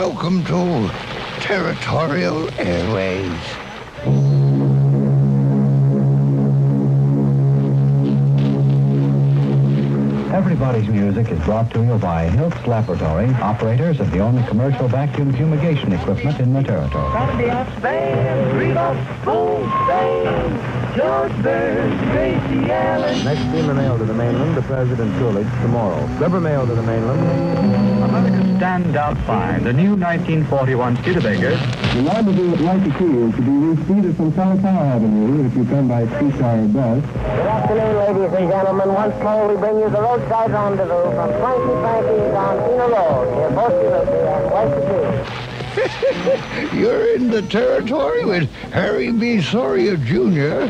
Welcome to Territorial Airwaves. Everybody's Music is brought to you by Hiltz Laboratory, operators of the only commercial vacuum fumigation equipment in the territory. Pontiac Spain, Rudolph, Bull Spain, George Burns, Gracie Allen. Next steamer mail to the mainland, the President Coolidge, tomorrow. Rubber mail to the mainland. America's standout find, the new 1941 Studebaker. The rendezvous at Waikiki is to be reached either from Kalua Avenue, if you come by streetcar or bus. Good afternoon, ladies and gentlemen. Once more, we bring you the roadside rendezvous from Frankie Frankie's on Pina Road, near Bossilupi and Waikiki. You're in the territory with Harry B. Soria Jr.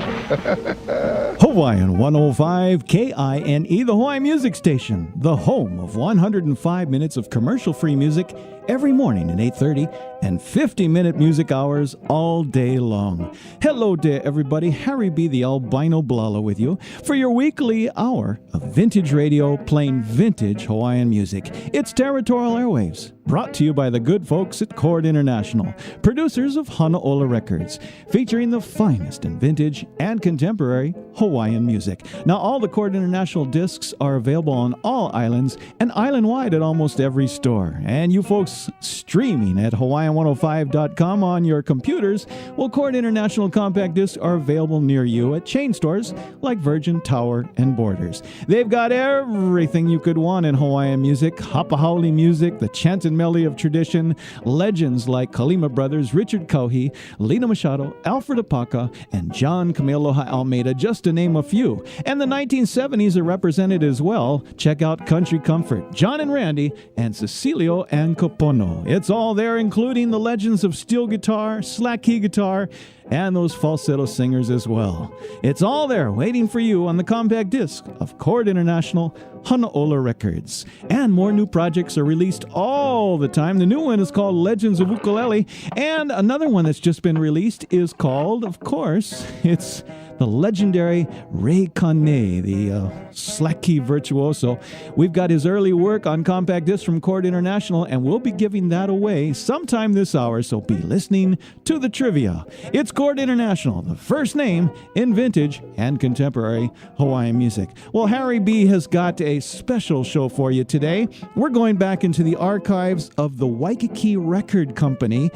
Hawaiian 105 KINE, the Hawaii Music Station, the home of 105 minutes of commercial-free music every morning at 8:30 and 50-minute music hours all day long. Hello there, everybody. Harry B. the Albino Blala with you for your weekly hour of vintage radio playing vintage Hawaiian music. It's Territorial Airwaves, brought to you by the good folks at Chord International, producers of Hanaola Records, featuring the finest in vintage and contemporary Hawaiian music. Now, all the Chord International discs are available on all islands and island-wide at almost every store. And you folks streaming at Hawaiian105.com on your computers, well, Chord International compact discs are available near you at chain stores like Virgin, Tower, and Borders. They've got everything you could want in Hawaiian music, hapahauli music, the chant and melody of tradition, legends like Kalima Brothers, Richard Kauhi, Lina Machado, Alfred Apaka, and John Kamealoha Almeida, just to name a few. And the 1970s are represented as well. Check out Country Comfort, John and Randy, and Cecilio and Copono. It's all there, including the legends of steel guitar, slack key guitar, and those falsetto singers as well. It's all there waiting for you on the compact disc of Chord International Hanaola Records. And more new projects are released all the time. The new one is called Legends of Ukulele, and another one that's just been released is called, of course, it's the legendary Ray Kane, the slack key virtuoso. We've got his early work on compact disc from Chord International, and we'll be giving that away sometime this hour, so be listening to the trivia. It's Chord International, the first name in vintage and contemporary Hawaiian music. Well, Harry B. has got a special show for you today. We're going back into the archives of the Waikiki Record Company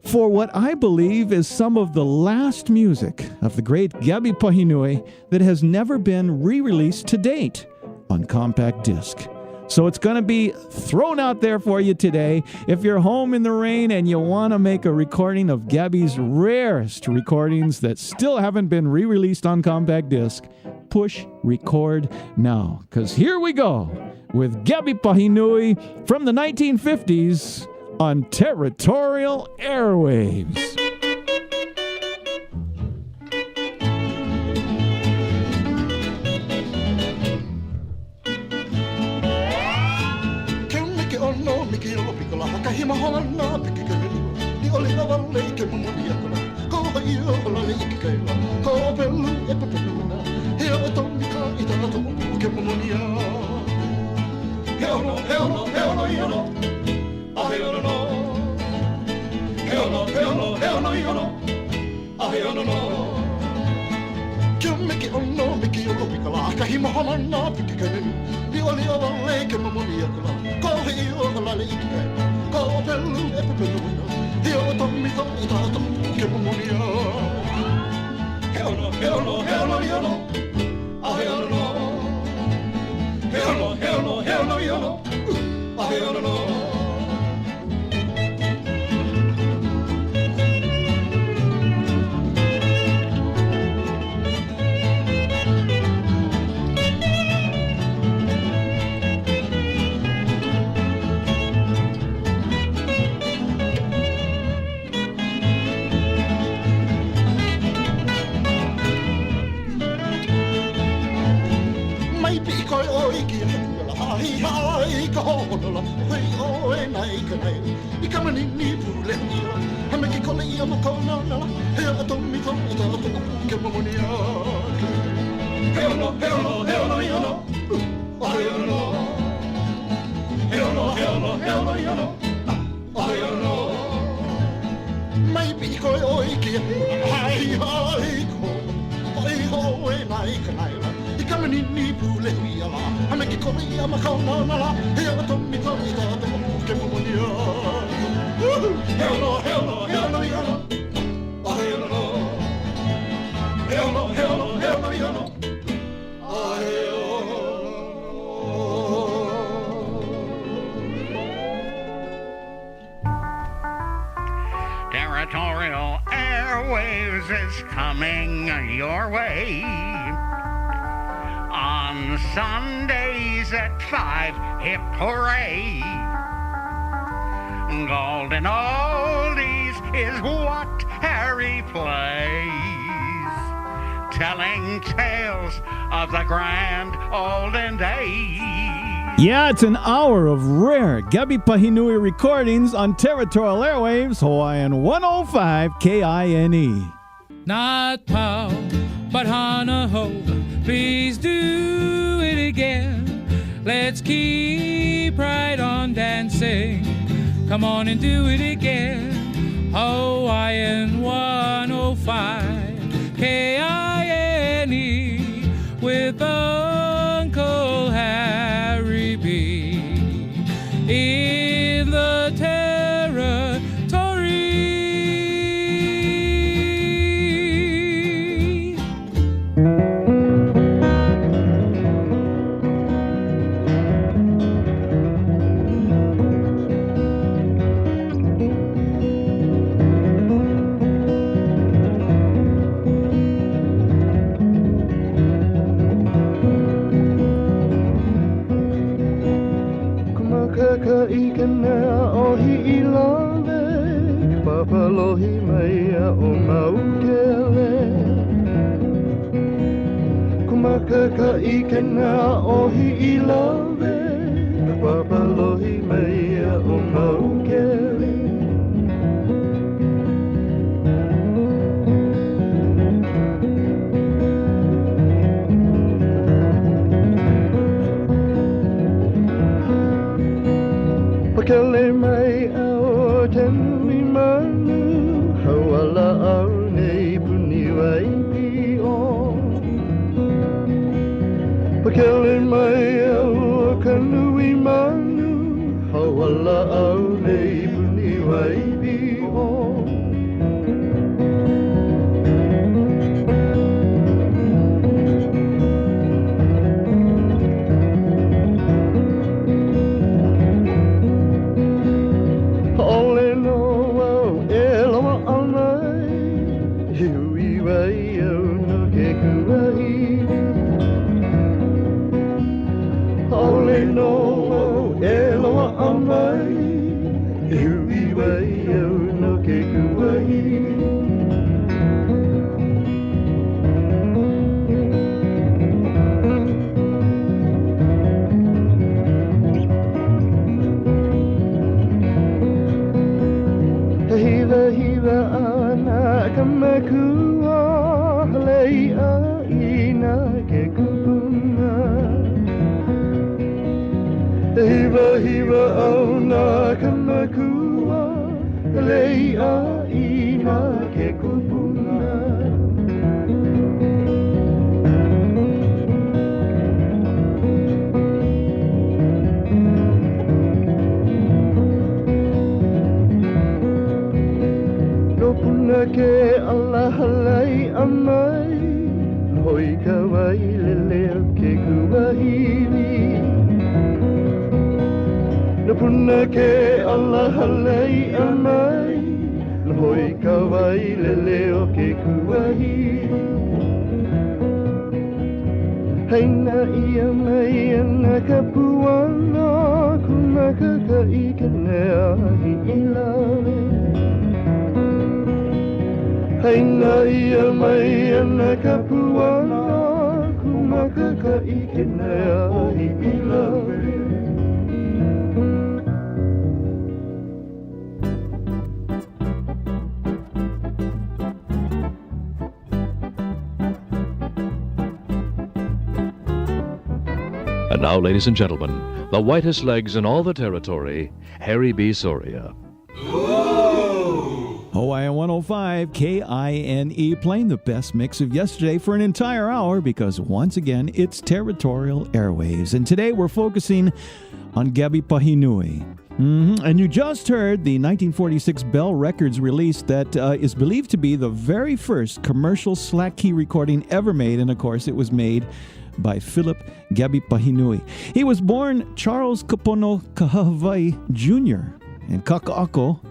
for what I believe is some of the last music of the great Gabby Pahinui that has never been re-released to date on compact disc. So it's going to be thrown out there for you today. If you're home in the rain and you want to make a recording of Gabby's rarest recordings that still haven't been re-released on compact disc, push record now. Because here we go with Gabby Pahinui from the 1950s on Territorial Airwaves. Hell no. Territorial Airwaves is coming your way. On Sundays at 5, hip hooray. Golden oldies is what Harry plays, telling tales of the grand olden days. Yeah, it's an hour of rare Gabby Pahinui recordings on Territorial Airwaves, Hawaiian 105 KINE. Not pow, but hana ho, please do it again. Let's keep right on dancing. Come on and do it again. Hawaiian 105 KINE with Uncle Harry B in the Territory. Ikana ohi ilale, papalohi maya o maukele. Kumakaka ikana ohi ilale, papalohi maya o maukele. Pakele mai au temi manu, hawala au nei puni wai pio. Pakele mai au kanui manu, hawala au nei puni wai pio. Hiva auna kamakua, leia ina ke kupuna. No puna ke Allah halai amai, hoi kawai leleo ke kuahili. Napuna ke Allah halai amai, lhoi kawai leleo ke kuahi. Haina ia mai ana kapuana, kumaka ka ikanea hi ilawe. Haina ia mai ana kapuana, kumaka ka ikanea hi ilawe. And now, ladies and gentlemen, the whitest legs in all the territory, Harry B. Soria. Hawaiian Hawaiian 105 KINE, playing the best mix of yesterday for an entire hour because once again it's Territorial Airwaves. And today we're focusing on Gabby Pahinui. And you just heard the 1946 Bell Records release that is believed to be the very first commercial slack key recording ever made. And of course it was made by Philip Gabby Pahinui. He was born Charles Kapono Kahawai Jr. in Kaka'ako,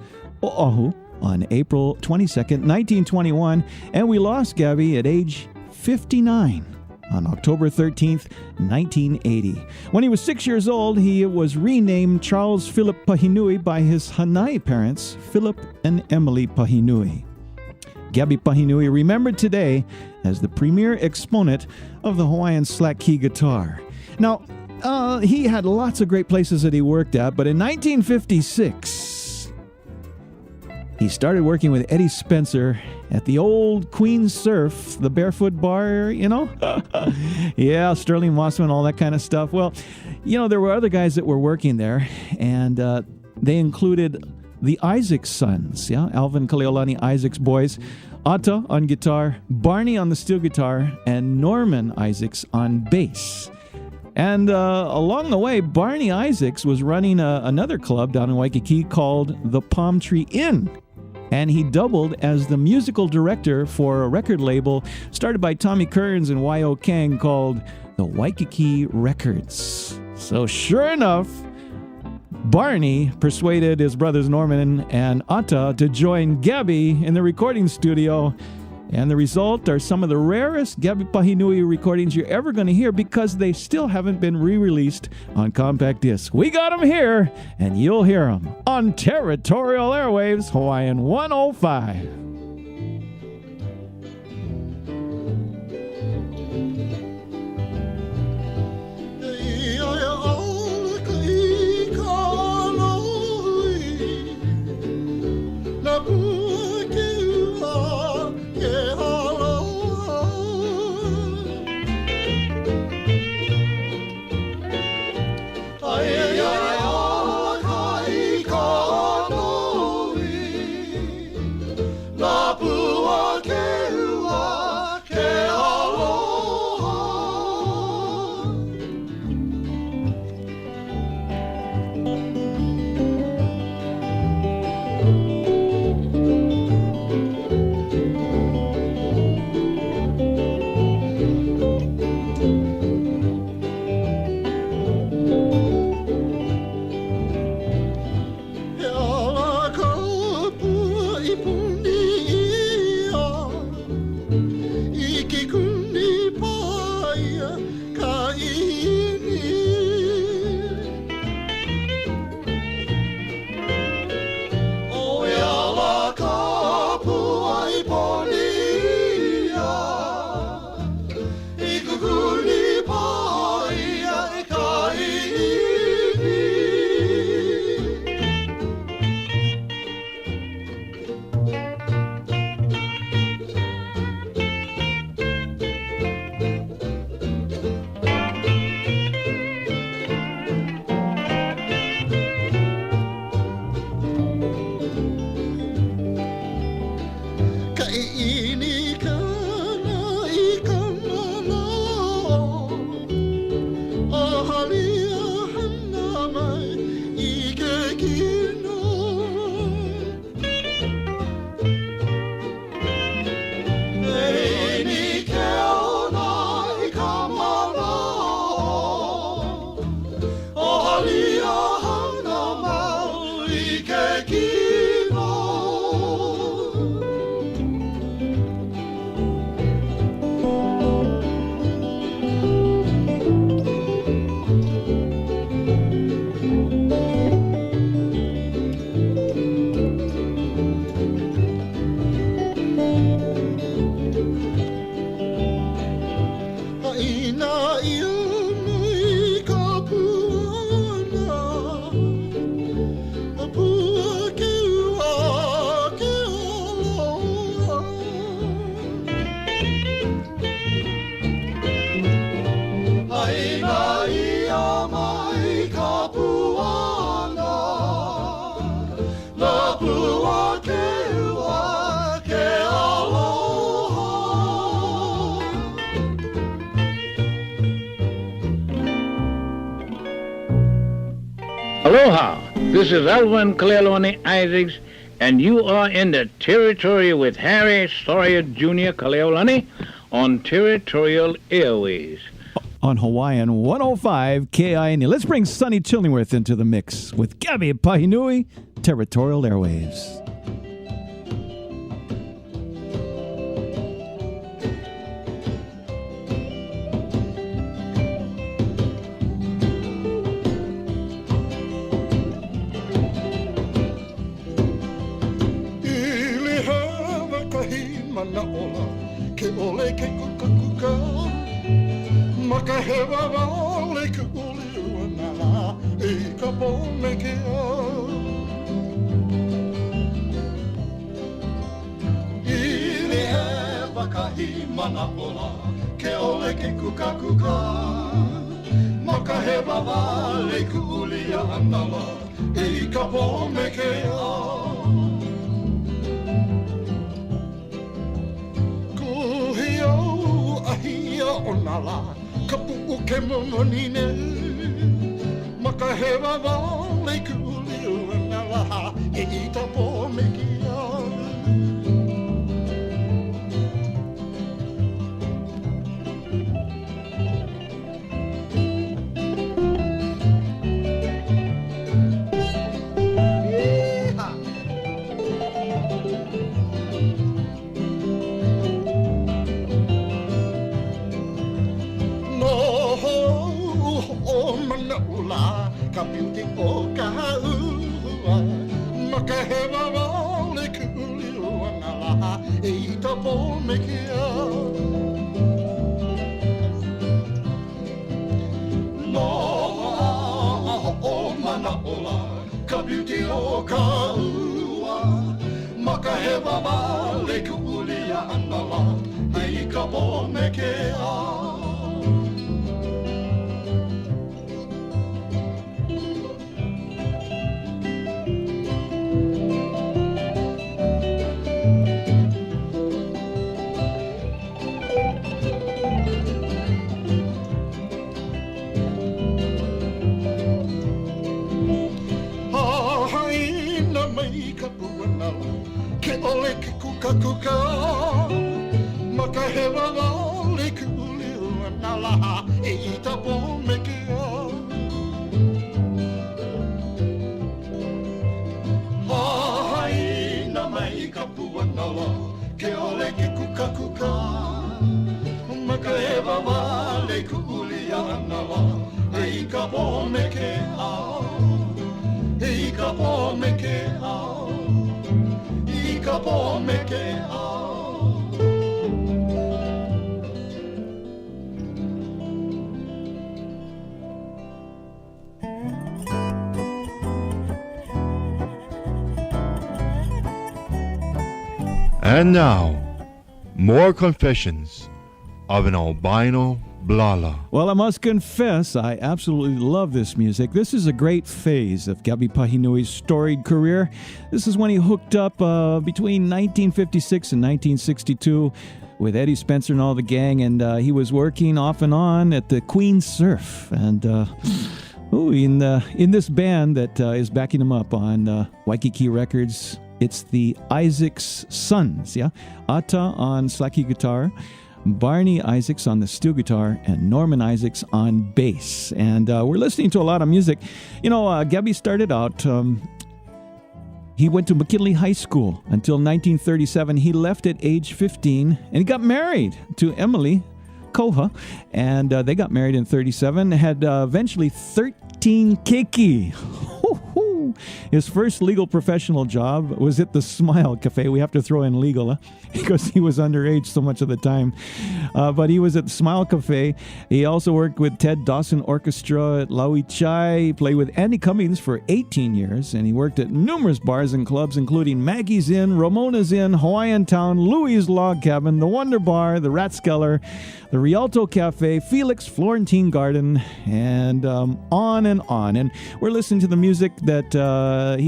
Oahu, on April 22nd, 1921, and we lost Gabby at age 59 on October 13th, 1980. When he was 6 years old, he was renamed Charles Philip Pahinui by his Hanai parents, Philip and Emily Pahinui. Gabby Pahinui remembered today as the premier exponent of the Hawaiian slack key guitar. Now, he had lots of great places that he worked at, but in 1956, he started working with Eddie Spencer at the old Queen Surf, the Barefoot Bar, you know? Yeah, Sterling Mossman, all that kind of stuff. Well, you know, there were other guys that were working there, and they included the Isaacs sons, yeah? Alvin Kaleolani Isaacs boys, Atta on guitar, Barney on the steel guitar, and Norman Isaacs on bass. And along the way, Barney Isaacs was running another club down in Waikiki called the Palm Tree Inn. And he doubled as the musical director for a record label started by Tommy Kearns and Y.O. Kang called the Waikiki Records. So sure enough, Barney persuaded his brothers Norman and Atta to join Gabby in the recording studio. And the result are some of the rarest Gabby Pahinui recordings you're ever going to hear because they still haven't been re-released on compact disc. We got them here, and you'll hear them on Territorial Airwaves, Hawaiian 105. Aloha, this is Alvin Kalua Isaacs, and you are in the Territorial with Harry Sawyer Jr. Kalua on Territorial Airwaves. On Hawaiian 105 KINE. Let's bring Sonny Chillingworth into the mix with Gabby at Pahinui, Territorial Airwaves. Ke ole ke kukakuka Makahewa wale ke uli uanala E ka pome ke Ili he wakahi mana ola Ke ole ke kukakuka Makahewa wale ke uli uanala E ka pome ke Onala, kapu ke momonine Makahewa wale kuli uanala E ita po mekia Ka beauty o ka ua Makahewa wale kuli uanala E ita po mekia No o mana ola Ka beauty o ka ua Makahewa wale kuli uanala E ita po mekia Ke ole ke kukakuka Makahewa wale kuli uanala E ita po mekia Hai na mai ka puanala Ke ole ke kukakuka Makahewa wale kuli uanala E ika po mekia E ika po mekia And now, more confessions of an albino blala. Well, I must confess, I absolutely love this music. This is a great phase of Gabby Pahinui's storied career. This is when he hooked up between 1956 and 1962 with Eddie Spencer and all the gang, and he was working off and on at the Queen Surf. And in this band that is backing him up on Waikiki Records, it's the Isaacs Sons, yeah? Ata on slacky guitar, Barney Isaacs on the steel guitar, and Norman Isaacs on bass. And we're listening to a lot of music. You know, Gabby started out, he went to McKinley High School until 1937. He left at age 15, and he got married to Emily Koha, and they got married in 37, had eventually 13 keiki. His first legal professional job was at the Smile Cafe. We have to throw in legal because he was underage so much of the time. But he was at the Smile Cafe. He also worked with Ted Dawson Orchestra at Laui Chai. He played with Andy Cummings for 18 years, and he worked at numerous bars and clubs, including Maggie's Inn, Ramona's Inn, Hawaiian Town, Louie's Log Cabin, the Wonder Bar, the Ratskeller, the Rialto Cafe, Felix Florentine Garden, and on and on. And we're listening to the music that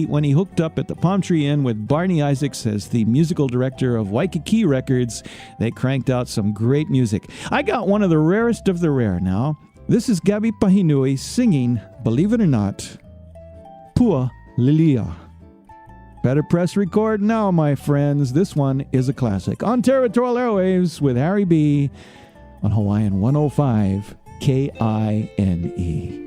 when he hooked up at the Palm Tree Inn with Barney Isaacs as the musical director of Waikiki Records. They cranked out some great music. I got one of the rarest of the rare now. This is Gabby Pahinui singing, believe it or not, Pua Lilia. Better press record now, my friends. This one is a classic. On Territorial Airwaves with Harry B. on Hawaiian 105 KINE.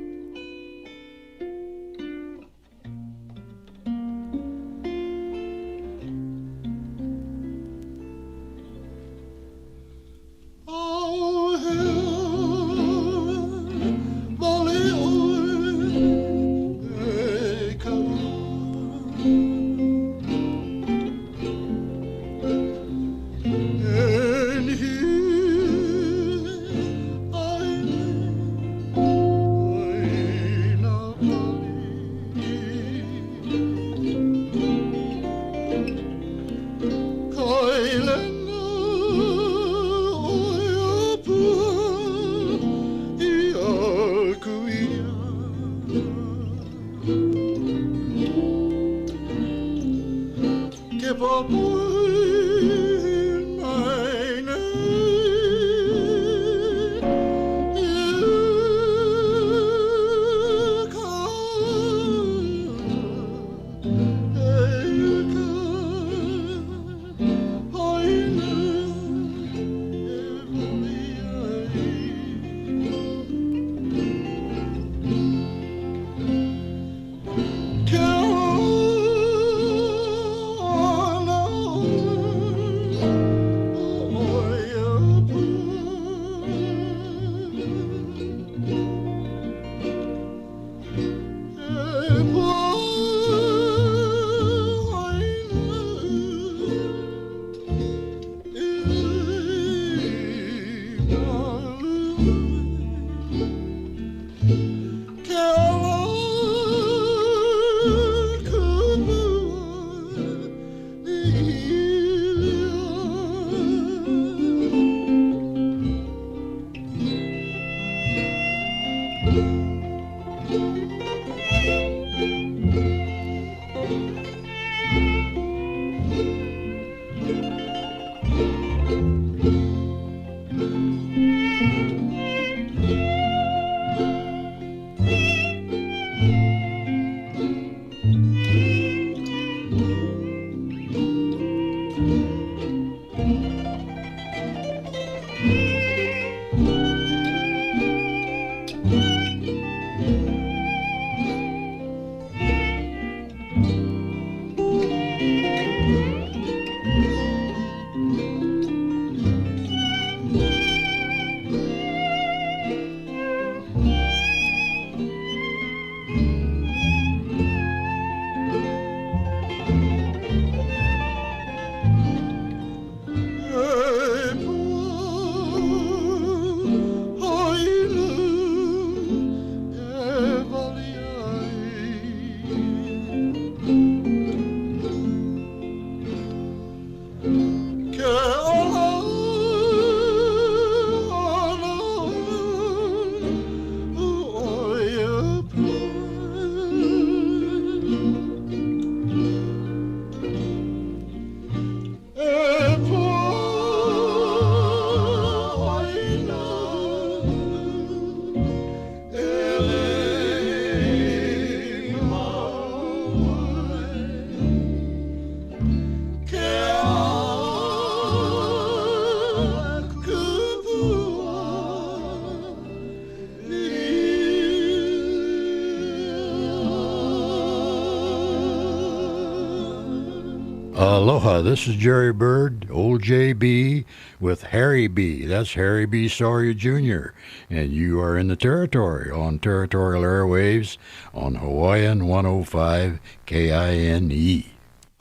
Aloha, this is Jerry Bird, old JB, with Harry B. That's Harry B. Sawyer Jr., and you are in the Territory on Territorial Airwaves on Hawaiian 105 KINE.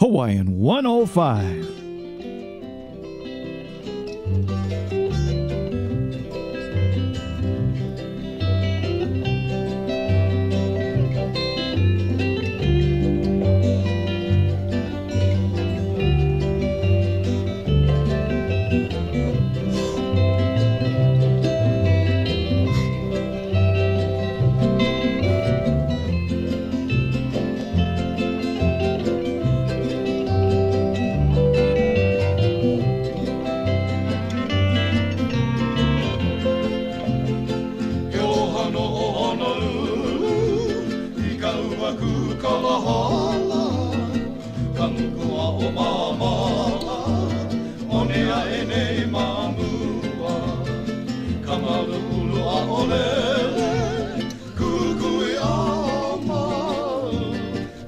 Hawaiian 105. ka kukalahala, ka mukua o mamala, onea e nei mamua, ka maluulu a olele, kukui a mau,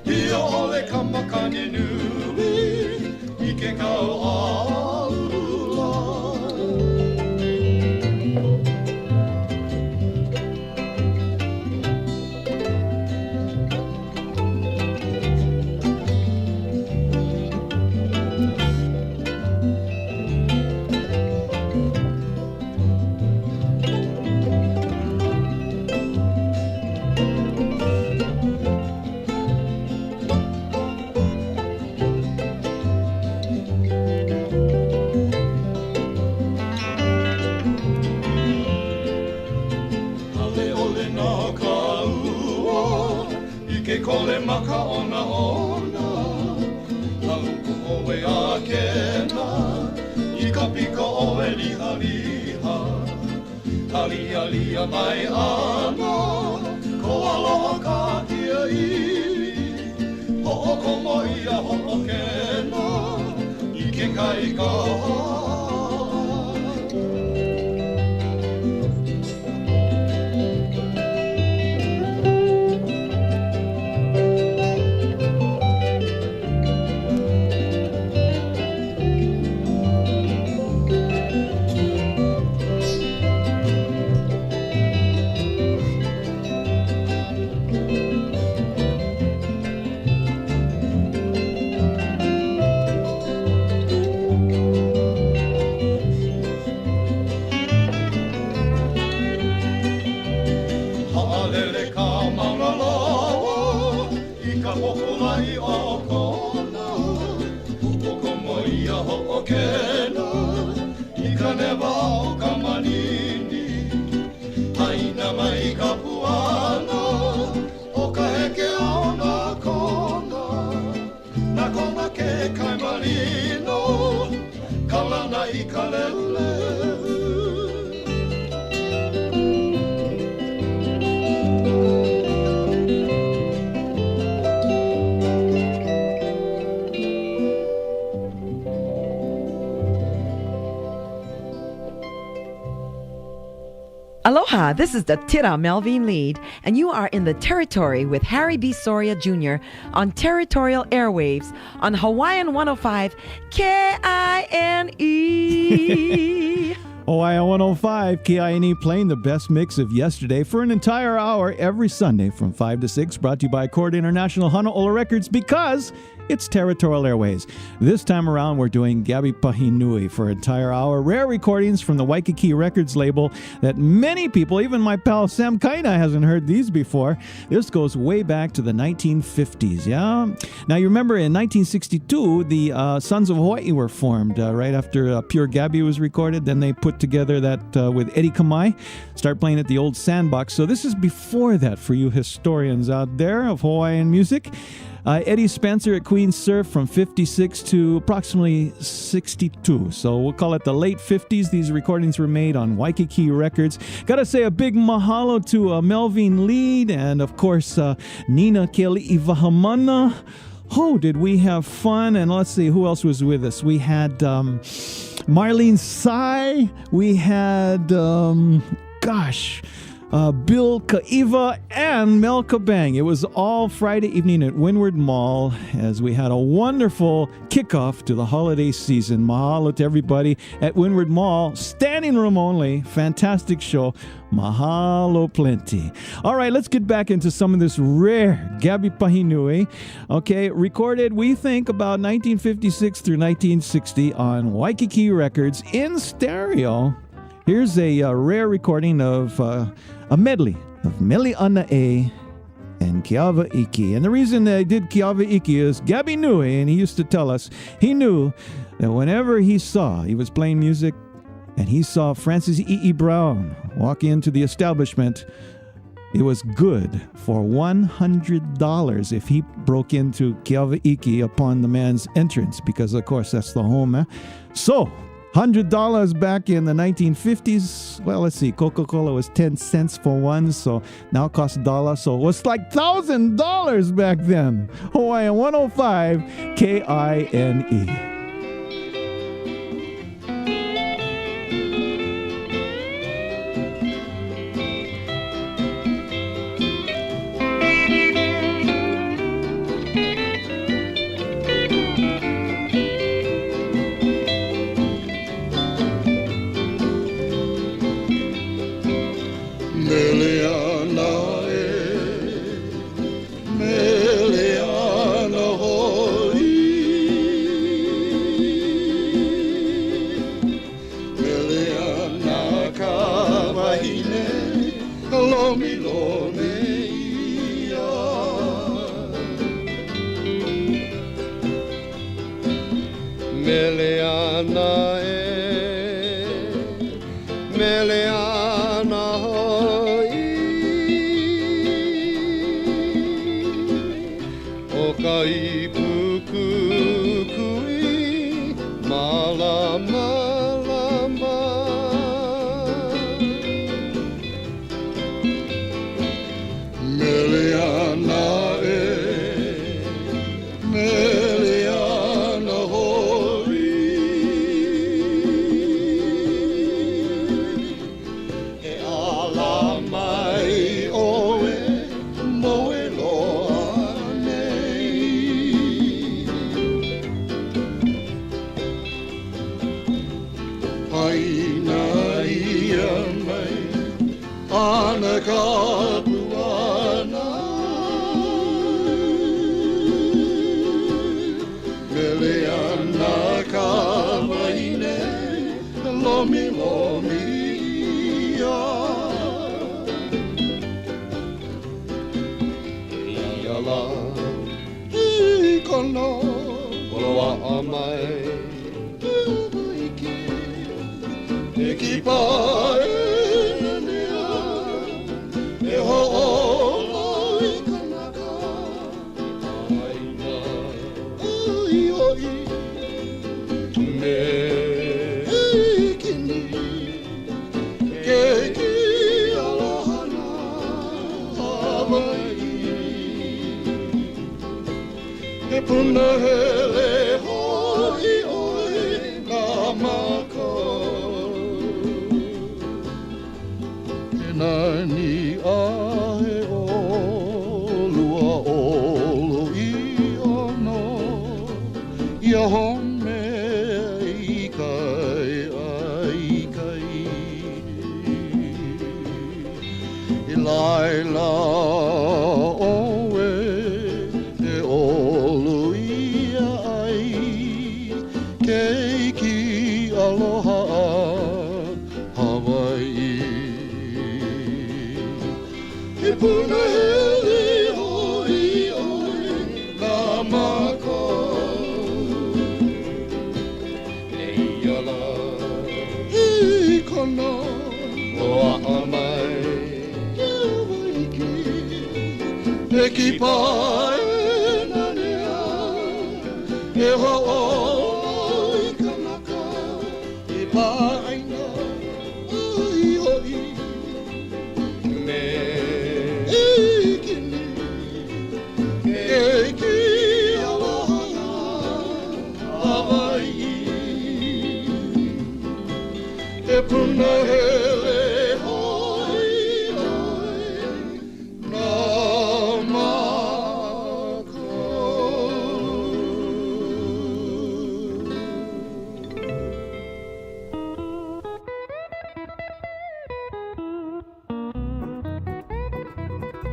pia ole ka makani nui, I ke kau aula. Ke kole maka ona ona, haluku oe a kena, I ka pika oe liha liha, halia lia mai ana, ko aloha ka kia ili, ho'oko moi a ho'o kena, I ke kai ka Aloha, this is the Tira Melvin Lead, and you are in the Territory with Harry B. Soria Jr. on Territorial Airwaves on Hawaiian 105 KINE. Hawaiian 105 KINE playing the best mix of yesterday for an entire hour every Sunday from 5 to 6, brought to you by Accord International Honolulu Records, because it's Territorial Airways. This time around, we're doing Gabby Pahinui for an entire hour. Rare recordings from the Waikiki Records label that many people, even my pal Sam Kaina, hasn't heard these before. This goes way back to the 1950s, yeah? Now, you remember in 1962, the Sons of Hawaii were formed right after Pure Gabby was recorded. Then they put together that with Eddie Kamai, start playing at the old Sandbox. So this is before that for you historians out there of Hawaiian music. Eddie Spencer at Queen's Surf from 56 to approximately 62. So we'll call it the late 50s. These recordings were made on Waikiki Records. Got to say a big mahalo to Melvin Lead and, of course, Nina Keli'i Vahamana. Oh, did we have fun? And let's see, who else was with us? We had Marlene Tsai. We had, Bill Kaiva and Mel Kabang. It was all Friday evening at Windward Mall as we had a wonderful kickoff to the holiday season. Mahalo to everybody at Windward Mall. Standing room only. Fantastic show. Mahalo plenty. All right, let's get back into some of this rare Gabby Pahinui. Okay, recorded, we think, about 1956 through 1960 on Waikiki Records in stereo. Here's a rare recording of a medley of Mele Ana'e and Kiava Iki. And the reason I did Kiava Iki is Gabby knew, and he used to tell us, he knew that whenever he was playing music and he saw Francis E. Brown walk into the establishment, it was good for $100 if he broke into Kiava Iki upon the man's entrance, because of course that's the home. So $100 back in the 1950s. Well, let's see. Coca-Cola was 10 cents for one, so now it costs $1. So it was like $1,000 back then. Hawaiian 105 KINE.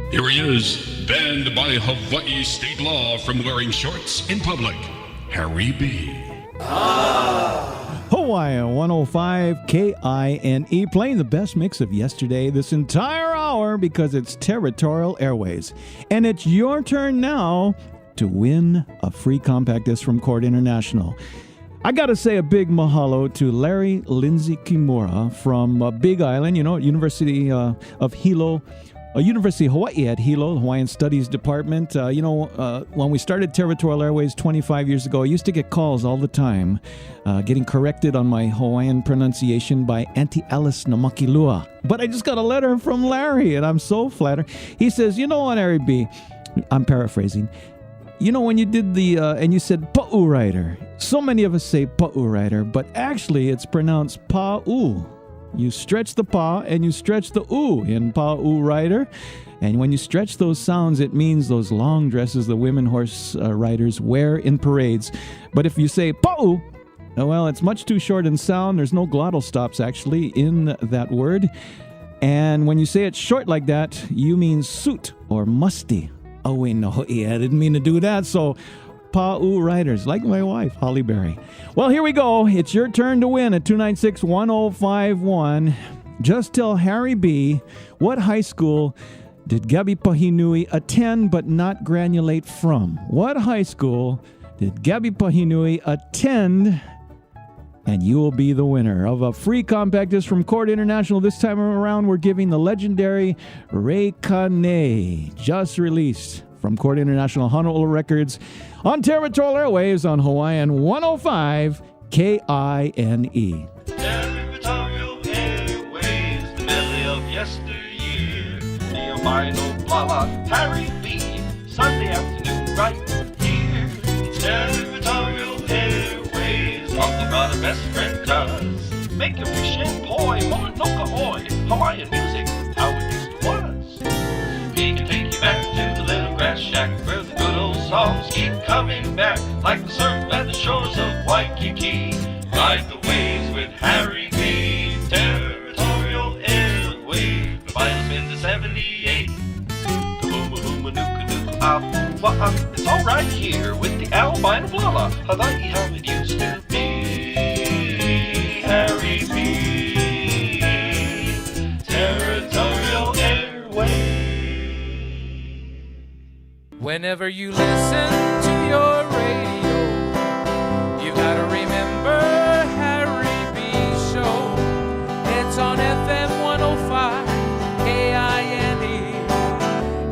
Here he is, banned by Hawaii state law from wearing shorts in public. Harry B. Hawaiian 105 KINE, playing the best mix of yesterday this entire hour because it's Territorial Airways. And it's your turn now to win a free compact disc from Chord International. I got to say a big mahalo to Larry Lindsay Kimura from Big Island, University of Hilo. University of Hawaii at Hilo, the Hawaiian Studies Department. When we started Territorial Airwaves 25 years ago, I used to get calls all the time getting corrected on my Hawaiian pronunciation by Auntie Alice Namakilua. But I just got a letter from Larry, and I'm so flattered. He says, you know what, Harry B., I'm paraphrasing. You know, when you did and you said pa'u rider, so many of us say pa'u rider, but actually it's pronounced pa'u. You stretch the pa and you stretch the u in pa'u rider. And when you stretch those sounds, it means those long dresses the women horse riders wear in parades. But if you say pa'u, well, it's much too short in sound. There's no glottal stops actually in that word. And when you say it short like that, you mean suit or musty. Oh, wait, no, yeah, I didn't mean to do that. So, Pa'u Riders, like my wife, Holly Berry. Well, here we go. It's your turn to win at 296-1051. Just tell Harry B. what high school did Gabby Pahinui attend but not granulate from? What high school did Gabby Pahinui attend? And you will be the winner of a free compact disc from Chord International. This time around, we're giving the legendary Reikane, just released from Chord International Honolulu Records on Territorial Airwaves on Hawaiian 105 KINE. Territorial Airwaves, the mele of yesteryear. The albino Lala, Harry B. Sunday afternoon, right here. It's Territorial Airwaves, Uncle Brother Best Friend does. Make your fish and poi, Moana Kea, Hawaiian music, how it used to was. We can take you back to the little grass shack where the good old songs keep coming back, like the surf at the shores of Waikiki. Ride the waves with Harry B. Territorial Airwaves. The vinyl been to 78. The booma booma nuka nuka ah. It's all right here with the albino Lala. Hawai'i how it used to be. Harry B. Territorial Airwaves. Whenever you listen to your radio, you've got to remember Harry B. Show. It's on FM 105 KINE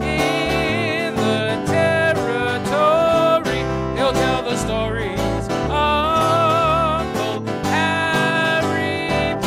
in the Territory. He'll tell the stories of Uncle Harry B.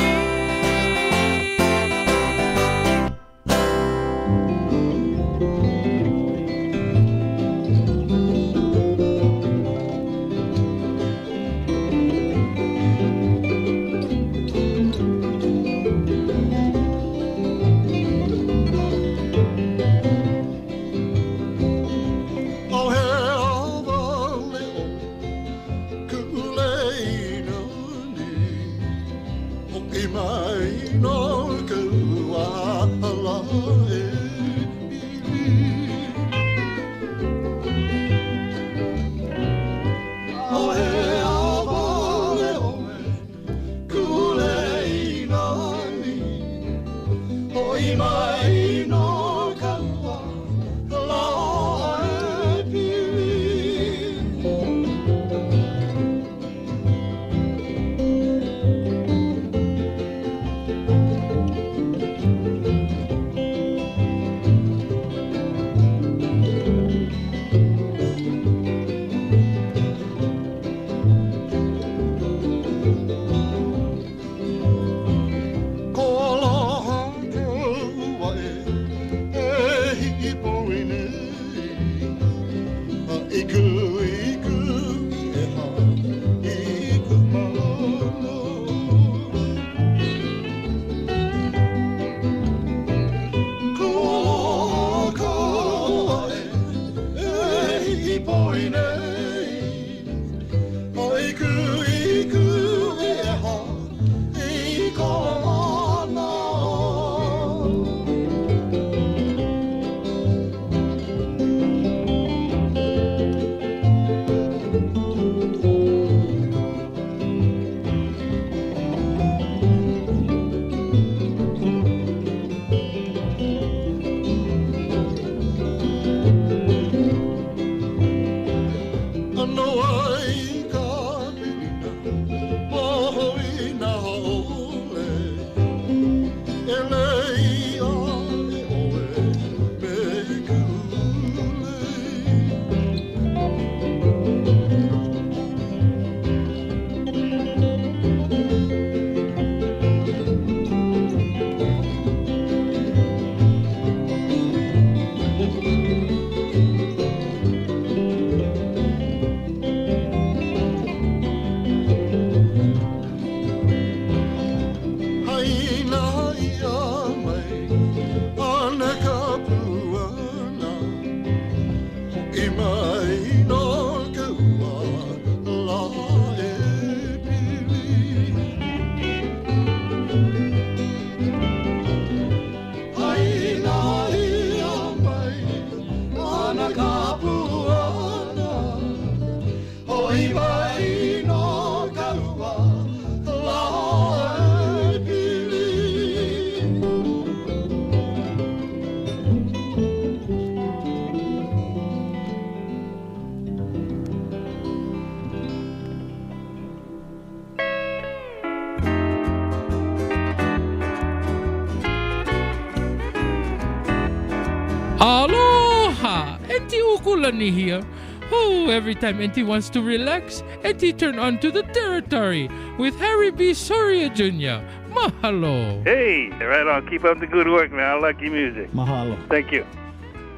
Aloha! Auntie Ukulani here. Oh, every time Auntie wants to relax, Auntie turn on to the Territory with Harry B. Soria Jr. Mahalo. Hey, right on. Keep up the good work, man. I like your music. Mahalo. Thank you.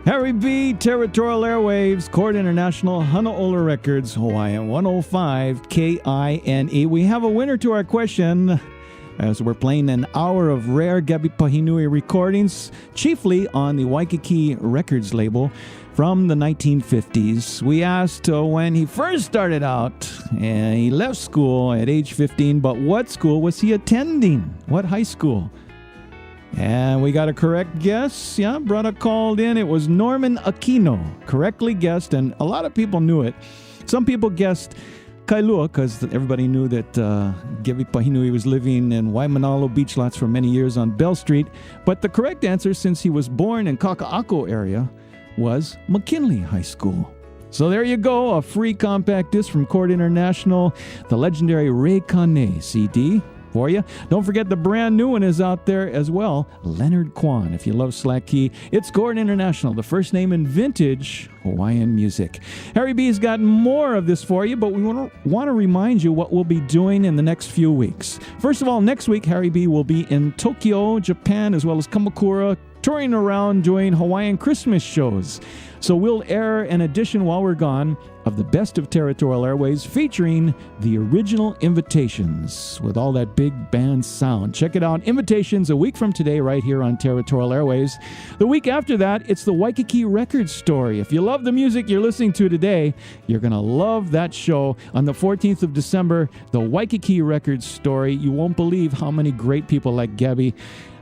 Harry B., Territorial Airwaves, Court International, Honolulu Records, Hawaiian 105 KINE. We have a winner to our question, as we're playing an hour of rare Gabby Pahinui recordings, chiefly on the Waikiki Records label from the 1950s. We asked when he first started out, and he left school at age 15, but what school was he attending? What high school? And we got a correct guess. Yeah, brother called in. It was Norman Aquino. Correctly guessed, and a lot of people knew it. Some people guessed Kailua, because everybody knew that Gabby Pahinui was living in Waimanalo beach lots for many years on Bell Street. But the correct answer, since he was born in Kaka'ako area, was McKinley High School. So there you go, a free compact disc from Court International, the legendary Ray Kane CD for you. Don't forget the brand new one is out there as well, Leonard Kwan. If you love Slack Key, it's Court International, the first name in vintage Hawaiian music. Harry B's got more of this for you, but we want to remind you what we'll be doing in the next few weeks. First of all, next week, Harry B will be in Tokyo, Japan, as well as Kamakura, touring around doing Hawaiian Christmas shows. So we'll air an edition while we're gone of the Best of Territorial Airways featuring the original Invitations with all that big band sound. Check it out. Invitations a week from today right here on Territorial Airways. The week after that, it's the Waikiki Records Story. If you love the music you're listening to today, you're going to love that show. On the 14th of December, the Waikiki Records Story. You won't believe how many great people like Gabby,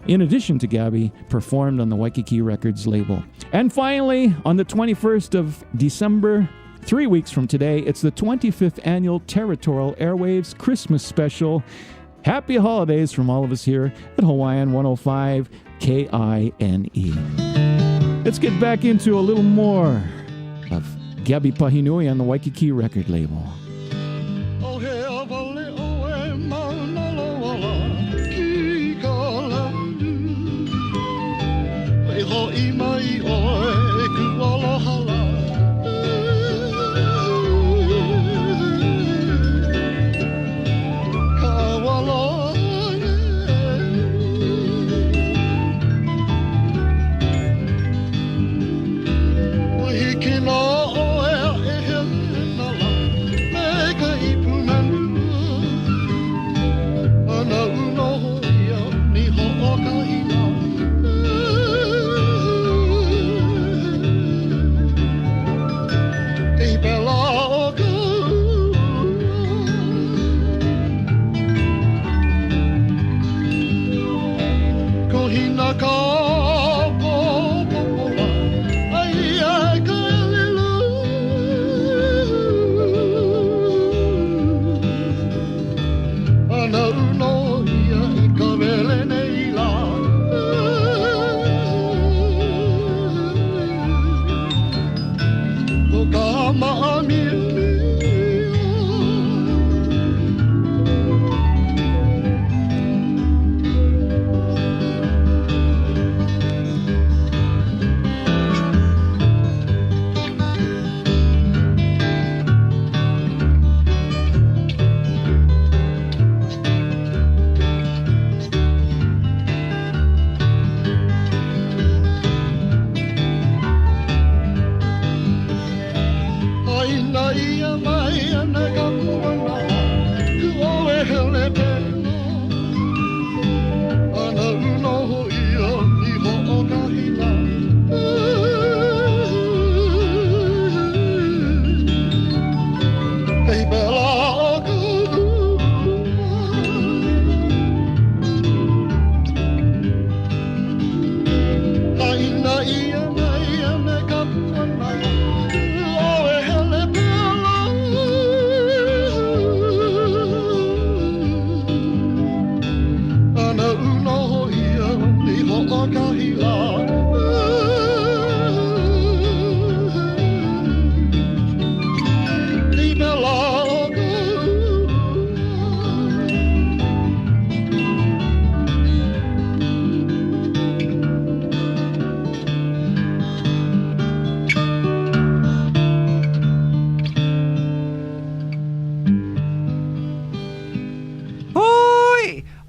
in addition to Gabby, performed on the Waikiki Records label. And finally, on the 21st of December, 3 weeks from today, it's the 25th annual Territorial Airwaves Christmas Special. Happy holidays from all of us here at Hawaiian 105 KINE. Let's get back into a little more of Gabby Pahinui on the Waikiki record label.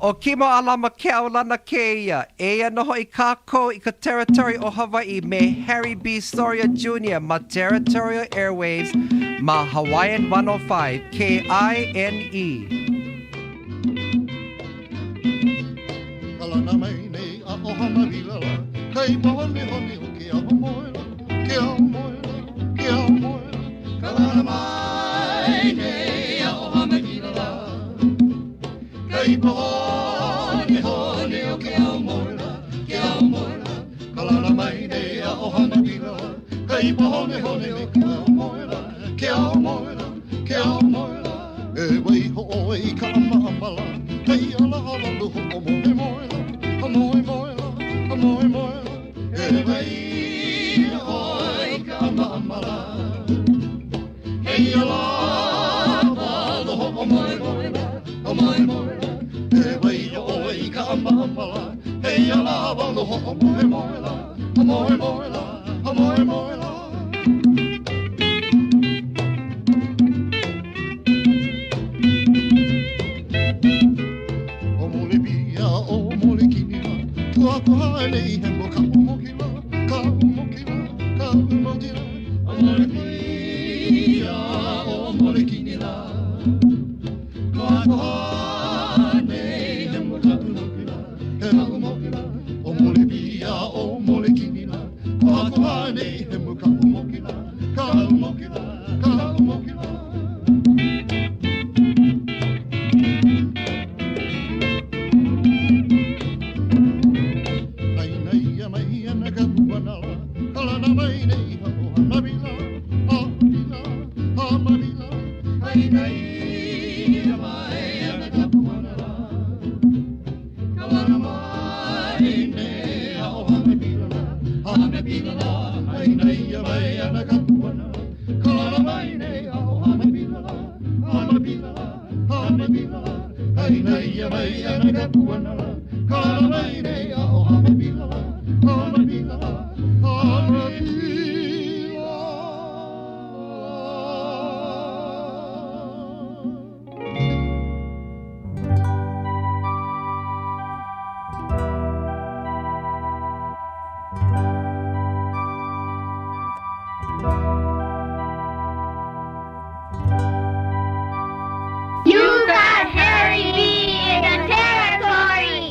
O kimo alama ke aulana keia. Ea noho I kako I ka territory o Hawaii me Harry B. Soria Jr. ma Territorial Airwaves ma Hawaiian 105 KINE. Kalana mai nei a ohana vilala. Kai mahone hone o ke aho moela. Ke aho moela. Ke aho moela. Kalana mai nei a ohana vilala. Kai mahone hone o ke aho moela. Ke aho moela. Kalana mai nei a ohana vilala. Kai mahone hone o ke aho moela. Ke aho moela. Ke aho moela. E wai ho oi ka ama amala. Kai ala ala luhu o moe moela. Moe moela, moe moela, e wai oi ka mamala. Hei ala walo o moe moela, moe moela, e wai oi ka mamala. Hei ala walo o moe moela, moe moela, moe moela. O mole bia, o mole kinila. Kuakuhane I hemo ka umokila, ka umokila, ka umokila. O mole pia, o mole kinila. Kuakuhane I hemo ka umokila, ka umokila. O mole pia, o mole kinila. Kuakuhane I hemo ka umokila, ka umokila, ka umokila. Kalana mai nei ha o hanabila, ha bila, ha mabila. Ai nei mai ana kapuana. Kalana mai nei ha o hanabila, ha mabila. Ai nei mai ana kapuana. Kalana mai nei ha o hanabila, ha mabila, ha mabila. Ai nei mai ana kapuana. Kalana mai nei ha o hanabila, ha mabila.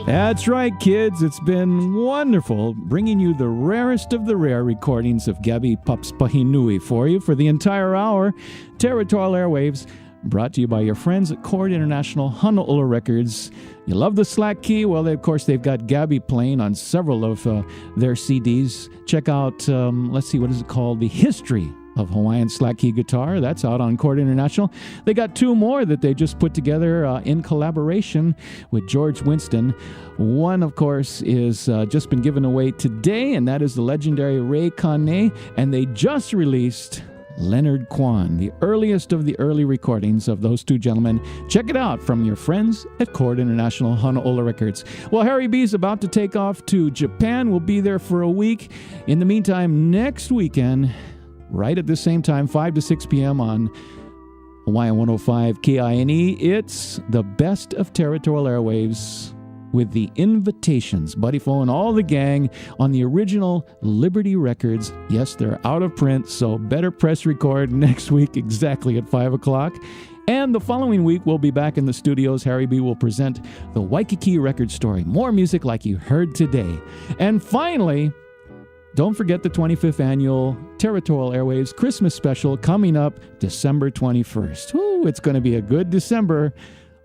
That's right, kids. It's been wonderful bringing you the rarest of the rare recordings of Gabby Pups Pahinui for you for the entire hour. Territorial Airwaves, brought to you by your friends at Chord International Honolulu Records. You love the slack key? Well, of course, they've got Gabby playing on several of their CDs. Check out, let's see, what is it called? The History of Hawaiian slack key guitar. That's out on Chord International. They got two more that they just put together in collaboration with George Winston. One, of course, is just been given away today, and that is the legendary Ray Kane, and they just released Leonard Kwan, the earliest of the early recordings of those two gentlemen. Check it out from your friends at Chord International Honolulu Records. Well, Harry B's about to take off to Japan. We'll be there for a week. In the meantime, next weekend, right at the same time, 5 to 6 p.m. on Hawaiian 105 KINE, it's the best of Territorial Airwaves with the Invitations. Buddy Fo and all the gang on the original Liberty records. Yes, they're out of print, so better press record next week exactly at 5 o'clock. And the following week, we'll be back in the studios. Harry B will present the Waikiki Record Story. More music like you heard today. And finally, don't forget the 25th annual Territorial Airwaves Christmas special coming up December 21st. Ooh, it's going to be a good December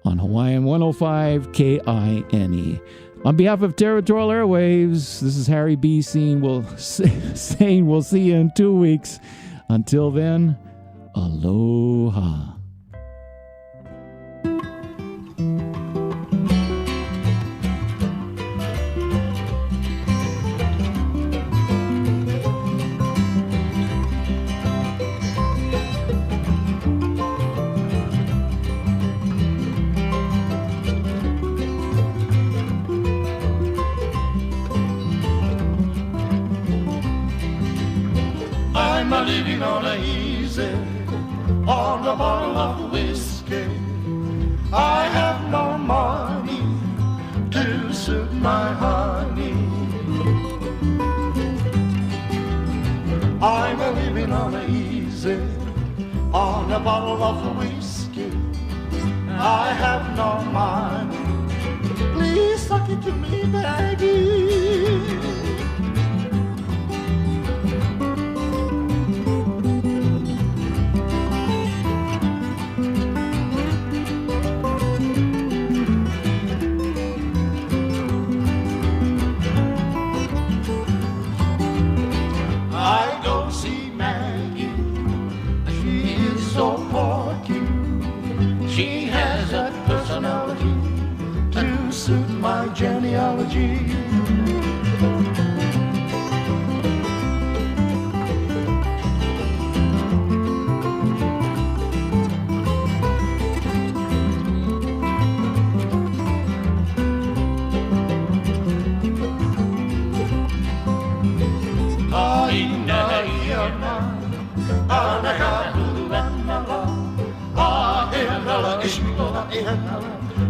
on Hawaiian 105 KINE. On behalf of Territorial Airwaves, this is Harry B. saying we'll see you in 2 weeks. Until then, aloha. I'm living on a easy, on a bottle of whiskey. I have no money, to suit my honey. I'm a living on the easy, on a bottle of whiskey. I have no money, please suck it to me, baby. I go see Maggie, she is so porky. She has a personality to suit my genealogy.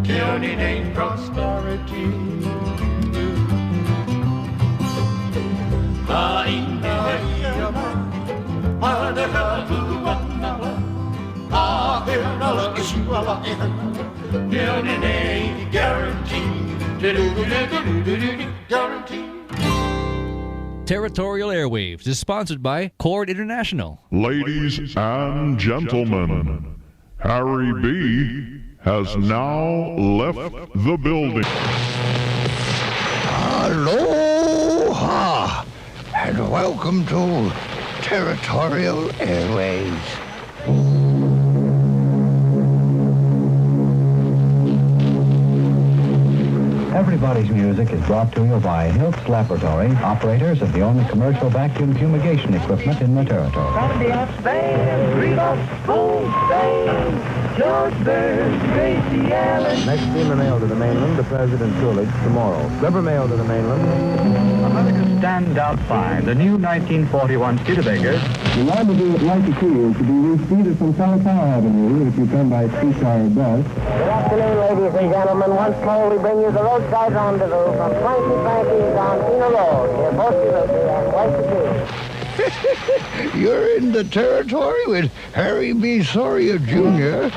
County name prosperity. County name guarantee. Guarantee. Territorial Airwaves is sponsored by Chord International. Ladies and gentlemen, Harry B. has now left the building. Aloha, and welcome to Territorial Airwaves. Everybody's Music is brought to you by Hiltz Laboratory, operators of the only commercial vacuum fumigation equipment in the territory. Candy Spain, Rudolph, Spoon, Spain, George Burns, Gracie Allen. Next steamer mail to the mainland, the President Coolidge, tomorrow. Rubber mail to the mainland. America's standout find, the new 1941 Studebaker. The rendezvous at Waikiki is to be reached either from Kalua Avenue, if you come by streetcar or bus. Good afternoon, ladies and gentlemen. Once more, we bring you the roadside rendezvous from Frankie Frankie's on Pina Road, near Volcano and Waikiki. You're in the territory with Harry B. Soria Jr.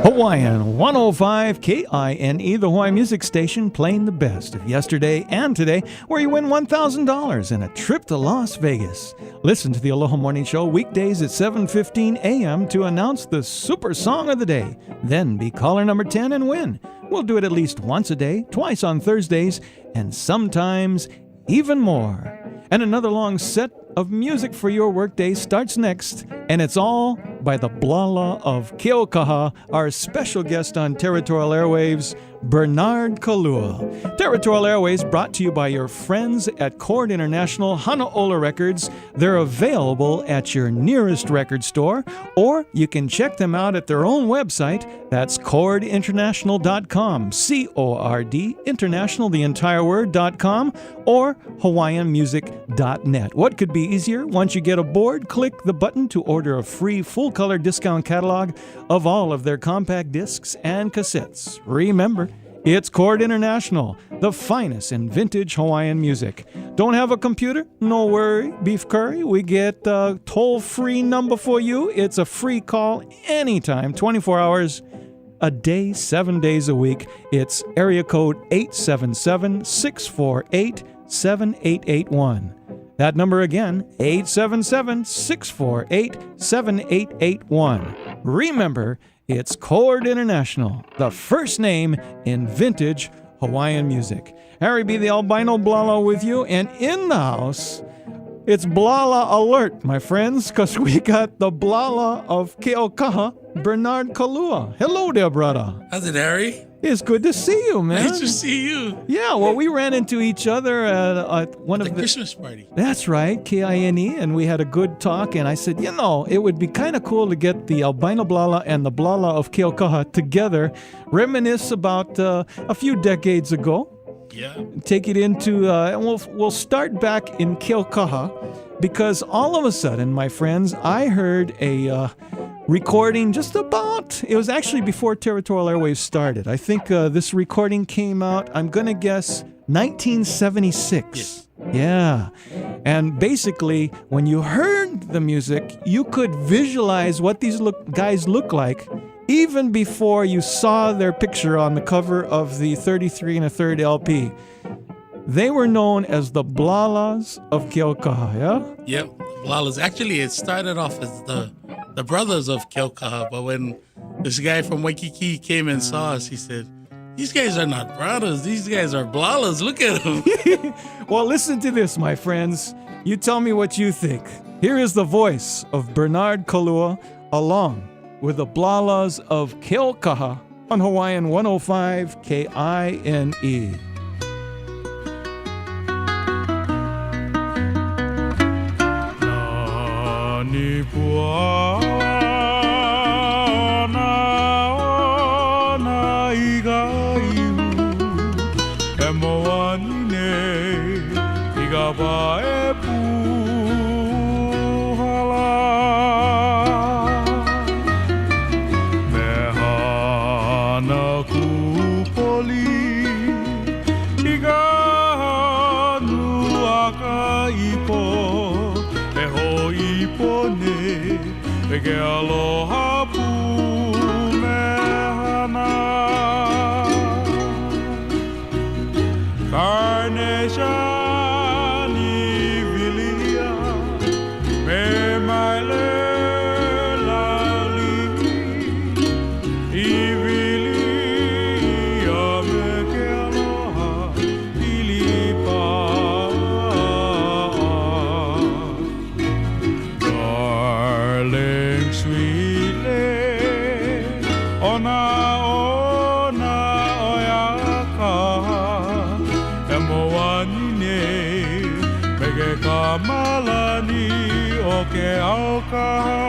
Hawaiian 105 KINE, the Hawaii Music Station, playing the best of yesterday and today, where you win $1,000 and a trip to Las Vegas. Listen to the Aloha Morning Show weekdays at 7:15 a.m. to announce the Super Song of the Day. Then be caller number 10 and win. We'll do it at least once a day, twice on Thursdays, and sometimes even more. And another long set of music for your workday starts next, and it's all by the Blala of Keokaha, our special guest on Territorial Airwaves, Bernard Kalua. Territorial Airwaves brought to you by your friends at Chord International Hanaola Records. They're available at your nearest record store, or you can check them out at their own website. That's chordinternational.com, C-O-R-D, international, the entire word.com, or hawaiianmusic.net. What could be easier? Once you get aboard, click the button to order a free full-color discount catalog of all of their compact discs and cassettes. Remember, it's Chord International, the finest in vintage Hawaiian music. Don't have a computer? No worry. Beef curry, we get a toll-free number for you. It's a free call anytime, 24 hours a day, 7 days a week. It's area code 877-648-7881. That number again, 877-648-7881. Remember, it's Chord International, the first name in vintage Hawaiian music. Harry B. the Albino Blala with you, and in the house, it's Blala alert, my friends, because we got the Blala of Keokaha, Bernard Kalua. Hello there, brother. How's it, Harry? It's good to see you, man. Nice to see you. Yeah, well, we ran into each other at one of the Christmas party. That's right, KINE, and we had a good talk, and I said, you know, it would be kind of cool to get the Albino Blala and the Blala of Keokaha together, reminisce about a few decades ago. Yeah. Take it into, and we'll start back in Keokaha, because all of a sudden, my friends, I heard a recording just about, it was actually before Territorial Airwaves started. I think this recording came out, I'm going to guess, 1976. Yes. Yeah. And basically, when you heard the music, you could visualize what these guys look like even before you saw their picture on the cover of the 33 1/3 LP. They were known as the Blalas of Keaukaha, yeah? Yep, Blalas. Actually, it started off as the brothers of Keaukaha, but when this guy from Waikiki came and saw us, he said, "These guys are not brothers. These guys are Blalas. Look at them." Well, listen to this, my friends. You tell me what you think. Here is the voice of Bernard Kalua along with the Blalas of Keaukaha on Hawaiian 105 KINE. Ni pua na igaiu e moani ne iga pae puhala me hana kupoli iga hanu akaipo e hoi pone e ke aloha pu me hana Carnation vilia me mai le lali ivilia me ke aloha ilipa Darling, sweetly, ona oyaka, emoani ne, mege kamalani o ke aukaha.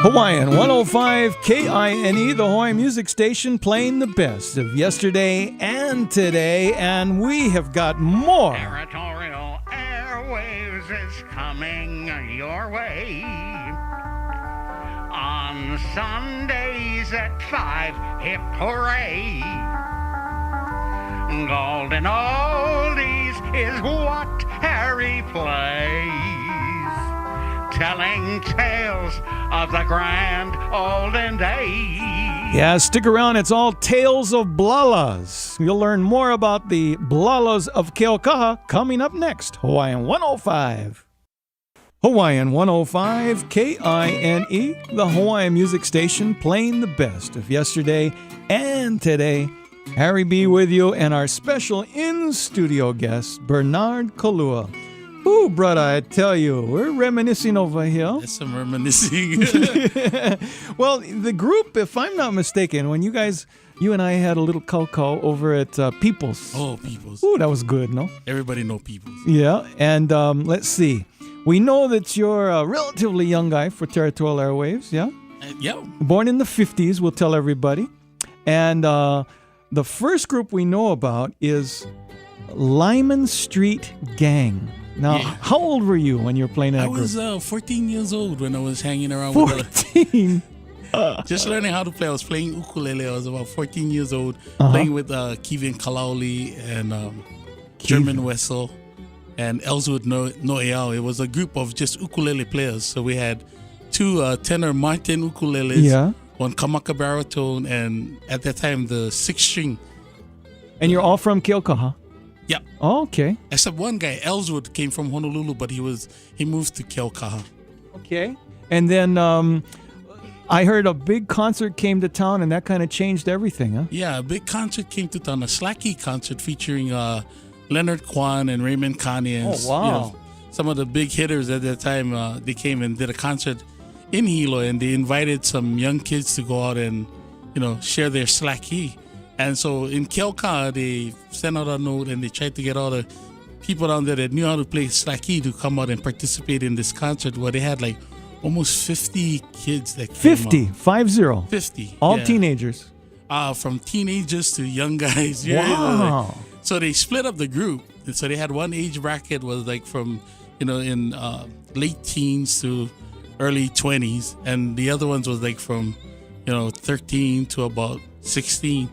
Hawaiian 105 KINE, the Hawaii music station, playing the best of yesterday and today, and we have got more. Territorial Airwaves is coming your way. On Sundays at 5, hip hooray. Golden Oldies is what Harry plays, telling tales of the grand olden days. Yeah, stick around. It's all tales of Blalas. You'll learn more about the Blalas of Keaukaha coming up next. Hawaiian 105. Hawaiian 105 KINE, the Hawaiian music station, playing the best of yesterday and today. Harry B. with you, and our special in-studio guest, Bernard Kalua. Ooh, brother, I tell you, we're reminiscing over here. That's some reminiscing. Well, the group, if I'm not mistaken, when you and I had a little cow over at People's. Oh, People's. Ooh, that was good, no? Everybody know People's. Yeah, and let's see. We know that you're a relatively young guy for Territorial Airwaves, yeah? Yeah. Born in the 50s, we'll tell everybody. And the first group we know about is Lyman Street Gang. Now, how old were you when you were playing that group? I was 14 years old when I was hanging around 14? Just learning how to play. I was playing ukulele. I was about 14 years old, playing with Kevin Kalauli and German Wessel and Ellswood Noeau. It was a group of just ukulele players. So we had two tenor Martin ukuleles, one kamaka baritone, and at that time the 6-string. And you're all from Kilauea? Yeah. Oh, okay. Except one guy, Ellswood, came from Honolulu, but he moved to Kilauea. Okay. And then I heard a big concert came to town, and that kind of changed everything, huh? Yeah, a big concert came to town, a Slacky concert featuring Leonard Kwan and Raymond Kanye. Oh, wow. Some of the big hitters at that time, they came and did a concert in Hilo, and they invited some young kids to go out and, share their Slacky. And so in Kilauea, they sent out a note and they tried to get all the people down there that knew how to play Slacky to come out and participate in this concert where they had like almost 50 kids that came 50, out. 50. 50. All teenagers. From teenagers to young guys. Wow. So they split up the group. And so they had one age bracket was like from, in late teens to early 20s. And the other ones was like from, 13 to about 16.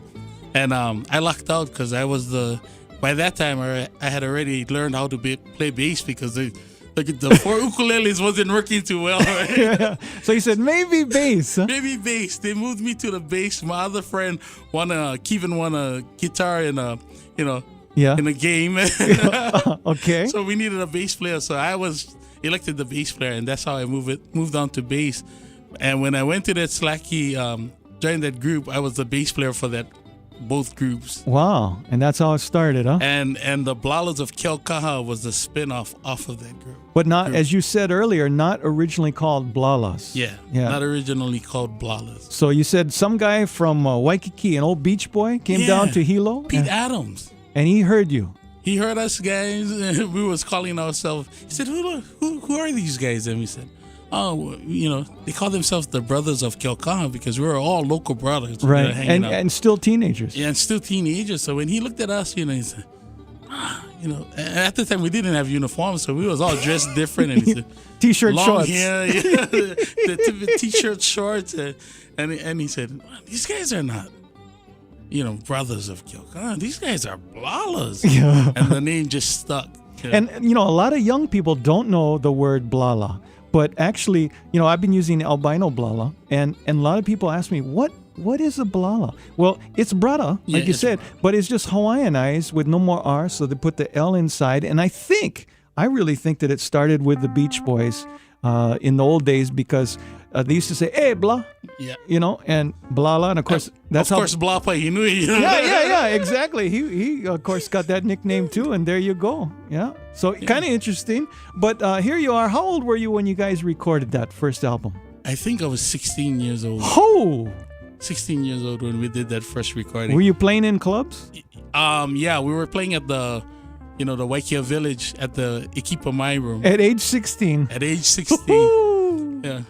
And I lucked out because by that time I had already learned how to play bass because the 4 ukuleles wasn't working too well. Right? Yeah. So you said maybe bass. Huh? Maybe bass. They moved me to the bass. My other friend Kevin won a guitar in a game. Okay. So we needed a bass player. So I was elected the bass player, and that's how I moved on to bass. And when I went to that Slacky, joined that group, I was the bass player for both groups. Wow. And that's how it started, huh? And the Blalas of Kilauea was the spin-off off of that group. But not, as you said earlier, not originally called Blalas. Yeah. Not originally called Blalas. So you said some guy from Waikiki, an old beach boy, came down to Hilo? Pete Adams. And he heard you. He heard us guys. We was calling ourselves. He said, who are these guys? And we said, they call themselves the Brothers of Kilauea because we were all local brothers. Right. Hanging out. And still teenagers. Yeah, and still teenagers. So when he looked at us, he said, at the time we didn't have uniforms, so we was all dressed different. And he said, T-shirt, long shorts. hair, the T-shirt, shorts. And he said, these guys are not, Brothers of Kilauea. These guys are Blalas. Yeah. And the name just stuck. Yeah. And, a lot of young people don't know the word Blala. But actually, I've been using albino blala, and a lot of people ask me, what is a blala? Well, it's brada, like you said, but it's just Hawaiianized with no more R, so they put the L inside. And I really think that it started with the Beach Boys in the old days because they used to say, hey, blah, and blala. And of course, that's of course, blah Pahinui. Yeah, exactly. He of course, got that nickname too, and there you go. Yeah. So kind of interesting. But here you are. How old were you when you guys recorded that first album? I think I was 16 years old. Oh! 16 years old when we did that first recording. Were you playing in clubs? Yeah, we were playing at the Waikea Village at the Ikipa Mai room. At age 16. At age 16. Yeah.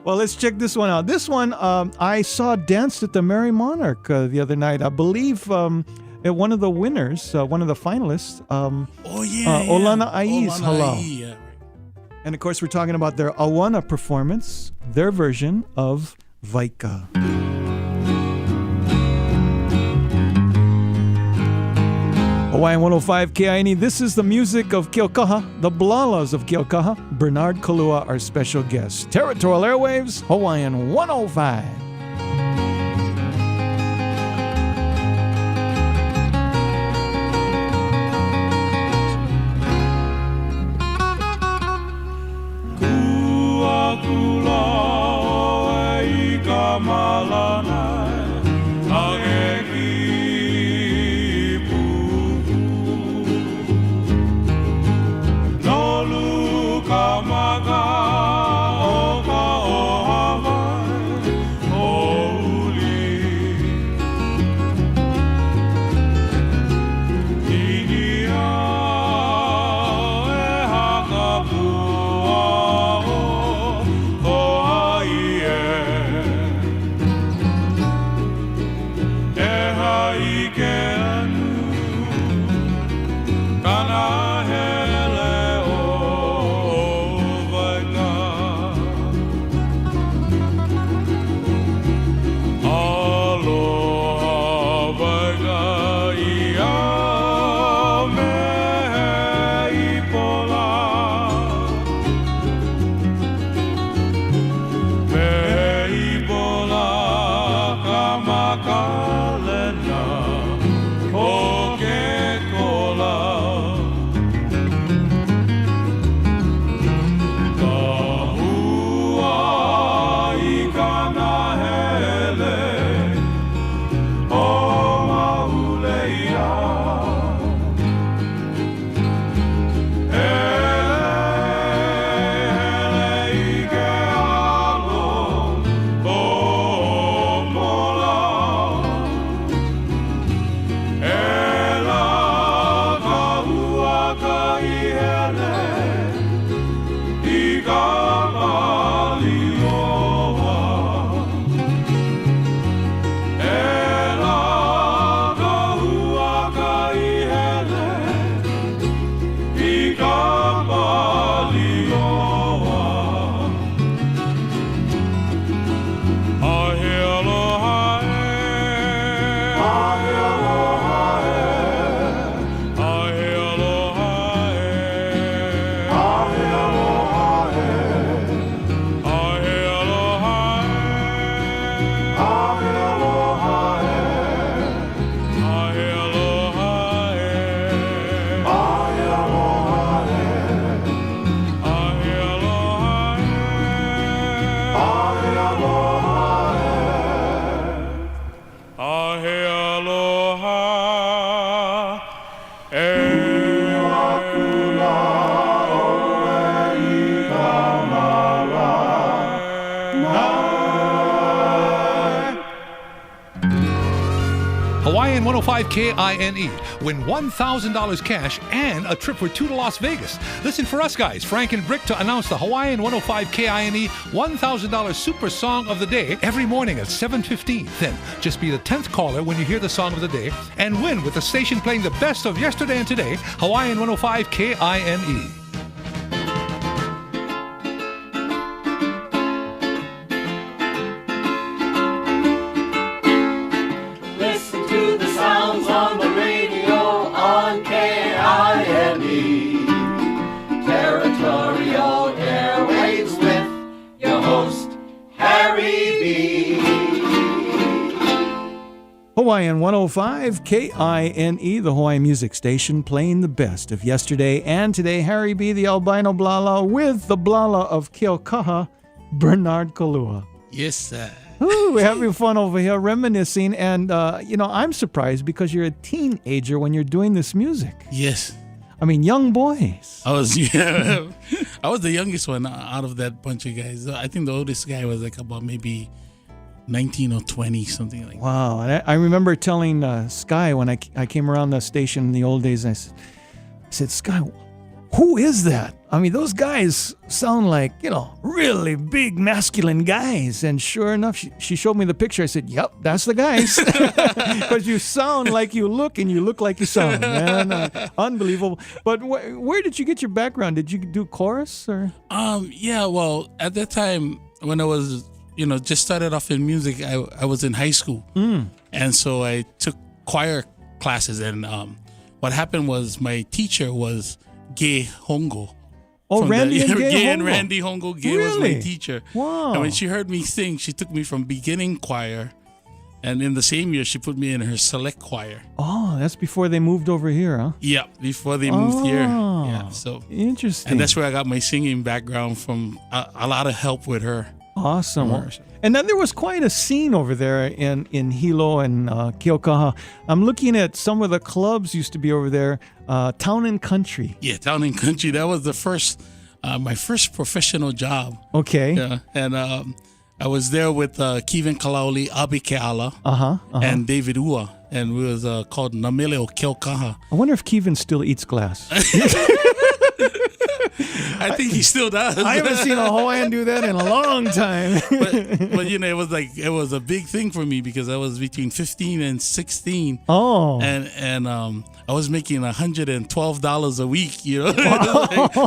Well, let's check this one out. This one I saw danced at the Merry Monarch the other night. I believe one of the winners, one of the finalists. Olana Ai's Hala. Yeah. And of course, we're talking about their Awana performance, their version of Vaika. Hawaiian 105 KINE. This is the music of Kilauea, the Blalas of Kilauea. Bernard Kalua, our special guest. Territorial Airwaves, Hawaiian 105. Malanai, Ageki i ke anu kana hele o vaika aloha vaika ia me i pola me i pola kamakalena o ke kola ka hua i kana hele o mahuleia hele i ke alo o mola ela ka hua ka ihele i ka malioa ela ka hua ka ihele i ka malioa ahe aloha ahe aloha ahe aloha ahe aloha ahe aloha ahe aloha ahe aloha ahe aloha ahe aloha ahe aloha akula oe i kamala Hawaiian 105 KINE. Win $1,000 cash and a trip for 2 to Las Vegas. Listen for us, guys, Frank and Brick, to announce the Hawaiian 105 KINE $1,000 Super Song of the Day every morning at 7:15. Then just be the 10th caller when you hear the song of the day and win with the station playing the best of yesterday and today, Hawaiian 105 KINE. Listen to the sounds on the radio on KINE. Territorial Airwaves with your host, Harry B. Hawaiian 105 KINE, the Hawaiian music station, playing the best of yesterday and today. Harry B., the albino blala, with the blala of Kilauea, Bernard Kalua. Yes, sir. Ooh, we're having fun over here reminiscing, and I'm surprised because you're a teenager when you're doing this music. Yes. I mean, young boys. I was the youngest one out of that bunch of guys. I think the oldest guy was like about maybe 19 or 20, something like that. Wow. And I remember telling Sky when I came around the station in the old days, I said, Sky, who is that? I mean, those guys sound like, really big masculine guys. And sure enough, she showed me the picture. I said, yep, that's the guys. Because you sound like you look and you look like you sound, man. Unbelievable. But where did you get your background? Did you do chorus or? Yeah, well, at that time when I was, just started off in music, I was in high school. And so I took choir classes. And what happened was my teacher was Gay Hongo. Oh, Randy and Gay Hongo. And Randy Hongo. Gay was my teacher. Wow. And when she heard me sing, she took me from beginning choir. And in the same year, she put me in her select choir. Oh, that's before they moved over here, huh? Yeah, before they moved here. Yeah, so interesting. And that's where I got my singing background from. A lot of help with her. Awesome. And then there was quite a scene over there in Hilo and Kilauea. I'm looking at some of the clubs used to be over there. Town and Country. Yeah, Town and Country. That was the first, my first professional job. Okay. Yeah, and I was there with Kevin Kalauli, Abi Keala, and David Ua, and we was called Namele o Kilauea. I wonder if Kevin still eats glass. I think he still does. I haven't seen a Hawaiian do that in a long time. but it was a big thing for me because I was between 15 and 16. Oh. And I was making $112 a week,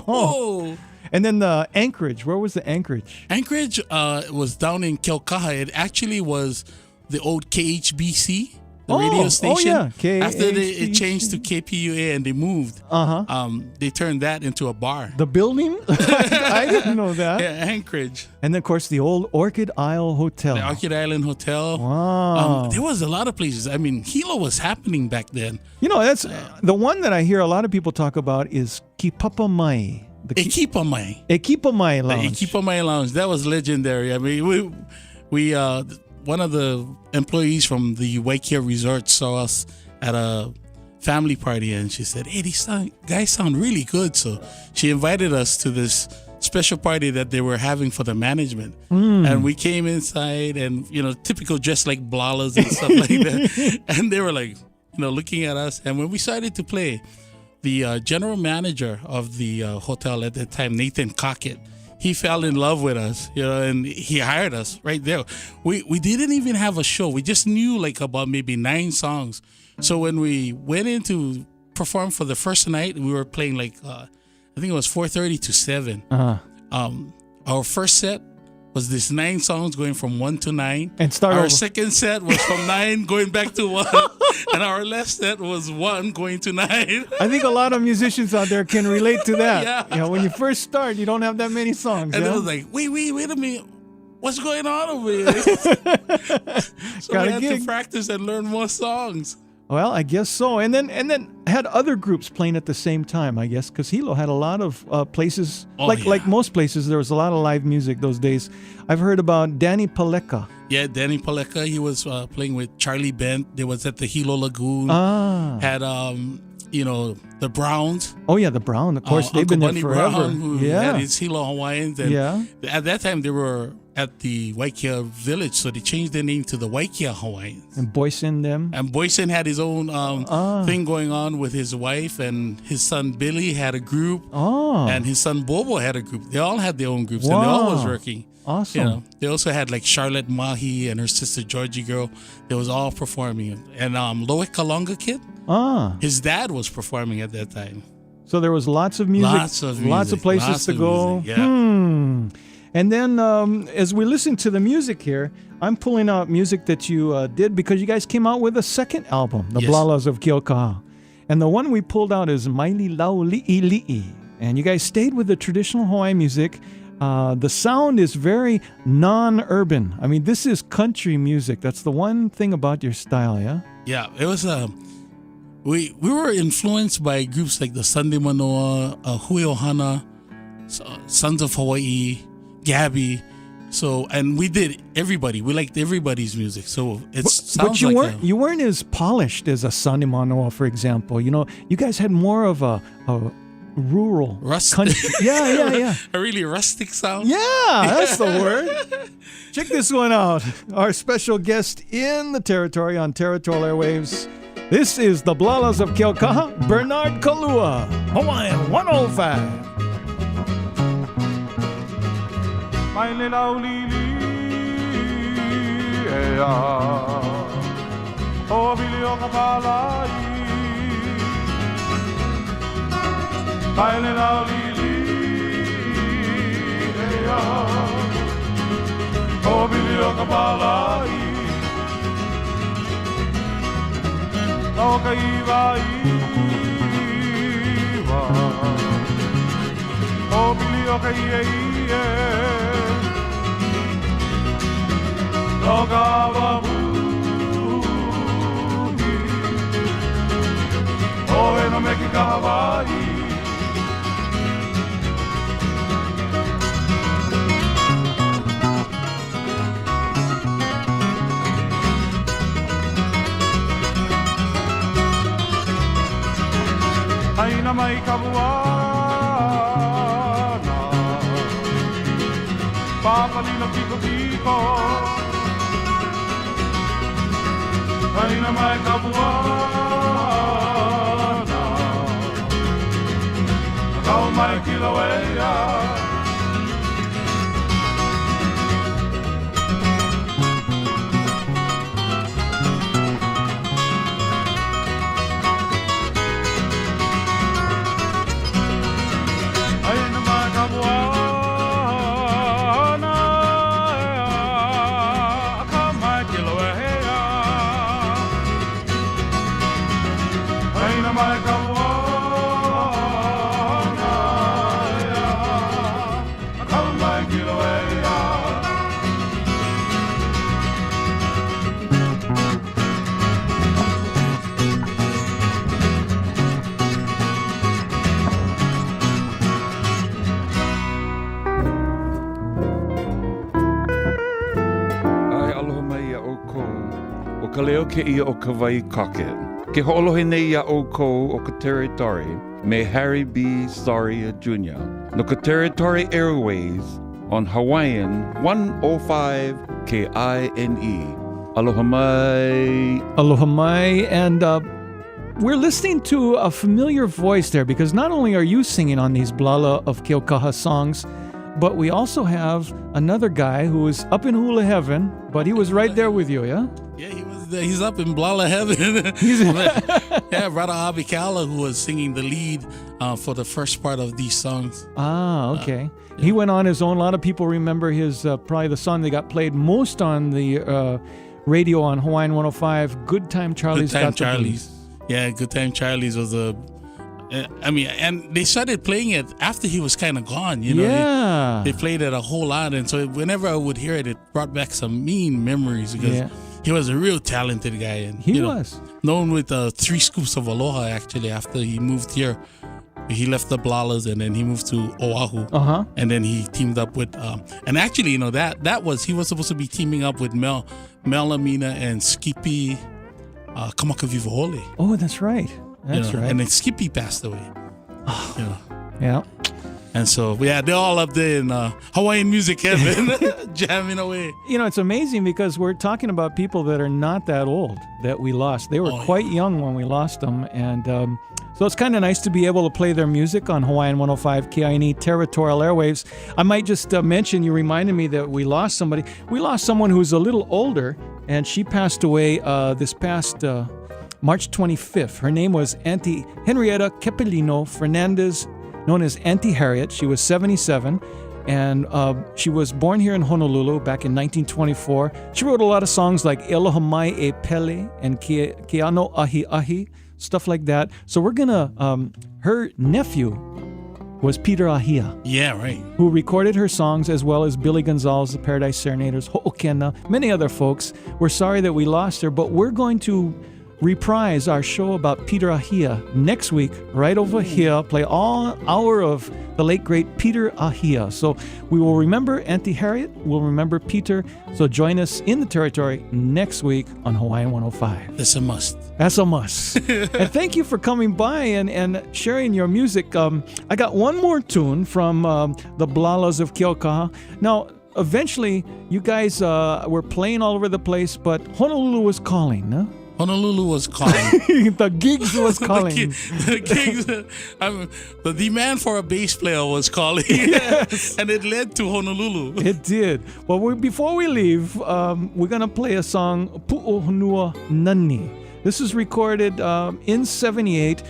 Whoa. And then the Anchorage. Where was the Anchorage? Anchorage was down in Kilauea. It actually was the old KHBC, the radio station. Oh, yeah. After it changed to KPUA and they moved, they turned that into a bar. The building? I didn't know that. Yeah, Anchorage. And then, of course, the old Orchid Isle Hotel. The Orchid Island Hotel. Wow. There was a lot of places. I mean, Hilo was happening back then. That's the one that I hear a lot of people talk about is Kipapamai. Ekipamai. Ekipamai Lounge. The Ekipamai Lounge. That was legendary. I mean, we one of the employees from the Hawai'i Resort saw us at a family party and she said, "Hey, these guys sound really good." So she invited us to this special party that they were having for the management. And we came inside and, typical dressed like blalas and stuff like that. And they were like, looking at us. And when we started to play, the general manager of the hotel at that time, Nathan Cockett, he fell in love with us, and he hired us right there. We didn't even have a show. We just knew about maybe 9 songs. So when we went in to perform for the first night, we were playing I think it was 4:30 to 7. Our first set was this 9 songs going from 1 to 9. And our second set was from 9 going back to 1. And our last set was 1 going to 9. I think a lot of musicians out there can relate to that. Yeah. When you first start, you don't have that many songs. And it was like, wait a minute. What's going on over here? So we had to practice and learn more songs. Well, I guess so. And then had other groups playing at the same time, I guess, because Hilo had a lot of places. Like most places, there was a lot of live music those days. I've heard about Danny Paleka. Yeah, Danny Paleka. He was playing with Charlie Bent. They was at the Hilo Lagoon. Had the Browns. Oh yeah, the Brown. Of course, they've been there forever. Brown, who had his Hilo Hawaiians. And at that time, they were at the Waikia village, so they changed their name to the Waikia Hawaiians. And Boysen them. And Boysen had his own thing going on with his wife, and his son Billy had a group. And his son Bobo had a group. They all had their own groups, and they all was working. Awesome. They also had Charlotte Mahi and her sister Georgie Girl. They was all performing. And Loic Kalonga Kid, his dad was performing at that time. So there was lots of music. Lots of places to go. Music, yeah. And then as we listen to the music here, I'm pulling out music that you did because you guys came out with a second album, The Blalas of Kilauea. And the one we pulled out is Maili Lau Li'i Li'i. And you guys stayed with the traditional Hawaiian music. The sound is very non-urban. I mean, this is country music. That's the one thing about your style, yeah? Yeah, it was... We were influenced by groups like the Sunday Manoa, Hui Ohana, Sons of Hawaii, Gabby. So, and we did everybody. We liked everybody's music. So it sounds but you weren't as polished as a Sunday Manoa, for example. You guys had more of a rural country. Yeah. A really rustic sound. Yeah, that's the word. Check this one out. Our special guest in the Territory on Territorial Airwaves. This is the Blalas of Kilauea, Bernard Kalua, Hawaiian 105. Maile lau lili ea o vili o kapalai Maile lau lili ea o vili o kapalai o ka iwa iwa o vili o ka ie no kawamuhi o e no me ki ka Hawai'i Aina mai ka buana Papalino kiko kiko Aina mai ka buana Kau mai Kilauea Aina mai kamuana ya Kalu mai Kilauea O ka leo ke ia o ka vai kake. Ke ho'olohe nei ia o kou o ka Territory me Harry B. Soria Jr. No ka Territory Airwaves on Hawaiian 105 KINE. Aloha mai. Aloha mai. And we're listening to a familiar voice there because not only are you singing on these Blala of Keaukaha songs, but we also have another guy who is up in hula heaven, but he was right there with you, yeah? Yeah, he was there. He's up in Blala heaven. Yeah, Brother Abikala, who was singing the lead for the first part of these songs. Ah, okay. He went on his own. A lot of people remember his, probably the song that got played most on the radio on Hawaiian 105, Good Time Charlie's Good Time Got the Charlie's. Blues. Yeah, Good Time Charlie's was a... and they started playing it after he was kind of gone, you know. Yeah. They played it a whole lot, and so whenever I would hear it, it brought back some mean memories because he was a real talented guy. And He you know, was. known with 3 Scoops of Aloha, actually, after he moved here. He left the Blalas and then he moved to Oahu. Uh-huh. And then he teamed up with, and actually, you know, that was, he was supposed to be teaming up with Melamina and Skippy Kamakavivahole. Oh, that's right. That's right. And then Skippy passed away. You know. Yeah. And so, yeah, they're all up there in Hawaiian music heaven, jamming away. You know, it's amazing because we're talking about people that are not that old that we lost. They were quite young when we lost them. And so it's kind of nice to be able to play their music on Hawaiian 105 KINE Territorial Airwaves. I might just mention, you reminded me that we lost somebody. We lost someone who's a little older, and she passed away this past March 25th. Her name was Auntie Henrietta Kepelino Fernandez, known as Auntie Harriet. She was 77, and she was born here in Honolulu back in 1924. She wrote a lot of songs like Eloha Mai E Pele and Keano Ahi Ahi, stuff like that. So we're gonna, her nephew was Peter Ahia. Yeah, right. Who recorded her songs, as well as Billy Gonzalez, the Paradise Serenaders, Ho'okena, many other folks. We're sorry that we lost her, but we're going to reprise our show about Peter Ahia next week, right over here, play all hour of the late great Peter Ahia. So we will remember Auntie Harriet, we'll remember Peter. So join us in the Territory next week on Hawaiian 105. That's a must. That's a must. And thank you for coming by and sharing your music. I got one more tune from the Blalas of Keaukaha. Now, eventually, you guys were playing all over the place, but Honolulu was calling, huh? Honolulu was calling. The gigs was calling. the gigs, the demand for a bass player was calling. Yes. And it led to Honolulu. It did. Well, before we leave, we're going to play a song, Pu'ohonua Nani. This is recorded in 78.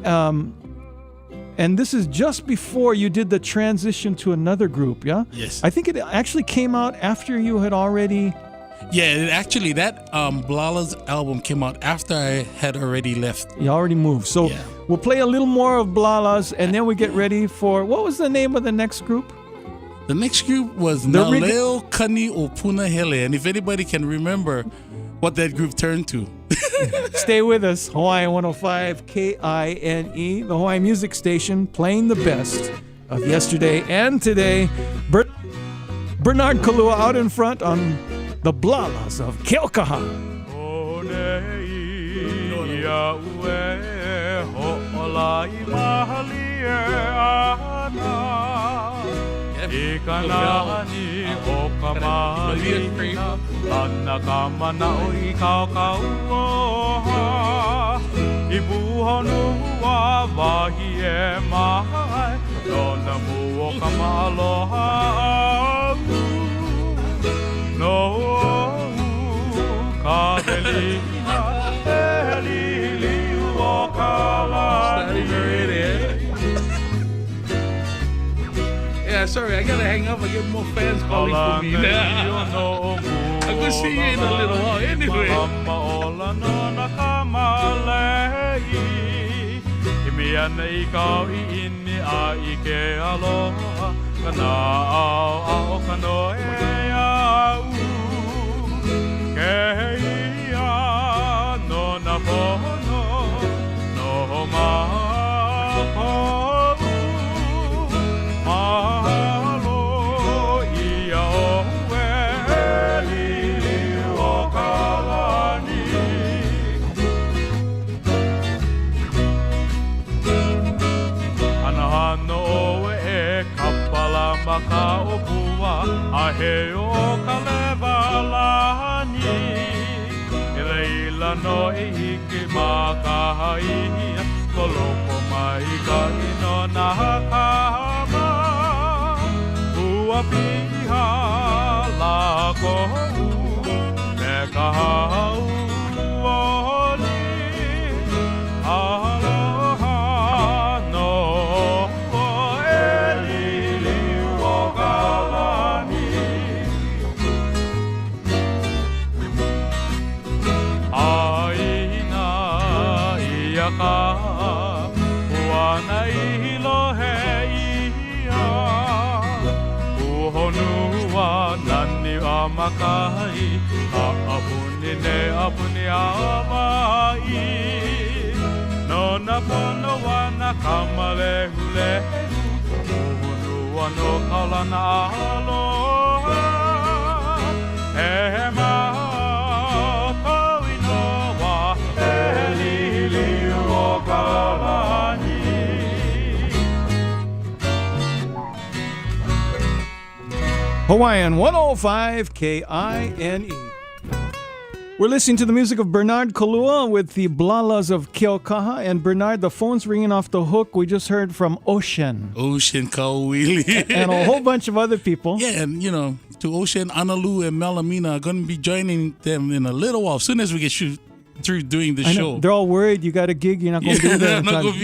And this is just before you did the transition to another group, yeah? Yes. I think it actually came out after you had already... Yeah, actually, that Blala's album came out after I had already left. You already moved. So we'll play a little more of Blala's, and then we get ready for... What was the name of the next group? The next group was Naleo Kani o Punahele. And if anybody can remember what that group turned to. Stay with us. Hawaiian 105 KINE, the Hawaiian music station, playing the best of yesterday and today. Bernard Kalua out in front on the Blalas of Keaukaha. Ikanani o kamalina Anakamana o ikaukaua Ibuhonua wahi e mai Nona mu o kamaloha No kahelina Elili o kalani Yeah, sorry, I gotta hang up. I get more fans calling for me now. I'm gonna see you in a little while anyway. Ia nei kau I ini a I ke aloha Kana au au kano e au Ke ia no na pono No maho Mahalo ia o Eli o kalani Anahano e kapala maka o pua A he o kalevalani E leila no e hiki maka haia Koloko mai ka ino na hakama Ua piha la kohu Me ka hau oli Aloha no Eli o kalani Aina ia ka Wana hilo he ia Uhonua nani a makai A apuni ne apuni a mai No na pono wana kamale hule Uhonua no kalana aloha He maha Kawi no wa He lili o kalani Hawaiian 105 KINE. We're listening to the music of Bernard Kalua with the Blalas of Keaukaha. And Bernard, the phone's ringing off the hook. We just heard from Ocean. Ocean Kauili. And a whole bunch of other people. Yeah, and you know, to Ocean, Analu, and Melamina are going to be joining them in a little while. As soon as we get through doing the show. They're all worried you got a gig, you're not going to be there.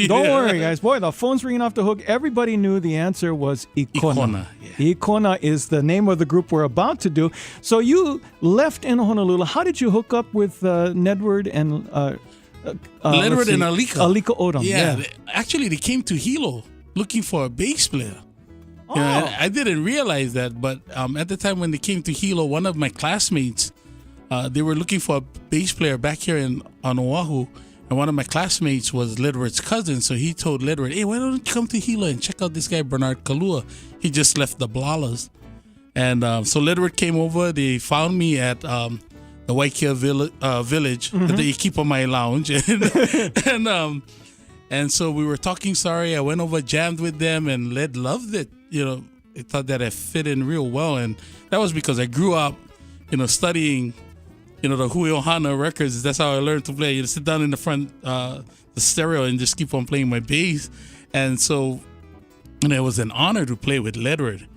Don't worry, guys. Boy, the phone's ringing off the hook. Everybody knew the answer was Ikona. Ikona is the name of the group we're about to do. So you left in Honolulu. How did you hook up with Nedward and Nedward and Alika? Alika Odom. Yeah. Actually, they came to Hilo looking for a bass player. Oh. You know, I didn't realize that, but at the time when they came to Hilo, one of my classmates, they were looking for a bass player back here on Oahu, and one of my classmates was Ledward's cousin, so he told Ledward, hey, why don't you come to Hilo and check out this guy, Bernard Kalua. He just left the Blalas. And so Ledward came over. They found me at the Waikea village at the Ikipa Lounge. And so we were talking, I went over, jammed with them, and Led loved it. You know, I thought that I fit in real well. And that was because I grew up, you know, studying, you know, the Hui Ohana records. That's how I learned to play. You sit down in the front, the stereo, and just keep on playing my bass. And so, and it was an honor to play with Ledward.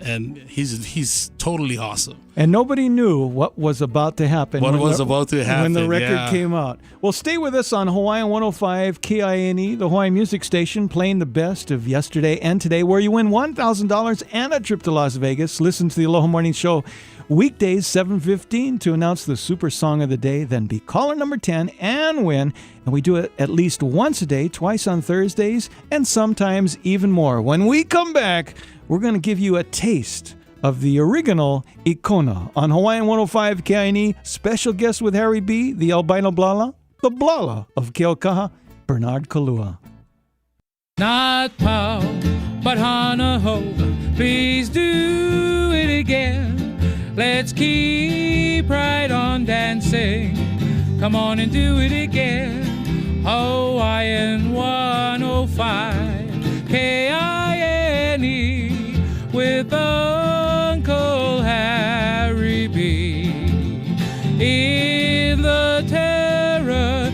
And he's totally awesome. And nobody knew what was about to happen. When the record came out. Well, stay with us on Hawaiian 105 KINE, the Hawaiian music station, playing the best of yesterday and today, where you win $1,000 and a trip to Las Vegas. Listen to the Aloha Morning Show weekdays 7:15 to announce the super song of the day, then be caller number 10 and win. And we do it at least once a day, twice on Thursdays, and sometimes even more. When we come back, we're going to give you a taste of the original Ikona on Hawaiian 105 KINE. Special guest with Harry B., the albino blala, the blala of Keaukaha, Bernard Kalua. Not pow, but hana ho, please do it again. Let's keep right on dancing. Come on and do it again. Hawaiian 105 KINE with Uncle Harry B. in the Territory.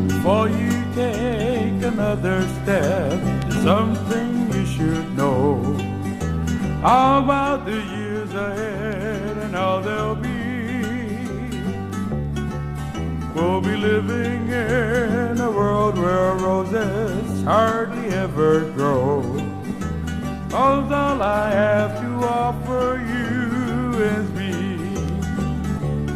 Before you take another step, there's something you should know. How about the years ahead and how they'll be? We'll be living in a world where roses hardly ever grow. 'Cause all I have to offer you is me.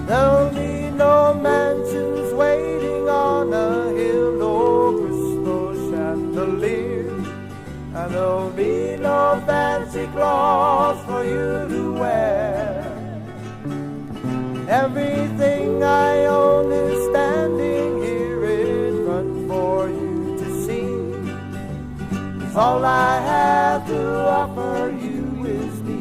There'll be no mansions waiting on a hill, no crystal chandelier, and there'll be no fancy clothes for you to wear. Everything I own is standing here in front for you to see. 'Cause all I have to offer you is me.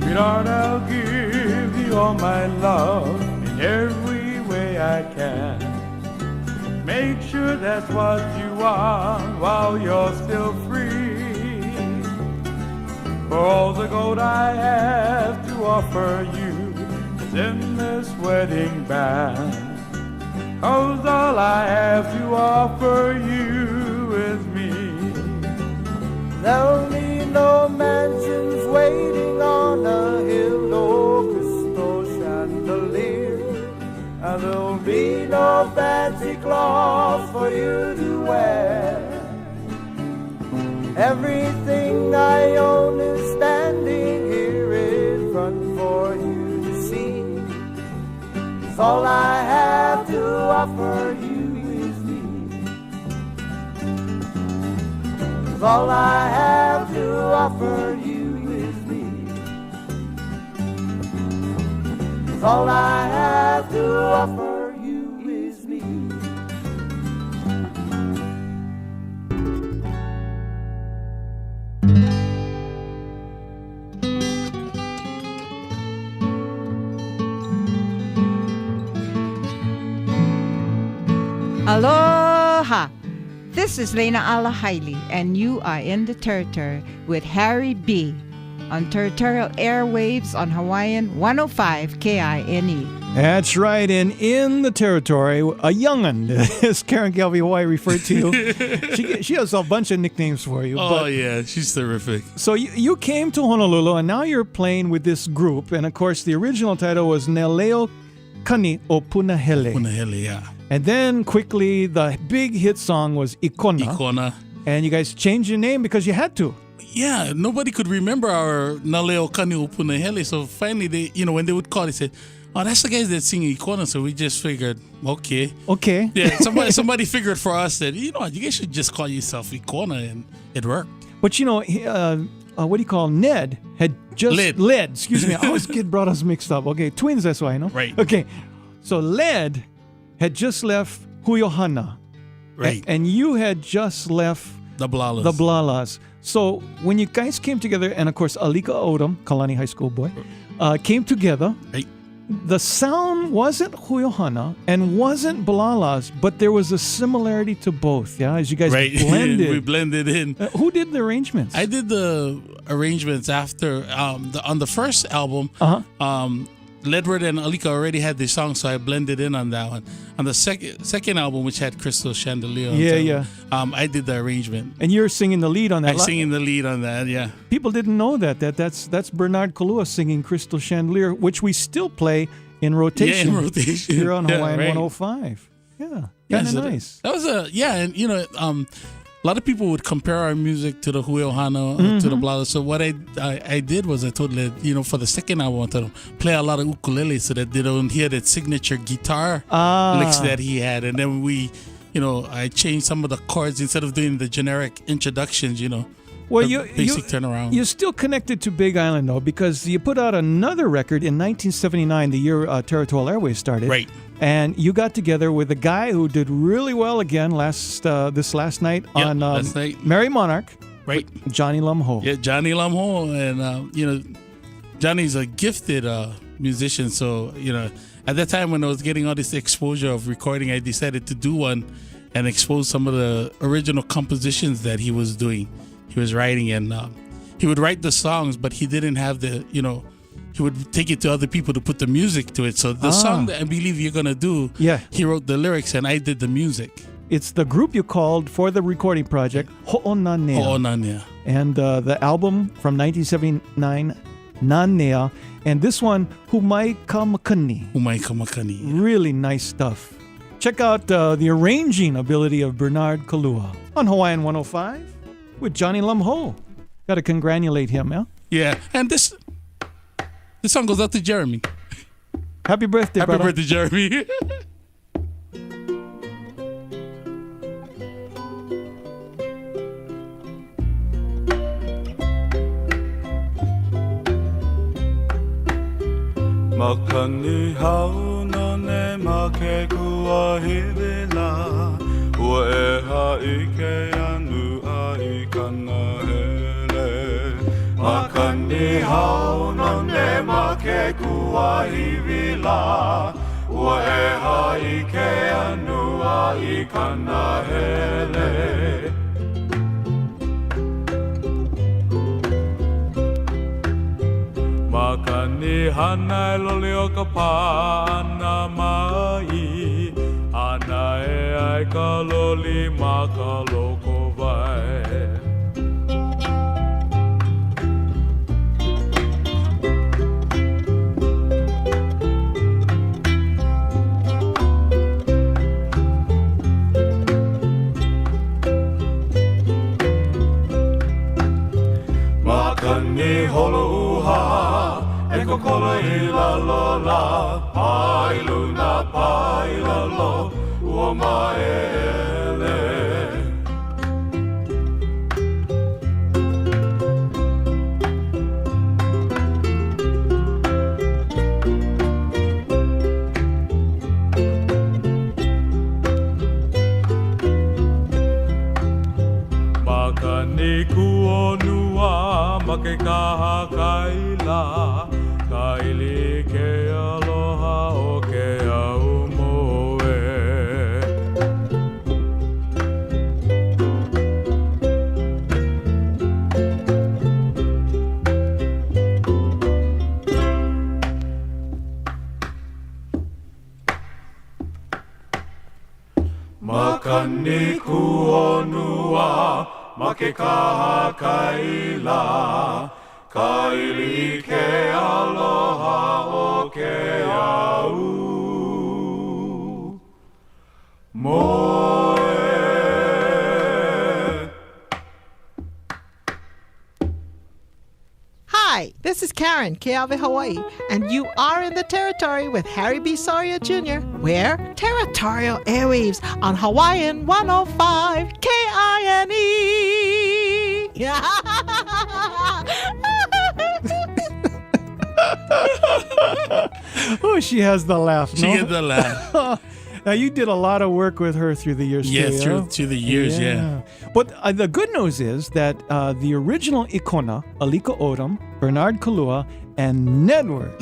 Sweetheart, I'll give you all my love in every way I can. Make sure that's what you want while you're still free. For all the gold I have to offer you is in this wedding band. 'Cause all I have to offer you is me. There'll be no mansions waiting on a hill, no crystal chandelier, and there'll be no fancy clothes for you to wear. Everything I own is standing here in front for you to see. 'Cause all I have to offer you is me. 'Cause all I have to offer you is me. 'Cause all I have to offer you is me. Aloha! This is Lena Alahaili, and you are in the Territory with Harry B. on Territorial Airwaves on Hawaiian 105 KINE. That's right, and in the Territory, a young'un, as Karen Gabby Hawaii referred to you. She has a bunch of nicknames for you. Oh, yeah, she's terrific. So you came to Honolulu, and now you're playing with this group, and of course the original title was Neleo Kani o Punahele. Punahele, yeah. And then quickly, the big hit song was Ikona. Ikona. And you guys changed your name because you had to. Yeah, nobody could remember our Naleo Kani o Punahele. So finally, they, when they would call, they said, "Oh, that's the guys that sing Ikona." So we just figured, okay. Yeah, somebody figured for us that, you guys should just call yourself Ikona, and it worked. But what do you call Ned had just Led. Excuse me, I always get brothers mixed up. Okay, twins. That's why, no? Right. Okay, so Led had just left Huyohana, right? And you had just left the Blalas. The Blalas. So when you guys came together, and of course Alika Odom, Kalani High School boy, came together. Right. The sound wasn't Huyohana and wasn't Blalas, but there was a similarity to both. Yeah, as you guys blended. We blended in. Who did the arrangements? I did the arrangements after on the first album. Ledward and Alika already had the song, so I blended in on that one. On the second album, which had Crystal Chandelier, I did the arrangement. And you're singing the lead on that. I'm singing the lead on that, yeah. People didn't know that's Bernard Kalua singing Crystal Chandelier, which we still play in rotation. Yeah, in rotation. Here on Hawaiian 105. Yeah, kind of nice. That was a lot of people would compare our music to the Huiohana, to the Blala. So what I did was I told them, for the second album, I told them, play a lot of ukulele so that they don't hear that signature guitar licks that he had. And then I changed some of the chords instead of doing the generic introductions, Well, basic turnaround. You're still connected to Big Island, though, because you put out another record in 1979, the year Territorial Airwaves started. Right. And you got together with a guy who did really well again this last night on Merry Monarch. Right. Johnny Lumho. Yeah, Johnny Lumho. And, Johnny's a gifted musician. So, at that time when I was getting all this exposure of recording, I decided to do one. and expose some of the original compositions that he was doing. He was writing, and he would write the songs, but he didn't have the, he would take it to other people to put the music to it. So the song that I believe you're going to do, he wrote the lyrics and I did the music. It's the group you called for the recording project, Ho'onanea. Ho'onanea. And the album from 1979, Nanea. And this one, Humai Kamakani. Humai Kamakani. Really nice stuff. Check out the arranging ability of Bernard Kalua on Hawaiian 105 with Johnny Lumho. Got to congratulate him, yeah? Yeah, and this song goes out to Jeremy. Happy birthday, Happy brother. birthday, Jeremy. Makani hauna ne make kua hivila Ua e haike anu ai kana hele Makani hauna ne make kua hivila Ua e haike anu ai kana hele Makani hana e loli o ka pāna mai Ana e ai ka loli ma ka loko vai Makani holo uha E kokola I la lola, pai luna, pai lalo, ua maele. Makani kuonua, make kaha kaila, Kaili ke aloha o ke au moe Makani kuonua make kaha kaila Kaili ke aloha o ke au moe. Hi, this is Karen, Keawe, Hawaii, and you are in the Territory with Harry B. Soria Jr., where Territorial Airwaves on Hawaiian 105 KINE. Oh, she has the laugh. She has the laugh. Now, you did a lot of work with her through the years. Yeah, too, through the years, yeah. But the good news is that the original Ikona, Aliko Odom, Bernard Kalua, and Ledward.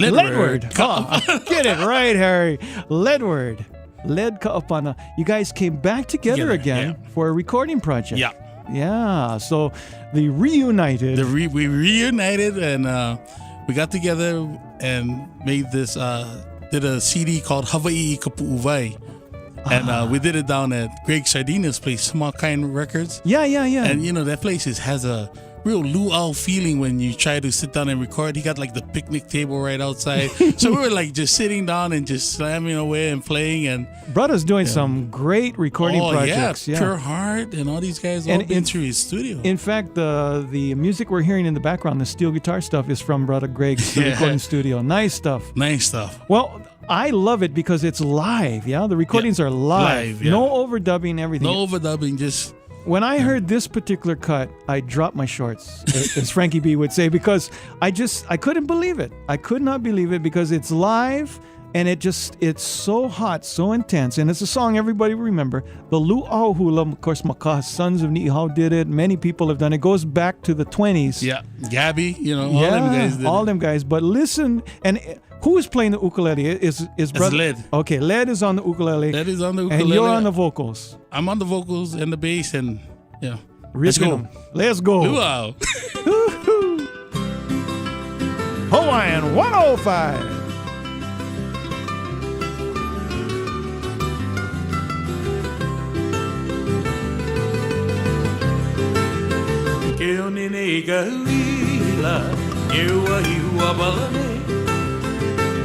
Get it right, Harry. Ledward. Led Ka'apana. You guys came back together again for a recording project. Yeah. Yeah. So they reunited. We reunited and we got together and made this, did a CD called Hawai'i Kapu'uwai. And we did it down at Greg Sardina's place, Small Kind Records. Yeah. And, that place has a real luau feeling when you try to sit down and record. He got like the picnic table right outside. So we were like just sitting down and just slamming away and playing. And Brother's doing some great recording projects. Yeah, Pure Heart and all these guys all been through his studio. In fact, the music we're hearing in the background, the steel guitar stuff, is from Brother Greg's recording studio. Nice stuff. Well, I love it because it's live, The recordings are live. No overdubbing, everything. No overdubbing, just... When I heard this particular cut, I dropped my shorts, as Frankie B would say, because I couldn't believe it. I could not believe it because it's live and it's so hot, so intense. And it's a song everybody will remember. The Lu'au Hula, of course, Maka's Sons of Ni'ihau did it. Many people have done it. It goes back to the 20s. Yeah, Gabby, all them guys did all them guys. But listen, and Who is playing the ukulele? Is brother? Led. Okay, Led is on the ukulele. Led is on the ukulele. And you're on the vocals. I'm on the vocals and the bass and yeah. Let's go. Let's go. Luau. Hawaiian 105. Ke oni nei ka huila, e ua i ua balane.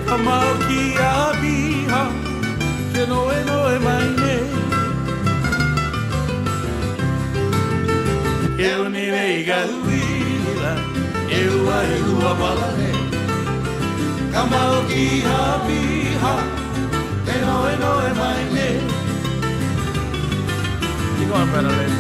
Ka mau ki a biha, ke noe noe mai ne. Ke oni nei ka huila, e ua i ua balane. Ka mau ki a biha, ke noe noe mai ne. You going better, lady?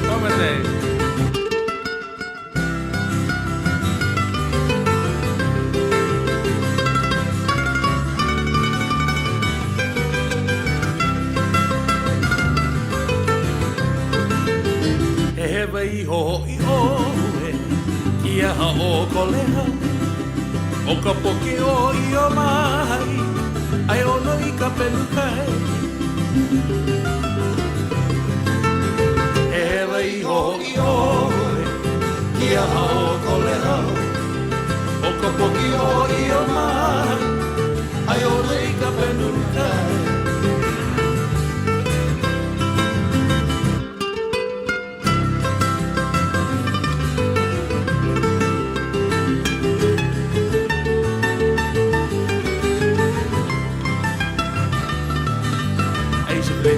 Come and say. Hewa I ho e, kia ha o koleha, o ka poke o I o mai, ai ono I ka penukai. Hewa I ho kia ha o koleha, o ka poke o I o mai, ai ono I ka penukai.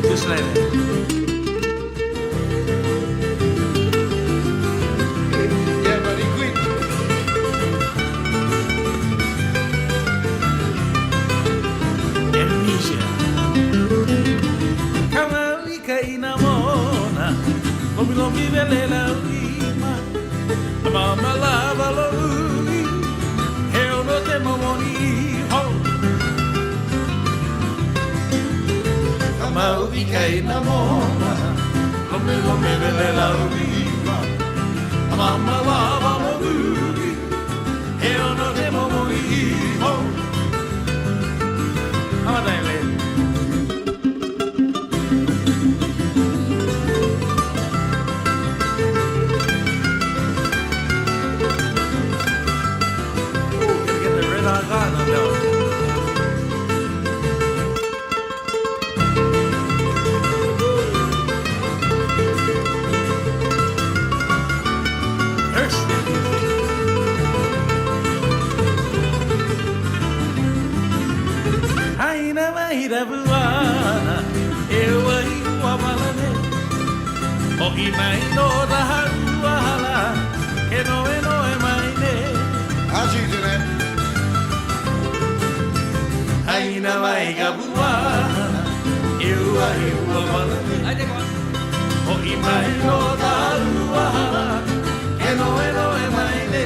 Just like that. Yeah, buddy, quick. Amnesia. Kama ika inamona, lomi velela uima, mama lava loi, heo no te mamoni ho. Maui kai na mona, lome vele la uima, mama lava maui, e ono te momoi ho. Amadai gotta get the red hot gun now. Ira buana, e ua I ua malane, o I mai no raha uahala, ke noe noe mai ne. How's you doing? Haina mai ka buana, e ua malane, o I mai no raha uahala, ke noe noe mai ne.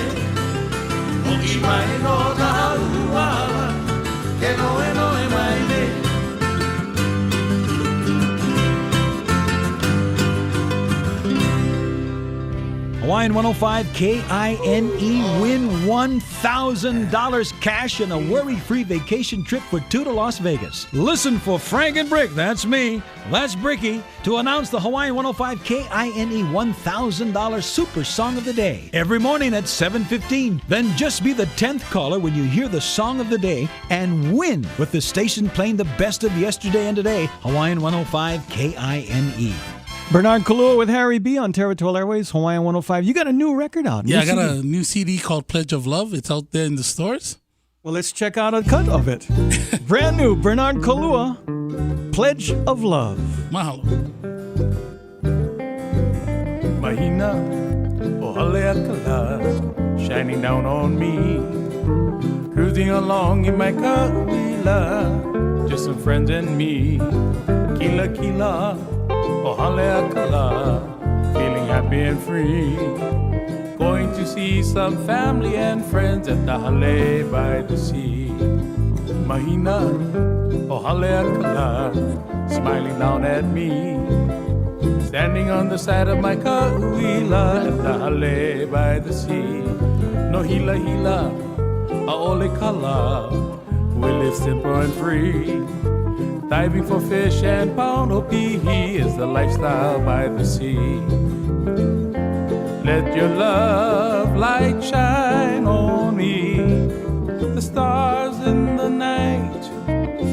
O I mai no raha uahala, ke noe noe mai ne. Hawaiian 105 KINE win $1,000 cash and a worry-free vacation trip for two to Las Vegas. Listen for Frank and Brick, that's me, that's Bricky, to announce the Hawaiian 105 KINE $1,000 Super Song of the Day every morning at 7:15. Then just be the 10th caller when you hear the song of the day and win with the station playing the best of yesterday and today, Hawaiian 105 KINE. Bernard Kalua with Harry B on Territorial Airwaves, Hawaiian 105. You got a new record out. Yeah, I got a new CD called Pledge of Love. It's out there in the stores. Well, let's check out a cut of it. Brand new, Bernard Kalua, Pledge of Love. Mahalo. Mahina, o halea kala, shining down on me. Cruising along in my kauila, just some friends and me. Kila kila. Ohale akala, feeling happy and free. Going to see some family and friends at the Hale by the sea. Mahina, oh haleakala, smiling down at me. Standing on the side of my kauila at the hale by the sea. No hila hila, aole kala, we live simple and free. Diving for fish and paunopihi is the lifestyle by the sea. Let your love light shine on me. The stars in the night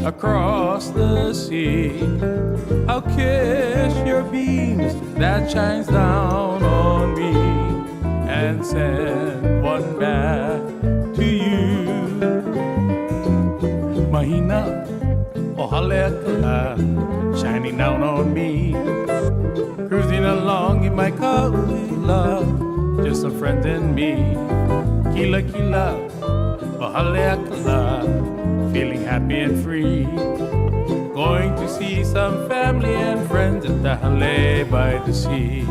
across the sea. I'll kiss your beams that shines down on me and send one back to you. Mahina, oh haleakala, shining down on me. Cruising along in my kauila, just some friends and me. Kila kila, oh haleakala, feeling happy and free. Going to see some family and friends at the hale by the sea.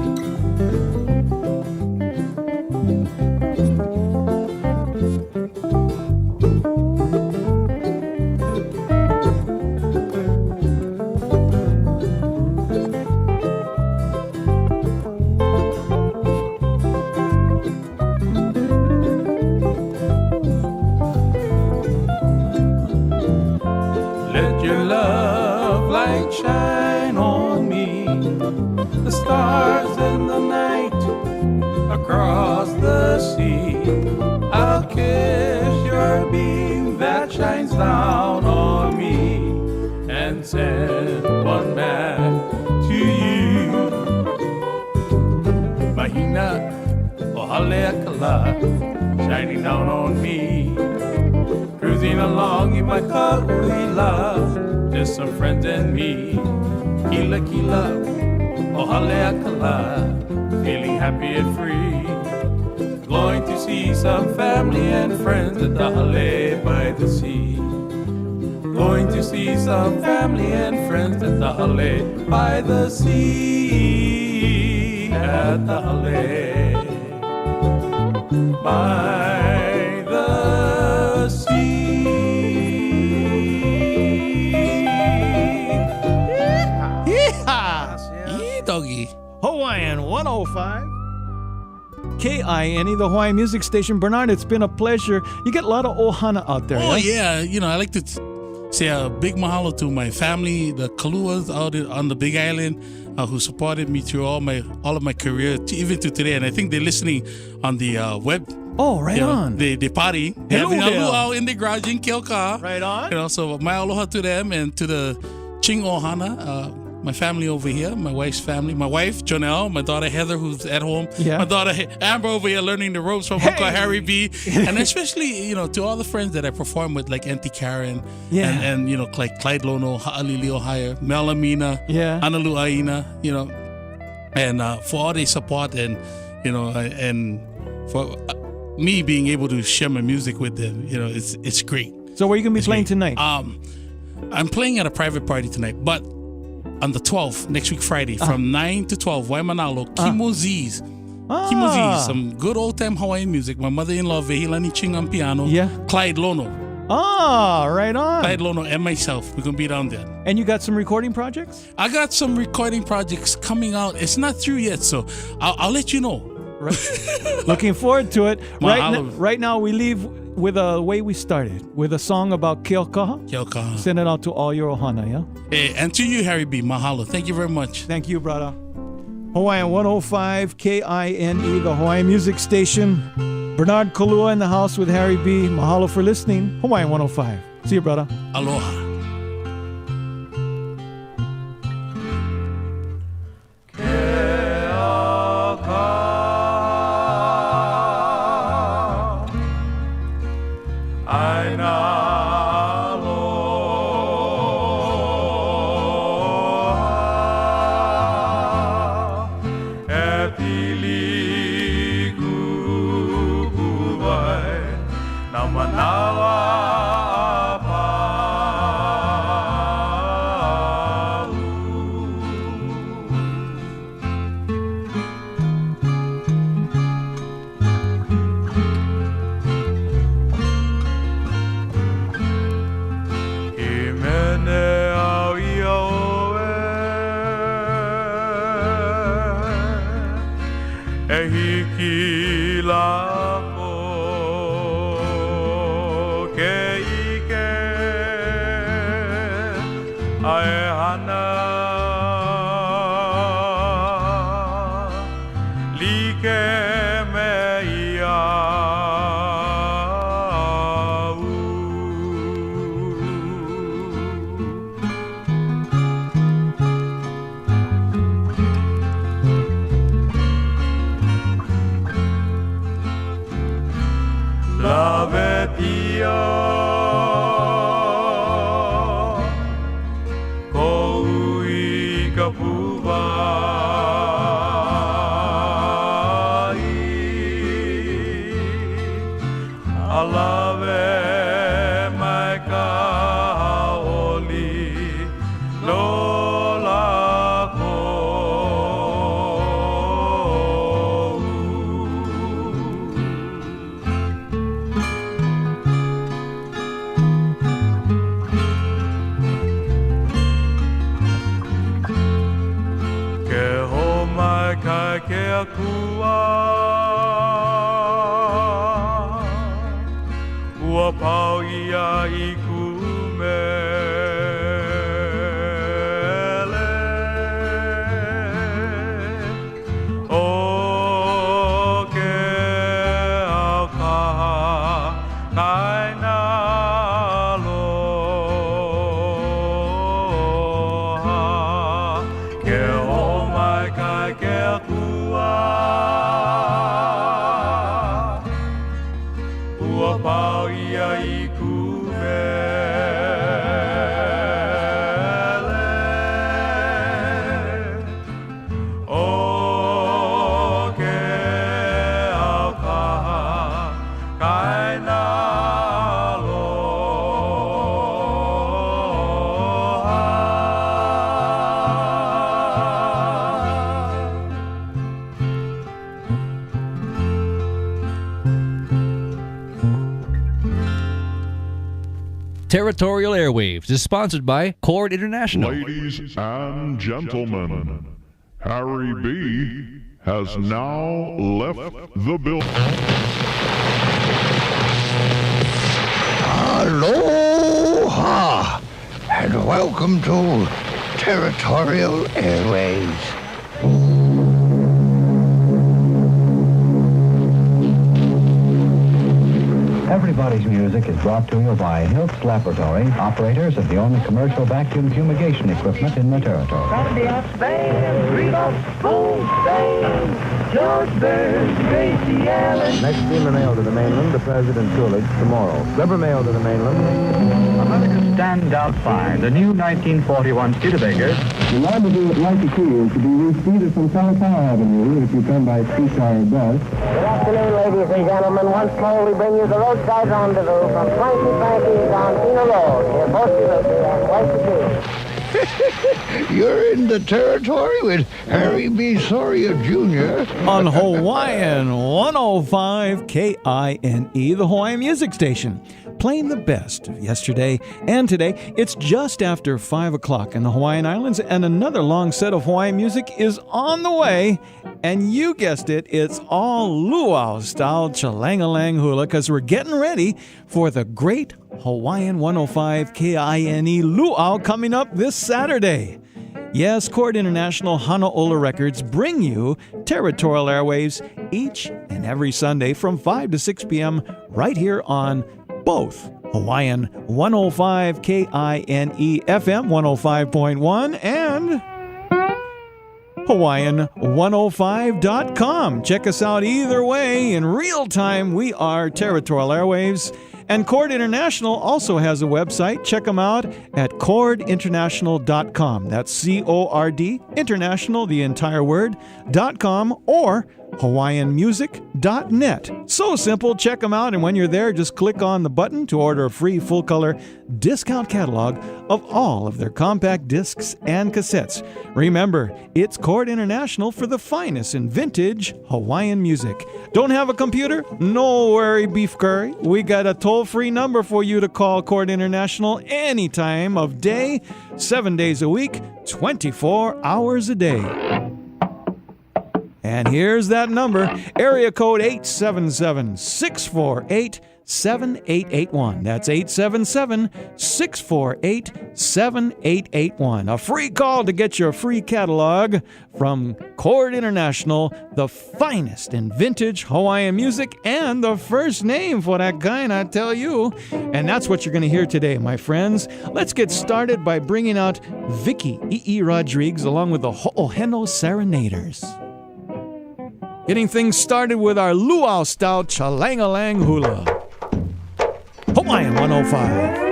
Shine on me, the stars in the night across the sea. I'll kiss your beam that shines down on me and send one back to you. Mahina, oh haleakala, shining down on me. Cruising along in my kauila, just some friends and me. Kila kila, oh haleakala, feeling happy and free. Going to see some family and friends at the hale by the sea. Going to see some family and friends at the hale by the sea. At the hale by the sea. Doggy. Hawaiian 105. KINE, the Hawaiian music station. Bernard, it's been a pleasure. You get a lot of ohana out there. Oh, yeah. You know, I like to say a big mahalo to my family, the Kaluas out on the Big Island, who supported me through all of my career, even to today. And I think they're listening on the web. Oh, right on. They party. Hello having a there. luau in the garage in Kilauea. Right on. You know, so my aloha to them and to the Ching Ohana, my family over here, my wife's family, my wife, Jonelle, my daughter Heather, who's at home, my daughter Amber over here learning the ropes from Uncle Harry B. And especially, you know, to all the friends that I perform with, like Auntie Karen, and you know, like Clyde Lono, Ha'alili Ohio, Melamina, Analu Aina, you know, and for all the support and, you know, and for me being able to share my music with them, you know, it's great. So where are you going to be playing tonight? I'm playing at a private party tonight, but on the 12th, next week Friday, from 9 to 12, Waimanalo, Kimozi's. Kimozi's, some good old-time Hawaiian music. My mother-in-law, Vehilani Ching on piano. Clyde Lono. Right on. Clyde Lono and myself. We're going to be down there. And you got some recording projects? I got some recording projects coming out. It's not through yet, so I'll let you know. Right. Looking forward to it. Right now, we leave with the way we started, with a song about Keaukaha. Send it out to all your ohana, yeah? Hey, and to you, Harry B. Mahalo. Thank you very much. Thank you, brother. Hawaiian 105, KINE, the Hawaiian music station. Bernard Kalua in the house with Harry B. Mahalo for listening. Hawaiian 105. See you, brother. Aloha. Manawa pa Territorial Airwaves is sponsored by Chord International. Ladies and gentlemen, Harry B. has now left the building. Aloha, and welcome to Territorial Airwaves. Everybody's music is brought to you by Hiltz Laboratory, operators of the only commercial vacuum fumigation equipment in the territory. Grandiose Band, Rudolph Gold Band, George Burns, Gracie Allen. Next steamer mail to the mainland, the President Coolidge, tomorrow. Rubber mail to the mainland. America's standout find, the new 1941 Studebaker. The rendezvous at Waikiki is to be reached either from Kalua Avenue, if you come by streetcar or bus. Good afternoon, ladies and gentlemen. Once more, we bring you the roadside rendezvous from Frankie Frankie's on Pina Road, near Volcano and Waikiki. You're in the Territory with Harry B. Soria Jr. on Hawaiian 105 KINE, the Hawaiian music station. Playing the best of yesterday and today. It's just after 5 o'clock in the Hawaiian Islands, and another long set of Hawaiian music is on the way. And you guessed it, it's all luau-style chalangalang hula, because we're getting ready for the great Hawaiian 105 KINE luau coming up this Saturday. Yes, Chord International Honolulu Records bring you Territorial Airwaves each and every Sunday from 5 to 6 p.m. right here on both Hawaiian 105 KINE FM 105.1 and Hawaiian105.com. Check us out either way. In real time, we are Territorial Airwaves. And Chord International also has a website. Check them out at chordinternational.com. That's C-O-R-D, international, the entire word, .com, or hawaiianmusic.net. So simple. Check them out, and when you're there, just click on the button to order a free full-color discount catalog of all of their compact discs and cassettes. Remember, it's Chord International for the finest in vintage Hawaiian music. Don't have a computer? No worry, beef curry. We got a toll-free number for you to call Chord International any time of day, 7 days a week, 24 hours a day. And here's that number, area code 877-648 877-648-7881. That's 877-648-7881. A free call to get your free catalog from Chord International, the finest in vintage Hawaiian music and the first name for that kind, I tell you. And that's what you're going to hear today, my friends. Let's get started by bringing out Vicky E.E. Rodriguez along with the Ho'oheno Serenaders. Getting things started with our luau-style Chalangalang hula. Hawaiian 105.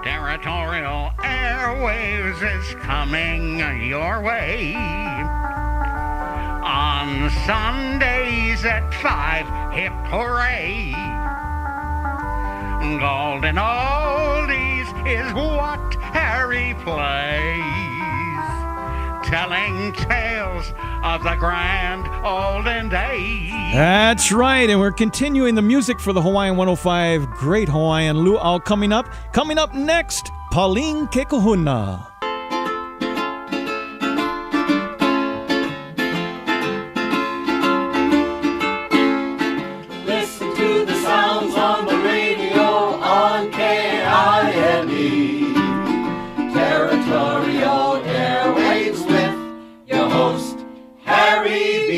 Territorial Airwaves is coming your way. On Sundays at 5, hip hooray. Golden Oldies is what Harry plays, telling tales of the grand olden days. That's right, and we're continuing the music for the Hawaiian 105 Great Hawaiian Luau coming up. Coming up next, Pauline Kekuhuna. Listen to the sounds on the radio on KINE. Territorial Airwaves with your host, Harry B.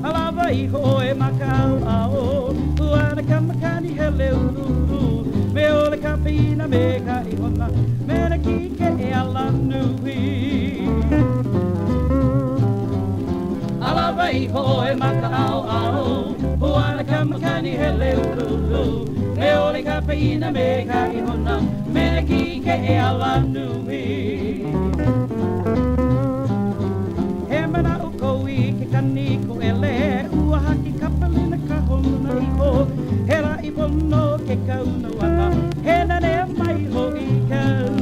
Alava vai ho e makau ao Uana kamakani hele ulu Me ole kapina me ka ihona Me na kike e ala nui Ala vai ho e makau ao Uana kamakani hele ulu Me ole kapina me ka ihona Me na kike e ala nui Mana uko I ke kani ko ele Ua haki kapalina ka hona iho Hera I pono ke kauna wana Hena ne mai ho I kau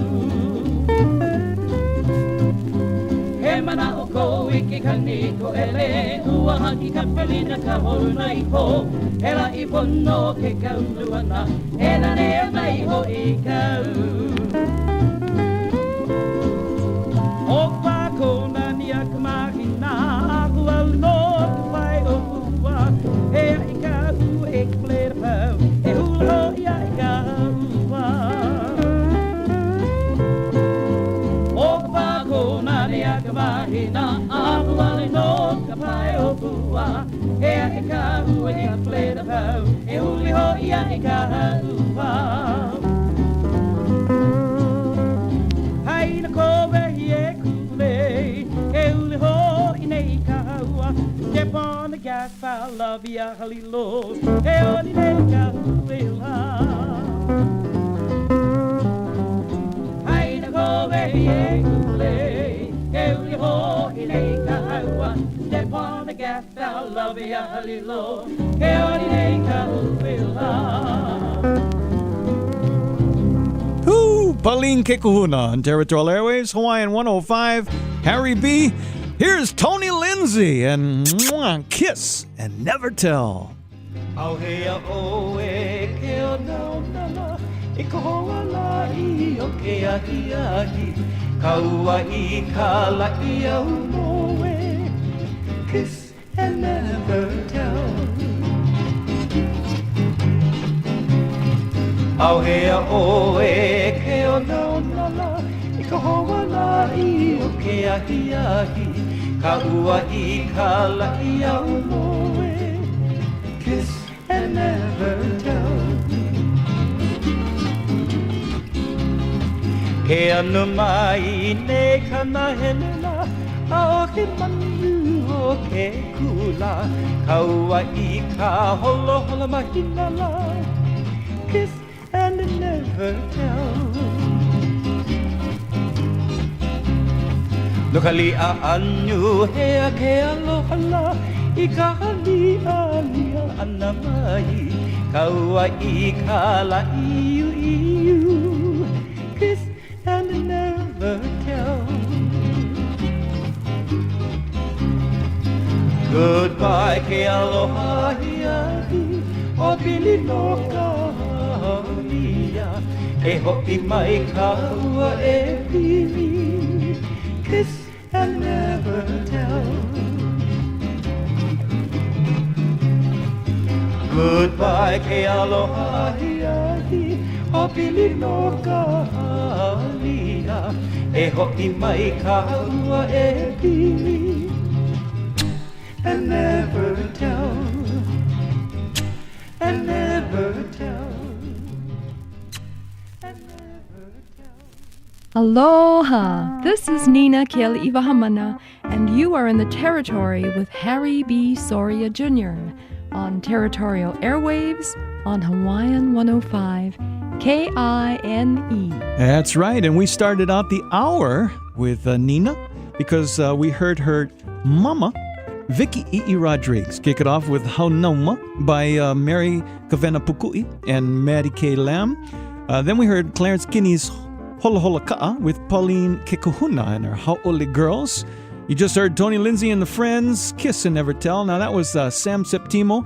He mana uko I ke kani ko ele Ua haki kapalina ka hona iho Hera I pono ke kauna wana Hena ne mai ho I kau Opa kona ni akmahina Hua no vai o hua E a ika u e klere pau E hula ho I a ika ua Opa kona ni akmahina Hua no vai o hua E a ika u e klere pau E huli ho I a ika ua Hai na kowe hi e kule E uli ho I nei kaua Step on the gas pile love ya halilo E oli nei kauila Hai na kowe hi e kule E uli ho I nei kaua Step on the gas pile love ya halilo E oli nei kauila Paling Kekuhuna on Territorial Airwaves, Hawaiian 105. Harry B. Here's Tony Lindsay and Mwah, Kiss and Never Tell. Au hea o e ke o nao nana I ka hoa la I o ke ahi ahi Kaua I ka la I au mo e Kiss and never tell Au hea o e ke o nao nana I ka hoa la I o ke ahi ahi Kaua I ka la I au mo e Kiss and never tell He anu mai ne kana henena A o ke manu o ke kula Kaua I ka holo holo mahina la Kiss and never tell Nukali a anu hea ke aloha la I ka hali a lia ana mai Kaua I ka la iu Kiss and never tell Goodbye ke aloha hiahi O pili no ka halia E hopi mai ka ua e pili Kiss and never tell Goodbye ke aloha hiahi O pili no ka halia E hopi mai ka ua e pili And never tell And never tell Aloha! This is Nina Kilauea, and you are in the Territory with Harry B. Soria Jr. on Territorial Airwaves on Hawaiian 105 KINE. That's right, and we started out the hour with Nina because we heard her mama, Vicky E. Rodriguez, kick it off with Haunoma by Mary Kavena Pukui and Maddie K. Lamb. Then we heard Clarence Kinney's Hola Hola Ka'a with Pauline Kekuhuna and her Hau'oli Girls. You just heard Tony Lindsay and the Friends, Kiss and Never Tell. Now that was Sam Septimo,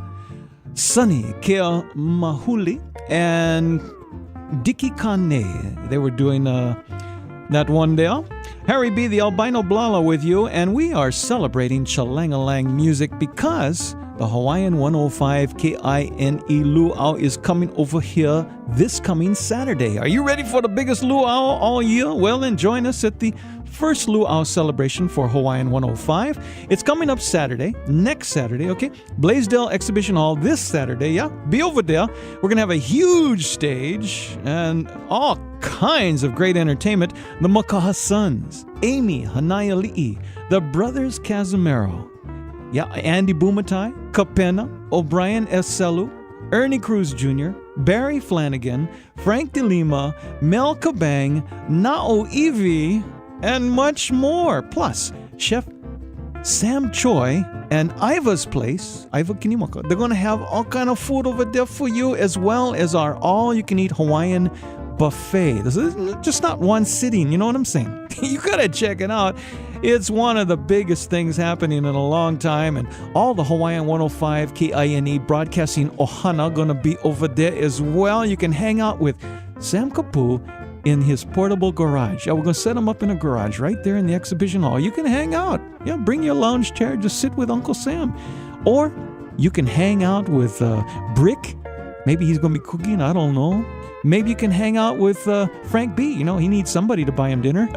Sunny Kea Mahuli, and Diki Kane. They were doing that one there. Harry B. the Albino Blala with you, and we are celebrating Chalangalang music because the Hawaiian 105 KINE Luau is coming over here this coming Saturday. Are you ready for the biggest luau all year? Well, then join us at the first luau celebration for Hawaiian 105. It's coming up Saturday, next Saturday, okay? Blaisdell Exhibition Hall this Saturday, yeah? Be over there. We're going to have a huge stage and all kinds of great entertainment. The Makaha Sons, Amy Hanaiali'i, the Brothers Casimiro, yeah, Andy Bumatai, Kapena, O'Brien S. Selu, Ernie Cruz Jr., Barry Flanagan, Frank De Lima, Mel Kabang, Nao Evie, and much more. Plus, Chef Sam Choi and Iva's Place, Iva Kinimaka, they're going to have all kind of food over there for you, as well as our all-you-can-eat Hawaiian buffet. This is just not one sitting, you know what I'm saying? You got to check it out. It's one of the biggest things happening in a long time, and all the Hawaiian 105 KINE broadcasting ohana going to be over there as well. You can hang out with Sam Kapu in his portable garage. Yeah, we're going to set him up in a garage right there in the exhibition hall. You can hang out. Yeah, bring your lounge chair, just sit with Uncle Sam. Or you can hang out with Brick. Maybe he's going to be cooking, I don't know. Maybe you can hang out with Frank B. You know, he needs somebody to buy him dinner.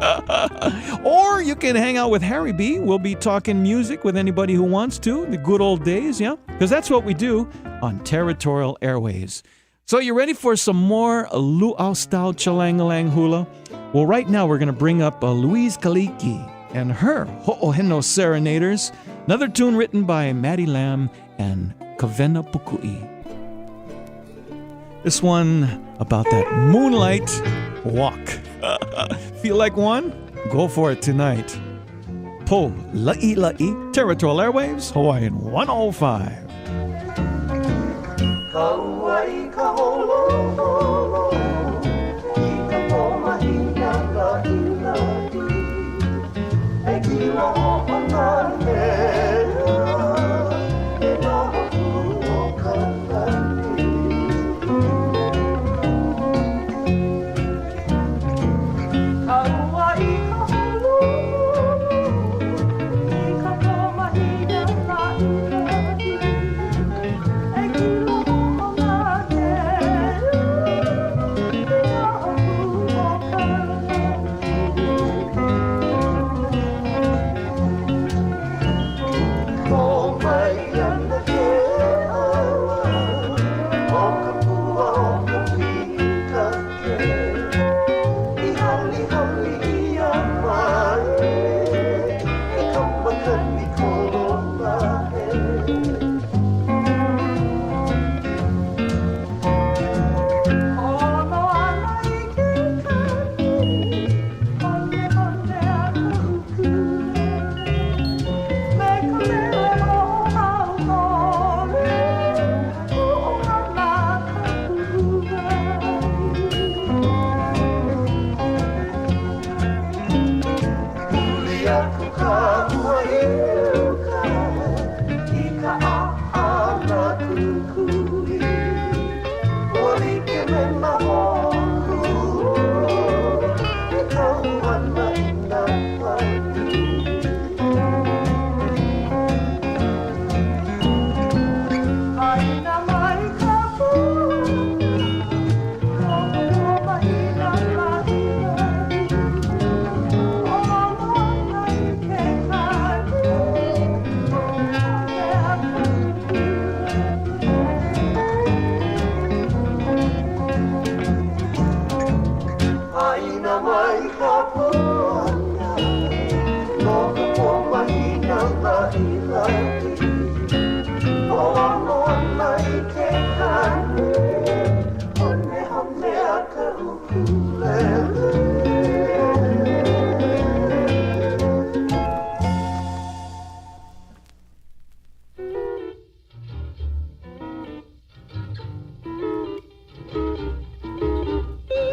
Or you can hang out with Harry B. We'll be talking music with anybody who wants to. The good old days, yeah? Because that's what we do on Territorial Airwaves. So you ready for some more luau-style chalangalang hula? Well, right now we're going to bring up Louise Kaliki and her Ho'oheno Serenaders. Another tune written by Maddie Lamb and Kawena Pukui. This one about that moonlight walk. Feel like one? Go for it tonight. Po La'i La'i, Territorial Airwaves, Hawaiian 105. Kauai ka holo holo, I ka pomahina la'i la'i, e kila ho'ona mea, e nahaku o ka la'i. Kauai ka holo holo, I ka pomahina la'i la'i, e kila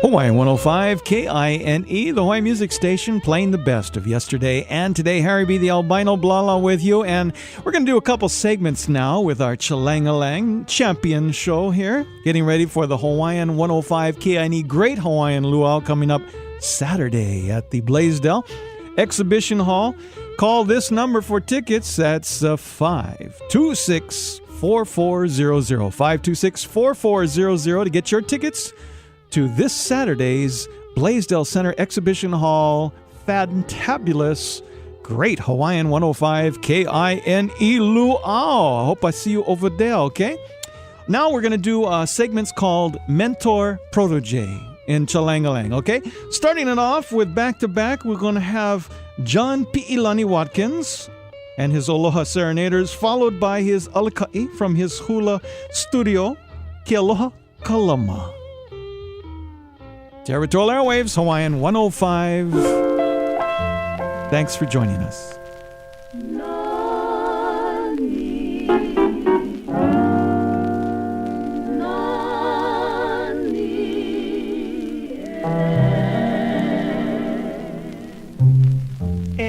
Hawaiian 105 KINE, the Hawaii Music Station, playing the best of yesterday and today. Harry B. the Albino Blala with you, and we're going to do a couple segments now with our Chalangalang champion show here, getting ready for the Hawaiian 105 KINE Great Hawaiian Luau coming up Saturday at the Blaisdell Exhibition Hall. Call this number for tickets. That's 526-4400, 526-4400 to get your tickets to this Saturday's Blaisdell Center Exhibition Hall fantabulous, great Hawaiian 105 KINE Luau. I hope I see you over there, okay? Now we're going to do segments called Mentor Protege in Chalangalang, okay? Starting it off with back-to-back, we're going to have John Pi'ilani Watkins and his Aloha Serenaders, followed by his alaka'i from his hula studio, Ke Aloha Kalama. Territorial Airwaves, Hawaiian 105. Thanks for joining us.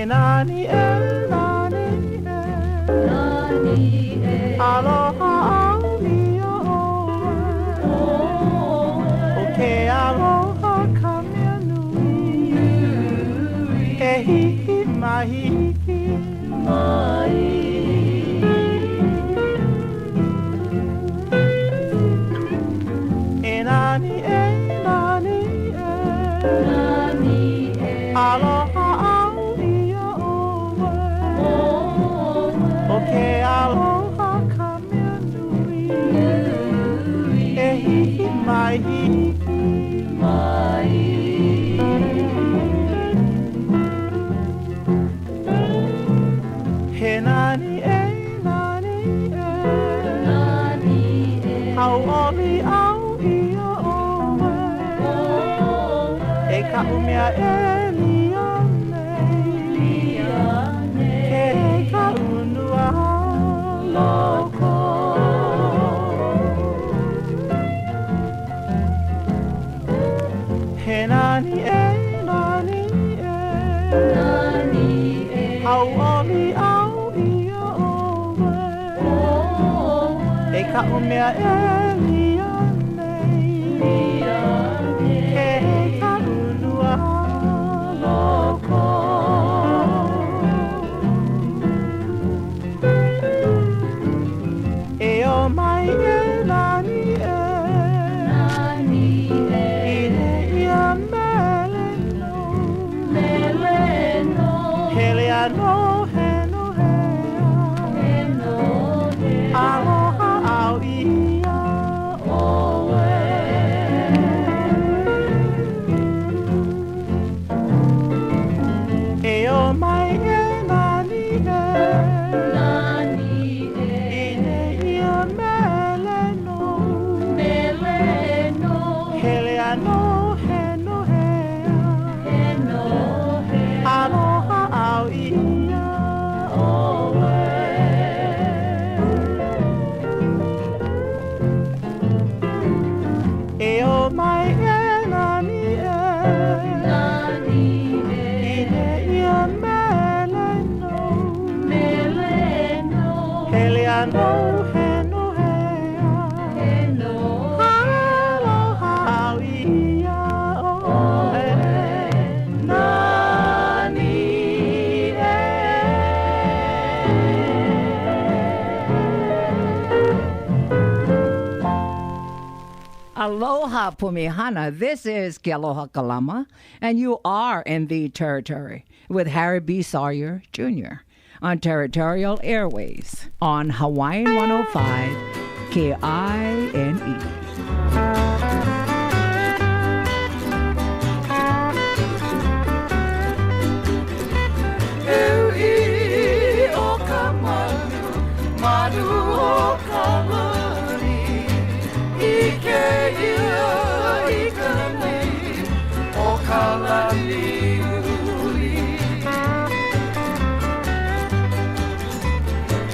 Nani aloha alia okay aloha kamea nui e hiki mahiki mai nani aloha alia okay aloha kamea nui e hiki mai he nani au oli au ia oe e ka umea e lia nei ke ka unua loko he nani au oli au ia oe e ka umea e lia nei ke ka unua loko e o mai e nani ine ia mele no hele ano heno hea aloha au ia oe e o mai e nani ine ia mele no hele ano heno hea aloha au ia oe e o mai e nani ine ia mele no hele ano heno hea aloha au ia oe nani Aloha Pumihana. This is Ke Aloha Kalama, and you are in the Territory with Harry B. Sawyer Jr. on Territorial Airwaves on Hawaiian 105 KINE. Eui o ka manu o ka lani, ike ia I ka nei o ka lani uli.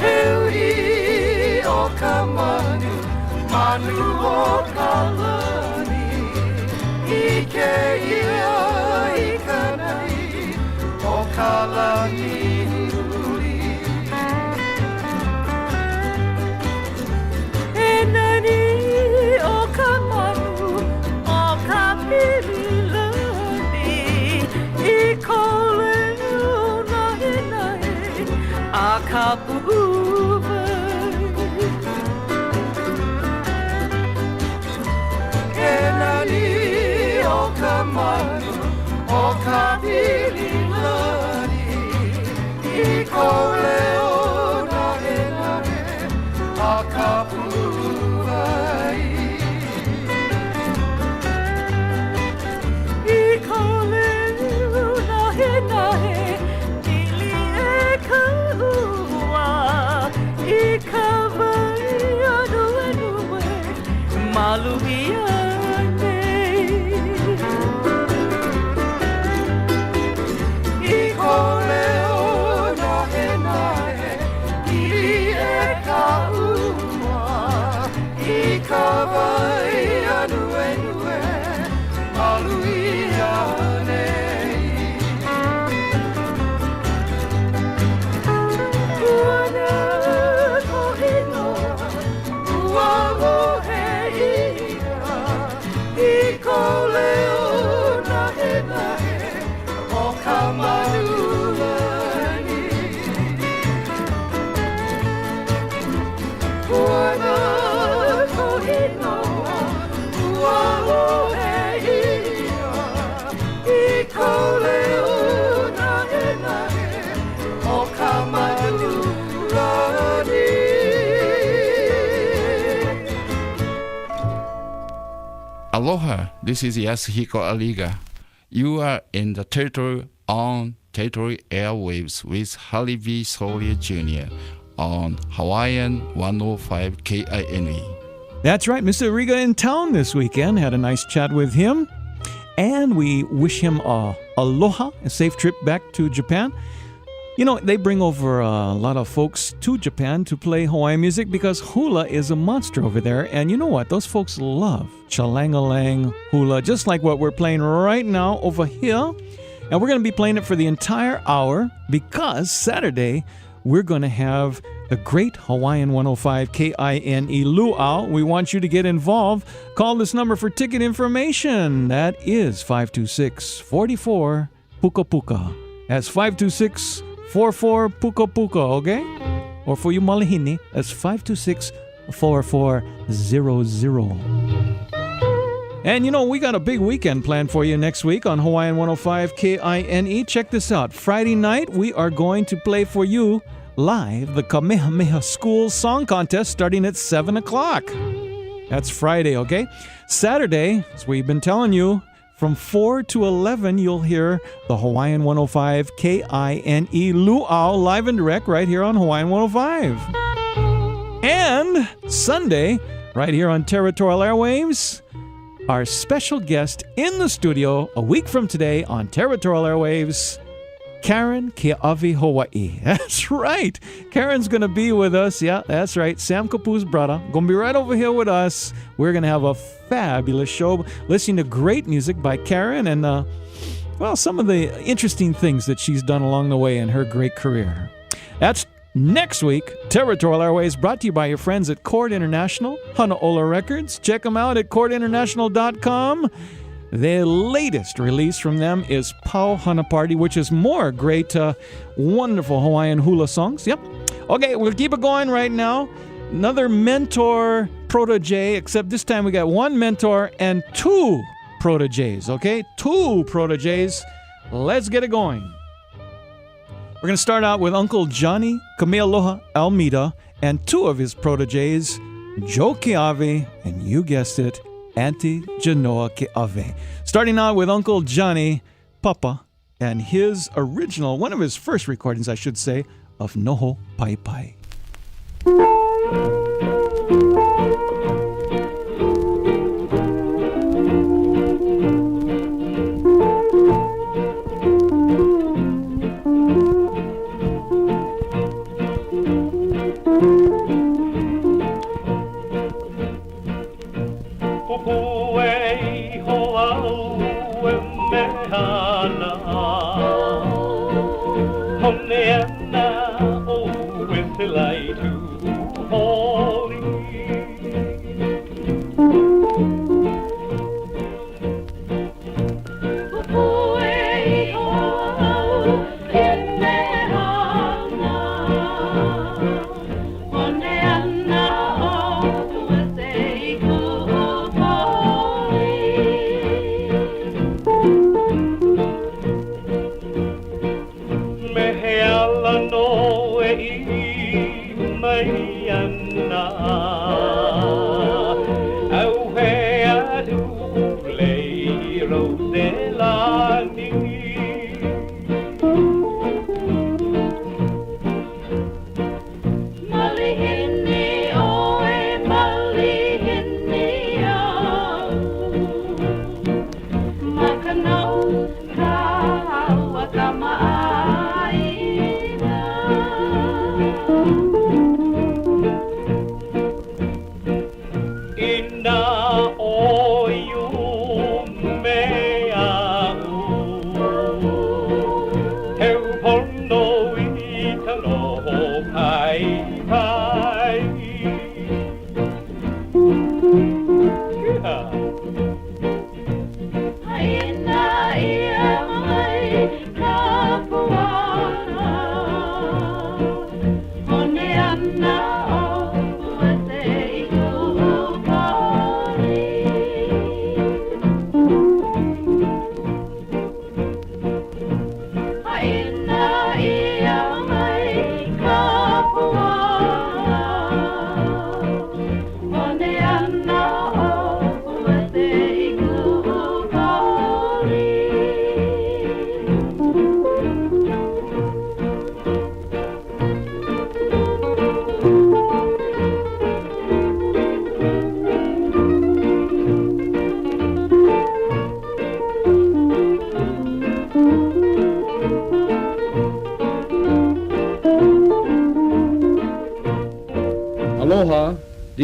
Eui o ka manu o ka lani, ike ia I ka nei o ka lani uli. E nani o ka manu o ka pirilani, I ko leo nahe nahe a ka pu'uwai. E nani o ka manu o ka pirilani, Ikoleo nahe nahe akapuvai. Ikoleo nahe nahe ili e Kalua. Ikawai anu anue maluiane. Ikoleo nahe nahe ili e Kalua. Ikawai anu anue maluiane. Kuana kohinoa uawoheia. Ikoleo nahe nahe o kamanuani. Kuana kohinoa uawoheia. Ikoleo nahe nahe o kamanuani. Aloha, this is Yasuhiko Aliga. You are in the Territorial on Territorial Airwaves with Harry B. Sawyer Jr. on Hawaiian 105 KINE. That's right, Mr. Riga in town this weekend. Had a nice chat with him. And we wish him aloha, a safe trip back to Japan. You know, they bring over a lot of folks to Japan to play Hawaiian music because hula is a monster over there. And you know what? Those folks love chalangalang hula, just like what we're playing right now over here. And we're going to be playing it for the entire hour because Saturday we're going to have the great Hawaiian 105 KINE Luau. We want you to get involved. Call this number for ticket information. That is 526-44 Puka Puka. That's 526-44 Puka Puka, okay? Or for you Malihini, that's 526-4400. And you know, we got a big weekend planned for you next week on Hawaiian 105 KINE. Check this out. Friday night, we are going to play for you live the Kamehameha School Song Contest starting at 7 o'clock. That's Friday, okay? Saturday, as we've been telling you, from 4 to 11, you'll hear the Hawaiian 105 KINE Luau live and direct right here on Hawaiian 105. And Sunday, right here on Territorial Airwaves, our special guest in the studio a week from today on Territorial Airwaves, Karen Keawe Hawai'i. That's right. Karen's going to be with us. Yeah, that's right. Sam Kapu's brother. Going to be right over here with us. We're going to have a fabulous show listening to great music by Karen and, well, some of the interesting things that she's done along the way in her great career. That's next week. Territorial Airways brought to you by your friends at Chord International, Hanaola Records. Check them out at chordinternational.com. The latest release from them is Pau Hana Party, which is more great, wonderful Hawaiian hula songs. Yep. Okay, we'll keep it going right now. Another mentor protege, except this time we got one mentor and two proteges, okay? Two proteges. Let's get it going. We're going to start out with Uncle Johnny Kamealoha Almeida and two of his proteges, Joe Keawe, and you guessed it, Auntie Genoa Keawe. Starting out with Uncle Johnny, Papa, and his original, one of his first recordings, I should say, of Noho Pai Pai.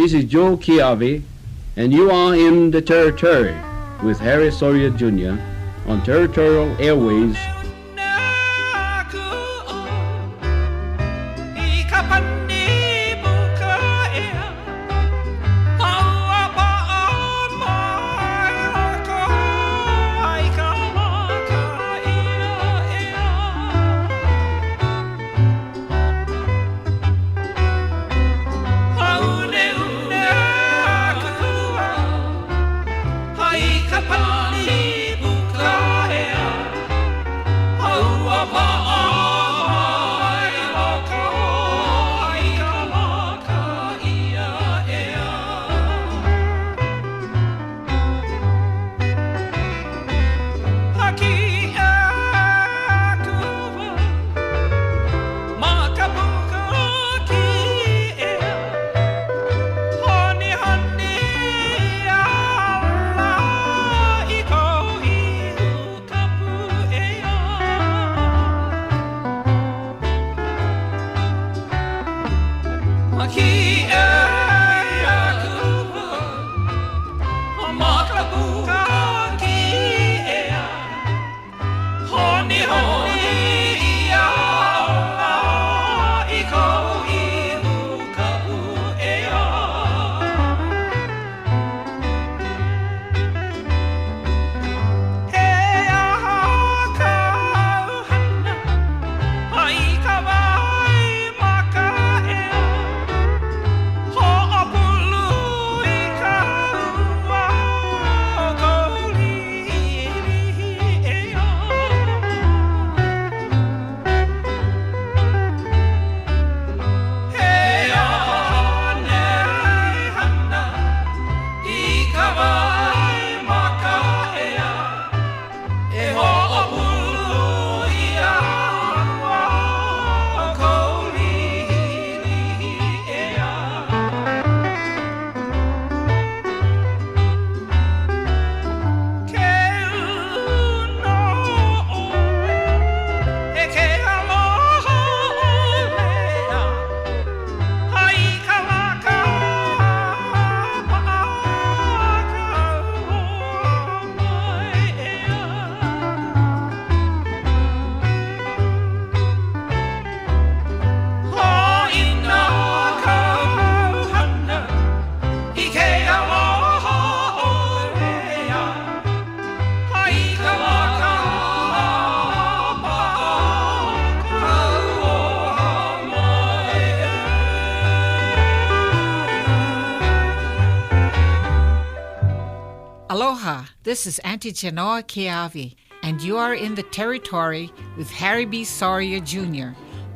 This is Joe Kiavi, and you are in the Territory with Harry Sawyer Jr. on Territorial Airwaves. Aloha, this is Auntie Genoa Keavi, and you are in the Territory with Harry B. Sawyer Jr.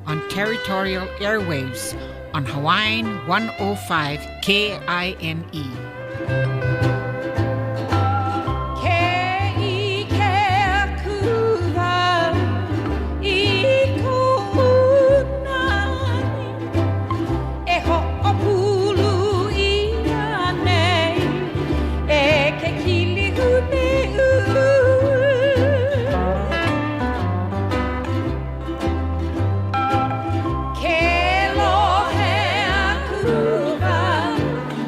on Territorial Airwaves on Hawaiian 105 KINE. Ke lohe aku wa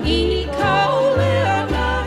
i Kawelo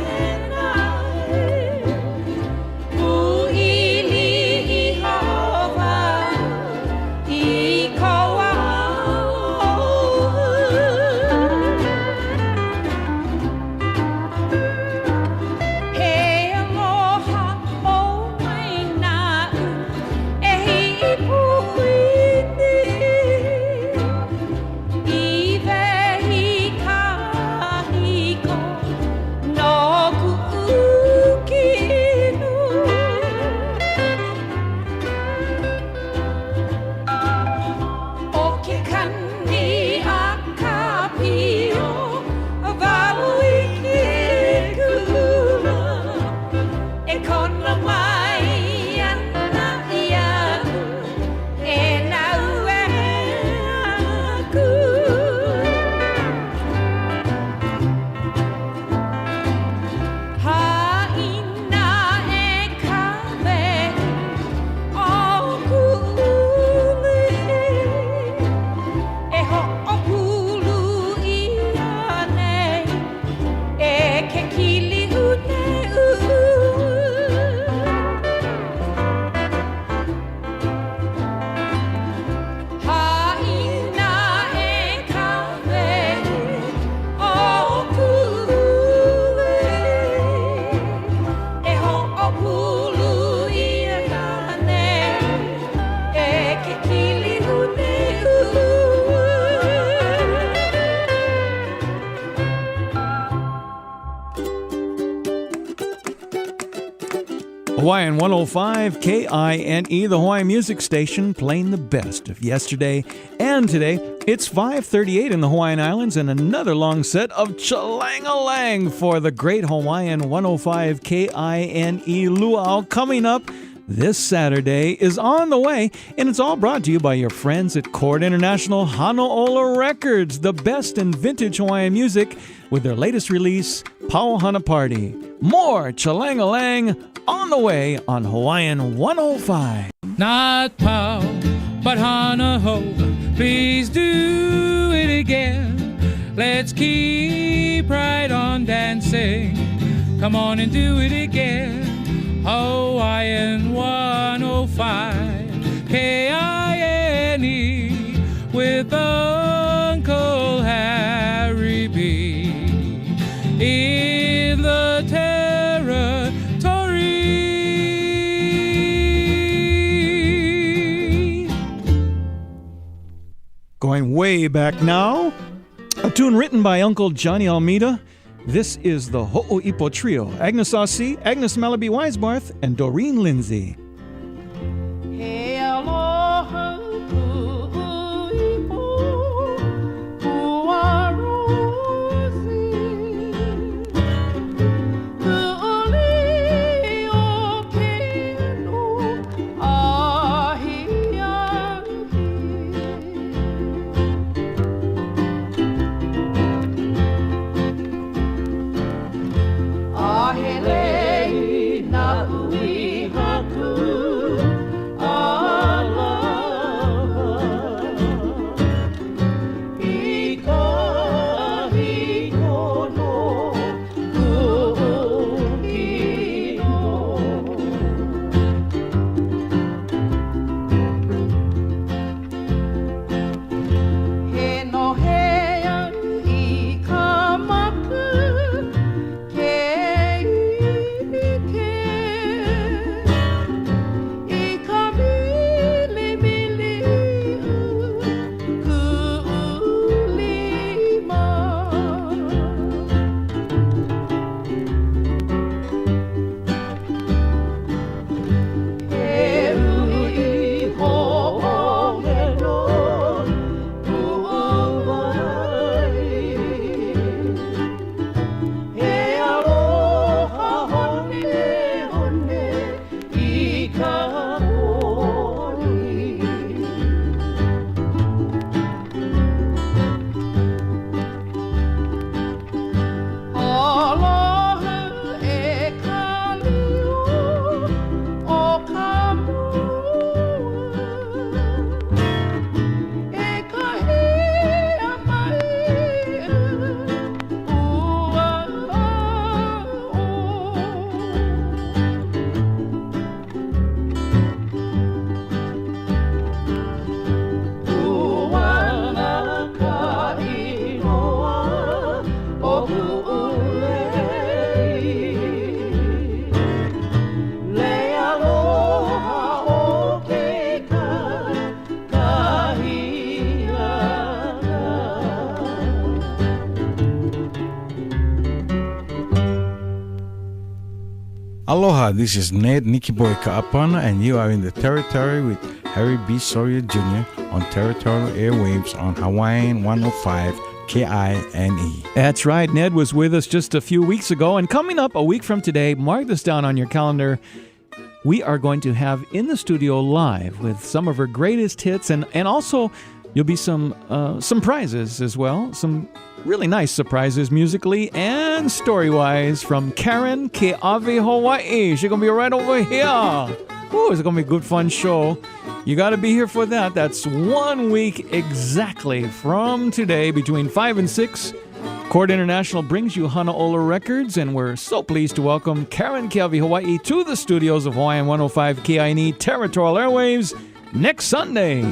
Hawaiian 105 KINE, the Hawaiian Music Station, playing the best of yesterday and today. It's 5:38 in the Hawaiian Islands and another long set of Chalang-a-Lang for the great Hawaiian 105 KINE Luau coming up. This Saturday is on the way, and it's all brought to you by your friends at Chord International Honolulu Records, the best in vintage Hawaiian music, with their latest release, Pau Hana Party. More Chalang-a-Lang on the way on Hawaiian 105. Not Pau, but Hana Ho, please do it again. Let's keep right on dancing. Come on and do it again. Hawaiian 105 KINE with Uncle Harry B in the Territory. Going way back now, a tune written by Uncle Johnny Almeida. This is the Ho'oipo Trio, Agnes Ossie, Agnes Malaby Weisbarth, and Doreen Lindsay. He aloha ku'ipo, kuarosi, ku'oli o kino ahiahi. Na ui haku aloha I ka hikono ku'ukino. He nohea I ka maku Aloha, this is Ned Nicky Boy Ka'apana, and you are in the Territory with Harry B. Sawyer Jr. on Territorial Airwaves on Hawaiian 105 KINE. That's right. Ned was with us just a few weeks ago, and coming up a week from today, mark this down on your calendar, we are going to have in the studio live with some of her greatest hits, and also you'll be some prizes as well, some really nice surprises musically and story-wise from Karen Ke'awe, Hawaii. She's going to be right over here. Ooh, it's going to be a good, fun show. You got to be here for that. That's 1 week exactly from today between 5 and 6. Chord International brings you Honolulu Records, and we're so pleased to welcome Karen Ke'awe, Hawaii to the studios of Hawaiian 105 KINE Territorial Airwaves next Sunday.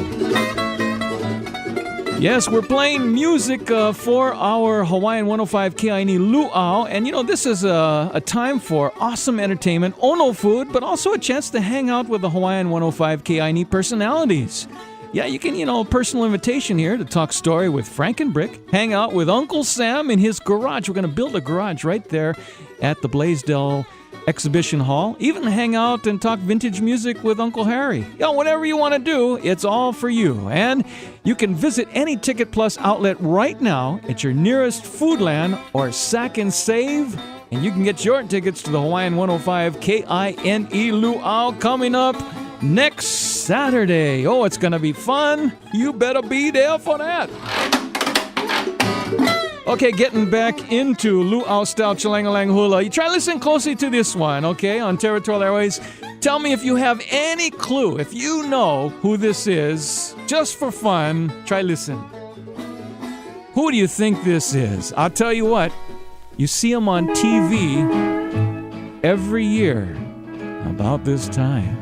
Yes, we're playing music for our Hawaiian 105 KINE Luau, and you know, this is a time for awesome entertainment, ono food, but also a chance to hang out with the Hawaiian 105 KINE personalities. Yeah, you can, personal invitation here to talk story with Frank and Brick, hang out with Uncle Sam in his garage. We're going to build a garage right there at the Blaisdell exhibition hall, even hang out and talk vintage music with Uncle Harry. Whatever you want to do, it's all for you. And you can visit any Ticket Plus outlet right now at your nearest Foodland or Sack and Save, and you can get your tickets to the Hawaiian 105 KINE Luau coming up next Saturday. Oh, it's going to be fun. You better be there for that. Okay, getting back into luau-style Chilangalang hula. You try to listen closely to this one, okay, on Territorial Airways. Tell me if you have any clue, if you know who this is, just for fun. Try listen. Who do you think this is? I'll tell you what, you see him on TV every year about this time.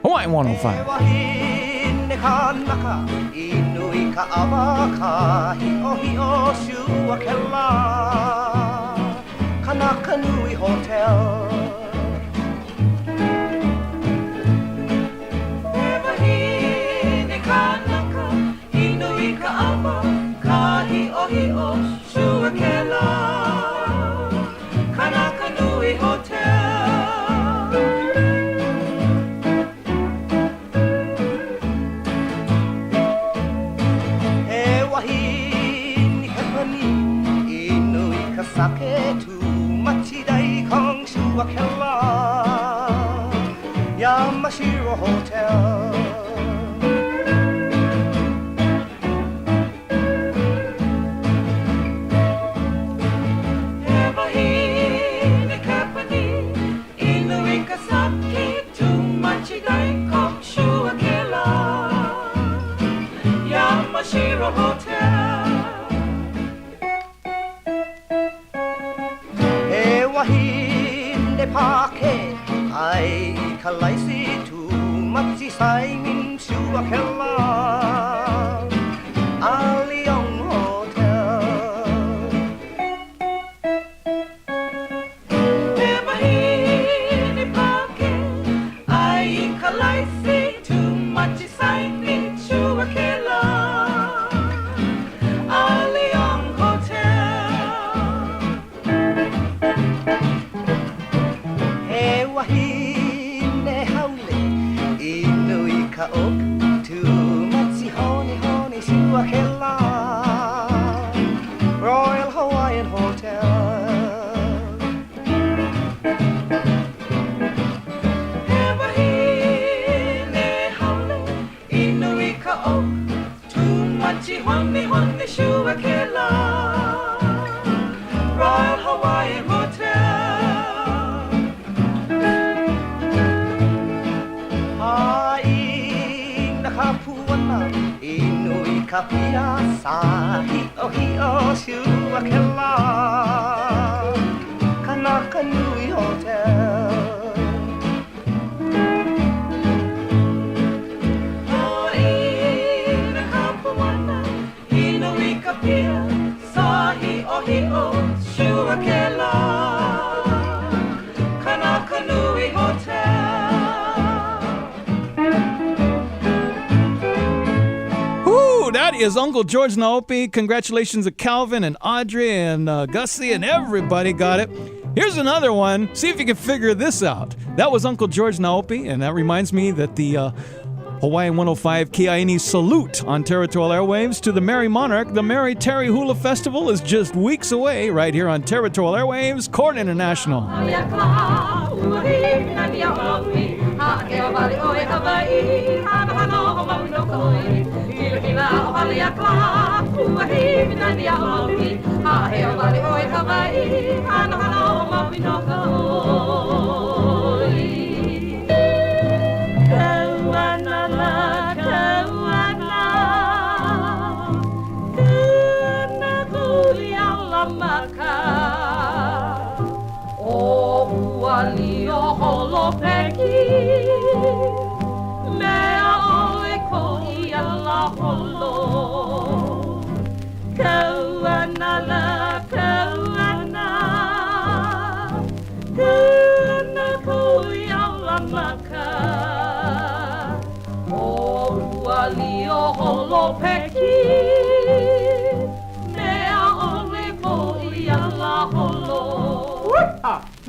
Hawaiian 105. Inui ka awaka hio hio shua kela Kanaka Nui Hotel Ewahine kanaka Inui ka awaka hio hio shua kela Kanaka Nui Hotel Sake tu machidai kong shua kela Yamashiro Hotel Evahine kapani Inui kasake tu machidai kong shua kela Yamashiro Hotel Wahine pake ai kalaisi tu machi sai min shua kela Aliong Hotel Wahine pake ai kalaisi tu machi sai min shua kela Aliong Wahine haule Inui ka ok tu machi honi honi shua kela Royal Hawaiian Hotel Wahine haule Inui ka ok tu machi honi honi shua kela Royal Hawaiian Hotel Inui kapia sahi o hio shua kela Kanaka Nui Hotel Ina kapuana Inui kapia sahi o hio shua kela Kanaka Nui Hotel That is Uncle George Naopi. Congratulations to Calvin and Audrey and Gussie and everybody got it. Here's another one. See if you can figure this out. That was Uncle George Naopi, and that reminds me that the Hawaiian 105 KINE salute on Territorial Airwaves to the Merry Monarch. The Merry Terry Hula Festival is just weeks away right here on Territorial Airwaves, Court International.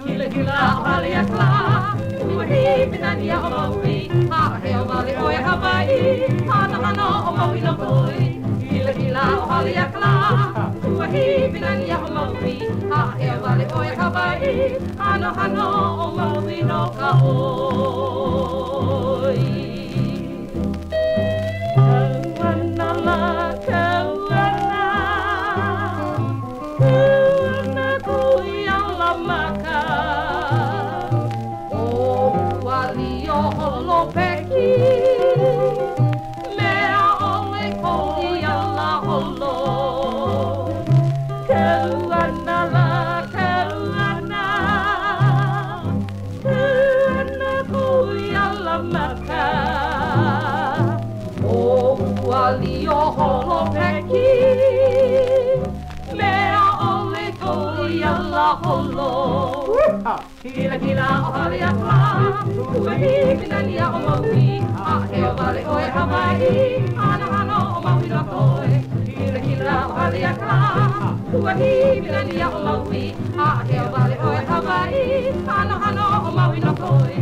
Kila kila o hali a kla, ua hi pinani a o maui, ha he o wale o e Hawai'i, hana hana o maui no koi. Kila kila o hali a kla, ua hi pinani a o maui, ha he o wale o e Hawai'i, hana hana o maui no ka oi. Kauana la kauana, kauana kuia la maka. O wali o holo peki, mea ole koia la holo. Kauana la kauana, kauana kuia la maka. Wali o holo peki, mea ole koia la holo. Kila kila o hali a kla, ua hi pinani a o maui, a he o wale o e Hawai'i, hana hana o maui no koe. Kila kila o hali a kla, ua hi pinani a o maui, a he o wale o e Hawai'i, hana hana o maui no koe.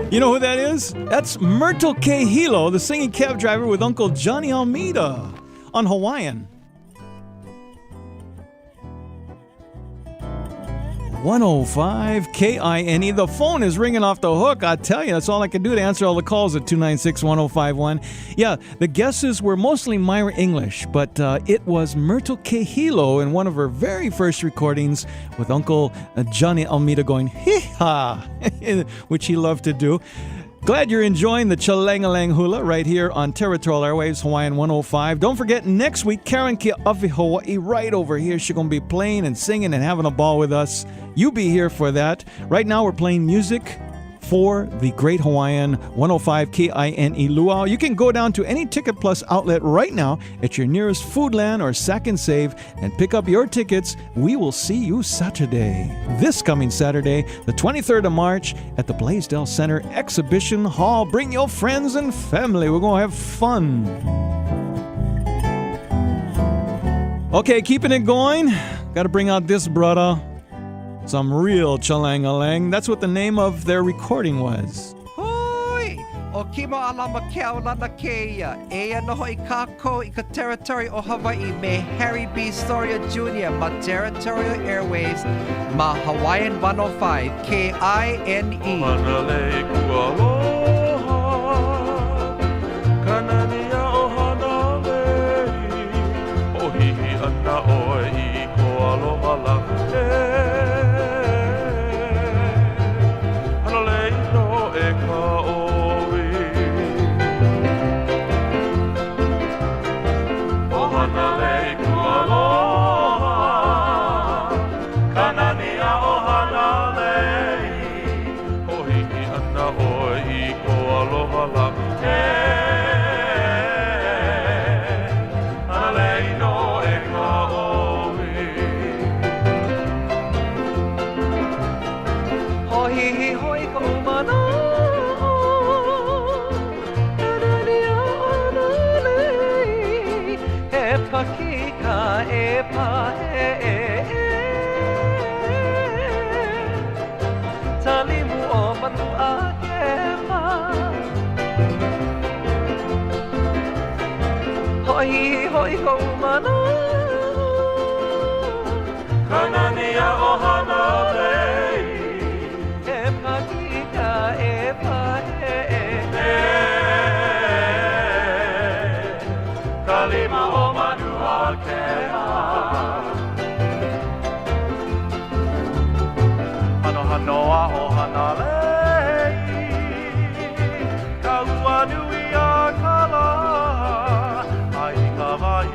You know who that is? That's Myrtle Kahilo, the singing cab driver with Uncle Johnny Almeida on Hawaiian. 105 KINE. The phone is ringing off the hook. I tell you, that's all I can do to answer all the calls at 296-1051. Yeah, the guesses were mostly Myra English, but it was Myrtle Kahilo in one of her very first recordings with Uncle Johnny Almeida going, hee-ha, which he loved to do. Glad you're enjoying the Chalangalang Hula right here on Territorial Airwaves, Hawaiian 105. Don't forget, next week, Karen Kia'awi Hawaii right over here. She's going to be playing and singing and having a ball with us. You be here for that. Right now, we're playing music for the Great Hawaiian 105 KINE Luau. You can go down to any Ticket Plus outlet right now at your nearest Foodland or Sack and Save and pick up your tickets. We will see you Saturday. This coming Saturday, the 23rd of March at the Blaisdell Center Exhibition Hall. Bring your friends and family. We're going to have fun. Okay, keeping it going. Got to bring out this brother. Some real chalangalang. That's what the name of their recording was. Hui! O kimo alama kea o Mauna Kea. Ea noho I kako I ka Territory o Hawaii me Harry B. Soria Jr. ma Territorial Airwaves ma Hawaiian 105 KINE. Manale kualoha, kanania o hanalei, o hihi ana oi I ko aloha la Hoi ko mana Kanania o hanalei E pakika e pahe Kalima o manua kea Ano hanoa o hanalei Kaua nui a kala Ai ka vai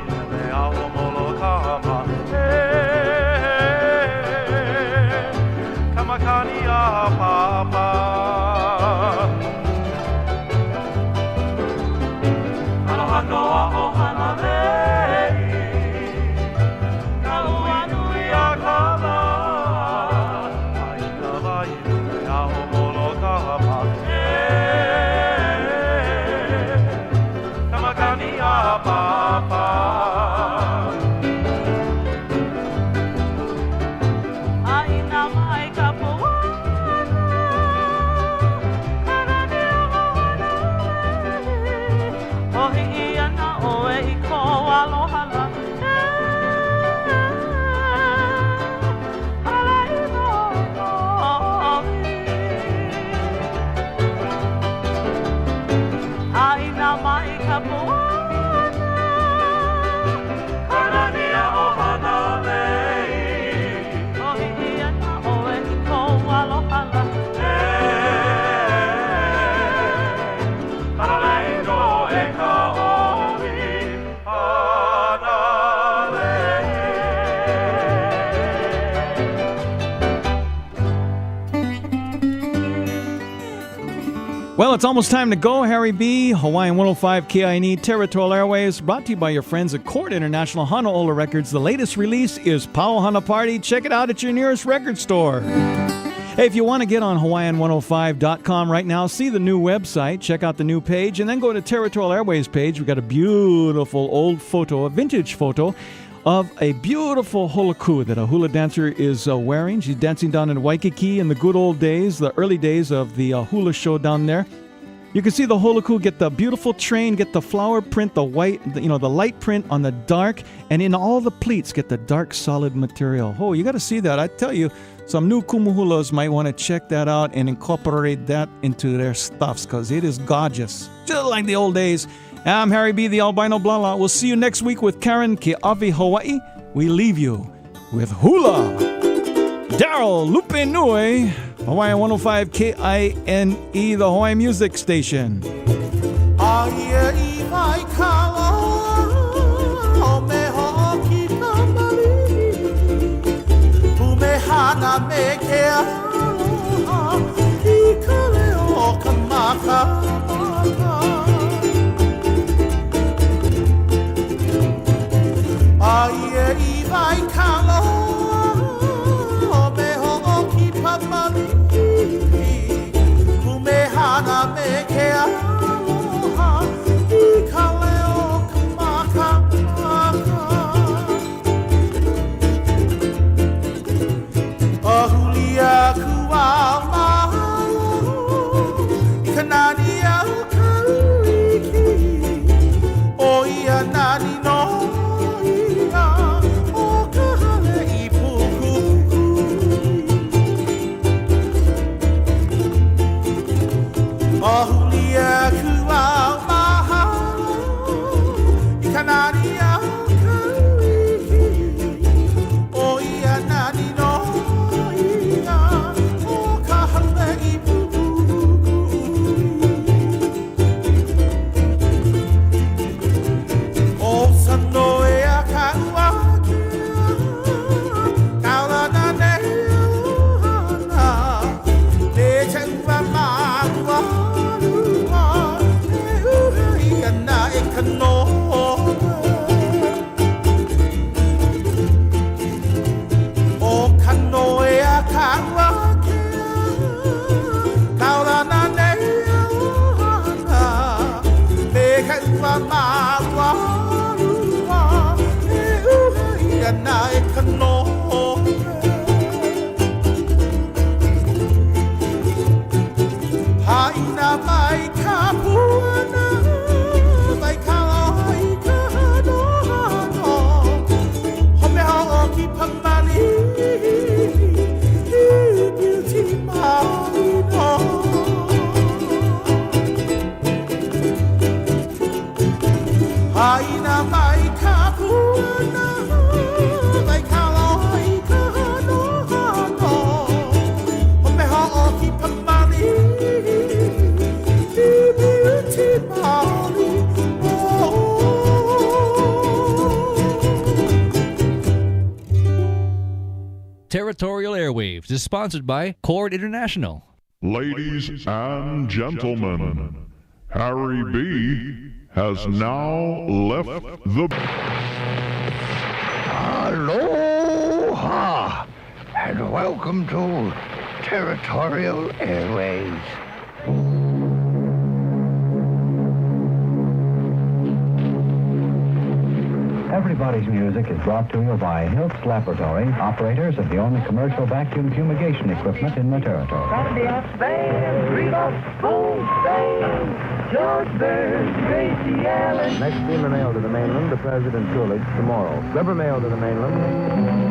Well, it's almost time to go. Harry B., Hawaiian 105 KINE, Territorial Airwaves, brought to you by your friends at Court International Honolulu Records. The latest release is Pau Hana Party. Check it out at your nearest record store. Hey, if you want to get on Hawaiian105.com right now, see the new website, check out the new page, and then go to Territorial Airways page. We've got a beautiful old photo, a vintage photo, of a beautiful hula ku that a hula dancer is wearing. She's dancing down in Waikiki in the good old days, the early days of the hula show down there. You can see the hula ku get the beautiful train, get the flower print, the white, the light print on the dark, and in all the pleats get the dark solid material. Oh, you got to see that. I tell you, some new kumuhulas might want to check that out and incorporate that into their stuffs because it is gorgeous, just like the old days. I'm Harry B., the albino blala. We'll see you next week with Karen Ke'avi, Hawaii. We leave you with Hula. Daryl Lupe Nui, Hawaiian 105 KINE, the Hawaii Music Station. Aye, vai kalo, me ho ki pamali, kume hana me ke aloha, I kaleo kamaka maka. Ahulia kuwa mahalo, ikanani au kariki, oia nani no. Ahulia kuwa mahalo, ikanani au kariki, oia nani no ia, o kahale I pukui. O sanoe a kaua kia, kaula na nea uhana, le changwa maua. Haina mai kapuana, mai kaloi kahano, home hao ki pamani, beauty marino. Haina mai kapuana, mai kaloi kahano, home hao ki pamani. Territorial Airwaves is sponsored by Court International. Ladies and gentlemen, Harry B. has now left the... Aloha, and welcome to Territorial Airwaves. Everybody's music is brought to you by Hiltz Laboratory, operators of the only commercial vacuum fumigation equipment in the territory. Grandiose Band, Rudolph Goldstein, George Burns, Gracie Allen. Next steamer mail to the mainland to President Coolidge tomorrow. Rubber mail to the mainland.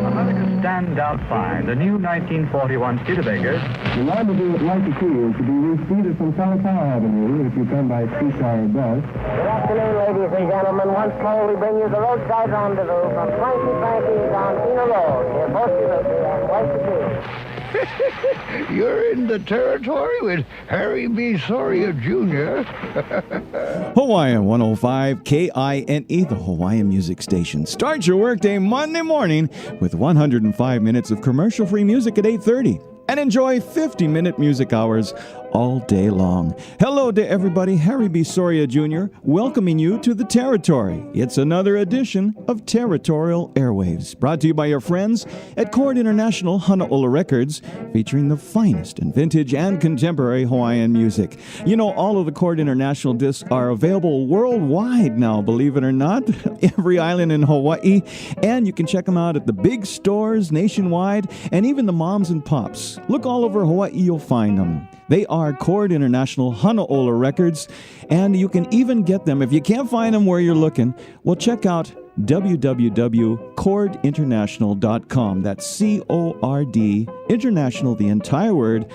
America's standout find, the new 1941 Studebaker. The rendezvous at Waikiki is to be reached either from Kalua Avenue, if you come by streetcar or bus. Good afternoon, ladies and gentlemen. Once more, we bring you the roadside rendezvous from Frankie Frankie's on Kino Road, near Volcano and Waikiki. You're in the Territory with Harry B. Soria Jr. Hawaiian 105 KINE, the Hawaiian Music Station. Start your workday Monday morning with 105 minutes of commercial-free music at 8:30. And enjoy 50-minute music hours all day long. Hello to everybody. Harry B. Soria Jr. welcoming you to the Territory. It's another edition of Territorial Airwaves, brought to you by your friends at Chord International Honolulu Records, featuring the finest in vintage and contemporary Hawaiian music. You know, all of the Chord International discs are available worldwide now, believe it or not, every island in Hawaii, and you can check them out at the big stores nationwide and even the moms and pops. Look all over Hawaii, you'll find them. They are Chord International Honolulu Records, and you can even get them. If you can't find them where you're looking, well, check out www.chordinternational.com. That's C-O-R-D, international, the entire word,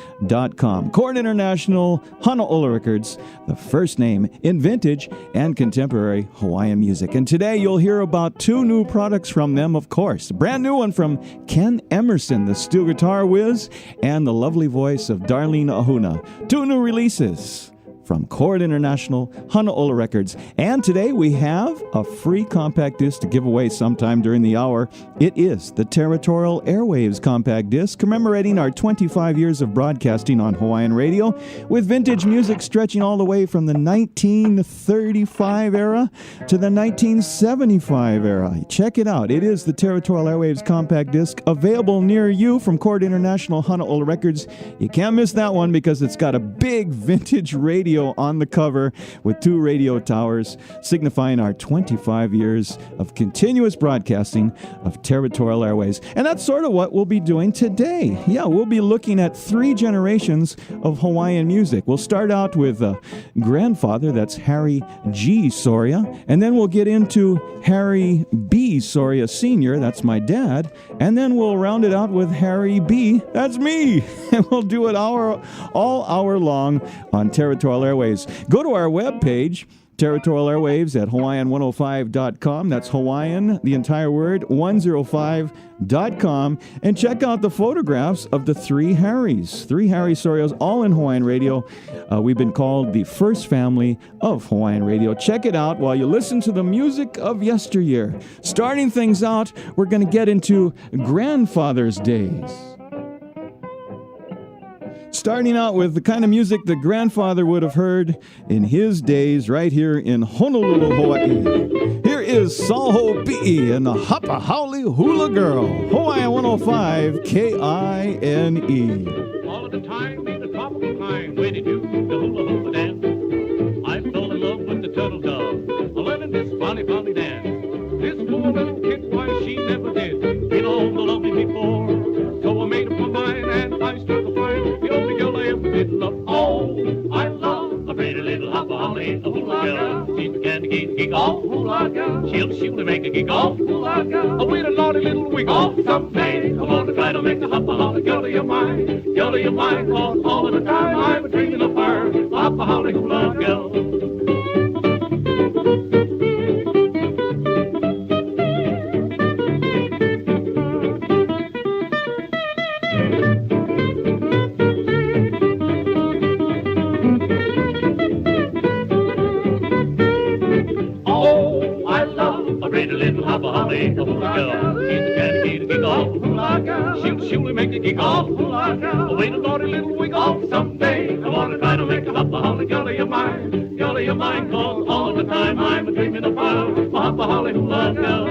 .com. Chord International Honolulu Records, the first name in vintage and contemporary Hawaiian music. And today you'll hear about two new products from them, of course. A brand new one from Ken Emerson, the steel guitar whiz, and the lovely voice of Darlene Ahuna. Two new releases from Chord International Honolulu Records. And today we have a free compact disc to give away sometime during the hour. It is the Territorial Airwaves compact disc, commemorating our 25 years of broadcasting on Hawaiian radio, with vintage music stretching all the way from the 1935 era to the 1975 era. Check it out. It is the Territorial Airwaves compact disc, available near you from Chord International Honolulu Records. You can't miss that one because it's got a big vintage radio on the cover with two radio towers, signifying our 25 years of continuous broadcasting of Territorial Airways. And that's sort of what we'll be doing today. Yeah, we'll be looking at three generations of Hawaiian music. We'll start out with grandfather, that's Harry G. Soria, and then we'll get into Harry B. Soria Sr., that's my dad, and then we'll round it out with Harry B., that's me. And we'll do it all hour long on Territorial Airwaves. Go to our webpage, Territorial Airwaves at Hawaiian105.com. That's Hawaiian, the entire word, 105.com. And check out the photographs of the three Harrys. Three Harry Sorios, all in Hawaiian radio. We've been called the first family of Hawaiian radio. Check it out while you listen to the music of yesteryear. Starting things out, we're going to get into grandfather's days. Starting out with the kind of music that grandfather would have heard in his days right here in Honolulu, Hawaii. Here is Saho Pi'i and the Hapa Haole Hula Girl, Hawaiian 105 KINE. All of the time be the tropical kind when you do the hula hula dance. I fell in love with the turtle dove, loving this funny dance. This poor little kid, why she never did belong to love me before. So I made up my mind and I struck a fine. The only girl I ever did love. Oh, I love a pretty little hapa haole, a hula girl. She's a candy cane giggle, hula girl. She'll surely make a giggle, hula girl. With a naughty little wiggle. Someday I'm gonna try to make the hapa haole girl of your mind. Girl of your mind, cause all of the time I'm dreaming of her, the hapa haole hula girl. She'll surely make a giggle, wait a naughty little wiggle. Someday I wanna try to make a hapa haole girl of your mind, cause all the time I'm dreaming of her, my hapa haole hula girl.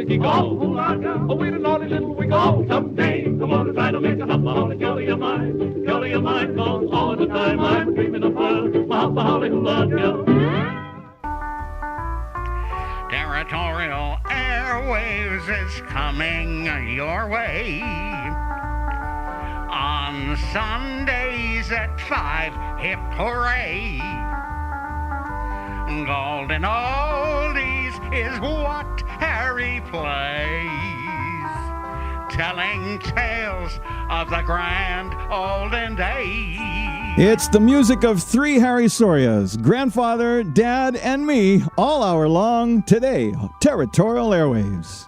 keep going. Oh, with a naughty little wiggle. Someday, come on and try to make a hop holly jolly of mine. Jolly of mine, cause all the time I'm dreaming of her. My hop holly hula girl. Territorial Airwaves is coming your way. On Sundays at 5, hip hooray. Golden oldies is what Harry plays, telling tales of the grand olden days. It's the music of three Harry Sorias, grandfather, dad, and me, all hour long today, Territorial Airwaves.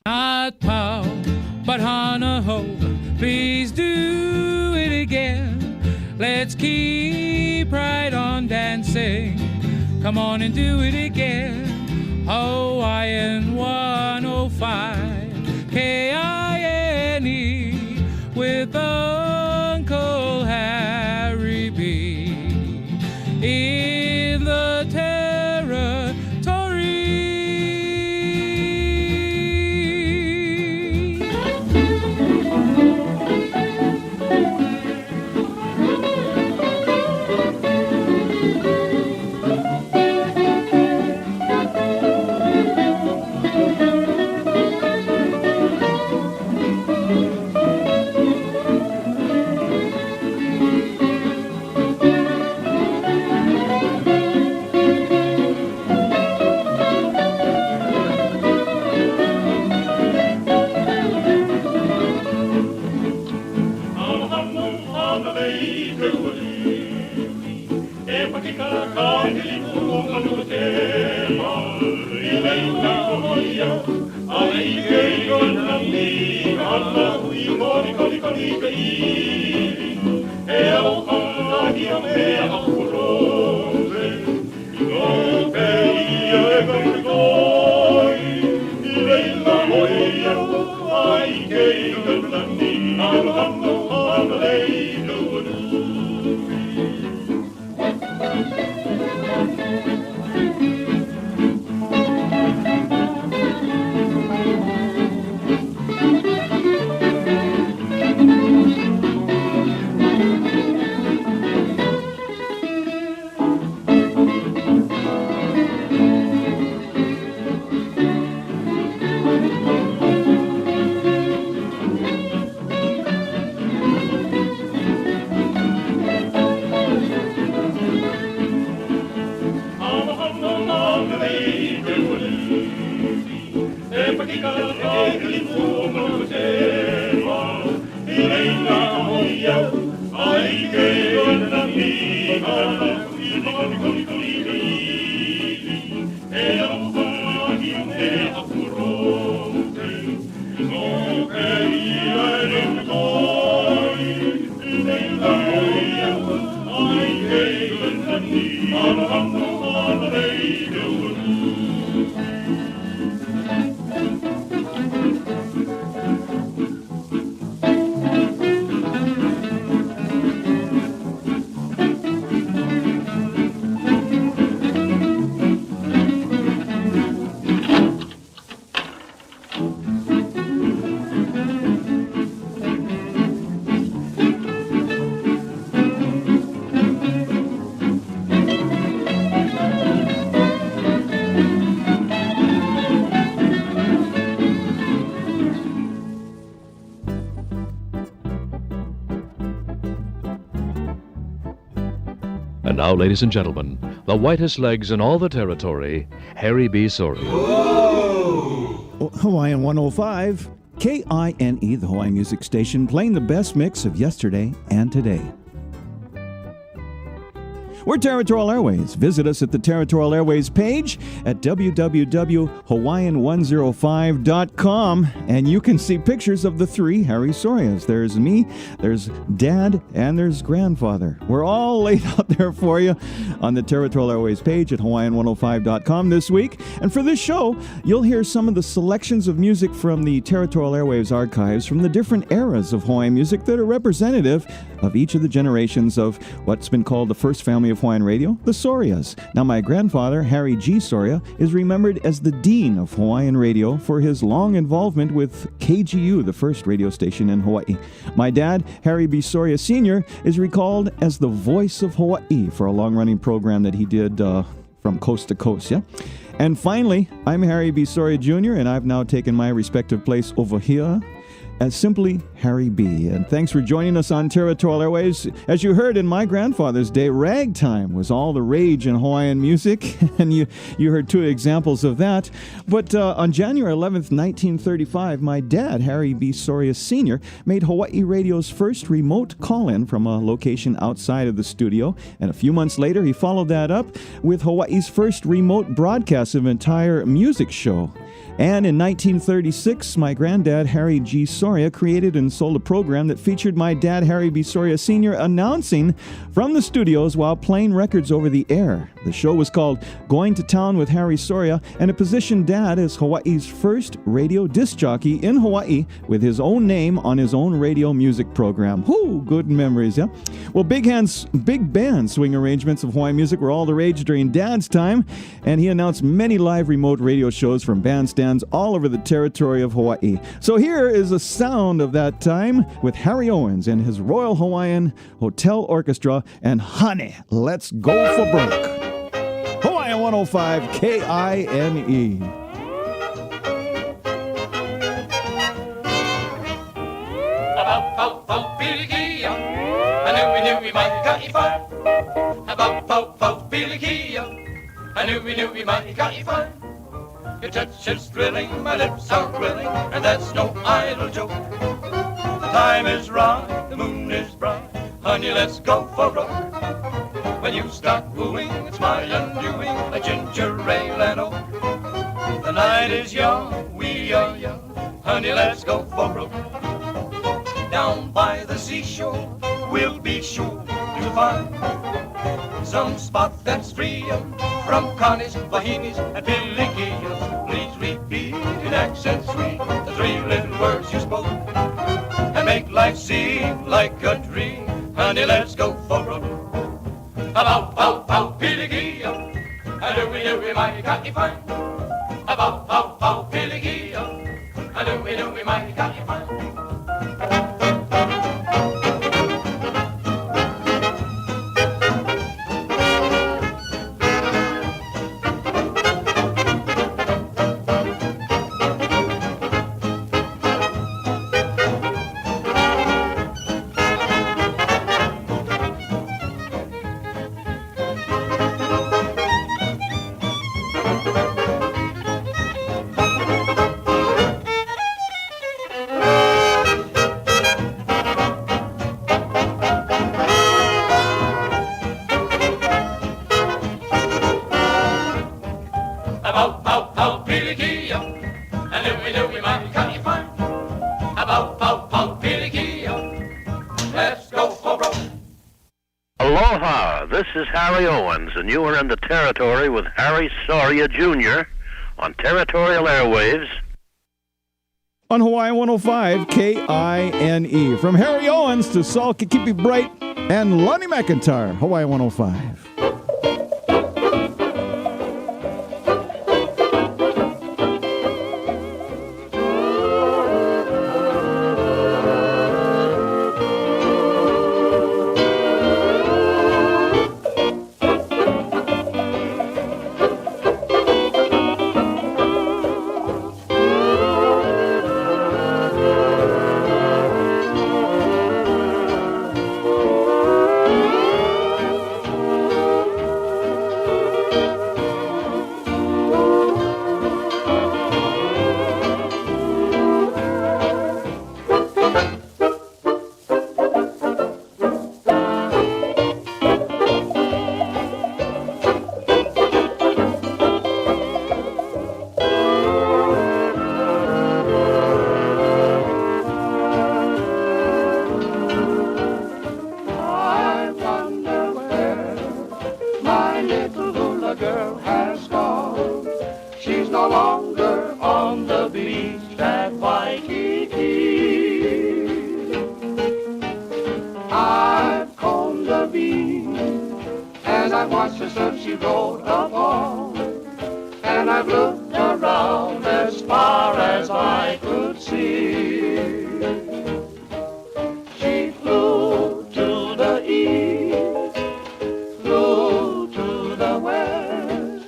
Not pow, but hana ho, please do it again. Let's keep right on dancing. Come on and do it again. Hawaiian 105, K-I-N-E, with Uncle Harry B. In the Territory. And now, ladies and gentlemen, the whitest legs in all the territory, Harry B. Soria. Hawaiian 105, KINE, the Hawaiian music station, playing the best mix of yesterday and today. We're Territorial Airways. Visit us at the Territorial Airways page at www.hawaiian105.com, and you can see pictures of the three Harry Sorias. There's me, there's Dad, and there's Grandfather. We're all laid out there for you on the Territorial Airways page at hawaiian105.com this week. And for this show, you'll hear some of the selections of music from the Territorial Airwaves archives from the different eras of Hawaiian music that are representative of each of the generations of what's been called the first family of of Hawaiian Radio, the Sorias. Now, my grandfather, Harry G. Soria, is remembered as the Dean of Hawaiian Radio for his long involvement with KGU, the first radio station in Hawaii. My dad, Harry B. Soria Sr., is recalled as the voice of Hawaii for a long-running program that he did from coast to coast, yeah? And finally, I'm Harry B. Soria Jr., and I've now taken my respective place over here as simply Harry B. And thanks for joining us on Territorial Airwaves. As you heard in my grandfather's day, ragtime was all the rage in Hawaiian music, and you heard two examples of that. But on January 11th, 1935, my dad, Harry B. Soria Sr., made Hawaii Radio's first remote call-in from a location outside of the studio, and a few months later, he followed that up with Hawaii's first remote broadcast of an entire music show. And in 1936, my granddad, Harry G. Soria, created and sold a program that featured my dad, Harry B. Soria Sr., announcing from the studios while playing records over the air. The show was called Going to Town with Harry Soria, and it positioned Dad as Hawaii's first radio disc jockey in Hawaii with his own name on his own radio music program. Whoo, good memories, yeah? Well, big band swing arrangements of Hawaiian music were all the rage during Dad's time, and he announced many live remote radio shows from bandstands all over the territory of Hawaii. So here is a sound of that time with Harry Owens and his Royal Hawaiian Hotel Orchestra and Honey, Let's Go for Broke. Hawaiian 105 KINE. Your touch is thrilling, my lips are willing, and that's no idle joke. The time is right, the moon is bright, honey, let's go for broke. When you start wooing, it's my undoing, like ginger ale and oak. The night is young, we are young, honey, let's go for broke. Down by the seashore, we'll be sure to find some spot that's free from Connies, Pahinuis, and Pilikias. Please repeat in accent sweet the three little words you spoke, and make life seem like a dream. Honey, let's go for broke. Pow, pow, pow, Pilikia, and we might got you fine. Pow, pow, pow, Pilikia, and we might got you fine. Harry Owens, and you are in the Territory with Harry Soria Jr. on Territorial Airwaves. On Hawaii 105 KINE. From Harry Owens to Saul Kikipi Bright and Lonnie McIntyre, Hawaii 105. vessel she rode upon. And I've looked around as far as I could see. She flew to the east, flew to the west.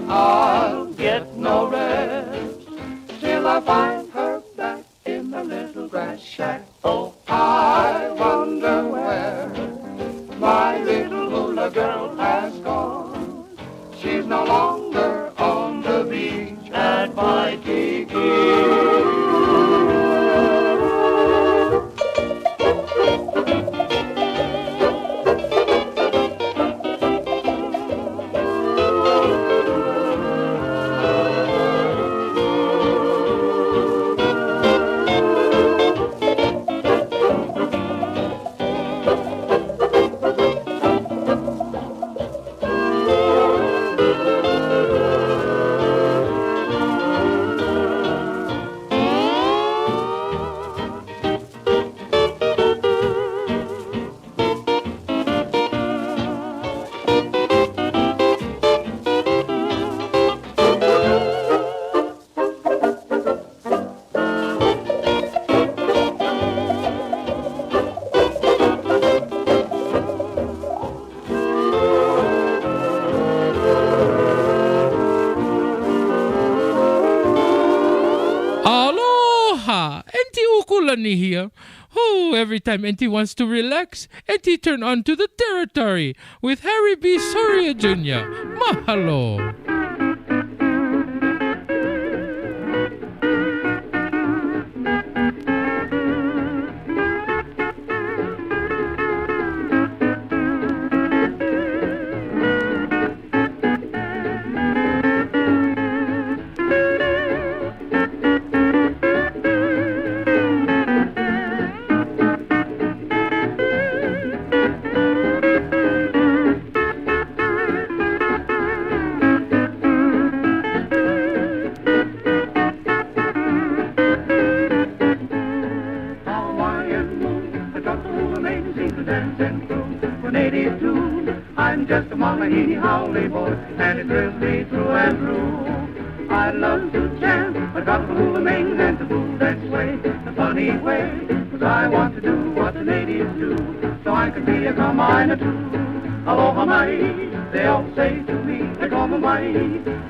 I'll get no rest till I find her back in the little grass shack. Oh, I wonder where my little hula girl has gone. She's no longer on the beach at Waikiki. Here. Oh, every time Auntie wants to relax, Auntie turn on to the Territory with Harry B. Soria Jr. Mahalo. And it thrills me through and through. I love to chant, I got the hula main and to move that sway the funny way. 'Cause I want to do what the natives do, so I can be a kamina too. Aloha mai, they all say to me, Ekoma mai,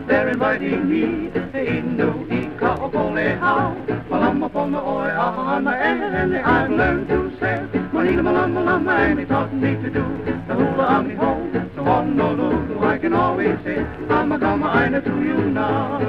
they're inviting me. Inu ika okole hao, malama pona oe ahana and I've learned to say, Mahina malama lama, and he taught me to do the hula ami ho. So on no lulu, I can always say, I'm a kamina to you now.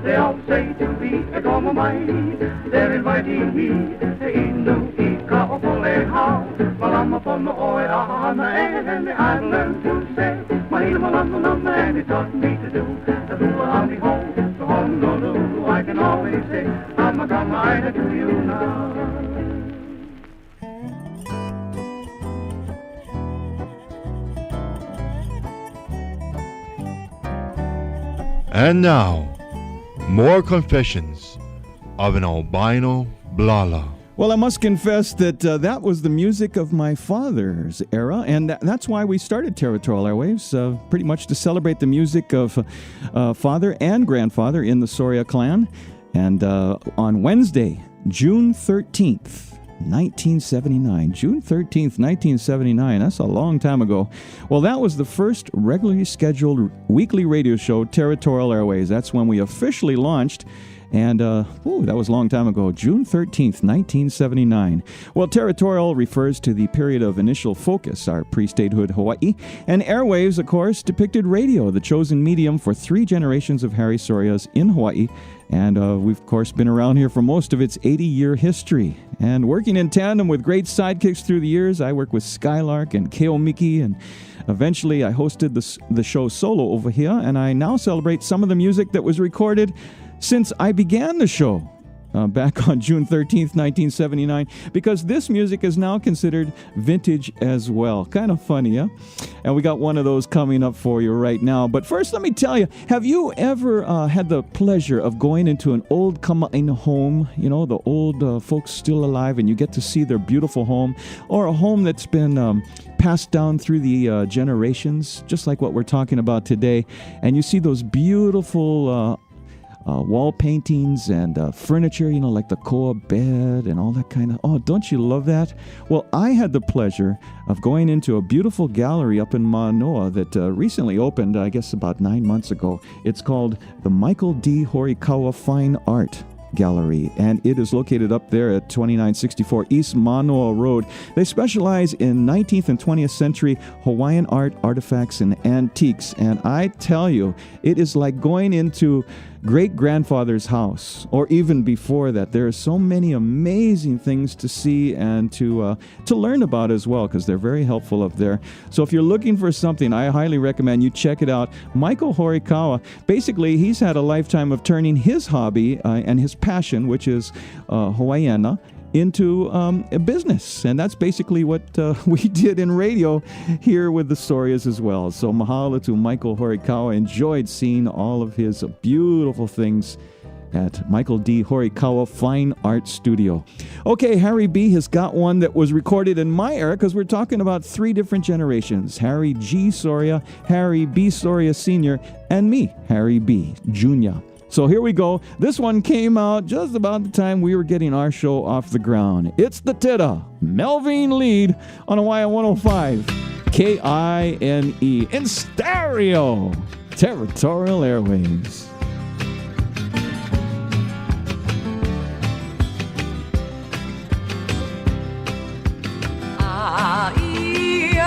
They all say to me, Ekoma mai, they're inviting me. Inu ika opole hao, malama pono oe ahana and I've learned to say, Mahina malama lama, and he taught me to do the hula ami ho. So Honolulu, I can always say, I'm a kamina to you now. And now, more confessions of an albino blala. Well, I must confess that that was the music of my father's era, and that's why we started Territorial Airwaves, pretty much to celebrate the music of father and grandfather in the Soria clan. And on Wednesday, June 13th, 1979. June 13th, 1979. That's a long time ago. Well, that was the first regularly scheduled weekly radio show, Territorial Airways. That's when we officially launched. And, that was a long time ago, June 13th, 1979. Well, Territorial refers to the period of initial focus, our pre-statehood Hawaii. And Airwaves, of course, depicted radio, the chosen medium for 3 generations of Harry Sorias in Hawaii. And we've, of course, been around here for most of its 80-year history. And working in tandem with great sidekicks through the years, I work with Skylark and Keo Miki, and eventually I hosted the show solo over here. And I now celebrate some of the music that was recorded since I began the show back on June 13th, 1979, because this music is now considered vintage as well. Kind of funny, huh? And we got one of those coming up for you right now. But first, let me tell you, have you ever had the pleasure of going into an old kama'aina home, you know, the old folks still alive, and you get to see their beautiful home, or a home that's been passed down through the generations, just like what we're talking about today, and you see those beautiful wall paintings and furniture, you know, like the koa bed and all that kind of... Oh, don't you love that? Well, I had the pleasure of going into a beautiful gallery up in Manoa that recently opened, I guess about 9 months ago. It's called the Michael D. Horikawa Fine Art Gallery, and it is located up there at 2964 East Manoa Road. They specialize in 19th and 20th century Hawaiian art, artifacts, and antiques, and I tell you, it is like going into great-grandfather's house, or even before that. There are so many amazing things to see and to learn about as well, because they're very helpful up there. So if you're looking for something, I highly recommend you check it out. Michael Horikawa, basically, he's had a lifetime of turning his hobby and his passion, which is Hawaiiana, into a business. And that's basically what we did in radio here with the Sorias as well. So mahalo to Michael Horikawa. Enjoyed seeing all of his beautiful things at Michael D. Horikawa Fine Art Studio. Okay, Harry B. has got one that was recorded in my era, because we're talking about 3 different generations. Harry G. Soria, Harry B. Soria Sr., and me, Harry B. Jr. So here we go. This one came out just about the time we were getting our show off the ground. It's the Tita, Melvin Lead on Hawaii 105, KINE, in stereo, Territorial Airwaves. Aia,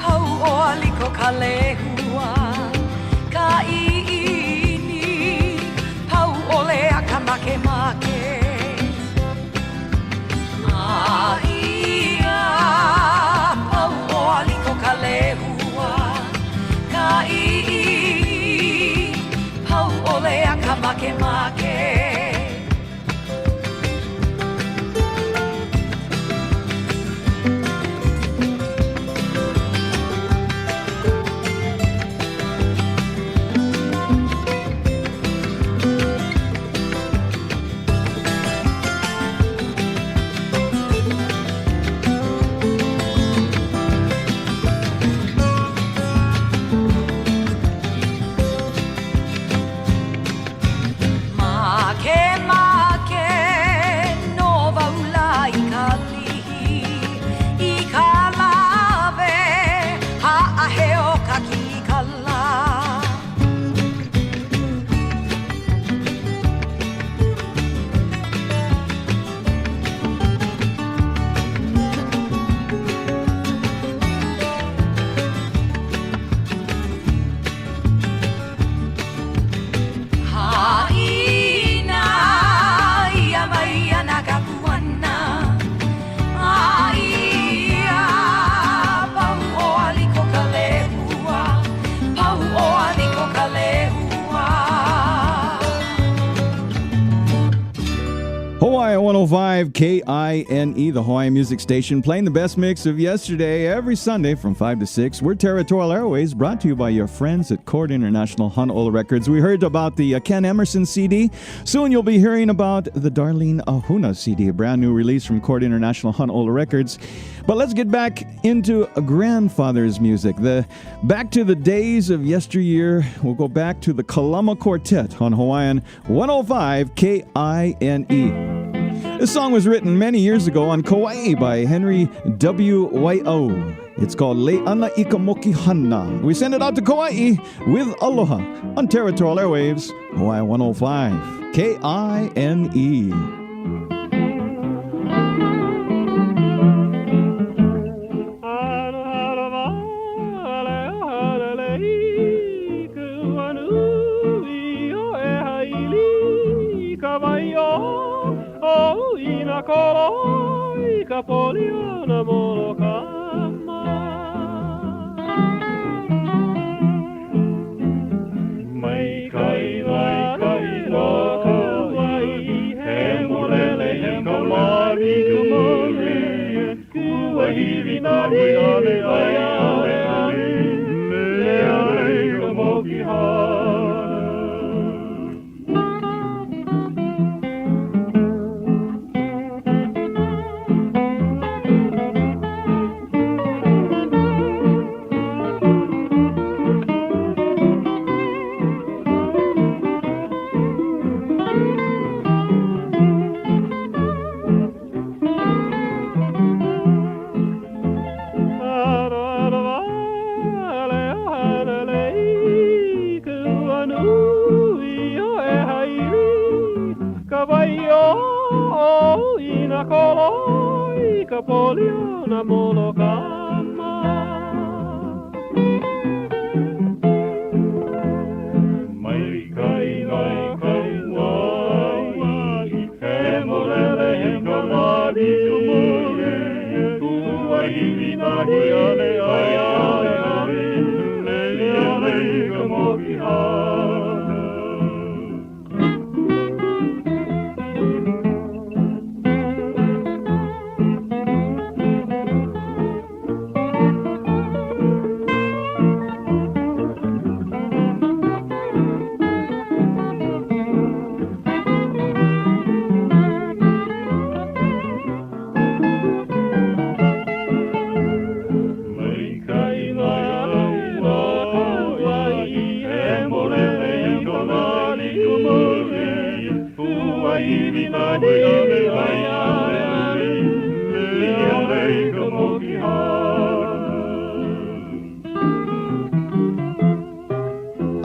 hau o aliko ka lehua, ka make Aia, pau o aliko ka lehua, ka pau o lea ka make Hawaii 105 KINE, the Hawaiian music station, playing the best mix of yesterday every Sunday from 5 to 6. We're Territorial Airways, brought to you by your friends at Chord International Honolulu Records. We heard about the Ken Emerson CD. Soon you'll be hearing about the Darlene Ahuna CD, a brand new release from Chord International Honolulu Records. But let's get back into a grandfather's music. Back to the days of yesteryear. We'll go back to the Kalama Quartet on Hawaiian 105 KINE. This song was written many years ago on Kauai by Henry W. Wai'au. It's called Le'ana Ikamoki Hana. We send it out to Kauai with Aloha on Territorial Airwaves, Hawaii 105, KINE.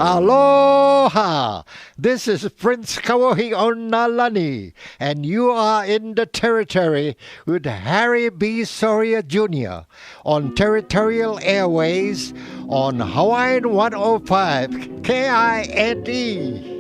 Aloha! This is Prince Kawohi Onalani, and you are in the Territory with Harry B. Soria Jr. on Territorial Airways on Hawaiian 105 KINE.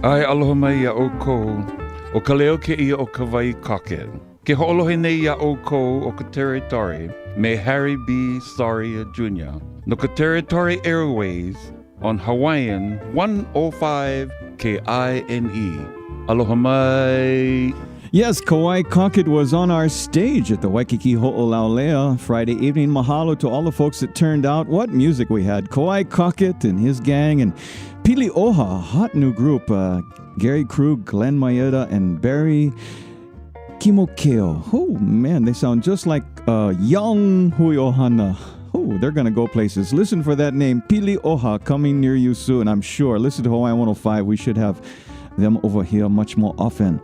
Ai aloha mai ia o kou, o ka leo ke ia o ka vai kake. Ke ho'olohe nei ia o kou o ka Territory, me Harry B. Soria Jr. No ka Territory Airways on Hawaiian 105 KINE. Aloha mai. Yes, Kauai Cockett was on our stage at the Waikiki Ho'olaulea Friday evening. Mahalo to all the folks that turned out. What music we had. Kauai Cockett and his gang, and Pili Oha, a hot new group. Gary Krug, Glenn Maeda, and Barry Kimokeo. Oh, man, they sound just like young Hui Ohana. Oh, they're going to go places. Listen for that name, Pili Oha, coming near you soon, I'm sure. Listen to Hawaiian 105. We should have them over here much more often.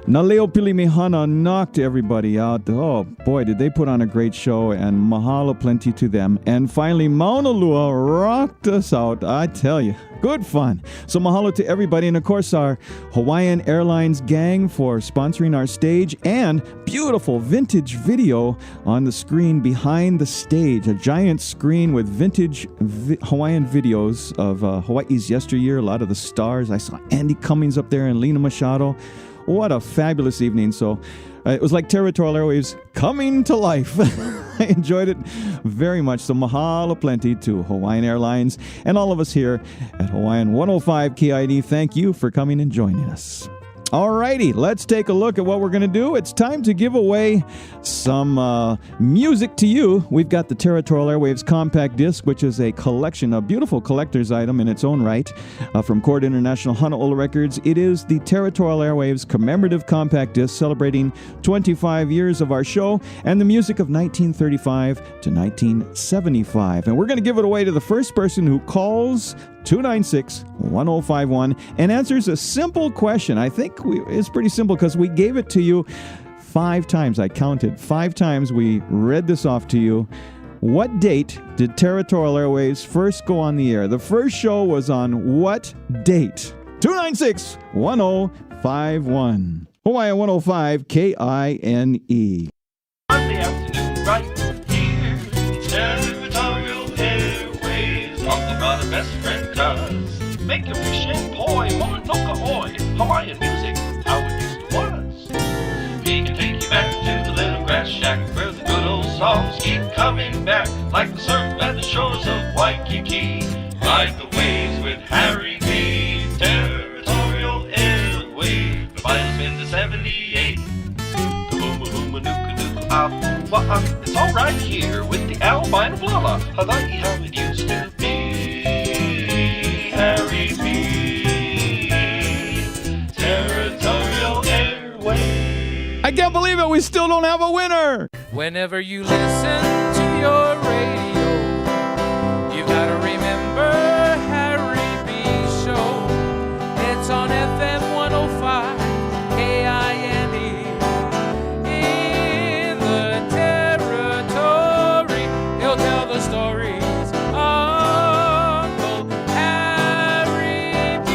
Naleo Pilimihana knocked everybody out. Oh, boy, did they put on a great show, and mahalo plenty to them. And finally, Mauna Lua rocked us out, I tell you. Good fun. So mahalo to everybody, and of course our Hawaiian Airlines gang for sponsoring our stage, and beautiful vintage video on the screen behind the stage. A giant screen with vintage Hawaiian videos of Hawaii's yesteryear, a lot of the stars. I saw Andy Cummings up there and Lena Machado. What a fabulous evening. So it was like Territorial Airwaves coming to life. I enjoyed it very much. So mahalo plenty to Hawaiian Airlines and all of us here at Hawaiian 105 KID. Thank you for coming and joining us. Alrighty, let's take a look at what we're going to do. It's time to give away some music to you. We've got the Territorial Airwaves compact disc, which is a collection, a beautiful collector's item in its own right, from Chord International Honolulu Records. It is the Territorial Airwaves commemorative compact disc celebrating 25 years of our show and the music of 1935 to 1975. And we're going to give it away to the first person who calls 296-1051 and answers a simple question. I think it's pretty simple because we gave it to you 5 times. I counted 5 times we read this off to you. What date did Territorial Airwaves first go on the air? The first show was on what date? 296-1051. Hawaii 105 KINE. Monday afternoon, right here, Territorial Airways. Talking about a best friend, cuz make your fish and poi, Mauna Kea, Hawaiian music, how it used to was. We can take you back to the little grass shack where the good old songs keep coming back, like the surf at the shores of Waikiki. Ride the waves with Harry B. Territorial Airways. The fire's been to 78. The hooma hooma nuka nuka ah. It's all right here with the albino blala. Hawaii, how it used to be. Harry B. Territorial Airways. I can't believe it. We still don't have a winner. Whenever you listen to your radio, you've got to remember Harry B. Show. It's on FM 105 KINE. In the Territory, he'll tell the stories of Uncle Harry B.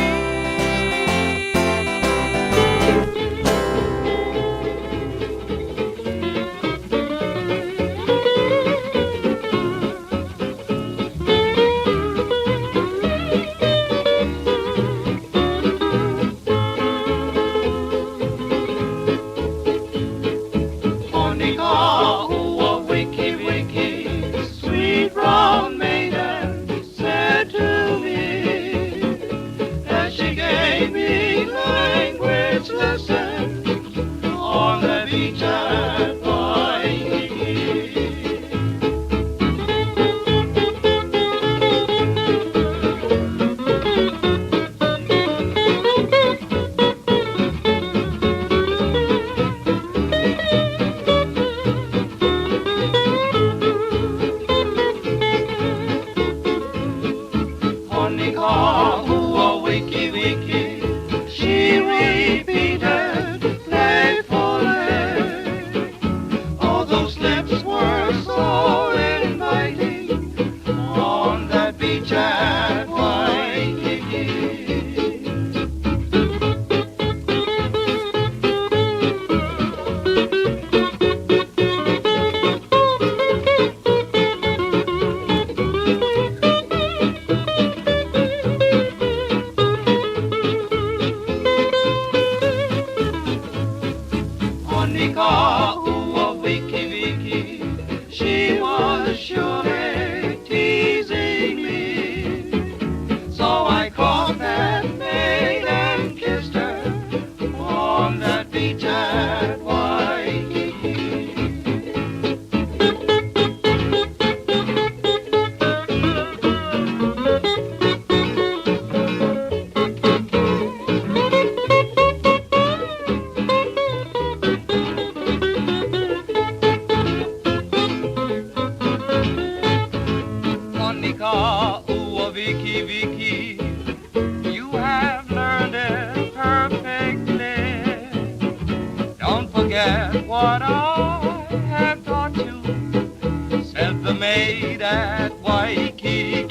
made at Waikiki.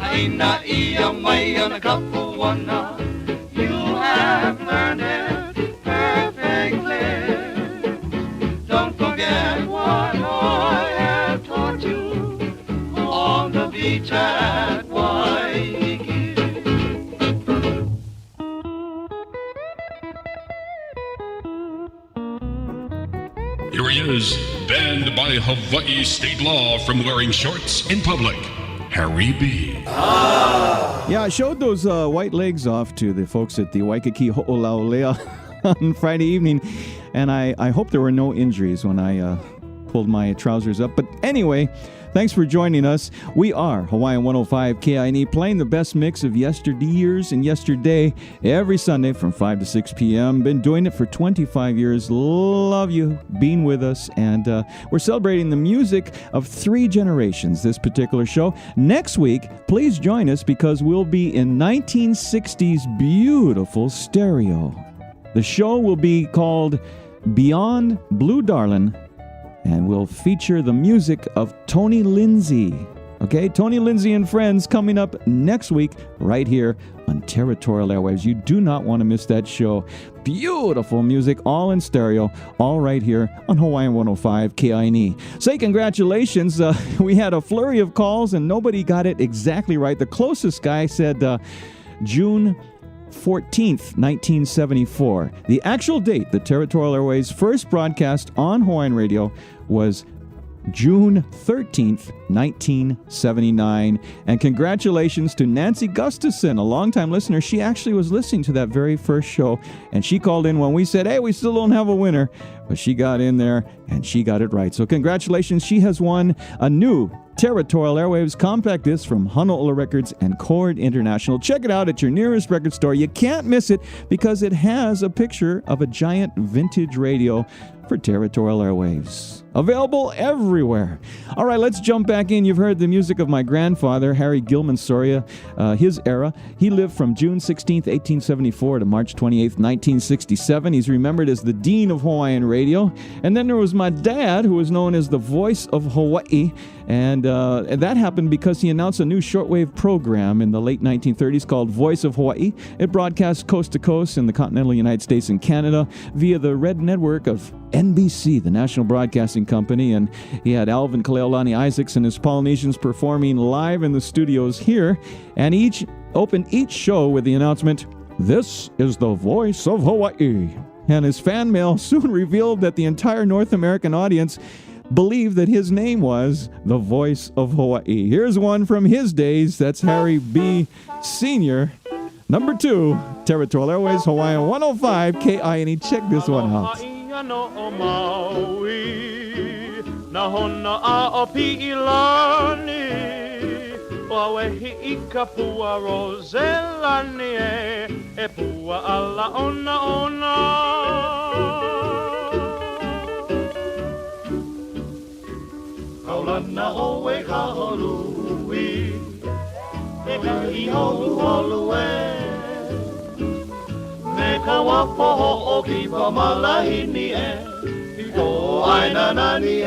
Haina ia mai ana kapuana, you have learned it perfectly. Don't forget what I have taught you on the beach at Waikiki. Here he is, banned by Hawaii state law from wearing shorts in public. Harry B. Yeah, I showed those white legs off to the folks at the Waikiki Ho'olaulea on Friday evening, and I hope there were no injuries when I pulled my trousers up. But anyway, thanks for joining us. We are Hawaiian 105 KINE, playing the best mix of yesteryears and yesterday every Sunday from 5 to 6 p.m. Been doing it for 25 years. Love you being with us. And we're celebrating the music of 3 generations this particular show. Next week, please join us because we'll be in 1960s beautiful stereo. The show will be called Beyond Blue Darlin', and we'll feature the music of Tony Lindsay. Okay, Tony Lindsay and Friends coming up next week right here on Territorial Airwaves. You do not want to miss that show. Beautiful music, all in stereo, all right here on Hawaiian 105 KINE. Say congratulations. We had a flurry of calls and nobody got it exactly right. The closest guy said June 14th, 1974. The actual date, the Territorial Airways first broadcast on Hawaiian radio, was June 13th, 1979. And congratulations to Nancy Gustafson, a longtime listener. She actually was listening to that very first show, and she called in when we said, hey, we still don't have a winner. But she got in there, and she got it right. So congratulations. She has won a new Territorial Airwaves compact disc from Honolulu Records and Chord International. Check it out at your nearest record store. You can't miss it because it has a picture of a giant vintage radio for Territorial Airwaves. Available everywhere. All right, let's jump back in. You've heard the music of my grandfather, Harry Gilman Soria, his era. He lived from June 16th, 1874 to March 28th, 1967. He's remembered as the Dean of Hawaiian Radio. And then there was my dad, who was known as the Voice of Hawaii. And that happened because he announced a new shortwave program in the late 1930s called Voice of Hawaii. It broadcast coast to coast in the continental United States and Canada via the Red Network of NBC, the National Broadcasting Company. And he had Alvin Kaleolani Isaacs and his Polynesians performing live in the studios here. And opened each show with the announcement, "This is the Voice of Hawaii." And his fan mail soon revealed that the entire North American audience believed that his name was the Voice of Hawaii. Here's one from his days. That's Harry B. Sr. Number 2, Territorial Airways, Hawaiian 105 KINE. Check this one out. Na hona a o pi'ilani o wehi I ka pua roselani e pua ala ona ona kaulana o we ka holui e ka I holu holu e me ka wapo o ki pa malahini e o aina nani e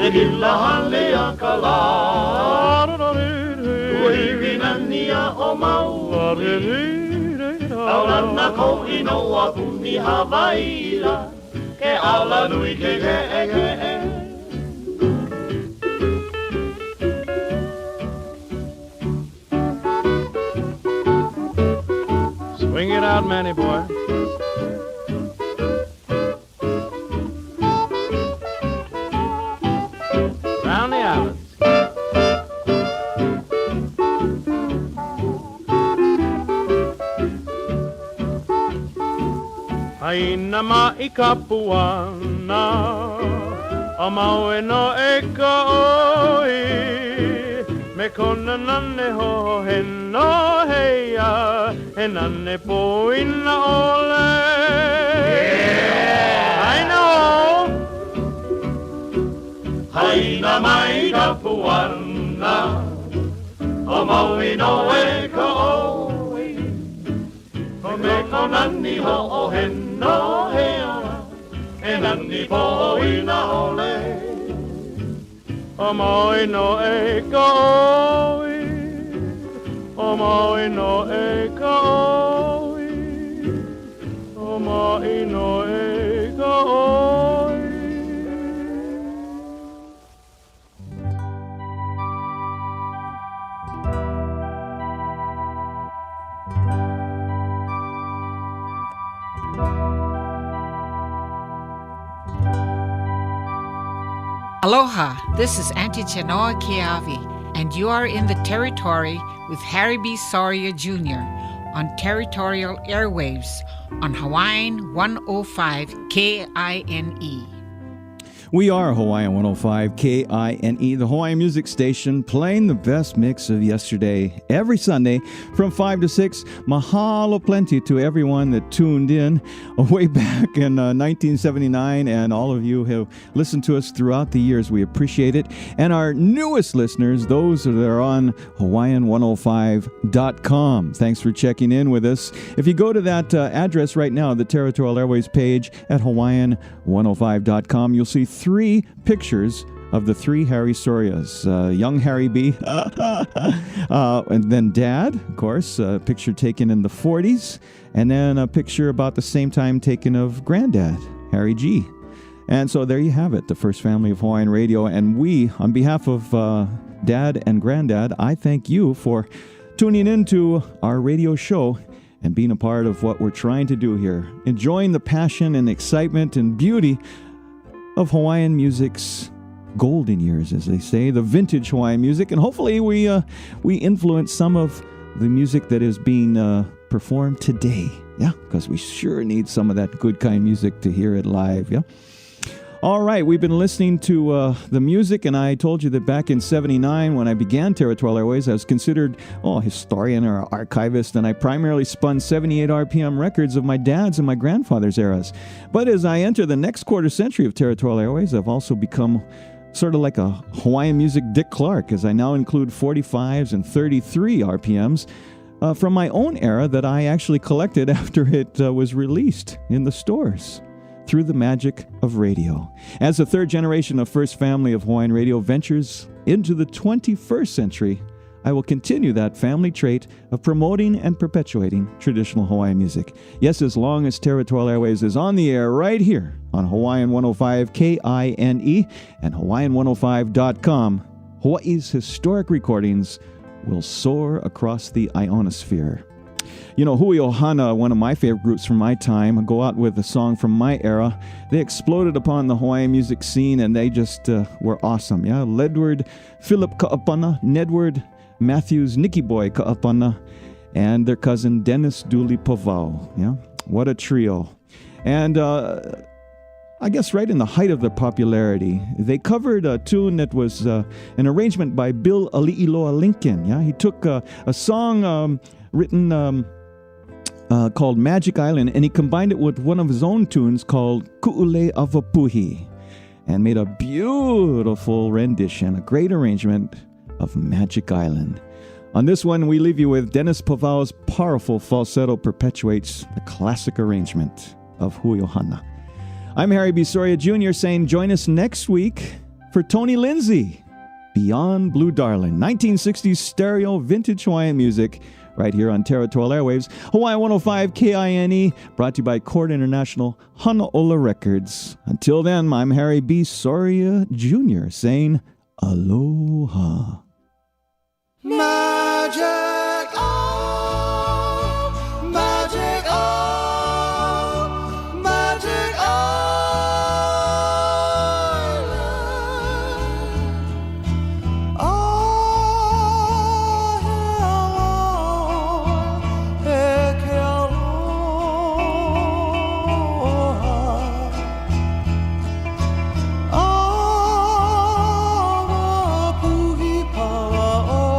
Gila hale a kala Uivinania o mau Aulana ko ino a puni Hawai'i Ke ala nui ke Swing it out, Manny boy. Round the islands. Aina mai ka puana A maue no e ka oi Me kona nane ho he no heia, he nane po ina ole. Yeah! I know! Haina mai ka puana, o maui no e ka oi. O me kona ni ho o he no heia, he nane po ina ole. O maui no e ka oi, o maui no e ka oi, o maui no e ka oi. Aloha, this is Auntie Chenoa Keavi, and you are in the Territory with Harry B. Soria Jr. on Territorial Airwaves on Hawaiian 105 KINE. We are Hawaiian 105 KINE, the Hawaiian music station, playing the best mix of yesterday every Sunday from 5 to 6. Mahalo plenty to everyone that tuned in way back in 1979, and all of you who listened to us throughout the years. We appreciate it. And our newest listeners, those that are on Hawaiian105.com. Thanks for checking in with us. If you go to that address right now, the Territorial Airways page at Hawaiian105.com, you'll see 3 pictures of the 3 Harry Sorias. Young Harry B. And then Dad, of course, a picture taken in the 40s. And then a picture about the same time taken of Granddad, Harry G. And so there you have it, the first family of Hawaiian radio. And we, on behalf of Dad and Granddad, I thank you for tuning into our radio show and being a part of what we're trying to do here. Enjoying the passion and excitement and beauty of Hawaiian music's golden years, as they say, the vintage Hawaiian music. And hopefully we influence some of the music that is being performed today. Yeah, because we sure need some of that good kind music to hear it live. Yeah. All right, we've been listening to the music, and I told you that back in 79, when I began Territorial Airways, I was considered a historian or archivist, and I primarily spun 78 RPM records of my dad's and my grandfather's eras. But as I enter the next quarter century of Territorial Airways, I've also become sort of like a Hawaiian music Dick Clark, as I now include 45s and 33 RPMs from my own era that I actually collected after it was released in the stores, through the magic of radio. As the third generation of First Family of Hawaiian Radio ventures into the 21st century, I will continue that family trait of promoting and perpetuating traditional Hawaiian music. Yes, as long as Territorial Airways is on the air right here on Hawaiian 105 KINE and Hawaiian105.com, Hawaii's historic recordings will soar across the ionosphere. You know, Hui Ohana, one of my favorite groups from my time, go out with a song from my era. They exploded upon the Hawaiian music scene, and they just were awesome. Yeah, Ledward, Philip Ka'apana, Nedward, Matthews, Nicky Boy Ka'apana, and their cousin Dennis Dooley Pavao. Yeah, what a trio. And I guess right in the height of their popularity, they covered a tune that was an arrangement by Bill Ali'iloa Lincoln. Yeah, he took a song written called Magic Island, and he combined it with one of his own tunes called Ku'ule Avapuhi, and made a beautiful rendition, a great arrangement of Magic Island. On this one, we leave you with Dennis Pavao's powerful falsetto perpetuates the classic arrangement of Hui Ohana. I'm Harry B. Soria Jr. saying join us next week for Tony Lindsay, Beyond Blue Darling, 1960s stereo vintage Hawaiian music, right here on Territorial Airwaves, Hawaii 105 KINE, brought to you by Court International Hanaola Records. Until then, I'm Harry B. Soria Jr. saying aloha. Magic, oh, magic, oh, magic island. Oh, he Kalua. Oh, puhi pa'a.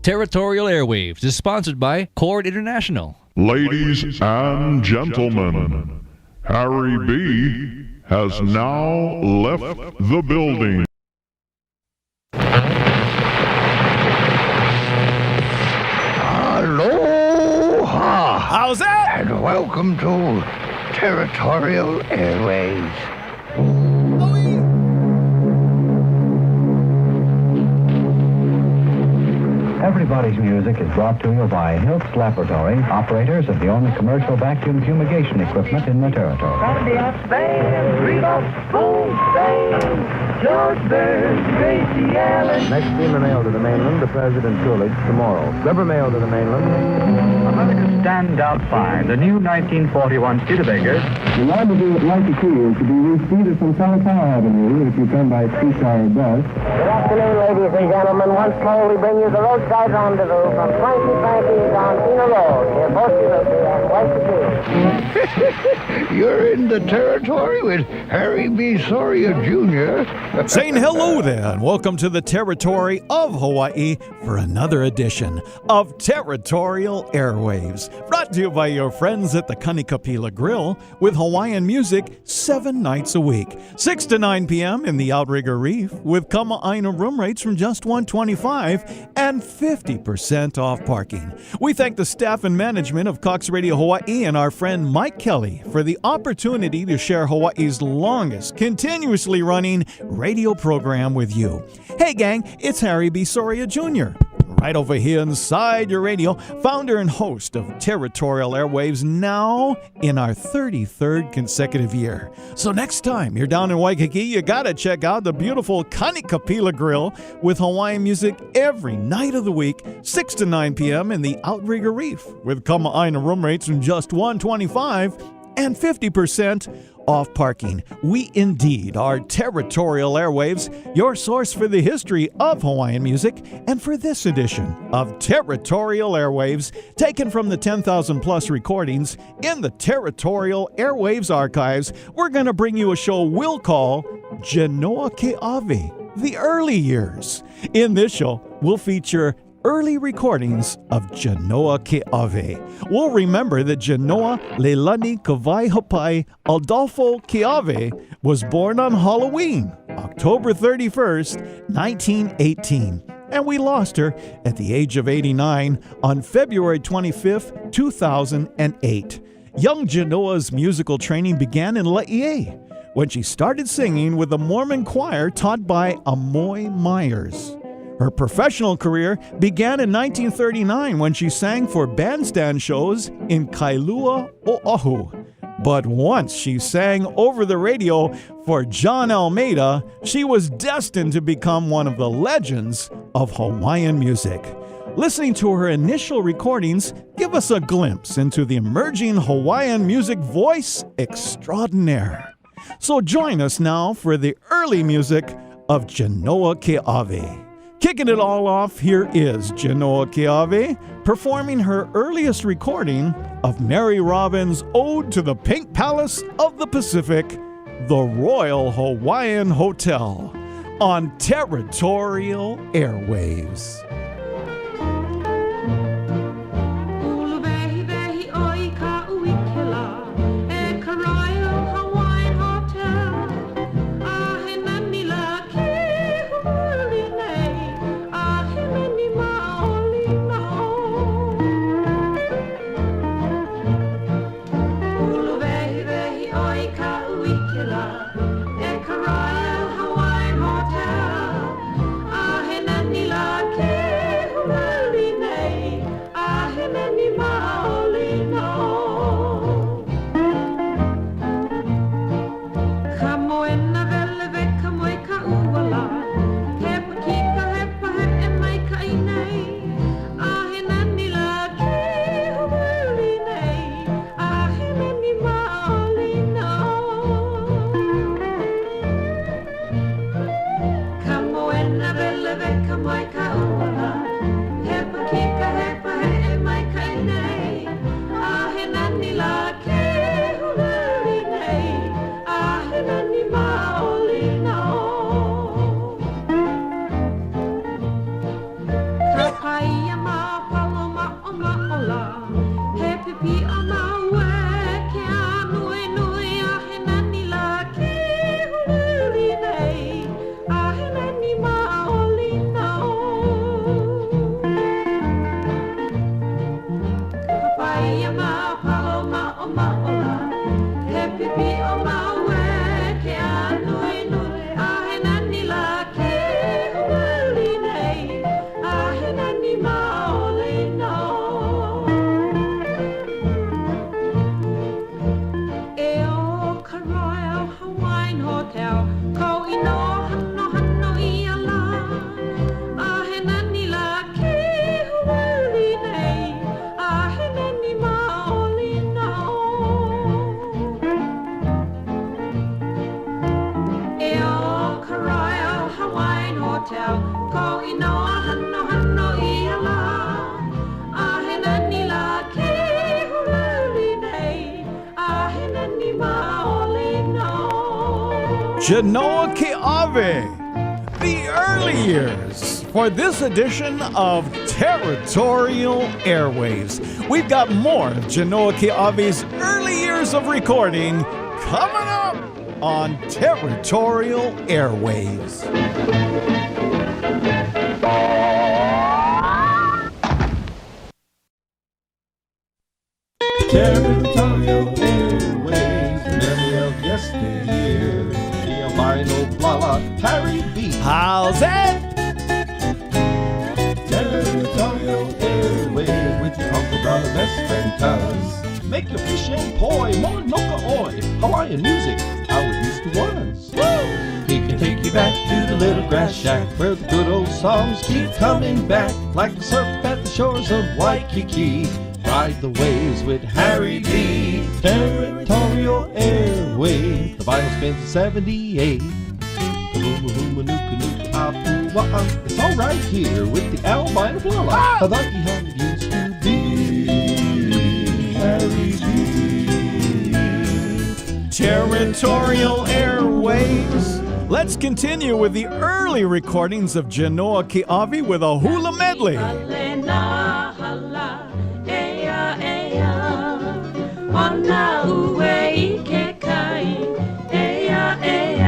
Territorial Airwaves is sponsored by Cord International. Ladies and gentlemen, Harry B. has now left the building. Aloha! How's that? And welcome to Territorial Airwaves. Everybody's Music is brought to you by Hiltz Laboratory, operators of the only commercial vacuum fumigation equipment in the territory. Next steamer mail to the mainland, the President Coolidge, tomorrow. River mail to the mainland. America's standout find, the new 1941 Studebaker. The rendezvous at Waikiki is to be reached either from Kalua Avenue if you come by streetcar or bus. Good afternoon, ladies and gentlemen. Once more, we bring you the roadside rendezvous from Frankie Frankie's on Pina Road, near Volcano and Waikiki. You're in the territory with Harry B. Soria Jr. Saying hello there, and welcome to the territory of Hawaii for another edition of Territorial Airwaves, brought to you by your friends at the Kanikapila Grill with Hawaiian music 7 nights a week, 6 to 9 p.m. in the Outrigger Reef with Kama'aina room rates from just $125 and 50% off parking. We thank the staff and management of Cox Radio Hawaii and our friend Mike Kelly for the opportunity to share Hawaii's longest, continuously running radio program with you. Hey gang, it's Harry B. Soria Jr. Right over here inside your radio, founder and host of Territorial Airwaves, now in our 33rd consecutive year. So next time you're down in Waikiki, you gotta check out the beautiful Kanikapila Grill with Hawaiian music every night of the week, 6 to 9 p.m. in the Outrigger Reef with Kama'aina room rates from just $125 and 50% off parking. We indeed are Territorial Airwaves, your source for the history of Hawaiian music, and for this edition of Territorial Airwaves, taken from the 10,000 plus recordings in the Territorial Airwaves archives, we're going to bring you a show we'll call Genoa Ke'awe, the early years. In this show, we'll feature early recordings of Genoa Ke'awe. We'll remember that Genoa Leilani Kawai Hapai Adolfo Ke'awe was born on Halloween, October 31st, 1918. And we lost her at the age of 89 on February 25th, 2008. Young Genoa's musical training began in Laie, when she started singing with the Mormon choir taught by Amoy Myers. Her professional career began in 1939 when she sang for bandstand shows in Kailua, Oahu. But once she sang over the radio for John Almeida, she was destined to become one of the legends of Hawaiian music. Listening to her initial recordings give us a glimpse into the emerging Hawaiian music voice extraordinaire. So join us now for the early music of Genoa Ke'awe. Kicking it all off, here is Genoa Ke'awe performing her earliest recording of Mary Robbins' Ode to the Pink Palace of the Pacific, the Royal Hawaiian Hotel, on Territorial Airwaves. Genoa Ke'ave, the early years for this edition of Territorial Airwaves. We've got more of Genoa Ke'ave's early years of recording coming up on Territorial Airwaves. Territorial Airwaves, memory of yesteryear. The albino blala, Harry B. How's that? Territorial Airwaves with your uncle, brother, best friend, cuz. Make your fish and poi, Mauna Kea, Hawaiian music, how it used to was. He can take you back to the little grass shack where the good old songs keep coming back like the surf at the shores of Waikiki. Ride the waves with Harry B. Territorial Airwaves. The vinyl spins at 78. It's all right here with the albino blala. I thought you had it used to be Harry B. Territorial Airwaves. Let's continue with the early recordings of Genoa Ke'ave with a hula medley. Ona ue I ke kai, ea ea.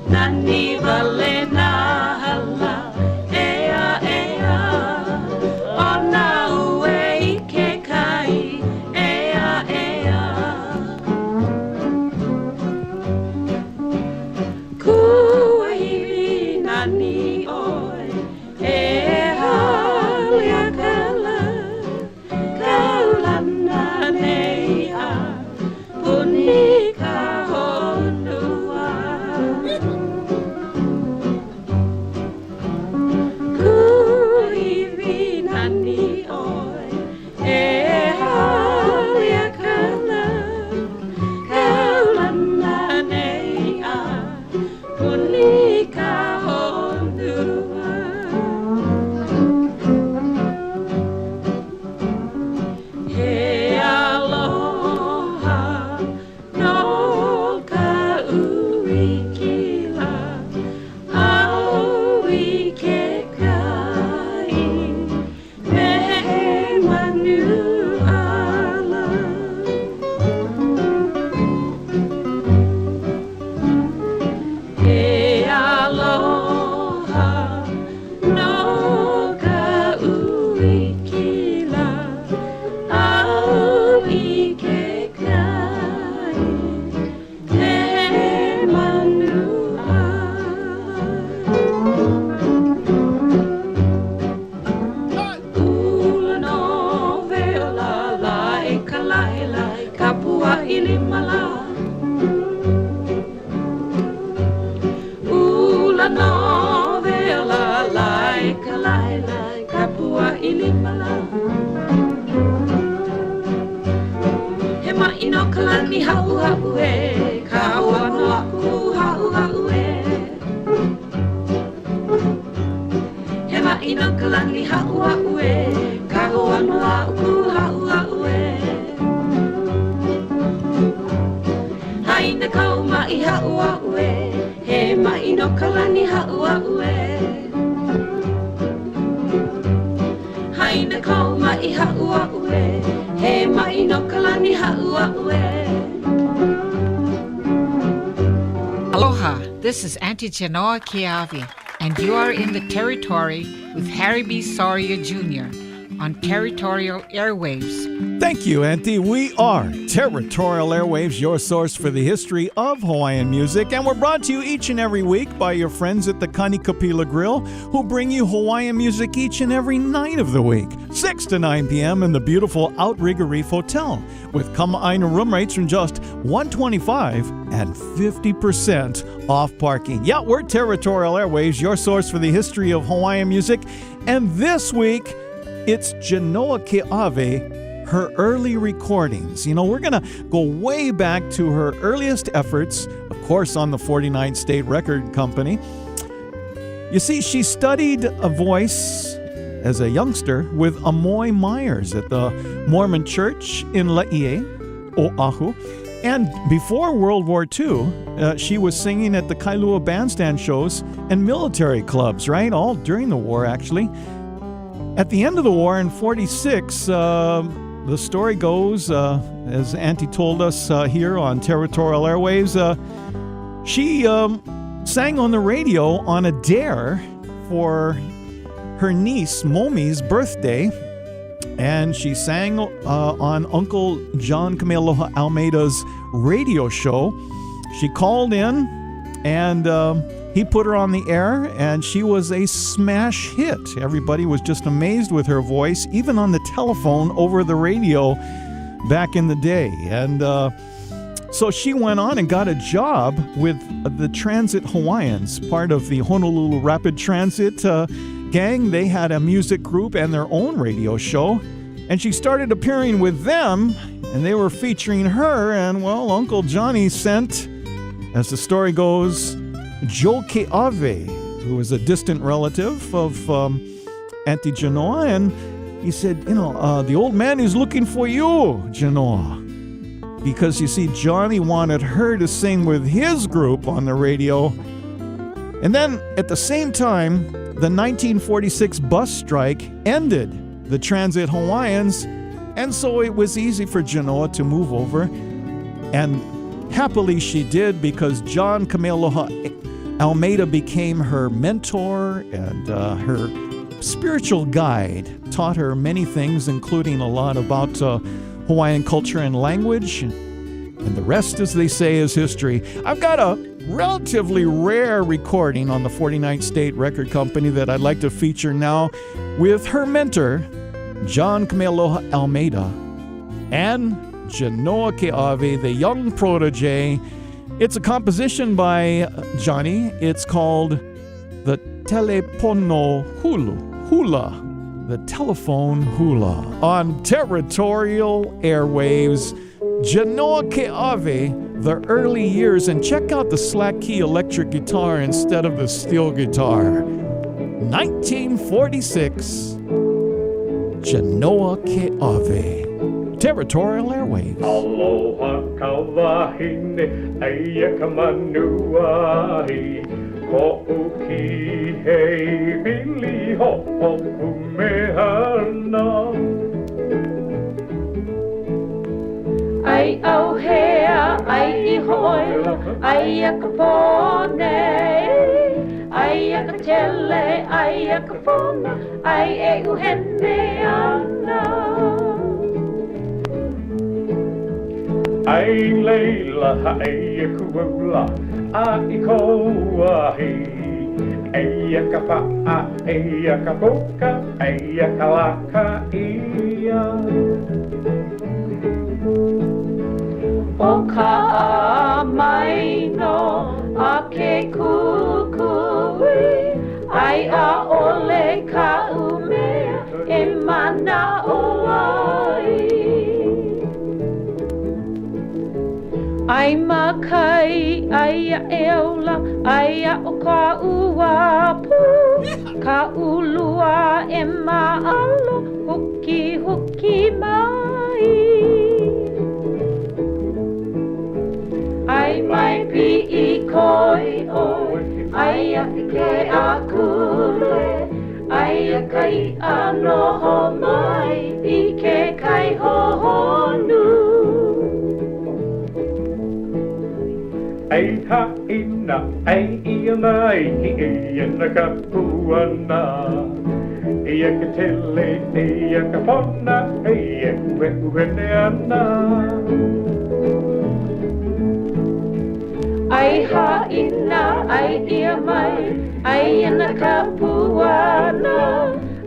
Nani vale na hala, ea ea. Ona ue I ke kai, ea ea. Kua hiwi nani oi, ea lia kala. Aloha, this is Auntie Genoa Ke'ave, and you are in the Territory with Harry B. Soria Jr. on Territorial Airwaves. Thank you, Auntie. We are Territorial Airwaves, your source for the history of Hawaiian music, and we're brought to you each and every week by your friends at the Kanikapila Grill, who bring you Hawaiian music each and every night of the week, 6 to 9 p.m. in the beautiful Outrigger Reef Hotel, with Kama'aina room rates from just $125 and 50% off parking. Yeah, we're Territorial Airwaves, your source for the history of Hawaiian music, and this week, it's Genoa Ke'ave, her early recordings. You know, we're going to go way back to her earliest efforts, of course, on the 49th State Record Company. You see, she studied a voice as a youngster with Amoy Myers at the Mormon Church in Laie, Oahu. And before World War II, she was singing at the Kailua bandstand shows and military clubs, right? All during the war, actually. At the end of the war in 46, the story goes, as Auntie told us here on Territorial Airwaves, she sang on the radio on a dare for her niece Momi's birthday, and she sang on Uncle John Kamealoha Almeida's radio show. She called in, and he put her on the air, and she was a smash hit. Everybody was just amazed with her voice, even on the telephone over the radio back in the day. And so she went on and got a job with the Transit Hawaiians, part of the Honolulu Rapid Transit gang. They had a music group and their own radio show, and she started appearing with them, and they were featuring her, and, well, Uncle Johnny sent, as the story goes, Joe Ke'ave, who was a distant relative of Auntie Genoa, and he said, the old man is looking for you, Genoa. Because, you see, Johnny wanted her to sing with his group on the radio. And then, at the same time, the 1946 bus strike ended the Transit Hawaiians, and so it was easy for Genoa to move over. And happily she did, because John Kamealoha Almeida became her mentor and her spiritual guide, taught her many things, including a lot about Hawaiian culture and language. And the rest, as they say, is history. I've got a relatively rare recording on the 49th State Record Company that I'd like to feature now with her mentor, John Kamealoha Almeida, and Genoa Ke'ave, the young protege. It's a composition by Johnny. It's called the Telepono Hula, the telephone hula, on Territorial Airwaves. Genoa Ke'ave, the early years, and check out the slack key electric guitar instead of the steel guitar. 1946, Genoa Ke'ave. Territorial Airwaves. Aloha kawahine aia kamanuahi ho'uki hei bili ho'oku mehana Ai au hea, ai I hoila, ai a kapone Ai a katele, ai a kapona, ai e uhene ana Ai leila ai kuula ai koahi ai kapa'a ai kapoka ai kalaka ia O ka mai no a ke kukui ai a ole ka umea e mana o ai Ai makai, ai a eola, ai a o ka uapu Ka ulua e maalo, huki huki mai Ai mai pi I koi oi, ai a ke a kule Ai a kai a noho mai, I ke kai hohonu Ai ha'ina, ai ia mai, I ia na kapuana Ia ka tele, ia ka pona, ia uene ana. Ai haina, ai ia mai, ai ana ka puana.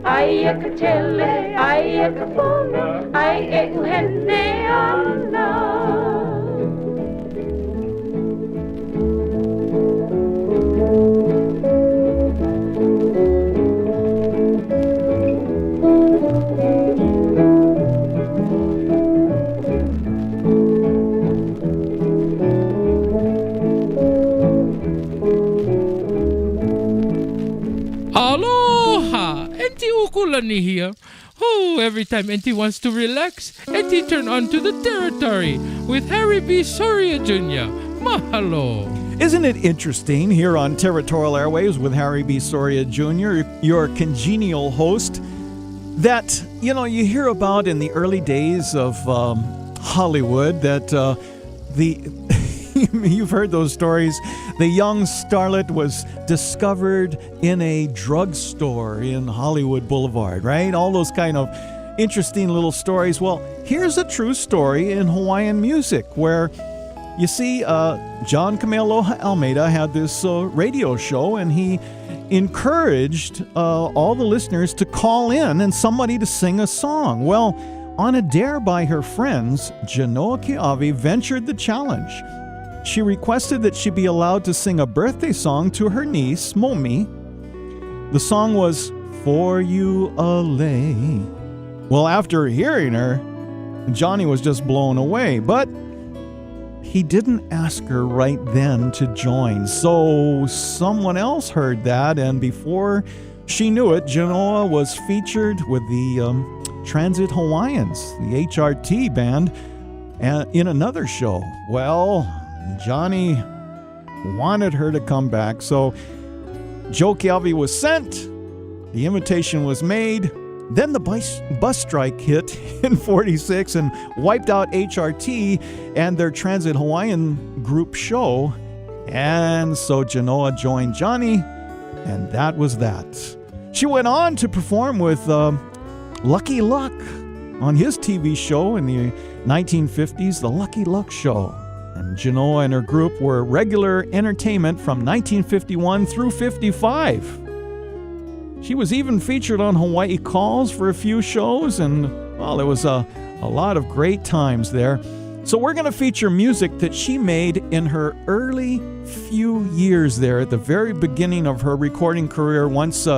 Ai ka tele, ai ka pona, ai uhene ana. Aloha! Auntie Ukulani here. Oh, every time Auntie wants to relax, Auntie turn on to the Territory with Harry B. Soria Jr. Mahalo! Isn't it interesting here on Territorial Airwaves with Harry B. Soria Jr., your congenial host, that, you know, you hear about in the early days of Hollywood that you've heard those stories. The young starlet was discovered in a drugstore in Hollywood Boulevard, right? All those kind of interesting little stories. Well, here's a true story in Hawaiian music where, you see, John Kawelo Almeida had this radio show, and he encouraged all the listeners to call in and somebody to sing a song. Well, on a dare by her friends, Genoa Keawe ventured the challenge. She requested that she be allowed to sing a birthday song to her niece, Momi. The song was For You Alay. Well, after hearing her, Johnny was just blown away, but he didn't ask her right then to join. So someone else heard that, and before she knew it, Genoa was featured with the Transit Hawaiians, the HRT band, in another show. Well, Johnny wanted her to come back, so Joe Keawe was sent, the invitation was made, then the bus strike hit in 46 and wiped out HRT and their Transit Hawaiian group show, and so Genoa joined Johnny, and that was that. She went on to perform with Lucky Luck on his TV show in the 1950s, The Lucky Luck Show. And Genoa and her group were regular entertainment from 1951 through 55. She was even featured on Hawaii Calls for a few shows, and, well, there was a lot of great times there. So we're going to feature music that she made in her early few years there at the very beginning of her recording career, once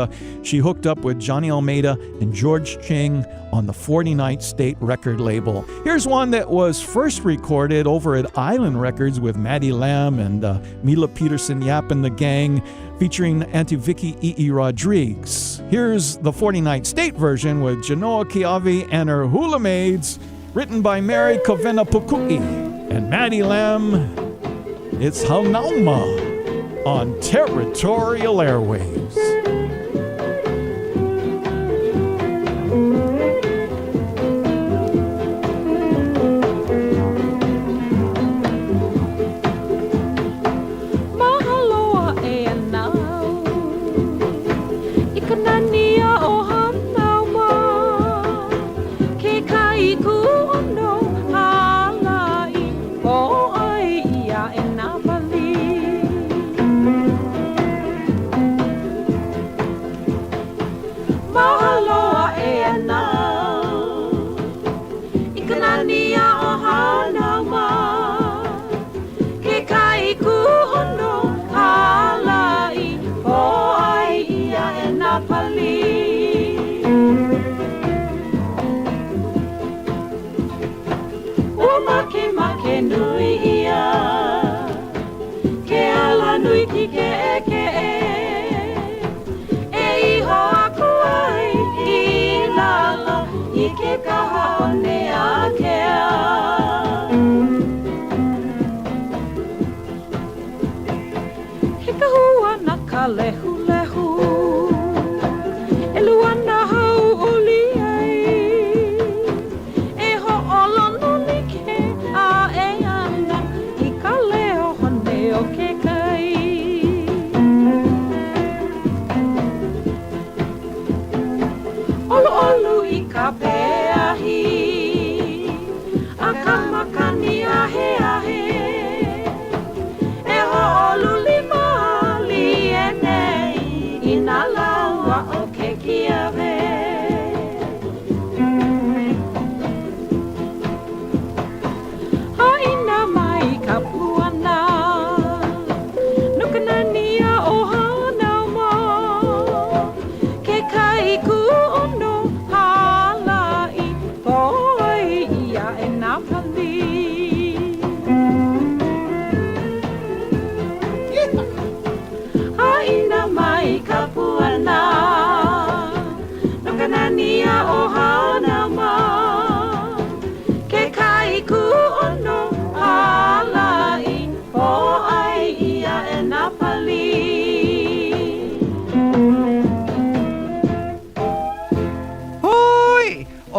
she hooked up with Johnny Almeida and George Ching on the 49th State record label. Here's one that was first recorded over at Island Records with Maddie Lamb and Mila Peterson Yap and the Gang, featuring Auntie Vicky E.E. Rodriguez. Here's the 49th State version with Genoa Keawe and her Hula Maids, written by Mary Kovena Pukui and Maddie Lamb. It's Hanauma on Territorial Airwaves.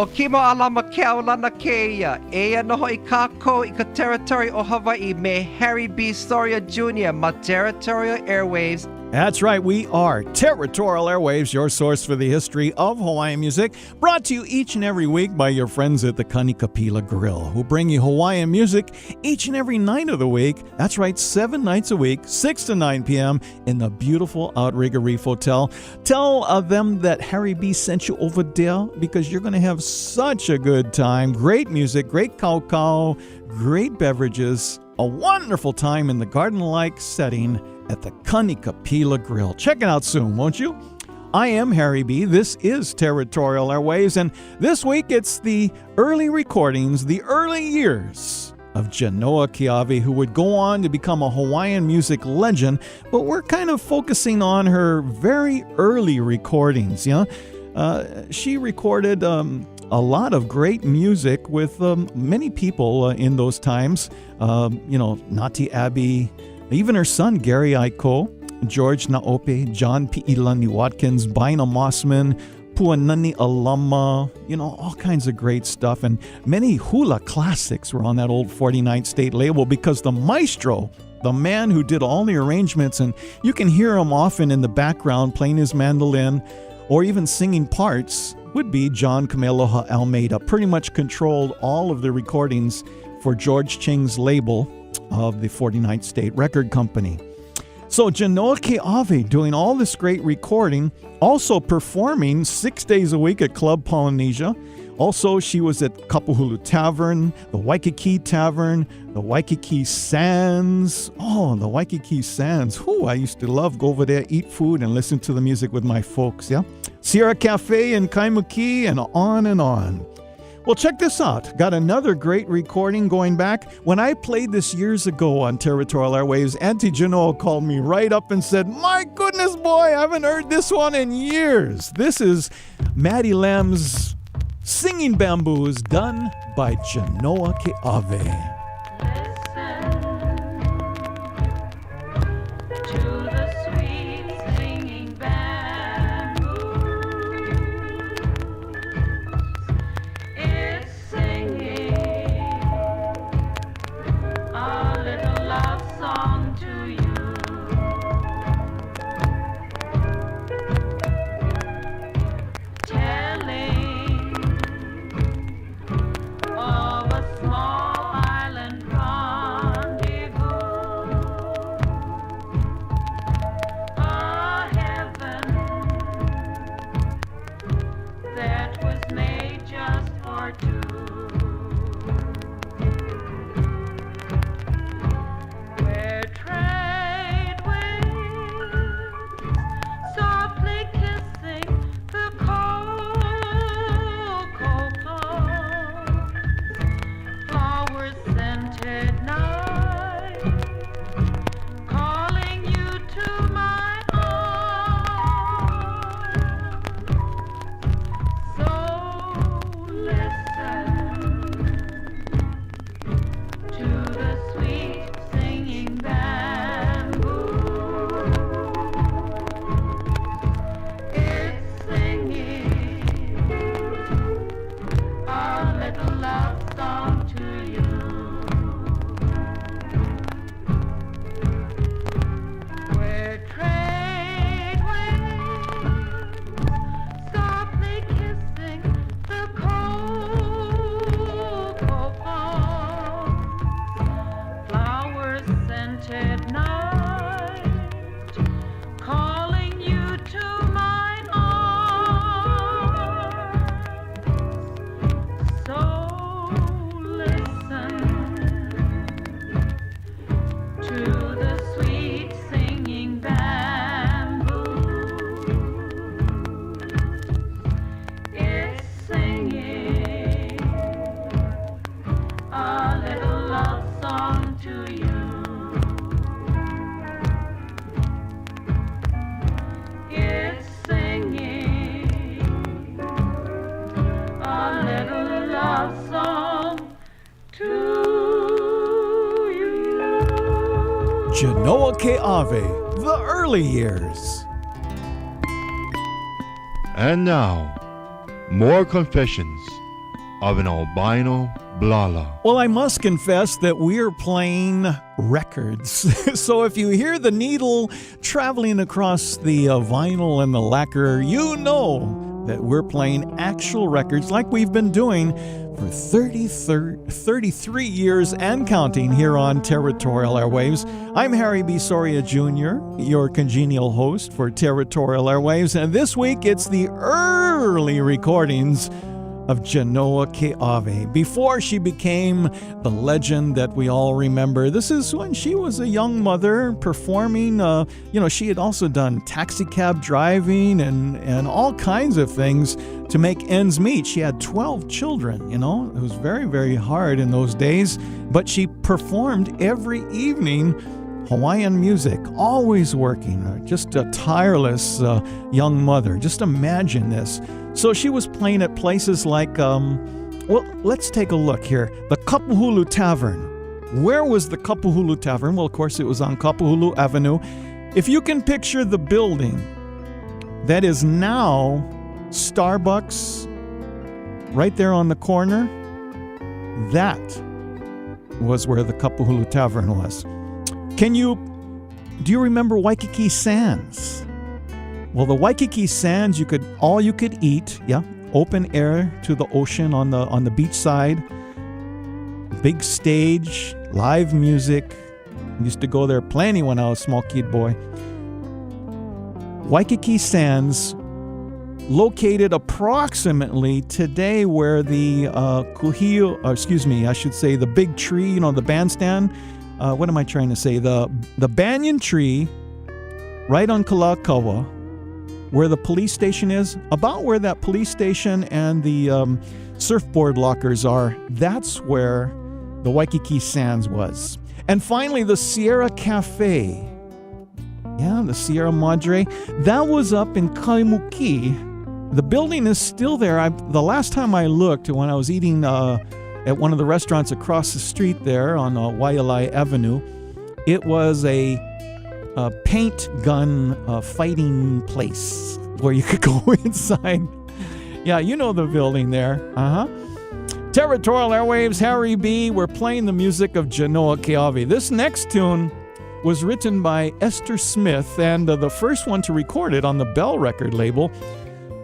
O kimo alama kea o lana keia, ea noho I kako I ka territory o Hawaii me Harry B. Soria Jr. ma Territorial Airwaves. That's right, we are Territorial Airwaves, your source for the history of Hawaiian music, brought to you each and every week by your friends at the Kanikapila Grill, who bring you Hawaiian music each and every night of the week. That's right, 7 nights a week, 6 to 9 p.m. in the beautiful Outrigger Reef Hotel. Tell them that Harry B sent you over there because you're going to have such a good time. Great music, great kaukau, great beverages, a wonderful time in the garden-like setting at the Kanikapila Grill. Check it out soon, won't you? I am Harry B. This is Territorial Airwaves, and this week it's the early recordings, the early years of Genoa Keawe, who would go on to become a Hawaiian music legend, but we're kind of focusing on her very early recordings. She recorded a lot of great music with many people in those times. Ngati Abbey, even her son, Gary Aiko, George Naope, John Pi'ilani Watkins, Bina Mossman, Puanani Alama, all kinds of great stuff. And many hula classics were on that old 49th State label because the maestro, the man who did all the arrangements, and you can hear him often in the background playing his mandolin or even singing parts, would be John Kamealoha Almeida. Pretty much controlled all of the recordings for George Ching's label of the 49th State Record Company. So Genoa Keawe doing all this great recording, also performing 6 days a week at Club Polynesia. Also, she was at Kapuhulu Tavern, the Waikiki Tavern, the Waikiki Sands. Oh, the Waikiki Sands. I used to love go over there, eat food, and listen to the music with my folks, yeah? Sierra Cafe in Kaimuki, and on and on. Well, check this out. Got another great recording going back. When I played this years ago on Territorial Airwaves, Auntie Genoa called me right up and said, "My goodness, boy, I haven't heard this one in years." This is Maddie Lamb's Singing Bamboos, done by Genoa Keawe. Genoa Keawe, the early years. And now, more confessions of an albino blala. Well, I must confess that we're playing records. So if you hear the needle traveling across the vinyl and the lacquer, you know that we're playing actual records like we've been doing for 33 years and counting here on Territorial Airwaves. I'm Harry B. Soria Jr., your congenial host for Territorial Airwaves, and this week it's the early recordings of Genoa Ke'ave. Before she became the legend that we all remember, this is when she was a young mother performing. She had also done taxi cab driving and all kinds of things to make ends meet. She had 12 children, It was very, very hard in those days, but she performed every evening Hawaiian music, always working, just a tireless young mother. Just imagine this. So she was playing at places like, let's take a look here. The Kapuhulu Tavern. Where was the Kapuhulu Tavern? Well, of course, it was on Kapuhulu Avenue. If you can picture the building that is now Starbucks right there on the corner, that was where the Kapuhulu Tavern was. Do you remember Waikiki Sands? Well, the Waikiki Sands, you could eat, open air to the ocean on the beach side, big stage, live music. Used to go there plenty when I was a small kid boy. Waikiki Sands, located approximately today where the the big tree, the bandstand. What am I trying to say? The banyan tree, right on Kalua, where the police station is, about where that police station and the surfboard lockers are, that's where the Waikiki Sands was. And finally, the Sierra Cafe. Yeah, the Sierra Madre. That was up in Kaimuki. The building is still there. The last time I looked, when I was eating at one of the restaurants across the street there on Waialae Avenue, it was a paint gun fighting place where you could go inside. Yeah, you know the building there. Territorial Airwaves, Harry B. We're playing the music of Genoa Ke'ave. This next tune was written by Esther Smith, and the first one to record it on the Bell record label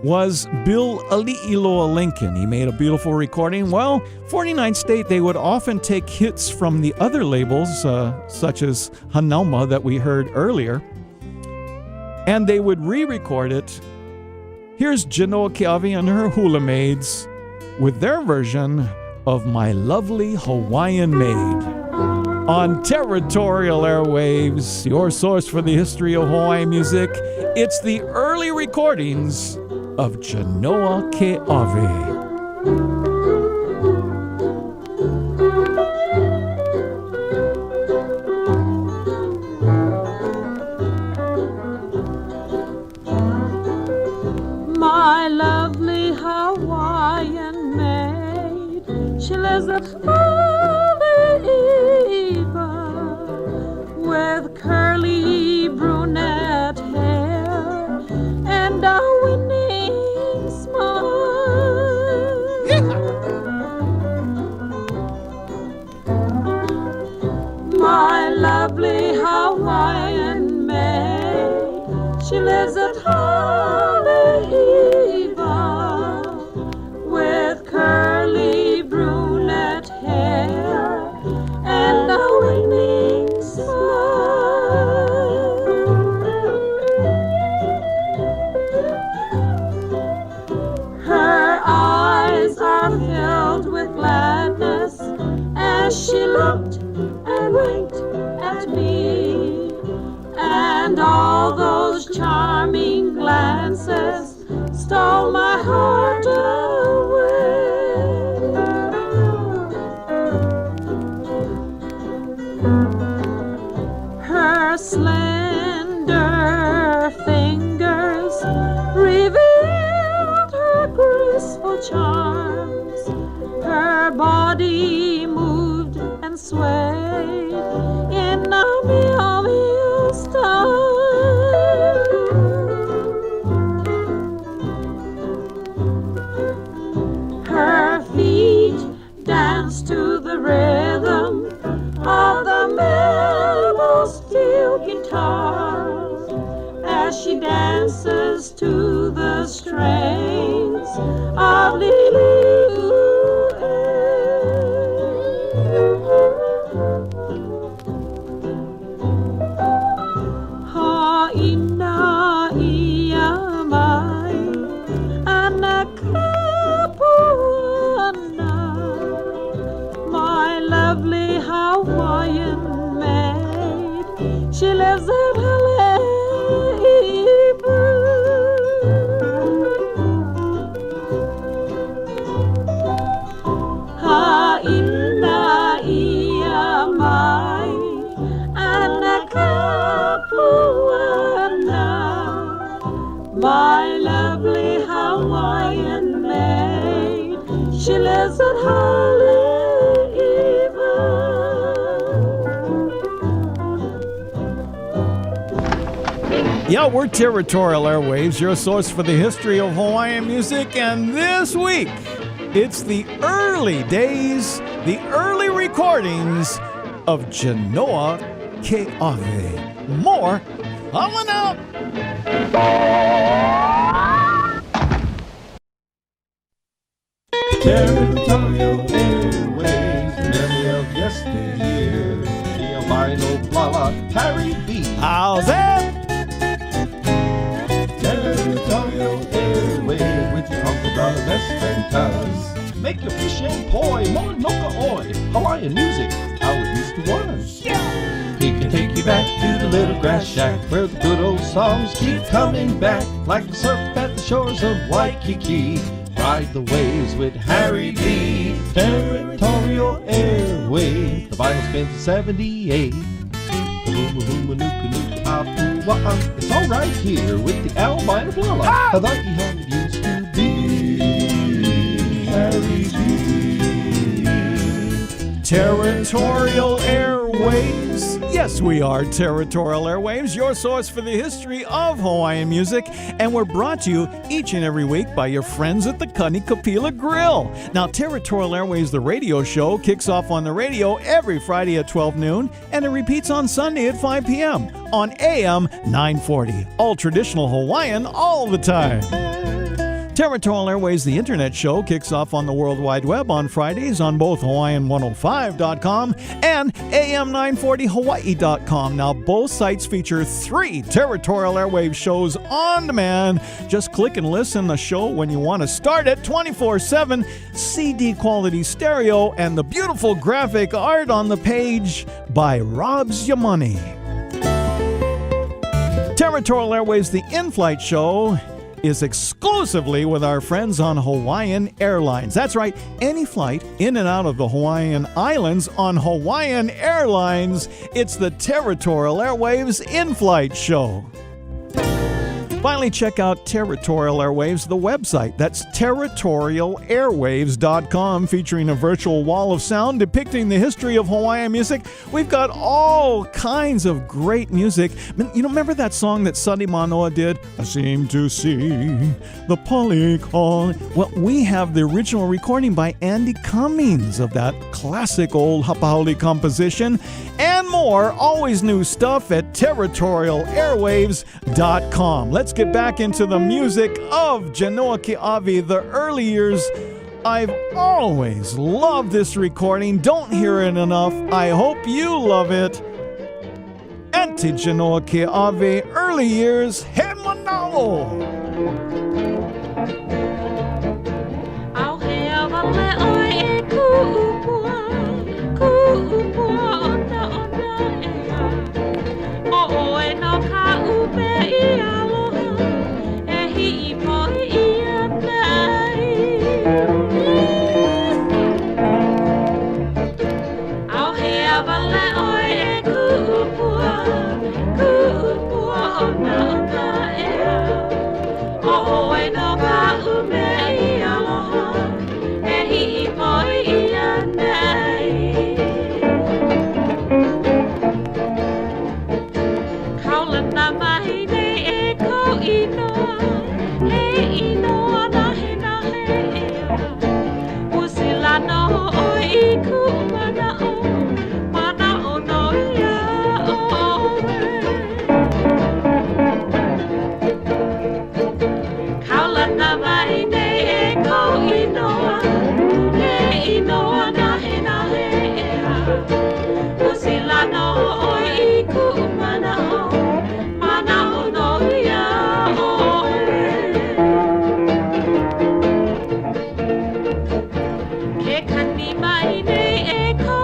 was Bill Ali'iloa Lincoln. He made a beautiful recording. Well, 49 State, they would often take hits from the other labels, such as Hanauma that we heard earlier, and they would re-record it. Here's Genoa Ke'ave and her Hula Maids with their version of My Lovely Hawaiian Maid. On Territorial Airwaves, your source for the history of Hawaiian music, it's the early recordings of Genoa Ke'ave. My lovely Hawaiian maid, she lives at Hawai'i with curly brunette hair and a winning smile. My lovely Hawaiian maid, she lives at Hawai'i with curly brunette hair and a winning smile. Her eyes are filled with gladness as she looked and winked at me, and all those charming glances stole my heart away. Her slender fingers revealed her graceful charms. Her body moved and swayed in a meow style. Her feet lovely Hawaiian maid. She lives at Hawai'i. Ha'ina ia mai ana kapuana. My lovely Hawaiian maid, she lives at Hawai'i. Yeah, we're Territorial Airwaves, your source for the history of Hawaiian music, and this week it's the early days, the early recordings of Genoa Ke'ave. More coming up. Territorial Airwaves, memory of yesteryear. The albino Blala, Harry B. How's that? Territorial Airwaves, with your uncle, brother, best friend, cuz. Make your fish and poi, Mauna Kea, Hawaiian music, how it used to was. Yeah. He can take you back to the little grass shack, where the good old songs keep coming back, like the surf at the shores of Waikiki. Ride the waves with Harry B. Territorial Airwaves, the vinyl spins in 78. It's all right here with the albino Blala. I like how it used to be. Harry B. Territorial Airwaves. Yes, we are Territorial Airwaves, your source for the history of Hawaiian music, and we're brought to you each and every week by your friends at the Kanikapila Grill. Now, Territorial Airwaves, the radio show, kicks off on the radio every Friday at 12 noon, and it repeats on Sunday at 5 p.m. on AM 940. All traditional Hawaiian all the time. Territorial Airways, the internet show, kicks off on the World Wide Web on Fridays on both Hawaiian105.com and AM940Hawaii.com. Now, both sites feature 3 Territorial Airwaves shows on demand. Just click and listen to the show when you want to start it 24/7, CD quality stereo, and the beautiful graphic art on the page by Rob's Yamani. Territorial Airways, the in-flight show, is exclusively with our friends on Hawaiian Airlines. That's right, any flight in and out of the Hawaiian Islands on Hawaiian Airlines, it's the Territorial Airwaves in-flight show. Finally, check out Territorial Airwaves, the website. That's territorialairwaves.com, featuring a virtual wall of sound depicting the history of Hawaiian music. We've got all kinds of great music. You know, remember that song that Sunny Manoa did? I seem to see the polycall. Well, we have the original recording by Andy Cummings of that classic old hapauli composition, and more. Always new stuff at territorialairwaves.com. Let's get back into the music of Genoa Ke'ave, the early years. I've always loved this recording. Don't hear it enough. I hope you love it. Auntie Genoa Ke'ave, early years, he manao. Au he awale oi e kuupua ona ea. O oe no ka upe I aloha, e hi'i po ia nei. Au he awale oi e kuupua ona ea. O oe no ka upe I aloha, e hi'i po ia nei. Kaulana mai nei e ko inoa, he inoa na he ea. Usila no o I kumana o, mana o no ia oe. Kaulana mai nei e ko inoa, he inoa na he ea. Usila no o I kumana o, mana o no ia oe. Ke kani mai nei e ko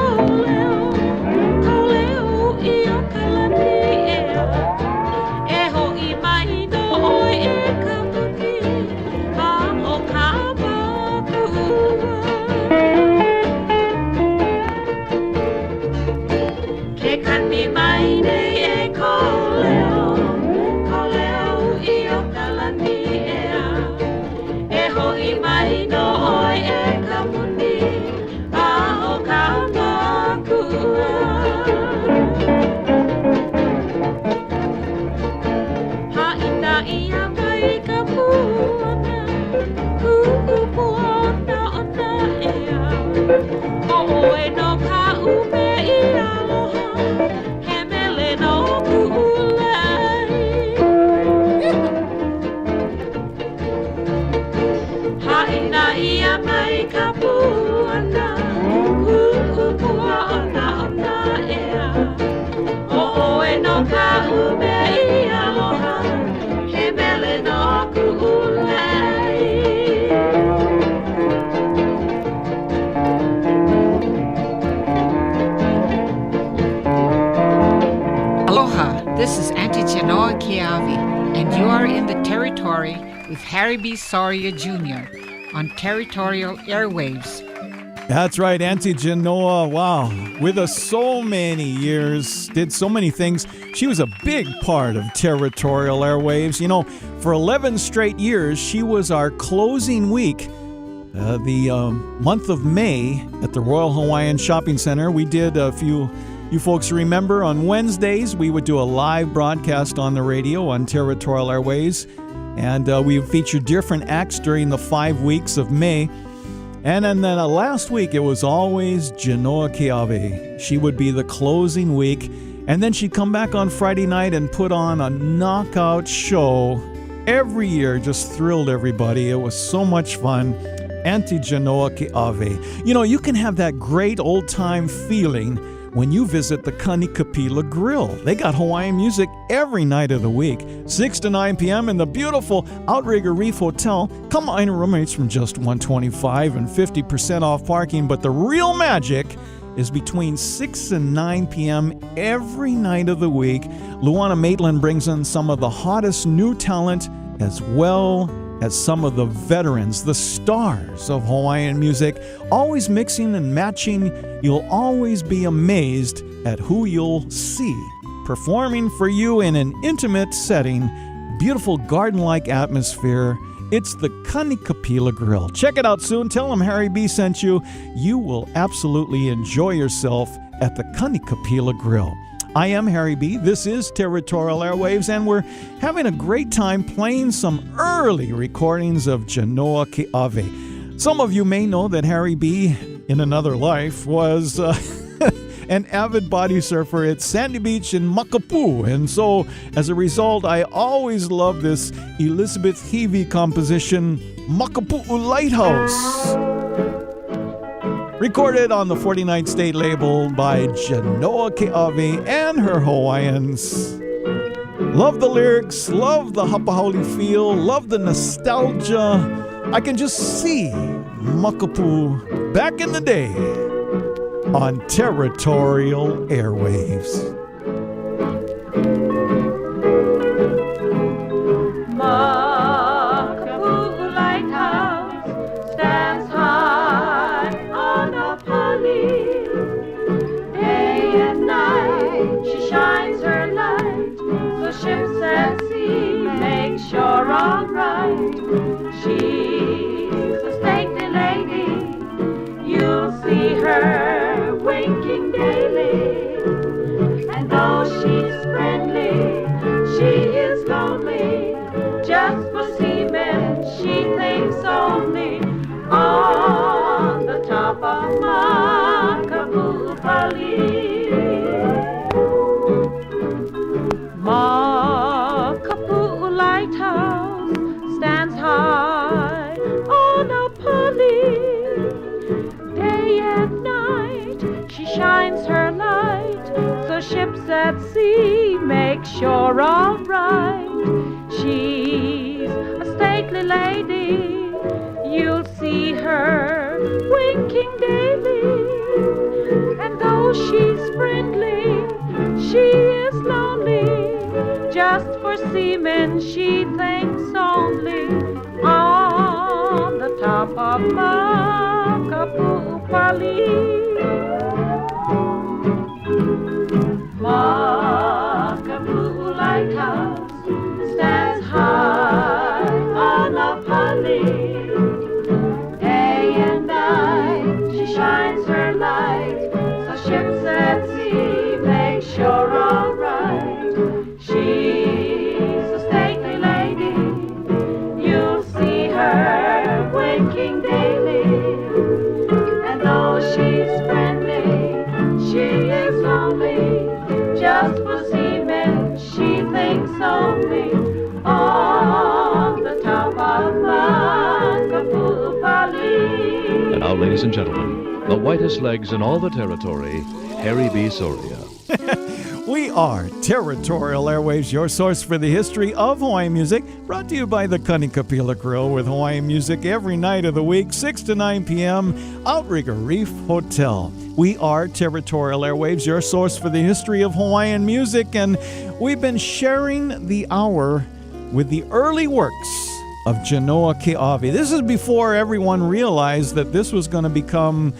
Aloha, this is Auntie Genoa Kiavi, and you are in the Territory with Harry B. Soria Jr. on Territorial Airwaves. That's right, Auntie Genoa. Wow. With us so many years, did so many things. She was a big part of Territorial Airwaves. You know, for 11 straight years, she was our closing week. The month of May at the Royal Hawaiian Shopping Center. We did a few, you folks remember, on Wednesdays, we would do a live broadcast on the radio on Territorial Airwaves. And we featured different acts during the 5 weeks of May. And then last week, it was always Genoa Kiawe. She would be the closing week. And then she'd come back on Friday night and put on a knockout show. Every year, just thrilled everybody. It was so much fun. Auntie Genoa Kiawe. You know, you can have that great old-time feeling when you visit the Kanikapila Grill. They got Hawaiian music every night of the week, 6 to 9 p.m. in the beautiful Outrigger Reef Hotel. Combine roommates from just $125 and 50% off parking, but the real magic is between 6 and 9 p.m. every night of the week. Luana Maitland brings in some of the hottest new talent as well as some of the veterans, the stars of Hawaiian music, always mixing and matching. You'll always be amazed at who you'll see performing for you in an intimate setting, beautiful garden-like atmosphere. It's the Kanikapila Grill. Check it out soon. Tell them Harry B sent you. You will absolutely enjoy yourself at the Kanikapila Grill. I am Harry B. This is Territorial Airwaves, and we're having a great time playing some early recordings of Genoa Kiawe. Some of you may know that Harry B, in another life, was an avid body surfer at Sandy Beach in Makapu, and so as a result, I always love this Elizabeth Heavey composition, Makapu'u Lighthouse. Recorded on the 49th State label by Genoa Kiawe and her Hawaiians. Love the lyrics, love the hapahauli feel, love the nostalgia. I can just see Makapu back in the day on Territorial Airwaves. Makapu'u Lighthouse stands high on a pali. Day and night she shines her light, so ships at sea make sure all right. She's a stately lady, you'll see her winking daily. And though she's friendly, she is lonely. Just for seamen she thinks only on the top of Makapu'u Pali. Makapu'u Lighthouse stands high on a pali. Day and night she shines her light, so ships at sea make sure all right. She's a stately lady, you'll see her winking daily. And though she's friendly, she is lonely. Just for seamen she thinks only on the top of Makapu'u Pali. Makapu'u Lighthouse stands high on a pali. Day and night she shines her light, so ships at sea make sure all right. She's a stately lady, you'll see her winking daily. And though she's friendly, she is lonely. Just for seamen she thinks only on the top of Makapu'u Pali. And now, ladies and gentlemen, the whitest legs in all the territory, Harry B. Soria. We are Territorial Airwaves, your source for the history of Hawaiian music, brought to you by the Kanikapila Grill with Hawaiian music every night of the week, 6 to 9 p.m., Outrigger Reef Hotel. We are Territorial Airwaves, your source for the history of Hawaiian music, and we've been sharing the hour with the early works of Genoa Keawe. This is before everyone realized that this was going to become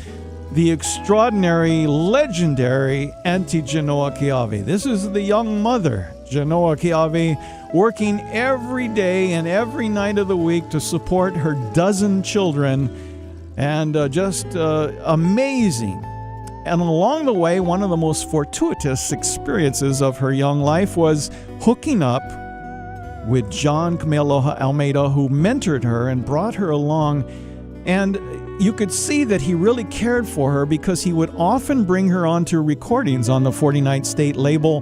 the extraordinary, legendary Auntie Genoa Keawe. This is the young mother, Genoa Keawe, working every day and every night of the week to support her dozen children, and just amazing. And along the way, one of the most fortuitous experiences of her young life was hooking up with John Kamealoha Almeida, who mentored her and brought her along. And you could see that he really cared for her because he would often bring her onto recordings on the 49th State label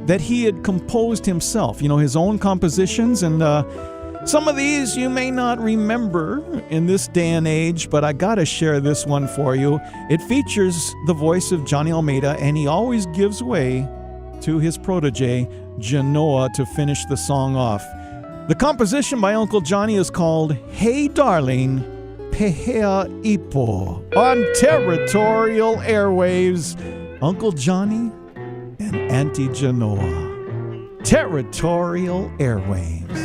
that he had composed himself, you know, his own compositions. And some of these you may not remember in this day and age, but I gotta share this one for you. It features the voice of Johnny Almeida, and he always gives way to his protege, Genoa, to finish the song off. The composition by Uncle Johnny is called Hey Darling, Pehea Ipo, on Territorial Airwaves. Uncle Johnny and Auntie Genoa. Territorial Airwaves.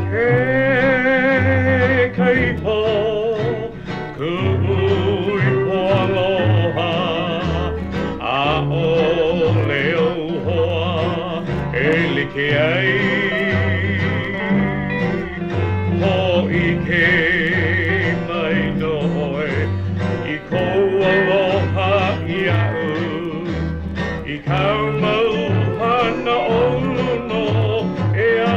Hey, Kaipo, Kuipo Aloha, Aoleo Hoa, Elikiai, Ho'ike mai noi, Iko Aloha Iau, Ikau Mauhana Oluno Eau.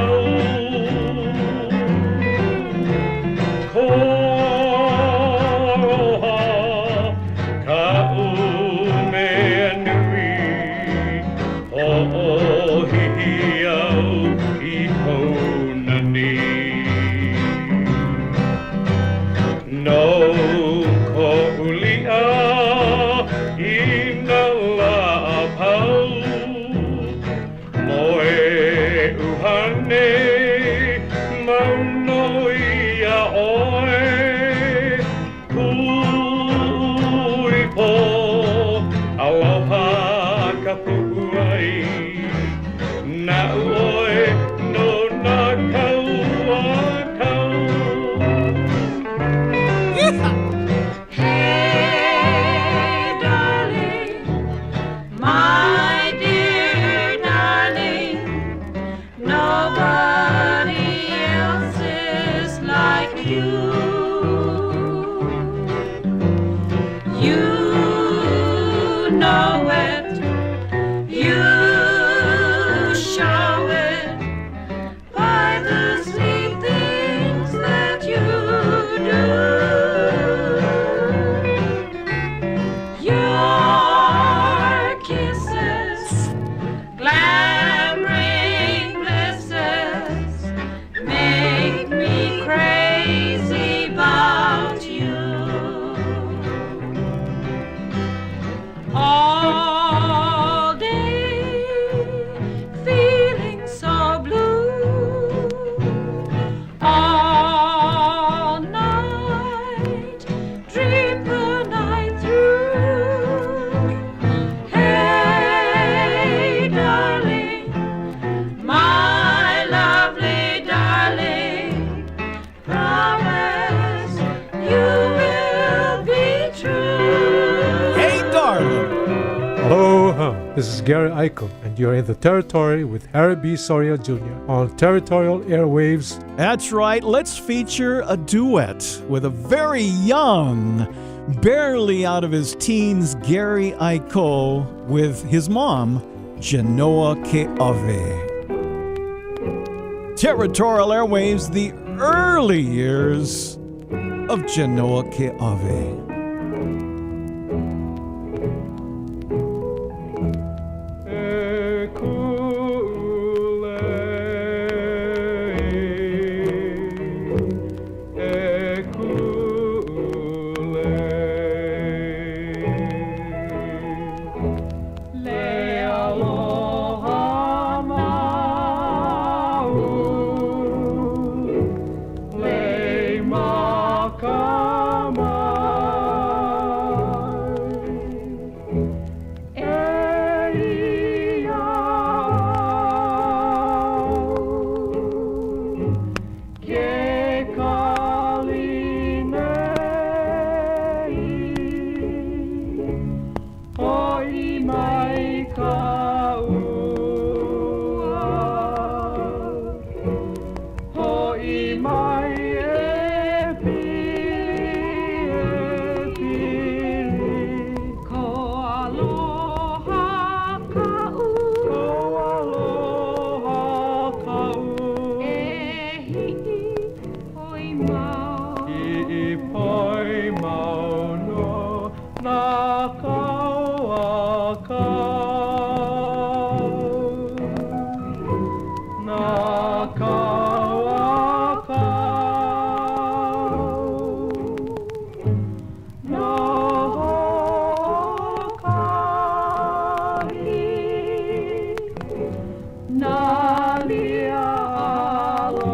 This is Gary Eichel, and you're in the Territory with Harry B. Soria Jr. on Territorial Airwaves. That's right. Let's feature a duet with a very young, barely out of his teens, Gary Eichel, with his mom, Genoa Keawe. Territorial Airwaves, the early years of Genoa Keawe. Cool. Ipoi mauno na kawaka na kawaka na hokai na lialo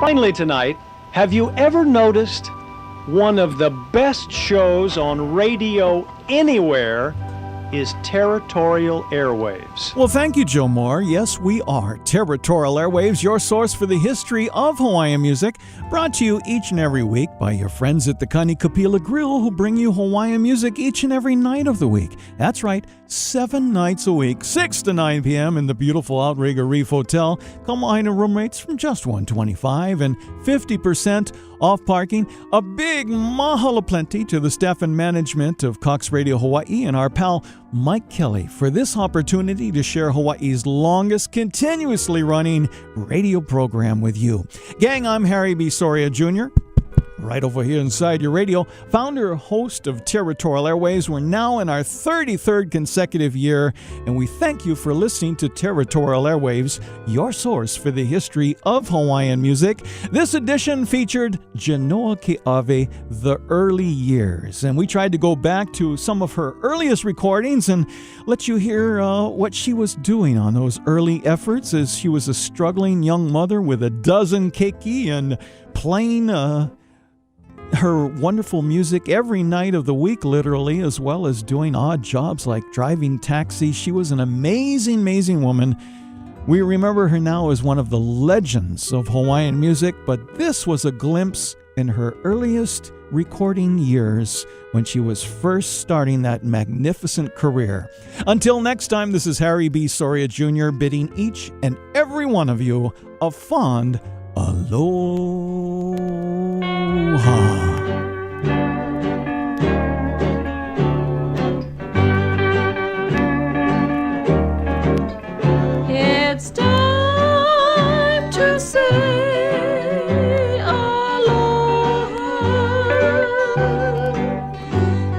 Finally tonight, have you ever noticed one of the best shows on radio anywhere is Territorial Airwaves? Well, thank you, Joe Moore. Yes, we are Territorial Airwaves, your source for the history of Hawaiian music, brought to you each and every week by your friends at the Kanikapila Grill, who bring you Hawaiian music each and every night of the week. That's right, 7 nights a week, 6 to 9 p.m. in the beautiful Outrigger Reef Hotel. Kauaina room rates from just $125 and 50% off parking. A big mahalo plenty to the staff and management of Cox Radio Hawaii and our pal Mike Kelly for this opportunity to share Hawaii's longest continuously running radio program with you. Gang, I'm Harry B. Soria Jr., right over here inside your radio, founder, host of Territorial Airwaves. We're now in our 33rd consecutive year, and we thank you for listening to Territorial Airwaves, your source for the history of Hawaiian music. This edition featured Genoa Ke'ave, The Early Years, and we tried to go back to some of her earliest recordings and let you hear what she was doing on those early efforts as she was a struggling young mother with a dozen keiki and playing her wonderful music every night of the week, literally, as well as doing odd jobs like driving taxi. She was an amazing, amazing woman. We remember her now as one of the legends of Hawaiian music, but this was a glimpse in her earliest recording years when she was first starting that magnificent career. Until next time, this is Harry B. Soria Jr. bidding each and every one of you a fond aloha. It's time to say aloha,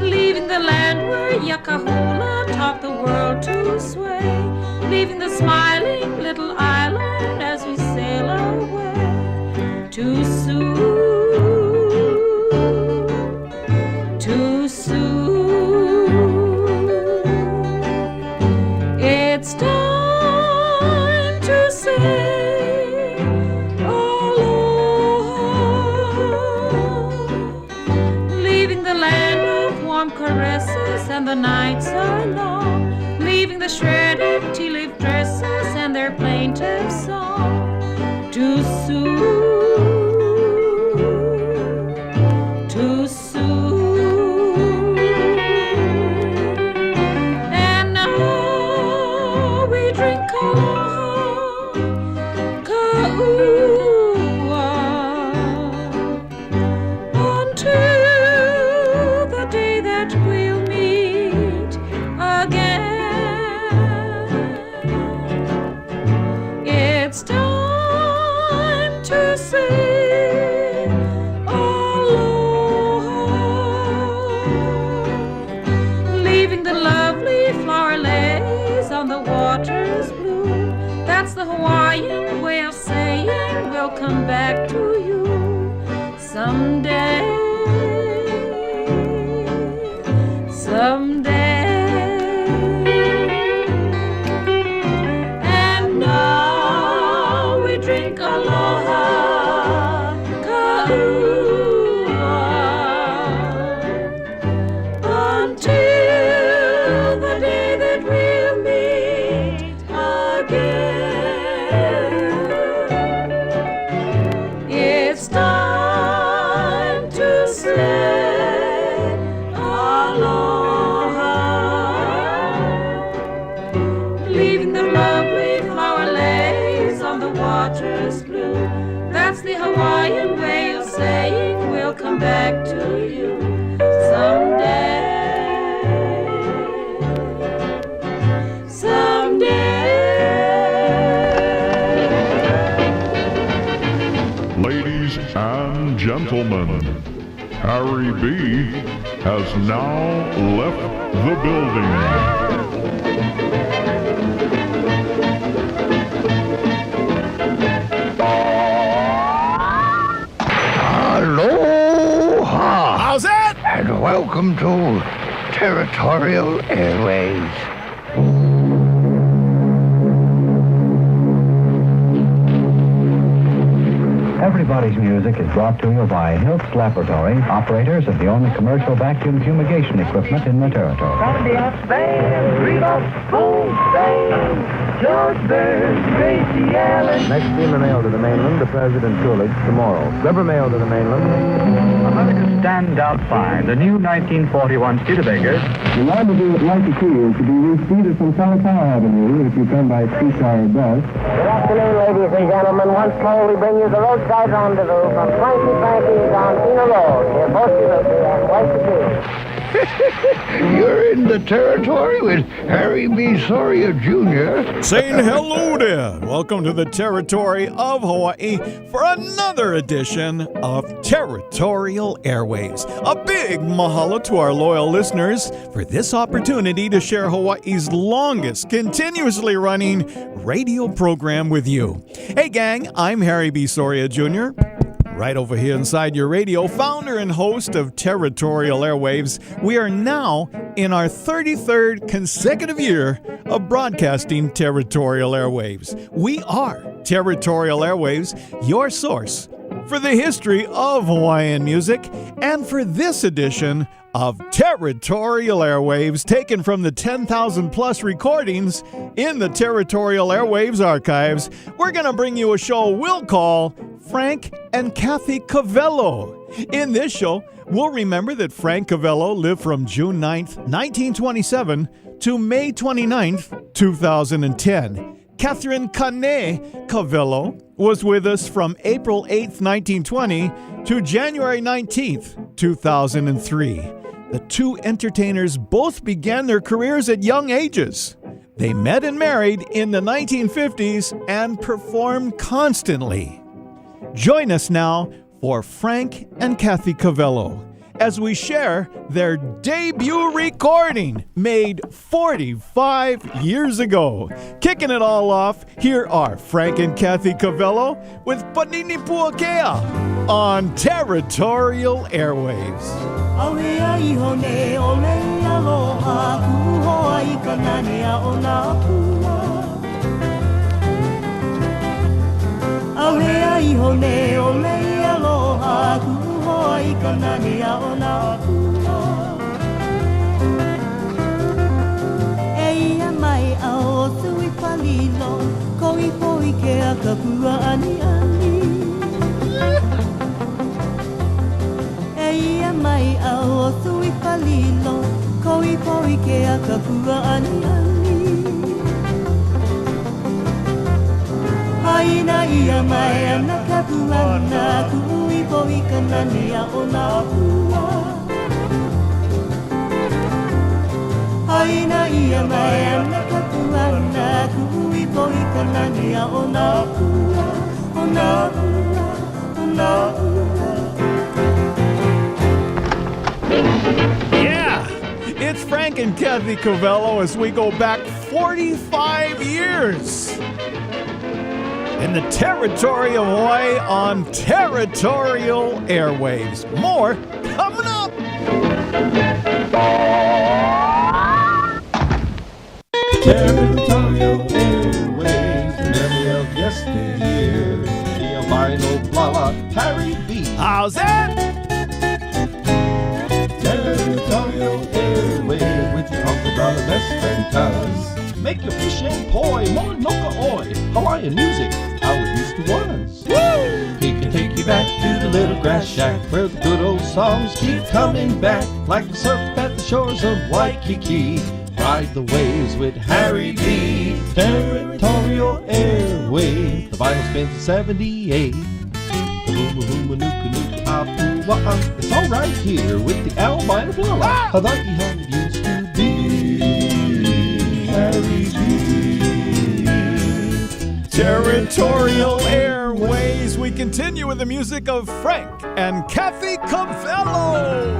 leaving the land where Yakahula taught the world to sway, leaving the smiling little island as we sail away too soon, too soon. It's time to say aloha, leaving the land of warm caresses and the nights are long, leaving the shredded tea leaf dresses and their plaintive song. Too soon, too soon. And now we drink aloha, ka'ua, until the day that we'll meet Hawaiian way of saying we'll come back to you someday. Someday. And now we drink aloha Kalua until the day that we'll meet again. It's time to say aloha, leaving the lovely flower lays on the water's blue. That's the Hawaiian way of saying we'll come back to you someday. Ladies and gentlemen, Harry B. has now left the building. Aloha! How's that? And welcome to Territorial Airwaves. Everybody's Music is brought to you by Hiltz Laboratory, operators of the only commercial vacuum fumigation equipment in the territory. Grandiose Band, Rudolph Goldstein, George Burns, Gracie Allen. Next steamer mail to the mainland to President Coolidge tomorrow. Rubber mail to the mainland. America stand out fine. The new 1941 Studebaker. The rendezvous at Mount Kea is to be reached either from Kalua Avenue if you come by streetcar or bus. Good afternoon, ladies and gentlemen. Once more, we bring you the roadside rendezvous from Frankie Frankie's on Pina Road, near Volcano and Waikiki. You're in the Territory with Harry B. Soria Jr. Saying hello there. Welcome to the Territory of Hawaii for another edition of Territorial Airwaves. A big mahalo to our loyal listeners for this opportunity to share Hawaii's longest continuously running radio program with you. Hey gang, I'm Harry B. Soria Jr., right over here inside your radio, founder and host of Territorial Airwaves. We are now in our 33rd consecutive year of broadcasting Territorial Airwaves. We are Territorial Airwaves, your source for the history of Hawaiian music, and for this edition of Territorial Airwaves, taken from the 10,000 plus recordings in the Territorial Airwaves archives, we're going to bring you a show we'll call Frank and Cathy Kawelo. In this show, we'll remember that Frank Kawelo lived from June 9th, 1927 to May 29th, 2010. Catherine Kane Kawelo was with us from April 8th, 1920 to January 19th, 2003. The two entertainers both began their careers at young ages. They met and married in the 1950s and performed constantly. Join us now for Frank and Cathy Kawelo as we share their debut recording made 45 years ago. Kicking it all off, here are Frank and Cathy Kawelo with Pahinui on Territorial Airwaves. Alea iho ne o lei aloha ku hoi kanani a o nā pua. Eia mai a o sui palilo, ko i poi ke a ka pua ani ani. Eia mai a o sui palilo, ko i poi ke a ka pua ani ani. Haina ia mai ana ka puana ku i poi kanani a o nā pua. Haina ia mai ana ka puana ku i poi kanani a o nā pua. O nā pua, o nā pua. Yeah, it's Frank and Cathy Kawelo as we go back 45 years. in the territory of Hawaii on Territorial Airwaves. More coming up. Territorial Airwaves, the memory of yesteryear. The albino blala, Harry B. How's that? Territorial Airwaves with your uncle, brother, best friend, cuz. Make your fish and poi, Mauna Kea, Hawaiian music, how it used to was. Woo! He can take you back to the little grass shack where the good old songs keep coming back, like the surf at the shores of Waikiki. Ride the waves with Harry B. Territorial Airwaves. The vinyl spins in 78. It's all right here with the albino blala. Hawaii how it used to be. Harry B. Territorial Airways. We continue with the music of Frank and Cathy Kawelo.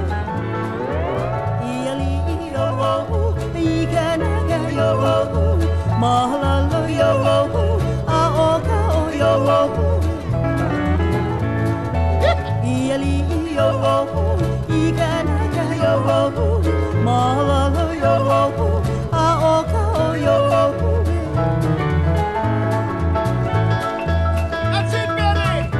That's it, Gabby!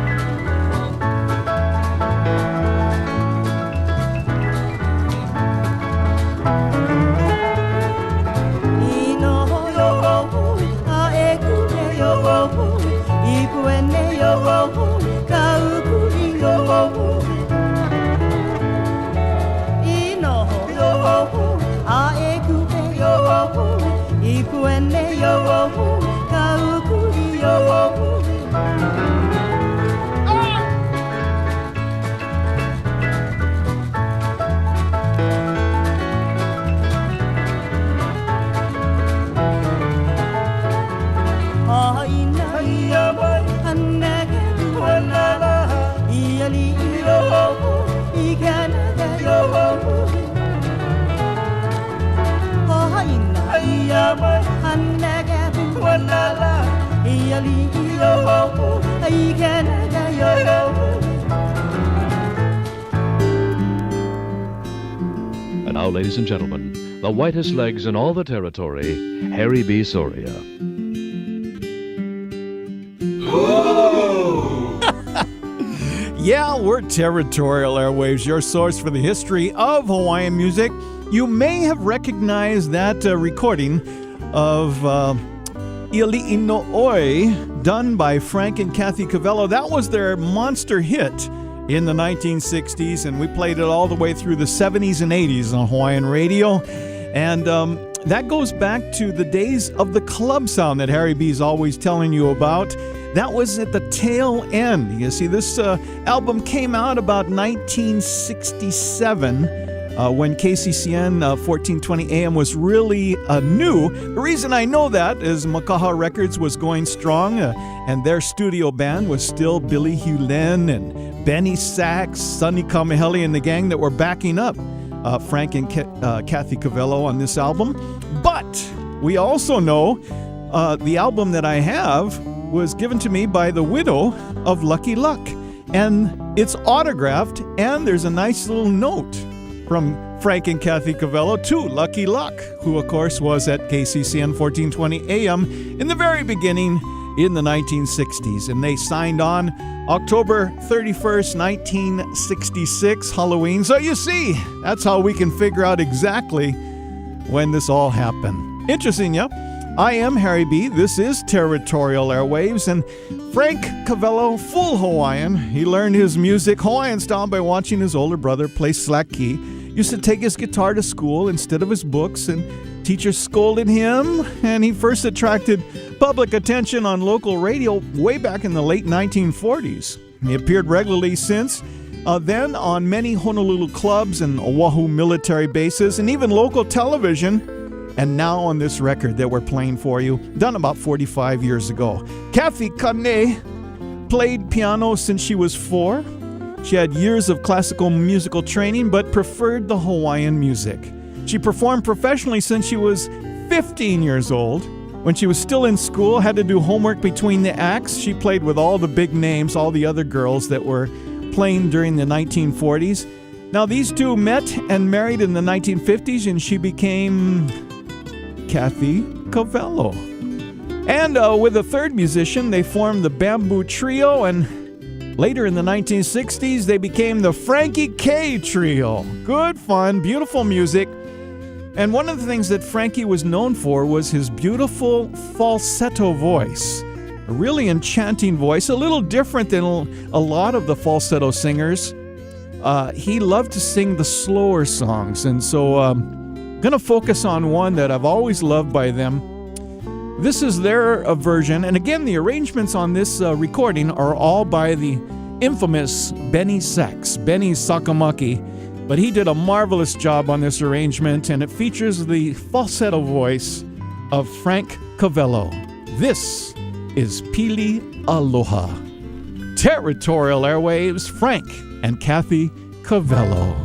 And now, ladies and gentlemen, the whitest legs in all the territory, Harry B. Soria. Yeah, we're Territorial Airwaves, your source for the history of Hawaiian music. You may have recognized that recording of Iali'i no Oi, done by Frank and Cathy Kawelo. That was their monster hit in the 1960s, and we played it all the way through the 70s and 80s on Hawaiian radio. And that goes back to the days of the club sound that Harry B is always telling you about. That was at the tail end. You see, this album came out about 1967 when KCCN 1420 AM was really new. The reason I know that is Makaha Records was going strong, and their studio band was still Billy Hulen and Benny Sachs, Sonny Kamaheli, and the gang that were backing up Frank and Cathy Kawelo on this album. But we also know the album that I have was given to me by the widow of Lucky Luck, and it's autographed, and there's a nice little note from Frank and Cathy Kawelo to Lucky Luck, who of course was at KCCN 1420 AM in the very beginning in the 1960s, and they signed on October 31st, 1966, Halloween. So you see, that's how we can figure out exactly when this all happened. Interesting, yeah? I am Harry B. This is Territorial Airwaves, and Frank Kawelo, full Hawaiian. He learned his music Hawaiian style by watching his older brother play slack key. Used to take his guitar to school instead of his books, and teachers scolded him, and he first attracted public attention on local radio way back in the late 1940s. He appeared regularly since then on many Honolulu clubs and Oahu military bases, and even local television. And now on this record that we're playing for you, done about 45 years ago. Cathy Kane played piano since she was 4. She had years of classical musical training, but preferred the Hawaiian music. She performed professionally since she was 15 years old. When she was still in school, had to do homework between the acts. She played with all the big names, all the other girls that were playing during the 1940s. Now, these two met and married in the 1950s, and she became Cathy Kawelo. And with a third musician, they formed the Bamboo Trio, and later in the 1960s, they became the Frankie K Trio. Good fun, beautiful music. And one of the things that Frankie was known for was his beautiful falsetto voice. A really enchanting voice, a little different than a lot of the falsetto singers. He loved to sing the slower songs, and so I'm going to focus on one that I've always loved by them. This is their version, and again, the arrangements on this recording are all by the infamous Benny Sakamaki. But he did a marvelous job on this arrangement, and it features the falsetto voice of Frank Kawelo. This is Pili Aloha. Territorial Airwaves, Frank and Cathy Kawelo.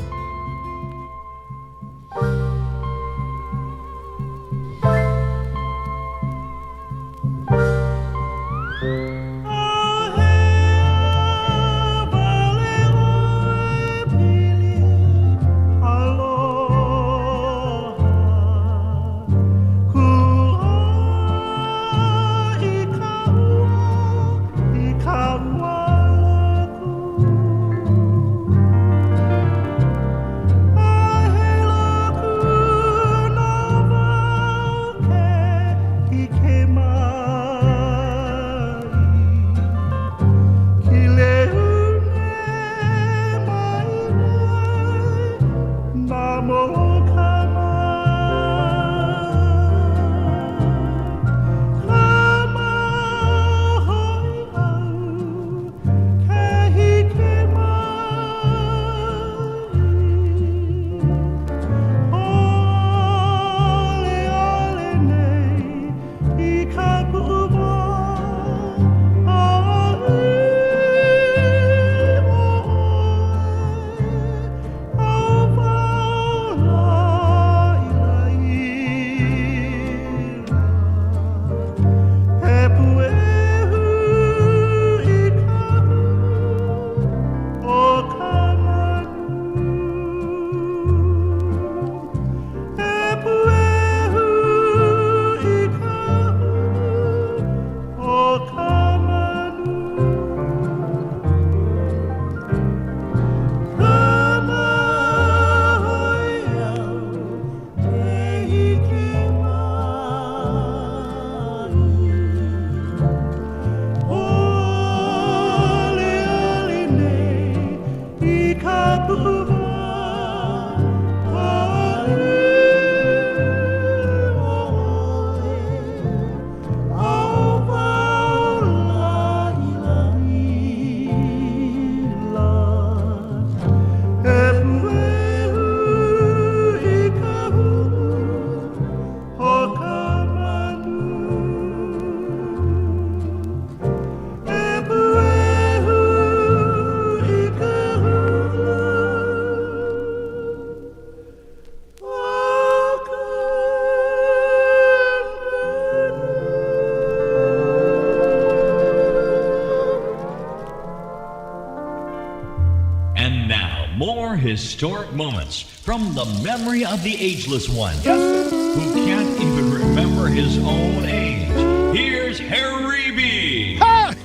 Historic moments from the memory of the ageless one who can't even remember his own age. Here's Harry B. Ha!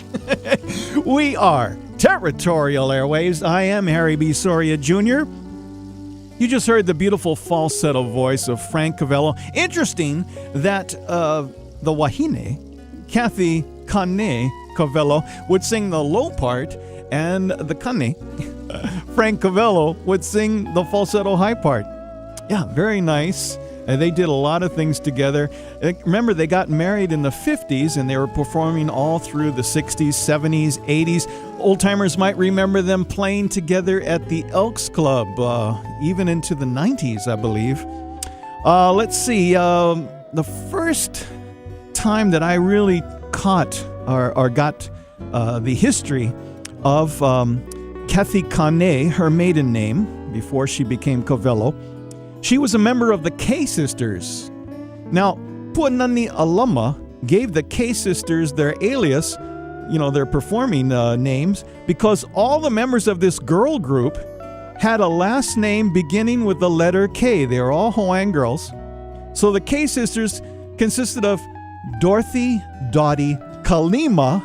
We are Territorial Airwaves. I am Harry B. Soria Jr. You just heard the beautiful falsetto voice of Frank Kawelo. Interesting that the wahine, Cathy Kane Kawelo, would sing the low part, and the kane, Frank Kawelo, would sing the falsetto high part. Yeah, very nice. They did a lot of things together. Remember, they got married in the 50s, and they were performing all through the 60s, 70s, 80s. Old-timers might remember them playing together at the Elks Club, even into the 90s, I believe. Let's see. The first time that I really caught or got the history of Cathy Kane, her maiden name, before she became Kawelo, she was a member of the K sisters. Now, Puanani Alama gave the K sisters their alias, their performing names, because all the members of this girl group had a last name beginning with the letter K. They were all Hawaiian girls. So the K sisters consisted of Dorothy, Dottie, Kalima,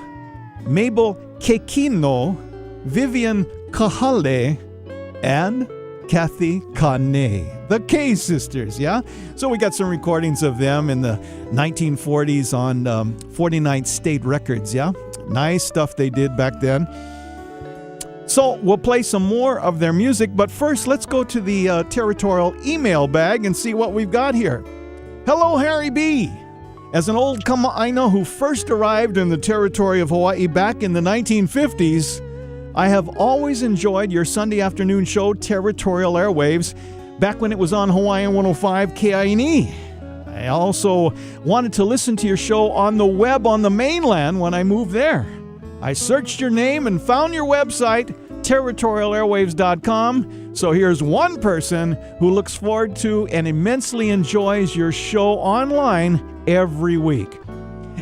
Mabel Kekino, Vivian Kahale, and Cathy Kane. The K sisters, yeah? So we got some recordings of them in the 1940s on 49th State Records, yeah? Nice stuff they did back then. So we'll play some more of their music, but first let's go to the Territorial email bag and see what we've got here. Hello, Harry B. As an old kama'aina who first arrived in the territory of Hawaii back in the 1950s, I have always enjoyed your Sunday afternoon show, Territorial Airwaves, back when it was on Hawaiian 105 KINE. I also wanted to listen to your show on the web on the mainland when I moved there. I searched your name and found your website, territorialairwaves.com. So here's one person who looks forward to and immensely enjoys your show online every week.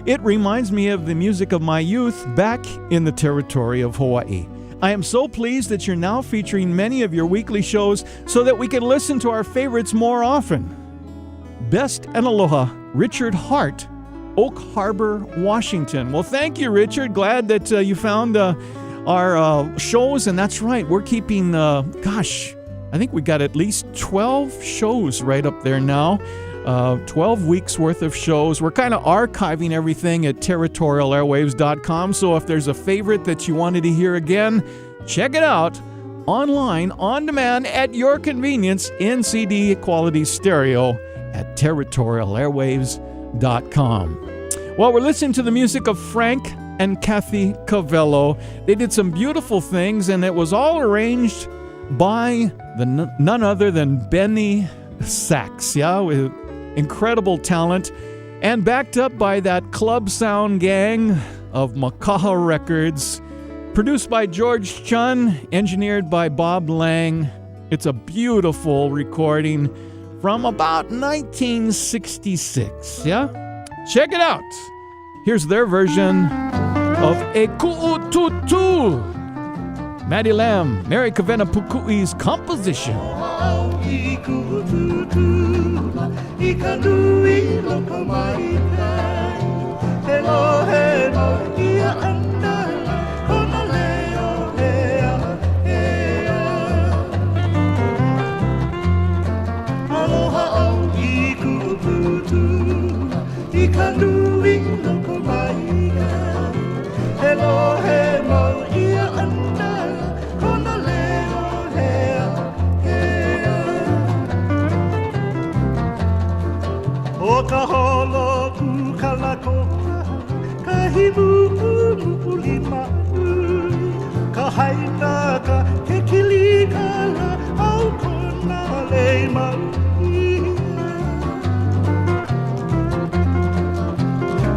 It reminds me of the music of my youth back in the territory of Hawaii. I am so pleased that you're now featuring many of your weekly shows so that we can listen to our favorites more often. Best and aloha, Richard Hart, Oak Harbor, Washington. Well, thank you, Richard. Glad that you found our shows. And that's right, we're keeping, I think we got at least 12 shows right up there now. 12 weeks worth of shows. We're kind of archiving everything at territorialairwaves.com. So if there's a favorite that you wanted to hear again, check it out online, on demand, at your convenience in CD quality stereo at territorialairwaves.com. Well, we're listening to the music of Frank and Cathy Kawelo. They did some beautiful things, and it was all arranged by none other than Benny Sachs, yeah, with incredible talent, and backed up by that club sound gang of Makaha Records, produced by George Chun, engineered by Bob Lang. It's a beautiful recording from about 1966, yeah? Check it out. Here's their version of E Ku'ututu, Maddie Lamb, Mary Kavena Pukui's composition. Ikanui loko maitai Hello, hello, ia andala Kona leo, hea, hea Aloha au iku putu Ikanui loko maitai Hello, hello, ia andala Kona leo, hea, hea O ka holo ku kalakoa, ka himu lima ka hainaka ke kilikala au kona leima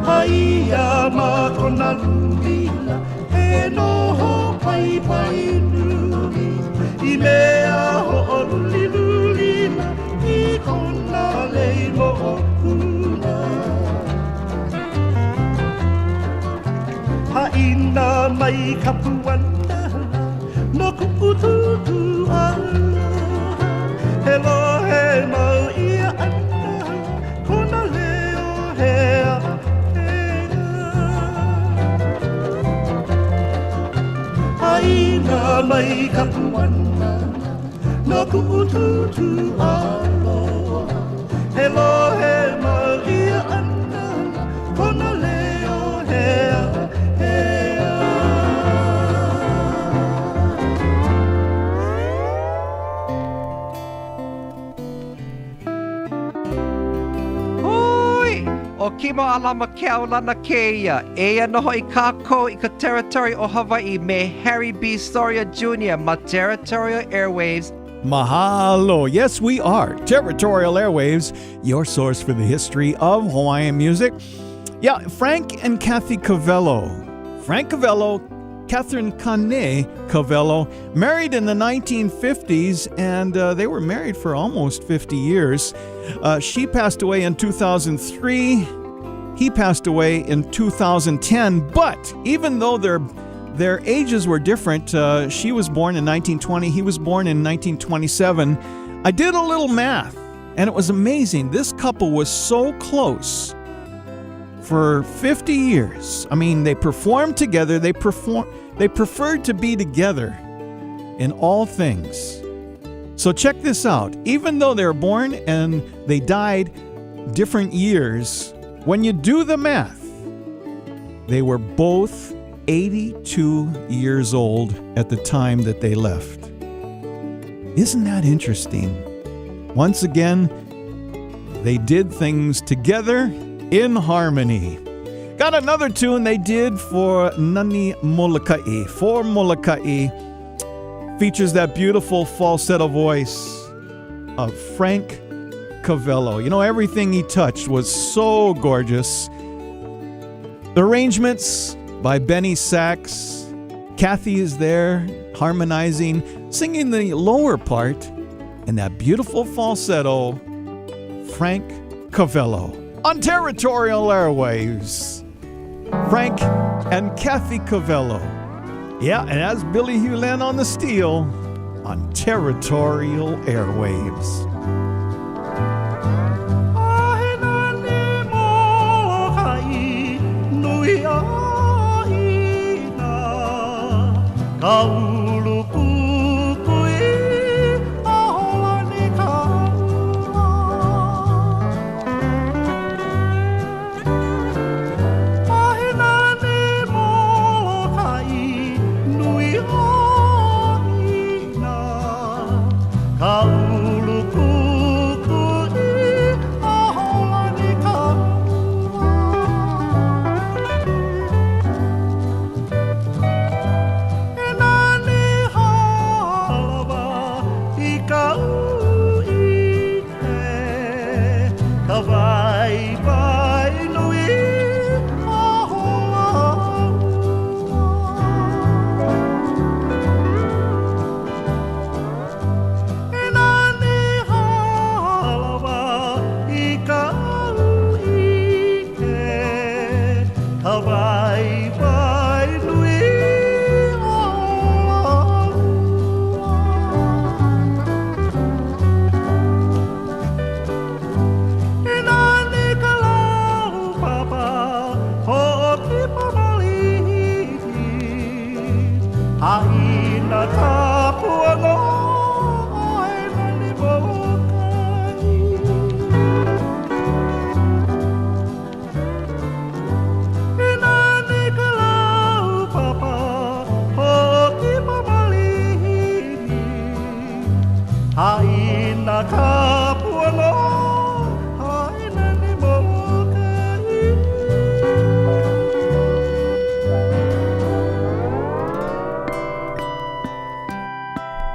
Haia ma kona lula e noho pai pai nui I mea ho luli lulila I kona leima o Haina mai kapuana no kupututu ala Hello, hello, ia ana kona leo hea, hea Haina mai kapuana no kupututu ala Hello, hello, ia ana kona leo hea O kimo alama Mauna Kea, Eia noho I kako I ka territory o Hawaii me Harry B. Soria Jr. ma Territorial Airwaves. Mahalo. Yes, we are Territorial Airwaves, your source for the history of Hawaiian music. Yeah, Frank and Cathy Kawelo. Frank Kawelo, Catherine Kane Kawelo, married in the 1950s, and they were married for almost 50 years. She passed away in 2003. He passed away in 2010, but even though their ages were different, she was born in 1920, he was born in 1927, I did a little math, and it was amazing. This couple was so close for 50 years. I mean, they performed together, they preferred to be together in all things. So check this out. Even though they were born and they died different years, when you do the math, they were both 82 years old at the time that they left. Isn't that interesting? Once again, they did things together in harmony. Got another tune they did for Nani Molokai. For Molokai features that beautiful falsetto voice of Frank Kawelo. You know, everything he touched was so gorgeous. The arrangements by Benny Sachs. Cathy is there harmonizing, singing the lower part, and that beautiful falsetto, Frank Kawelo. On Territorial Airwaves, Frank and Cathy Kawelo. Yeah, and that's Billy Hewlett on the steel on Territorial Airwaves.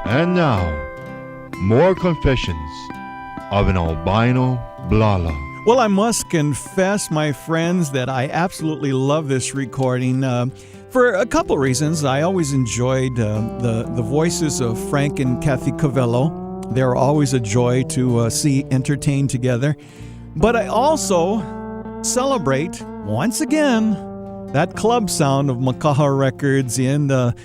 And now, more confessions of an albino blala. Well, I must confess, my friends, that I absolutely love this recording for a couple reasons. I always enjoyed the voices of Frank and Cathy Kawelo. They're always a joy to see entertained together. But I also celebrate, once again, that club sound of Makaha Records in the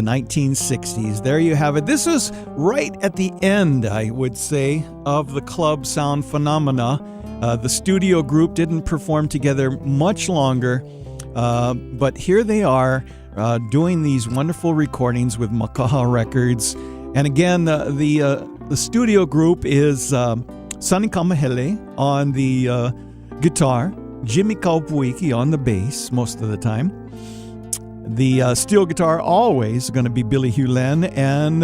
1960s. There you have it. This is right at the end, I would say, of the club sound phenomena. The studio group didn't perform together much longer, but here they are doing these wonderful recordings with Makaha Records. And again, the studio group is Sonny Kamahele on the guitar, Jimmy Kaupuiki on the bass most of the time. The steel guitar always going to be Billy Hewlett, and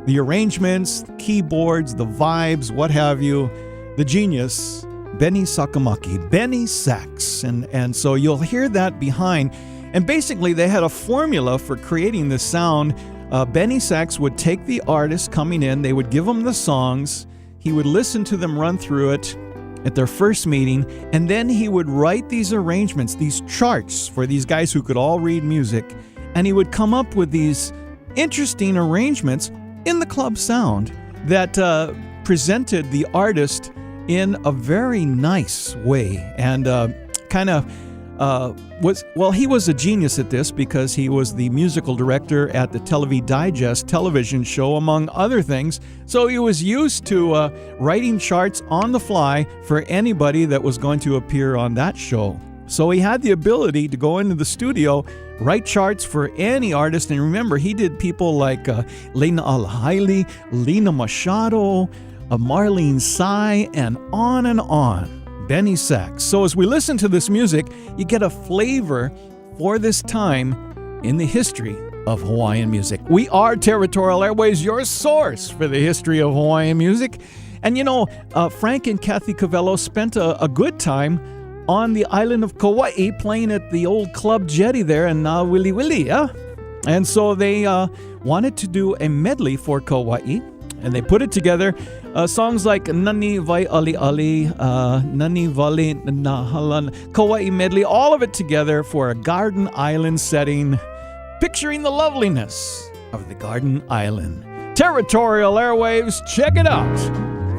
the arrangements, the keyboards, the vibes, what have you, the genius, Benny Sakamaki, Benny Sachs. And so you'll hear that behind. And basically they had a formula for creating this sound. Benny Sachs would take the artist coming in, they would give him the songs, he would listen to them run through it at their first meeting, and then he would write these arrangements, these charts for these guys who could all read music, and he would come up with these interesting arrangements in the club sound that kind presented the artist in a very nice way. And kind of he was a genius at this because he was the musical director at the Televi Digest television show, among other things. So he was used to writing charts on the fly for anybody that was going to appear on that show. So he had the ability to go into the studio, write charts for any artist. And remember, he did people like Lena Alhaili, Lena Machado, Marlene Tsai, and on. Benny Sachs. So as we listen to this music, you get a flavor for this time in the history of Hawaiian music. We are Territorial Airwaves, your source for the history of Hawaiian music. And Frank and Cathy Kawelo spent a good time on the island of Kauai playing at the old Club Jetty there in Wili Wili, yeah? And so they wanted to do a medley for Kauai, and they put it together. Songs like Nani Vai Ali Ali, Nani Vali Nahalan, Kauai medley, all of it together for a garden island setting, picturing the loveliness of the garden island. Territorial Airwaves, check it out.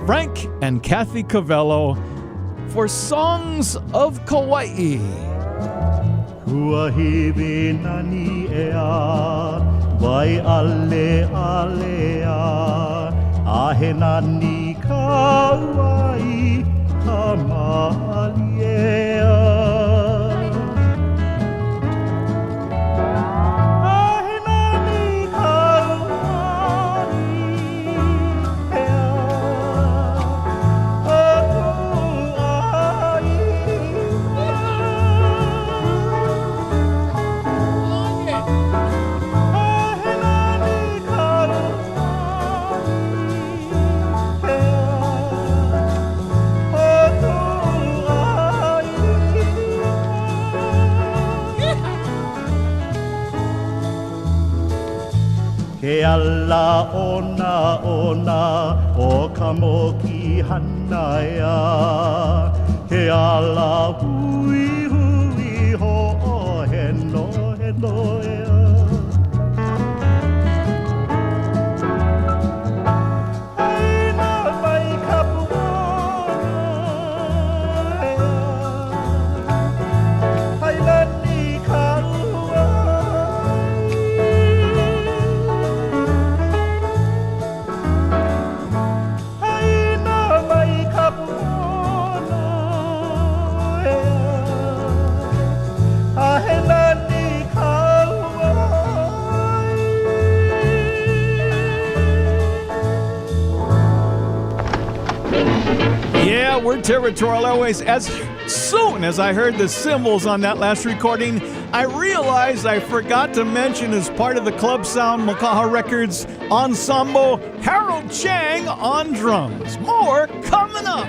Frank and Cathy Kawelo for Songs of Kauai. Kuahiwi nani ea, vai ale alea, ahe nani kauai, kamaliea. Ke ala ona o ka moki hanaia. Ke ala hui hui ho o heno heno ea. Aina mai ka puana ea. Hailani ka Yeah, we're Territorial Airways. As soon as I heard the cymbals on that last recording, I realized I forgot to mention, as part of the Club Sound Makaha Records ensemble, Harold Chang on drums. More coming up.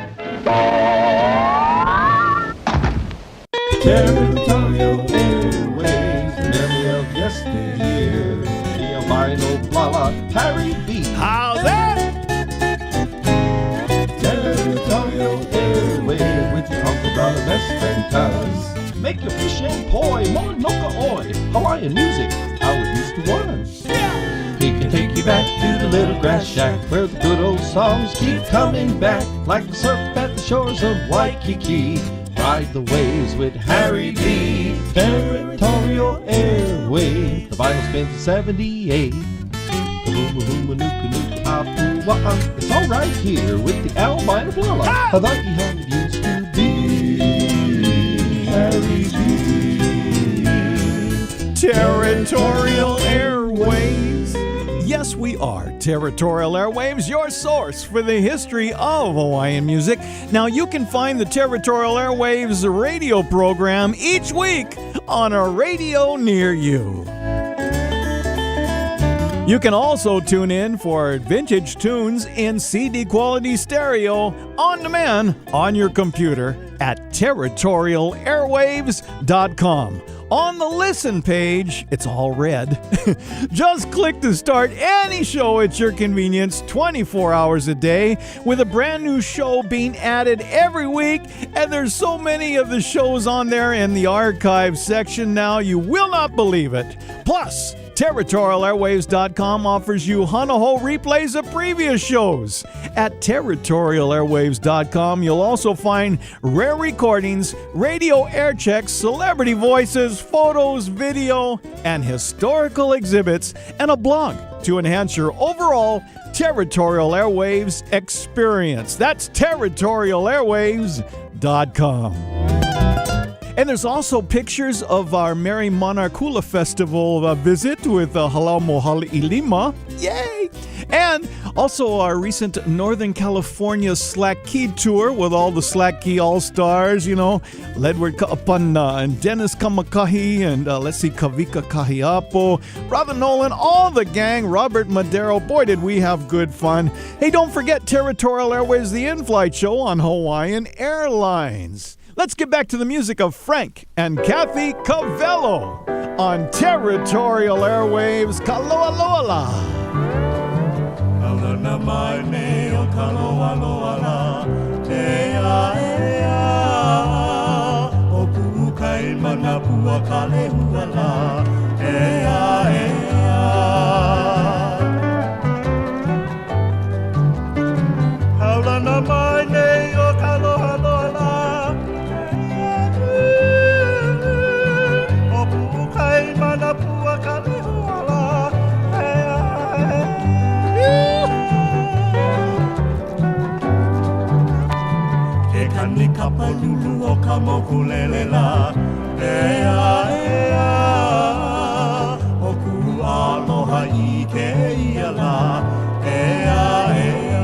Territorial Airways, memory of yesteryear. The albino Blala, Harry B. How's that? Territorial Airways, with your Uncle Brother, best friend Tuz. Make your fish and poi, Mauna Kea, Hawaiian music, how it used to was. He can take you back to the little grass shack, where the good old songs keep coming back, like the surf at the shores of Waikiki. Ride the waves with Harry B. Territorial Airways. The vinyl spins at 78. It's all right here with the albino Blala. Hawaii how it used to be. Harry B. Territorial Airwaves. Yes, we are Territorial Airwaves, your source for the history of Hawaiian music. Now, you can find the Territorial Airwaves radio program each week on a radio near you. You can also tune in for vintage tunes in CD quality stereo on demand on your computer at territorialairwaves.com. On the listen page, it's all red. Just click to start any show at your convenience 24 hours a day, with a brand new show being added every week. And there's so many of the shows on there in the archive section now, you will not believe it. Plus, TerritorialAirwaves.com offers you Hanaho replays of previous shows. At TerritorialAirwaves.com, you'll also find rare recordings, radio air checks, celebrity voices, photos, video, and historical exhibits, and a blog to enhance your overall Territorial Airwaves experience. That's TerritorialAirwaves.com. And there's also pictures of our Merry Mauna Kea Festival visit with Halau Mohali Ilima. Yay! And also our recent Northern California Slack Key tour with all the Slack Key All-Stars, Ledward Ka'apana and Dennis Kamakahi and Kavika Kahiapo, Brother Nolan, all the gang, Robert Madero. Boy, did we have good fun. Hey, don't forget Territorial Airways, the in-flight show on Hawaiian Airlines. Let's get back to the music of Frank and Cathy Kawelo on Territorial Airwaves. Kalua Loala. Alana mai me o Kalua Loala. Ea ea. O pukai mana pua kale huala. Ea ea. Alana mai me o Kalua Loala. Ni kapalulu o kamokulelela. Ea ea. O ku aloha I ke iala. Ea ea.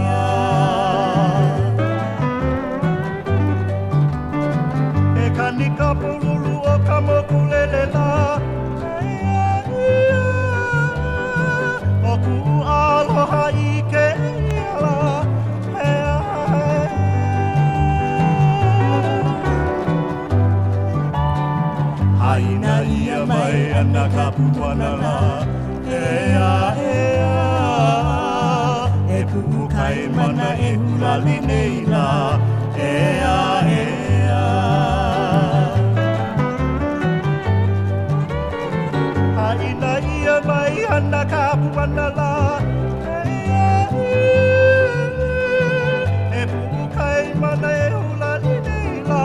E kani kapalulu o kamokulelela. Ea ea. O ku aloha I ke iala. Aina ia mai ana kapuana la. Ea ea. E pukai mana e hulali nei la. Ea ea. Aina ia mai ana kapuana la. Ea ea. E pukai mana e hulali nei la.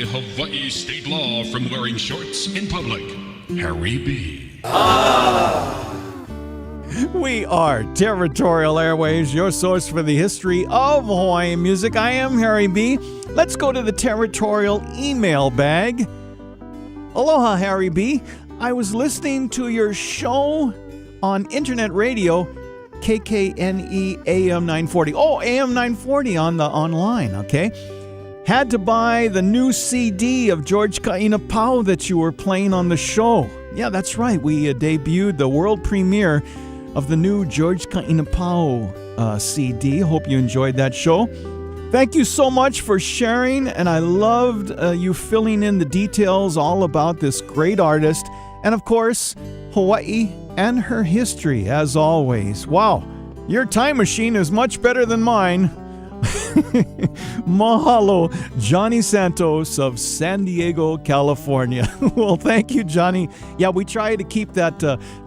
Hawaii state law from wearing shorts in public. Harry B. We are Territorial Airwaves, your source for the history of Hawaiian music. I am Harry B. Let's go to the Territorial email bag. Aloha, Harry B. I was listening to your show on internet radio, KKNE AM 940. Oh, AM 940 on the online, okay? Had to buy the new CD of George Ka'inapau that you were playing on the show. Yeah, that's right. We debuted the world premiere of the new George Ka'inapau CD. Hope you enjoyed that show. Thank you so much for sharing, and I loved you filling in the details all about this great artist, and of course, Hawaii and her history, as always. Wow, your time machine is much better than mine. Mahalo, Johnny Santos of San Diego, California. Well, thank you, Johnny. Yeah, we try to keep that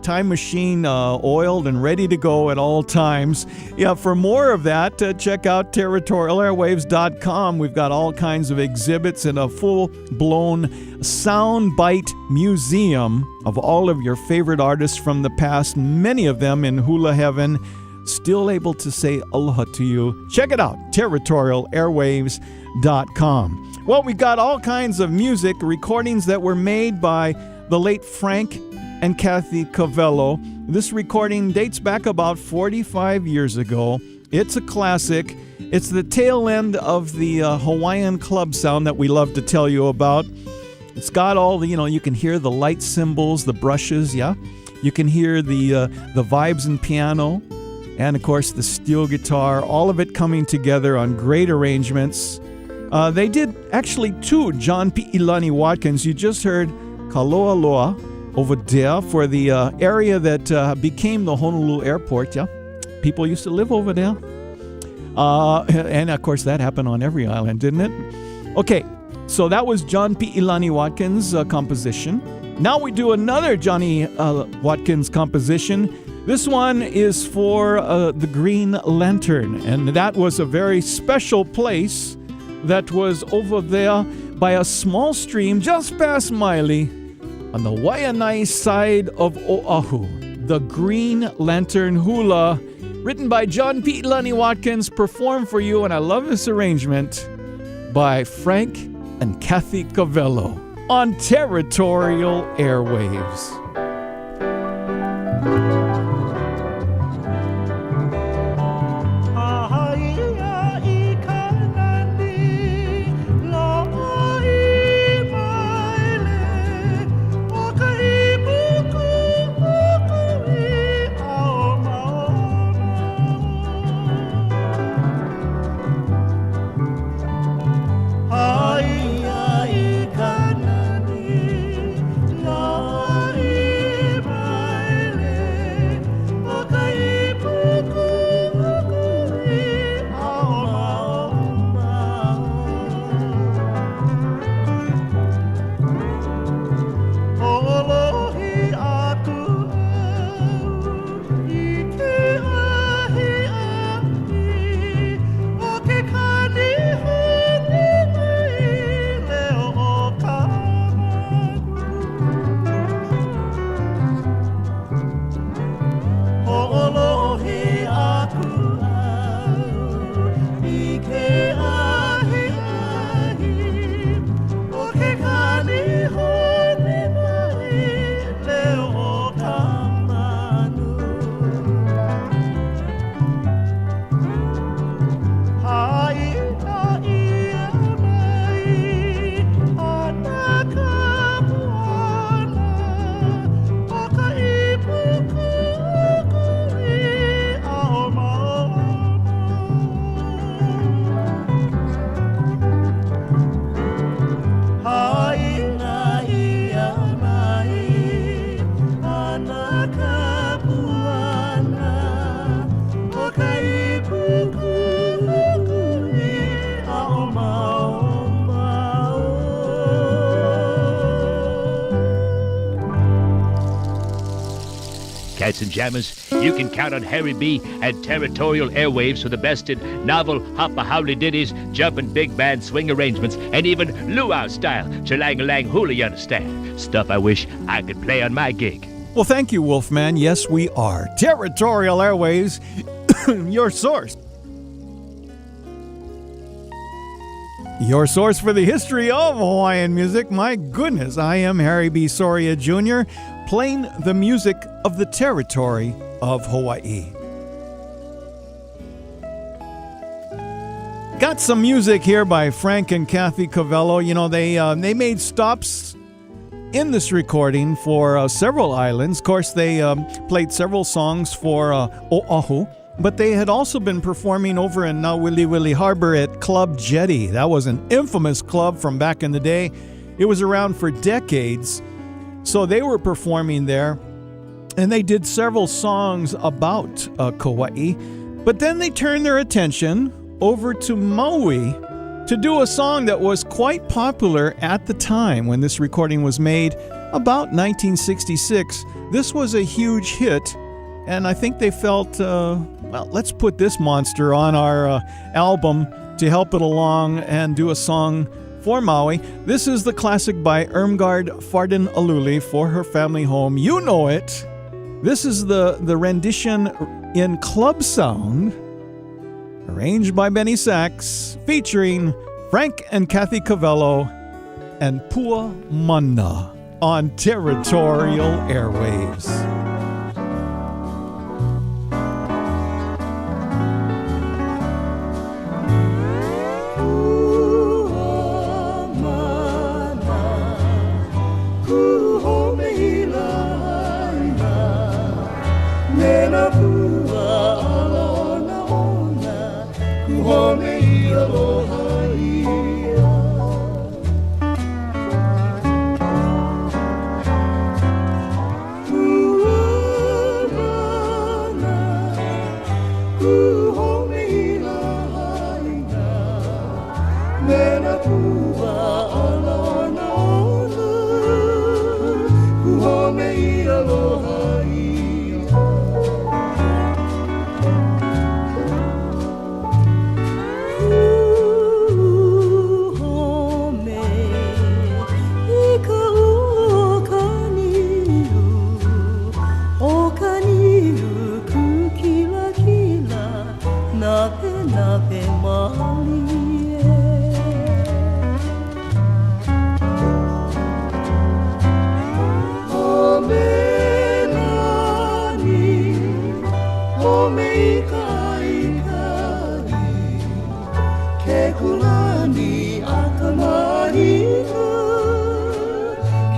time machine oiled and ready to go at all times. Yeah, for more of that, check out TerritorialAirwaves.com. We've got all kinds of exhibits and a full-blown soundbite museum of all of your favorite artists from the past, many of them in hula heaven. Still able to say aloha to you. Check it out, territorialairwaves.com. Well, we got all kinds of music, recordings that were made by the late Frank and Cathy Kawelo. This recording dates back about 45 years ago. It's a classic. It's the tail end of the Hawaiian club sound that we love to tell you about. It's got all the, you can hear the light cymbals, the brushes, yeah? You can hear the vibes and piano. And, of course, the steel guitar, all of it coming together on great arrangements. They did actually two John P. Ilani Watkins. You just heard Kaloa Loa, over there for the area that became the Honolulu airport. Yeah, people used to live over there. And of course, that happened on every island, didn't it? Okay, so that was John Pi'ilani Watkins' composition. Now we do another Johnny Watkins composition. This one is for the Green Lantern, and that was a very special place that was over there by a small stream just past Maile on the Waianae side of Oahu. The Green Lantern Hula, written by John Pi'ilani Watkins, performed for you, and I love this arrangement, by Frank and Cathy Kawelo on Territorial Airwaves. Cats and jammers, you can count on Harry B. and Territorial Airwaves for the best in novel, hoppa howly ditties, jumpin' big band swing arrangements, and even luau style chilang-a-lang hula, you understand. Stuff I wish I could play on my gig. Well, thank you, Wolfman. Yes, we are. Territorial Airwaves, your source. Your source for the history of Hawaiian music. My goodness, I am Harry B. Soria Jr., playing the music of the territory of Hawaii. Got some music here by Frank and Cathy Kawelo. You know, they made stops in this recording for several islands. Of course, they played several songs for Oahu, but they had also been performing over in Nauwiliwili Harbor at Club Jetty. That was an infamous club from back in the day. It was around for decades. So they were performing there, and they did several songs about Kauai. But then they turned their attention over to Maui to do a song that was quite popular at the time when this recording was made, about 1966. This was a huge hit, and I think they felt, well, let's put this monster on our album to help it along and do a song for Maui. This is the classic by Irmgard Farden Aluli, For Her Family Home. You know it. This is the rendition in club sound, arranged by Benny Sachs, featuring Frank and Cathy Kawelo and Pua Mana on Territorial Airwaves.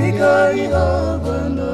Hikai Havana.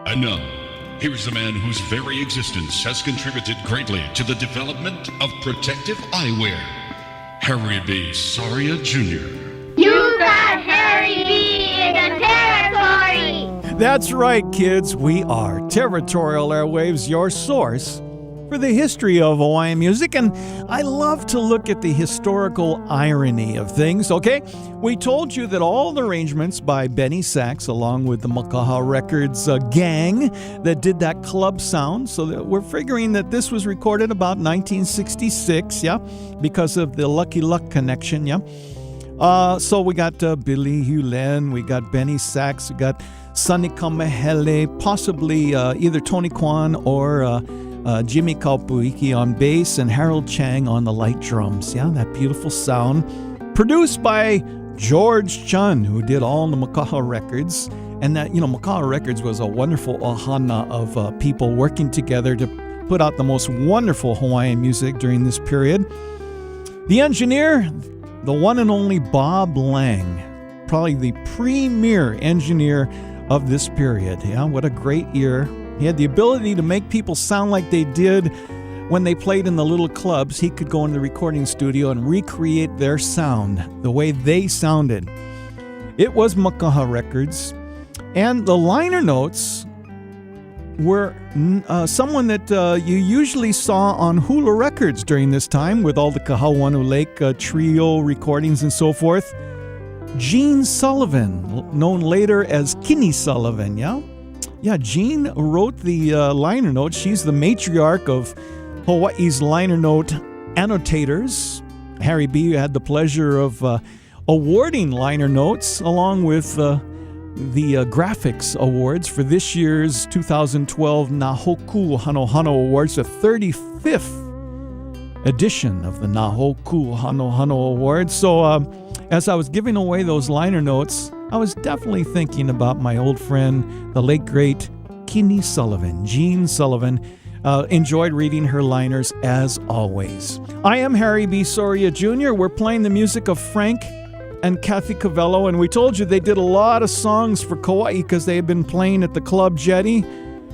And now, here is a man whose very existence has contributed greatly to the development of protective eyewear. Harry B. Soria Jr. You got Harry B in the territory! That's right, kids. We are Territorial Airwaves, your source for the history of Hawaiian music, and I love to look at the historical irony of things, okay? We told you that all the arrangements by Benny Sachs, along with the Makaha Records gang that did that club sound, so that we're figuring that this was recorded about 1966, yeah, because of the Lucky Luck connection, yeah? So we got Billy Hulen, we got Benny Sachs, we got Sonny Kamahele, possibly either Tony Kwan or Jimmy Kaupuiki on bass and Harold Chang on the light drums. Yeah, that beautiful sound. Produced by George Chun, who did all the Makaha records. And that, Makaha Records was a wonderful ohana of people working together to put out the most wonderful Hawaiian music during this period. The engineer, the one and only Bob Lang, probably the premier engineer of this period. Yeah, what a great year. He had the ability to make people sound like they did when they played in the little clubs. He could go into the recording studio and recreate their sound the way they sounded. It was Makaha Records. And the liner notes were someone that you usually saw on Hula Records during this time with all the Kahawanu Lake trio recordings and so forth. Jean Sullivan, known later as Kinney Sullivan, yeah? Yeah, Jean wrote the liner notes. She's the matriarch of Hawaii's liner note annotators. Harry B. had the pleasure of awarding liner notes along with the graphics awards for this year's 2012 Nahoku Hano Awards, the 35th edition of the Nahoku Hano Awards. So as I was giving away those liner notes, I was definitely thinking about my old friend, the late, great Kinney Sullivan, Jean Sullivan. Enjoyed reading her liners as always. I am Harry B. Soria Jr. We're playing the music of Frank and Cathy Kawelo, and we told you they did a lot of songs for Kauai because they had been playing at the Club Jetty.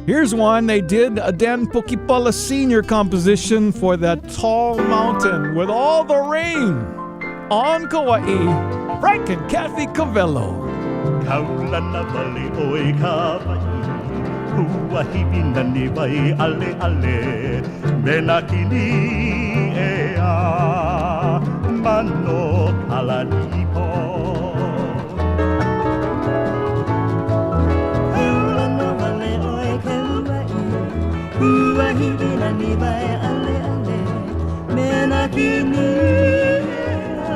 Here's one. They did a Dan Pokipala Sr. composition for that tall mountain with all the rain on Kauai. Frank and Cathy Kawelo. Kaulana vale oi ka vai, hua hipina ni vai ale ale, mena kini e a, mano kalani po. Kaulana vale oi ka vai, hua hipina ni vai ale ale, mena kini e a,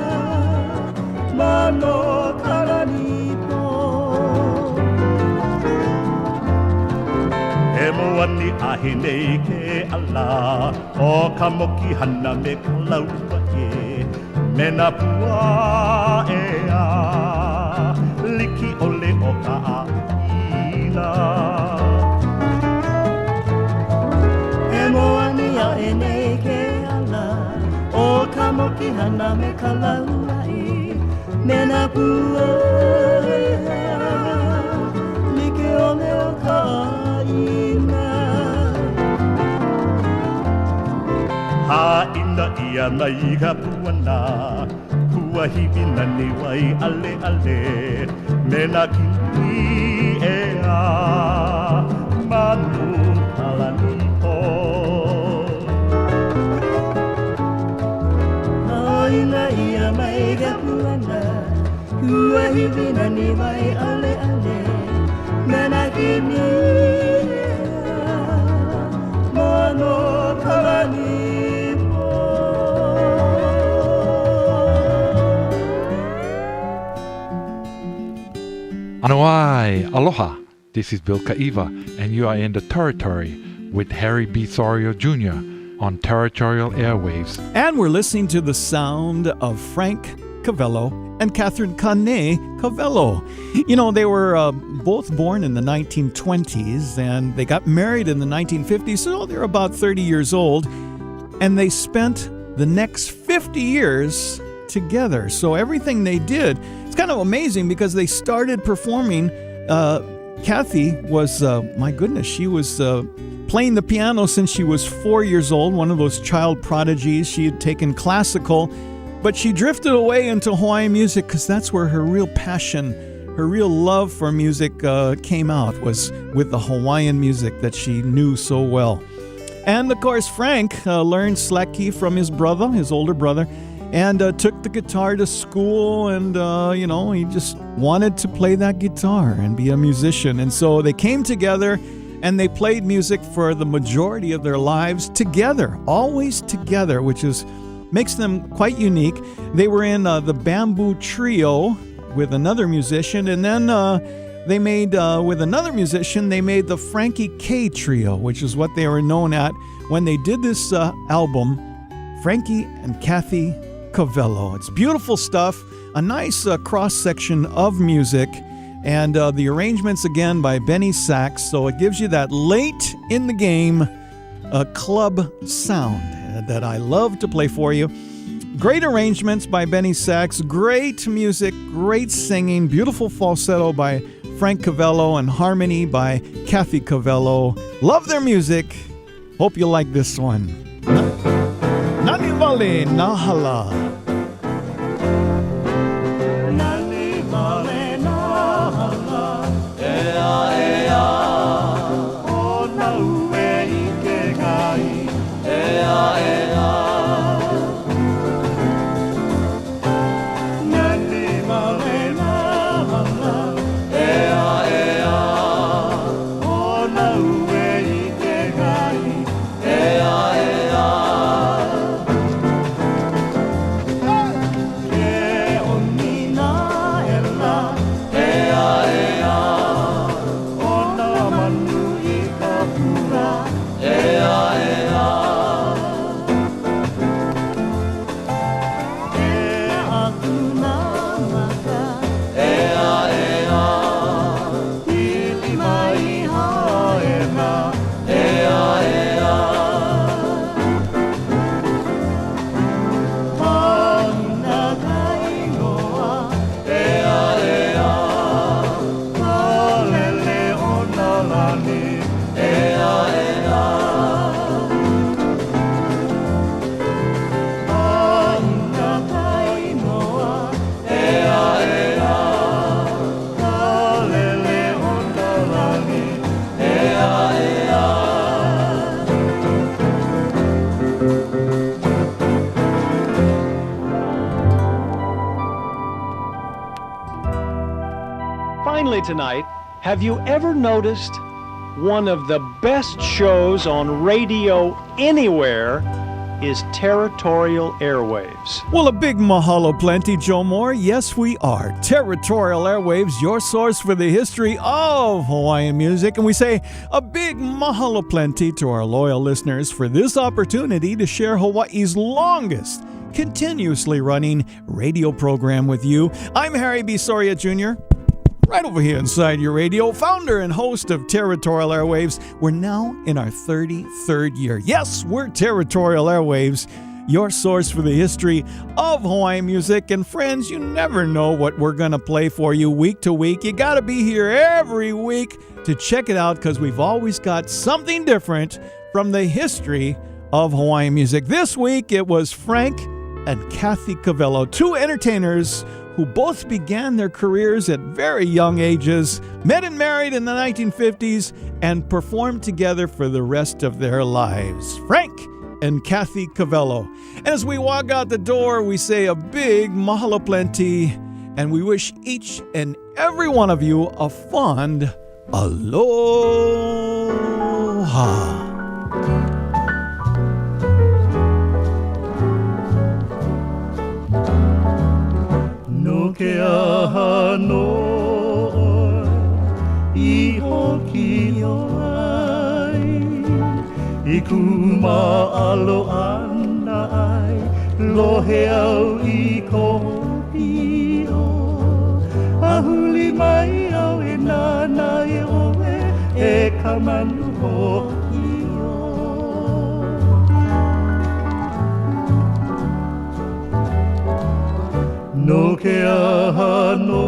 mano kalani po. E moani ahi nei ke ala, o ka moki hana me Kalua e, mena pua e a, liki ole o ka aina. E moani ahi nei ke ala, o ka moki hana me Kalua e, mena pua e a, ia mai ka puana Kua hiwi nani wai ale ale Mena kini ea Manu kalani o Aina ia mai ka puana Kua hiwi nani wai ale ale Mena kini ea Manu kalani Anoai, aloha. This is Bill Kaiva, and you are in the Territory with Harry B. Sorio Jr. on Territorial Airwaves. And we're listening to the sound of Frank Kawelo and Catherine Kane Kawelo. You know, they were both born in the 1920s, and they got married in the 1950s, so they're about 30 years old. And they spent the next 50 years together. So everything they did, it's kind of amazing because they started performing. Cathy was, my goodness, she was playing the piano since she was 4 years old, one of those child prodigies. She had taken classical, but she drifted away into Hawaiian music because that's where her real passion, her real love for music came out, was with the Hawaiian music that she knew so well. And of course, Frank learned sleki from his brother, his older brother, and took the guitar to school, and, he just wanted to play that guitar and be a musician. And so they came together, and they played music for the majority of their lives together, always together, which makes them quite unique. They were in the Bamboo Trio with another musician, and then they made, with another musician, they made the Frankie K Trio, which is what they were known at when they did this album, Frankie and Cathy Kawelo. It's beautiful stuff, a nice cross-section of music, and the arrangements again by Benny Sachs, so it gives you that late in the game club sound that I love to play for you. Great arrangements by Benny Sachs, great music, great singing, beautiful falsetto by Frank Kawelo, and harmony by Cathy Kawelo. Love their music. Hope you like this one. Nani Vale Nahala. Nani Vale Nahala. Ea ea. O na ue I ke kai. Ea ea. Nani Vale Nahala. Ea ea. O na ue I ke kai. Ea ea. Finally tonight, have you ever noticed one of the best shows on radio anywhere is Territorial Airwaves? Well, a big mahalo plenty, Joe Moore. Yes, we are. Territorial Airwaves, your source for the history of Hawaiian music. And we say a big mahalo plenty to our loyal listeners for this opportunity to share Hawaii's longest continuously running radio program with you. I'm Harry B. Soria Jr., right over here inside your radio, founder and host of Territorial Airwaves. We're now in our 33rd year. Yes, we're Territorial Airwaves, your source for the history of Hawaiian music. And friends, you never know what we're going to play for you week to week. You got to be here every week to check it out, because we've always got something different from the history of Hawaiian music. This week it was Frank and Cathy Kawelo, two entertainers who both began their careers at very young ages, met and married in the 1950s, and performed together for the rest of their lives. Frank and Cathy Kawelo. And as we walk out the door, we say a big mahalo plenty, and we wish each and every one of you a fond aloha. No ke aha no I hoki o ai I kuma'alo ana ai lohe au I kopi o ahuli mai au e nana e oe e kamanu hoki o No ke aha no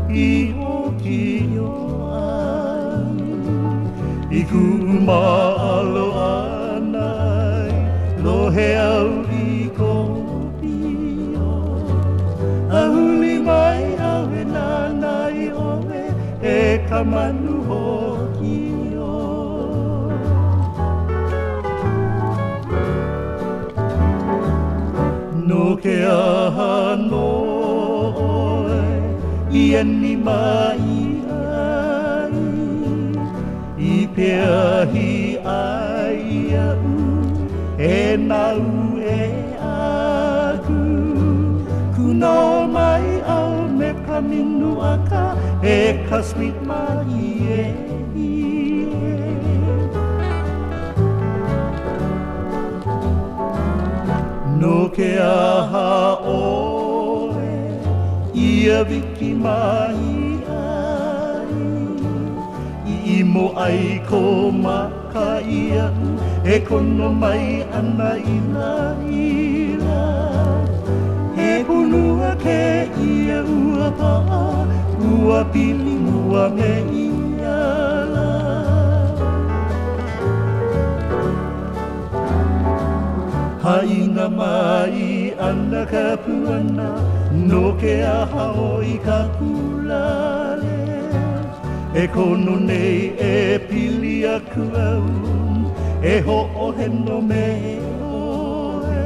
I hoki o ai I kuma'alo ana ai lohe au I kopi o ahuli mai au e nana I oe e kamanu hoki o No ke aha no I ani mai ai I peahi ai au E nau e aku Kuno mai au me ka minu aka E ka sweet mai e No ke aha oe Ia wiki mai ai I imo ai ko maka ia E kono mai ana ila ila E punua ke ia ua paa Ua pili mua me ia la Haina mai ana ka puana No ke aha o I ka kulale E kono nei e pili aku au E ho'o heno me oe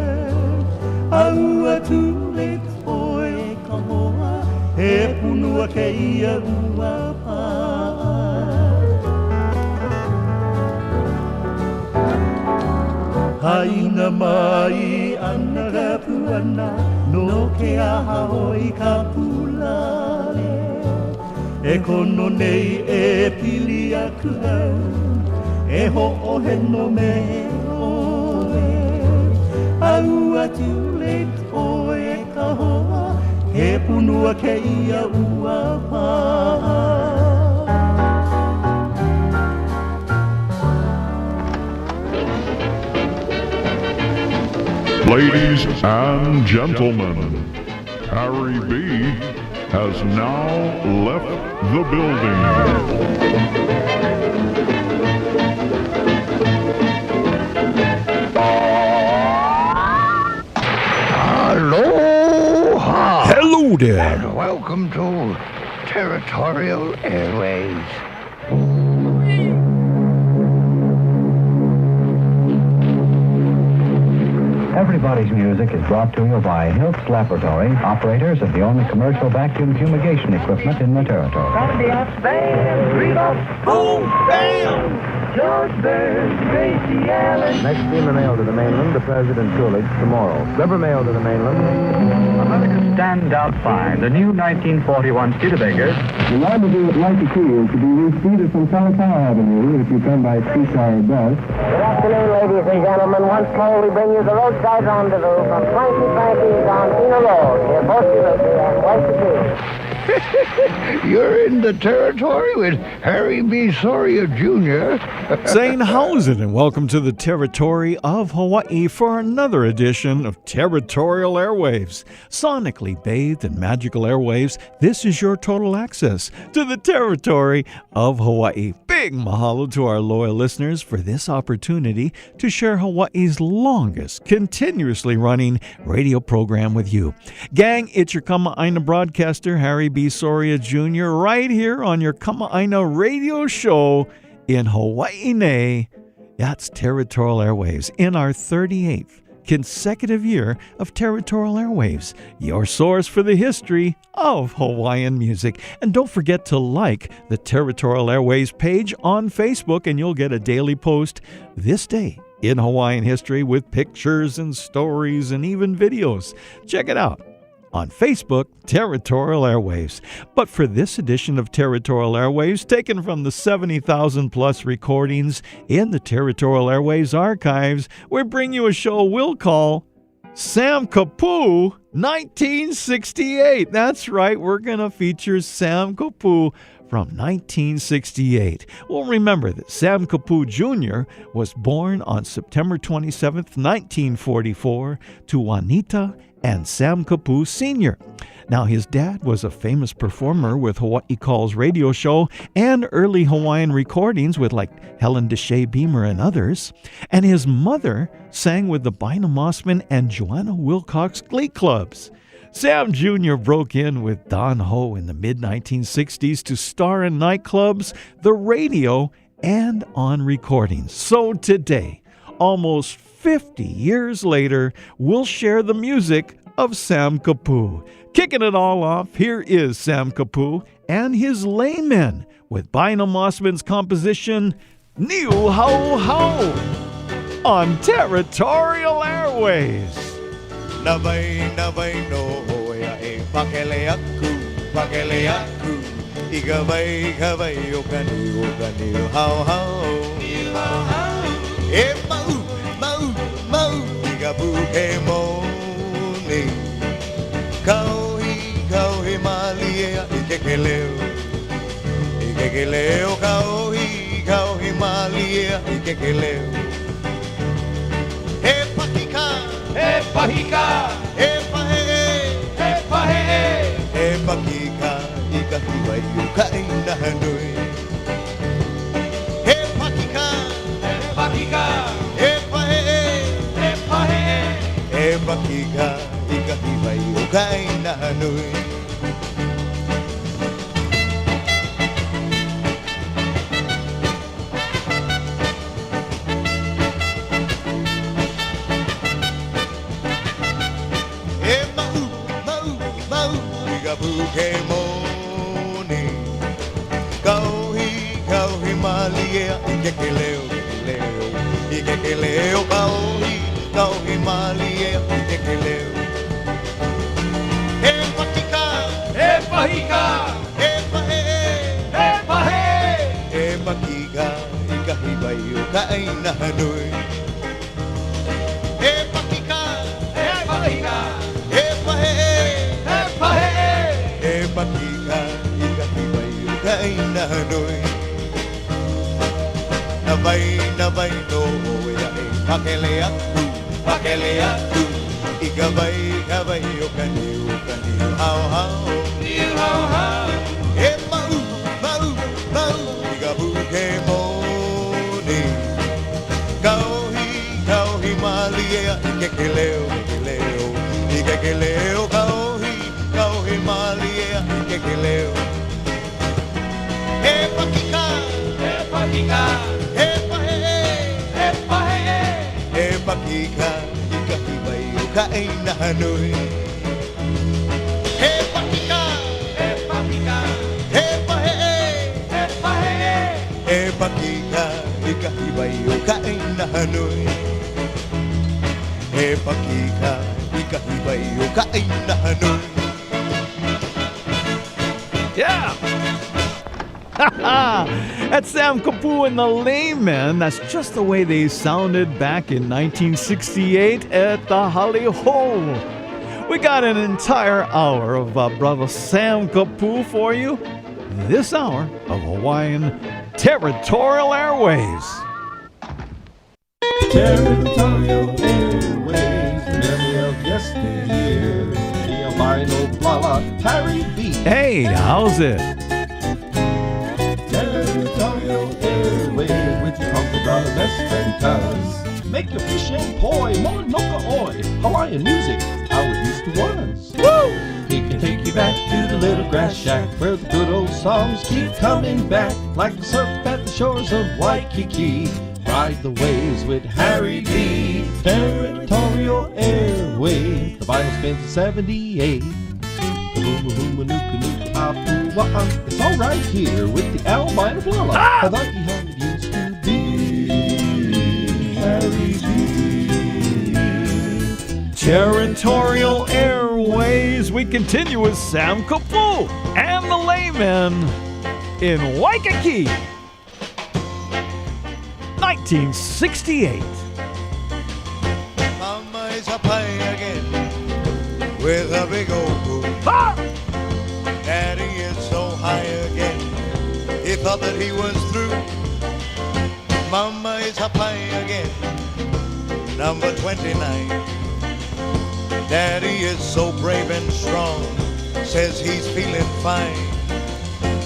Aua tūle oe ka hoa E punua ke ia ua paa Haina mai ana ka puana No ke aha hoi ka pulale E kono nei e pili aku au E ho'o heno me oe Aua tūle oe ka hoa E punua ke ia ua paa Ladies and gentlemen, Harry B has now left the building. Aloha! Hello there! And welcome to Territorial Airwaves. Everybody's Music is brought to you by Hiltz Laboratory, operators of the only commercial vacuum fumigation equipment in the territory. Ambiance band, Reba, boom, bam! George Burns, Gracie Allen. Next steamer mail to the mainland to President Coolidge tomorrow. River mail to the mainland. America stand out fine. The new 1941 Studebaker. The rendezvous at Waikiki is to be reached either from Kalua Avenue if you come by streetcar or bus. Good afternoon, ladies and gentlemen. Once more, we bring you the roadside rendezvous from Frankie Frankie's on Pina Road, near Volcano and Waikiki. You're in the territory with Harry B. Soria Jr. Saying how's it, and welcome to the territory of Hawaii for another edition of Territorial Airwaves. Sonically bathed in magical airwaves, this is your total access to the territory of Hawaii. Big big mahalo to our loyal listeners for this opportunity to share Hawaii's longest, continuously running radio program with you. Gang, it's your Kama'aina broadcaster, Harry B. Soria Jr., right here on your Kama'aina radio show in Hawaii. That's Territorial Airwaves in our 38th consecutive year of Territorial Airwaves, your source for the history of Hawaiian music. And don't forget to like the Territorial Airwaves page on Facebook, and you'll get a daily post this day in Hawaiian history with pictures and stories and even videos. Check it out on Facebook, Territorial Airwaves. But for this edition of Territorial Airwaves, taken from the 70,000 plus recordings in the Territorial Airwaves archives, we bring you a show we'll call Sam Kapu 1968. That's right, we're going to feature Sam Kapu from 1968. Well, remember that Sam Kapu Jr. was born on September 27th, 1944 to Juanita and Sam Kapu Sr. Now, his dad was a famous performer with Hawaii Calls radio show and early Hawaiian recordings with like Helen Deshay Beamer and others. And his mother sang with the Bina Mossman and Joanna Wilcox Glee Clubs. Sam Jr. broke in with Don Ho in the mid-1960s to star in nightclubs, the radio, and on recordings. So today, almost 50 years later, we'll share the music of Sam Kapu. Kicking it all off, here is Sam Kapu and his laymen with Bina Mossman's composition, Niu Hau Hau, on Territorial Airways. Navai no hoya e pakele aku igavai okani hau hau e mau igabu ke moni kauhi malia ikekeleo kauhi malia ikekeleo e pahika, e pahe, e pakika, ikahiwa yukai na hanui. E pakika, e pahe, e pakika, ikahiwa yukai na hanui. Ke moni kauhi malia ikekeleo kauhi malia ikekeleo e patika e pahika e pahe e pakika ikahiwa yukai na hanui e patika e pahika e pahe e pakika ikahiwa yukai na hanui Navai no hoya e pakele aku igavai okani hau e mau igabu ke moni kauhi malia ikekeleo kauhi malia ikekeleo e pakika e pahe e pakika ikahiwa yukai na hanui e pakika e pahe e pakika ikahiwa yukai na hanui e pakika ikahiwa yukai na hanui. Yeah! That's Sam Kapu and the Laymen. That's just the way they sounded back in 1968 at the Holly Hole. We got an entire hour of brother Sam Kapu for you. This hour of Hawaiian Territorial Airways. Territorial Airways, memory of yesteryear. The albino blala, Harry B. Hey, how's it? Territorial Airways. friend Cuz. Make your fish and poi, Mauna Kea, Hawaiian music, how it used to was. Woo! He can take you back to the little grass shack where the good old songs keep coming back, like the surf at the shores of Waikiki. Ride the waves with Harry B. Territorial Airwaves. The Bible spins at 78. It's all right here with the albino blala. I like how it used to be. Harry B. Territorial Airways. We continue with Sam Kapu and the Laymen in Waikiki. 1968. Mama is a pie again with a big old poop. Daddy is so high again, he thought that he was through. Mama is a pie again, number 29. Daddy is so brave and strong, says he's feeling fine.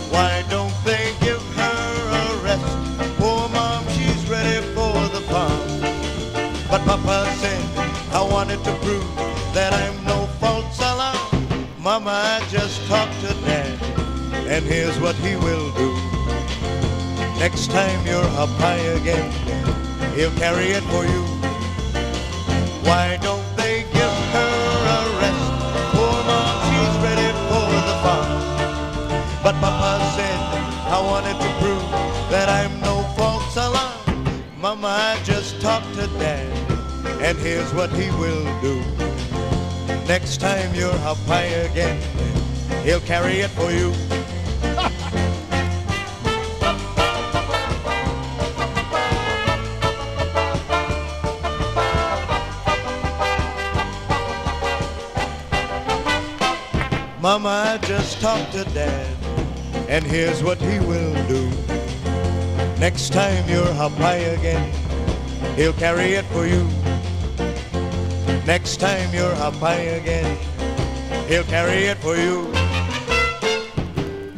Why don't they give her a rest? Poor mom, she's ready for the farm. But Papa said, I wanted to prove that I'm no false alarm. Mama, I just talked to Dad, and here's what he will do. Next time you're up high again, he'll carry it for you. Why don't they give her a rest? Poor mom, she's ready for the farm. But Papa said, I wanted to prove that I'm no false alarm. Mama, I just talked to Dad, and here's what he will do. Next time you're up high again, he'll carry it for you. Mama, I just talked to Dad, and here's what he will do. Next time you're up high again, he'll carry it for you. Next time you're up high again, he'll carry it for you. And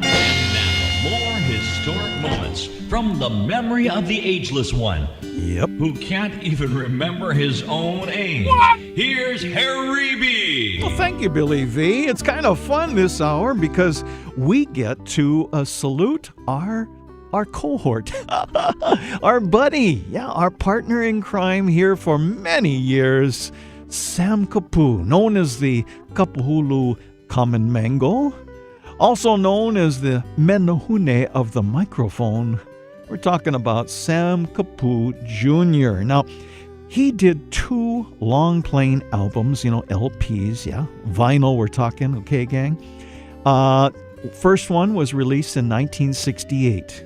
now, more historic moments from the memory of the ageless one. Yep. Who can't even remember his own age. What? Here's Harry B. Well, thank you, Billy V. It's kind of fun this hour because we get to salute our cohort, our buddy, our partner in crime here for many years, Sam Kapu, known as the Kapuhulu Common Mango, also known as the Menahune of the microphone. We're talking about Sam Kapu Jr. Now, he did 2 long-playing albums, LPs, vinyl we're talking, okay, gang? First one was released in 1968.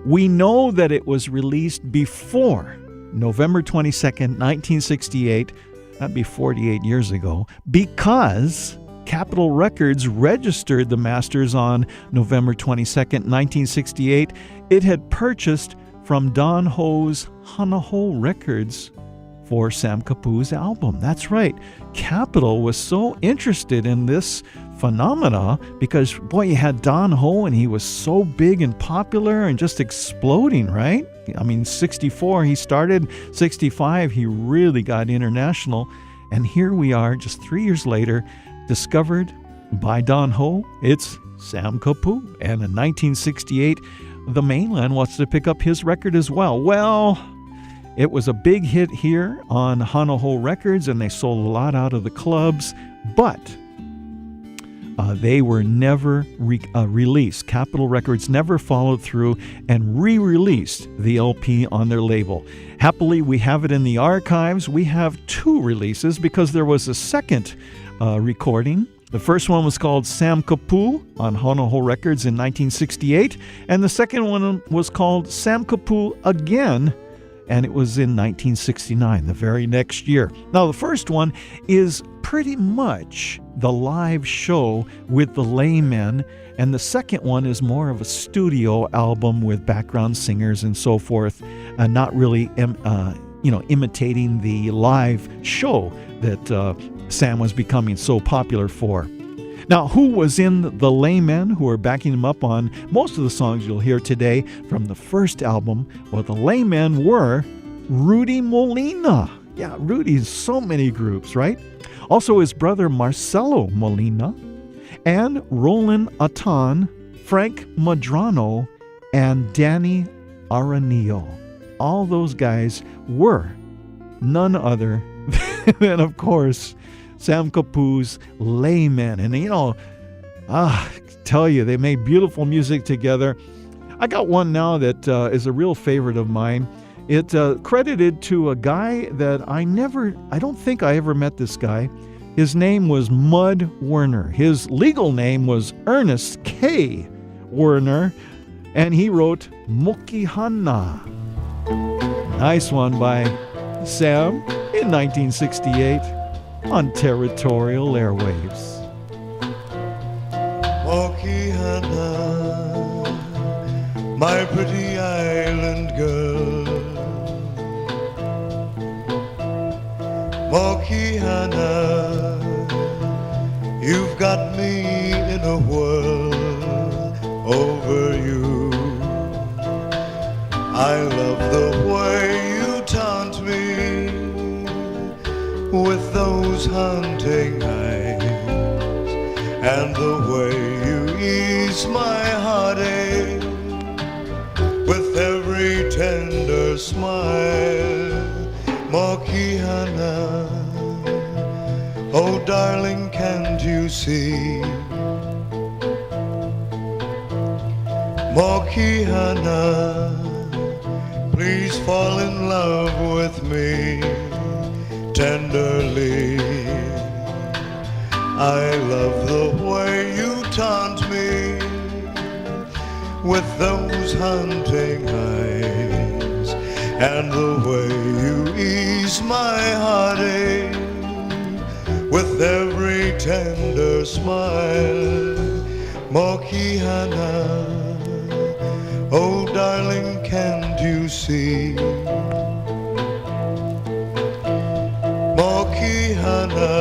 We know that it was released before November 22nd, 1968, that'd be 48 years ago, because Capitol Records registered the masters on November 22nd, 1968. It had purchased from Don Ho's Hanaho Records for Sam Kapu's album. That's right. Capitol was so interested in this phenomena because, boy, you had Don Ho and he was so big and popular and just exploding, right? I mean, 64 he started, 65 he really got international, and here we are just 3 years later, discovered by Don Ho. It's Sam Kapu, and in 1968 the mainland wants to pick up his record as well. Well, it was a big hit here on Hanaho Records, and they sold a lot out of the clubs, but they were never released. Capitol Records never followed through and re-released the LP on their label. Happily, we have it in the archives. We have 2 releases because there was a second recording. The first one was called Sam Kapu on Hanaho Records in 1968, and the second one was called Sam Kapu Again, and it was in 1969, the very next year. Now, the first one is pretty much the live show with the Laymen, and the second one is more of a studio album with background singers and so forth, and not really imitating the live show that Sam was becoming so popular for. Now, who was in the Laymen who are backing him up on most of the songs you'll hear today from the first album? Well, the Laymen were Rudy Molina. Yeah, Rudy's so many groups, right? Also his brother Marcelo Molina, and Roland Atan, Frank Madrano, and Danny Aranillo. All those guys were none other than, of course, Sam Kapu's laymen. And, tell you, they made beautiful music together. I got one now that is a real favorite of mine. It's credited to a guy that I don't think I ever met this guy. His name was Mud Werner. His legal name was Ernest K. Werner, and he wrote Mokihana. Nice one by Sam in 1968 on Territorial Airwaves. Mokihana, my pretty island girl. Mokihana, you've got me in a whirl over you. I love the way you taunt me with those hunting eyes, and the way you ease my heartache with every tender smile. Mokihana, oh darling, can't you see? Mokihana, please fall in love with me tenderly. I love the way you taunt me with those hunting eyes, and the way you ease my heartache with every tender smile. Mokihana, oh darling, can't you see? Mokihana,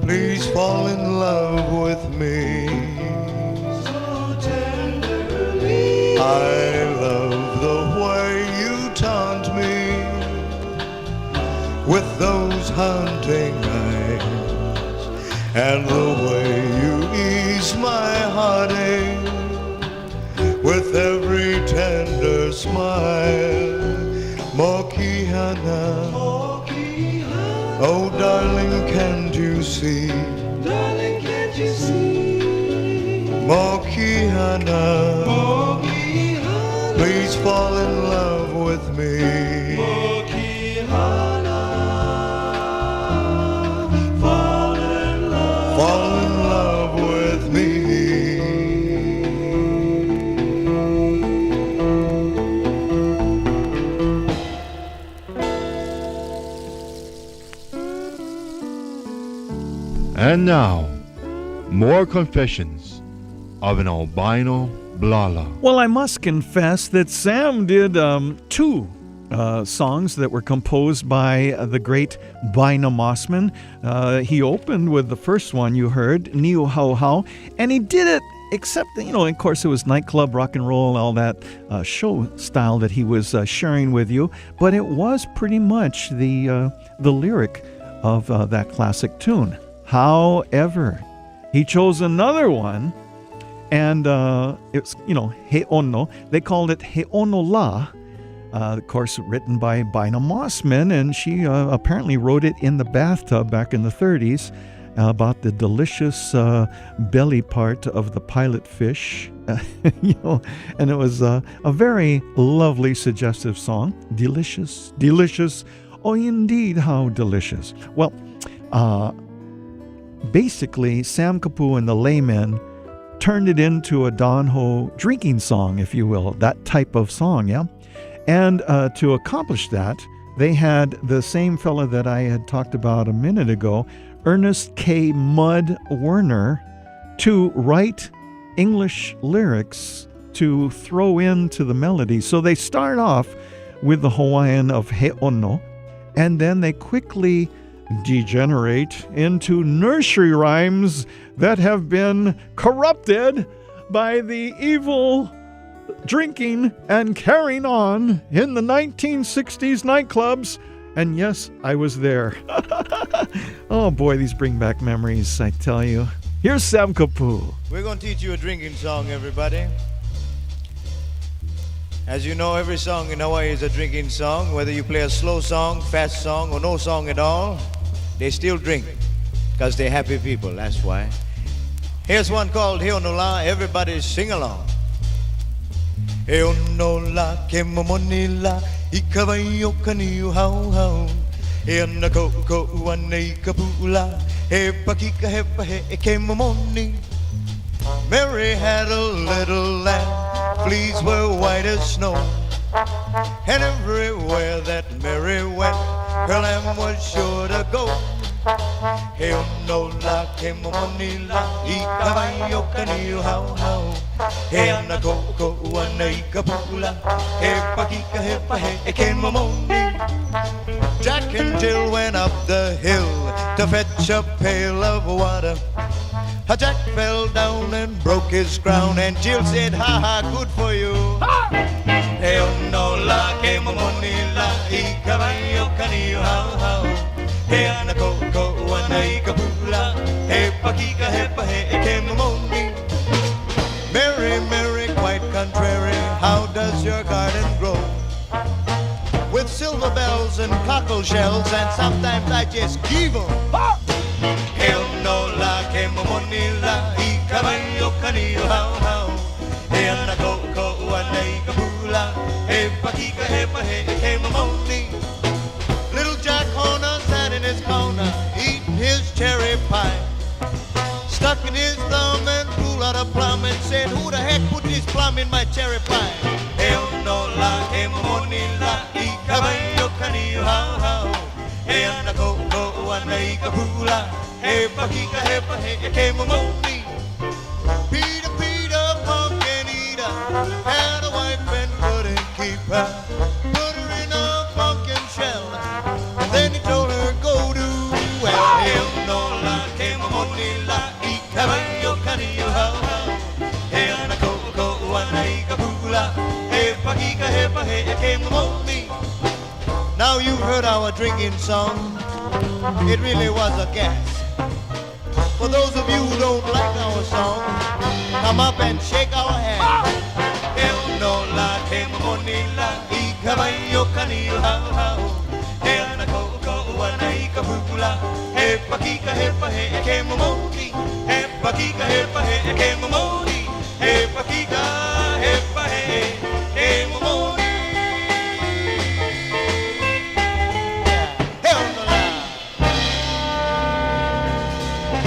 please fall in love with me so tenderly. I love the way you taunt me with those hunting eyes, and the way you ease my heartache with every tender smile. Mokihana, oh darling, can't you see? Darling, can't you see? Mokihana, please fall in love with me. Mokihana, fall in love with me. And now, more confessions of an albino blala. Well, I must confess that Sam did two songs that were composed by the great Bina Mossman. He opened with the first one you heard, Niu Hau Hau, and he did it, except that, of course it was nightclub, rock and roll, all that show style that he was sharing with you, but it was pretty much the lyric of that classic tune. However, he chose another one, and it's, He Ono. They called it He Ono La, of course, written by Bina Mossman, and she apparently wrote it in the bathtub back in the 30s about the delicious belly part of the pilot fish, and it was a very lovely, suggestive song. Delicious, delicious, oh, indeed, how delicious. Well, basically, Sam Kapu and the Laymen turned it into a Don Ho drinking song, if you will, that type of song, yeah? And to accomplish that, they had the same fella that I had talked about a minute ago, Ernest K. Mud Werner, to write English lyrics to throw into the melody. So they start off with the Hawaiian of He Ono, and then they quickly degenerate into nursery rhymes that have been corrupted by the evil drinking and carrying on in the 1960s nightclubs. And yes, I was there. Oh boy, these bring back memories, I tell you. Here's Sam Kapu. We're going to teach you a drinking song, everybody. As you know, every song in Hawaii is a drinking song. Whether you play a slow song, fast song, or no song at all, they still drink because they're happy people, that's why. Here's one called Heonola. Everybody sing along. Heonola kemomonila ikavayo kaniu hau hau. Heana koko wane kapula. He pakika he pahe kemomoni. Mary had a little lamb, fleas were white as snow. And everywhere that Mary went, her lamb was sure to go. Heonola kemomonila ikavayo kaniu hau hau. Heana koko wane kapula. He pakika he pahe kemomoni. Jack and Jill went up the hill to fetch a pail of water. Jack fell down and broke his crown, and Jill said, ha ha, good for you. Heonola kemomonila ikavayo kaniu hau hau. Heana koko wane kapula. He pakika he pahe kemomoni. Mary, Mary, quite contrary, how does your garden grow? With silver bells and cockle shells, and sometimes I just give 'em. Heonola kemomonila ikavayo kaniu hau hau. Heana koko wane kapula. He pakika he pahe kemomoni. Little Jack Horner sat in his corner, eating his cherry pie. Stuck in his thumb and pulled out a plum and said, who the heck put this plum in my cherry pie? Heonola kemomonila ikavayo kaniu hau hau. Heana koko wane kapula. He pakika he pahe kemomoni. Peter, Peter, pumpkin eater, had a wife and couldn't keep her. Put her in a pumpkin shell, and then he told her, go do well. Heonola kemomonila ikavayo kaniu hau hau. Heana koko wane kapula. He pakika he pahe kemomoni. Now you've heard our drinking song. It really was a gas. For those of you who don't like our song, come up and shake our hand. Heonola kemomonila ikavayo kaniu hau hau. Heana koko wane kapula. He pakika he pahe kemomoni. He pakika he pahe kemomoni. He pakika he pahe kemomoni.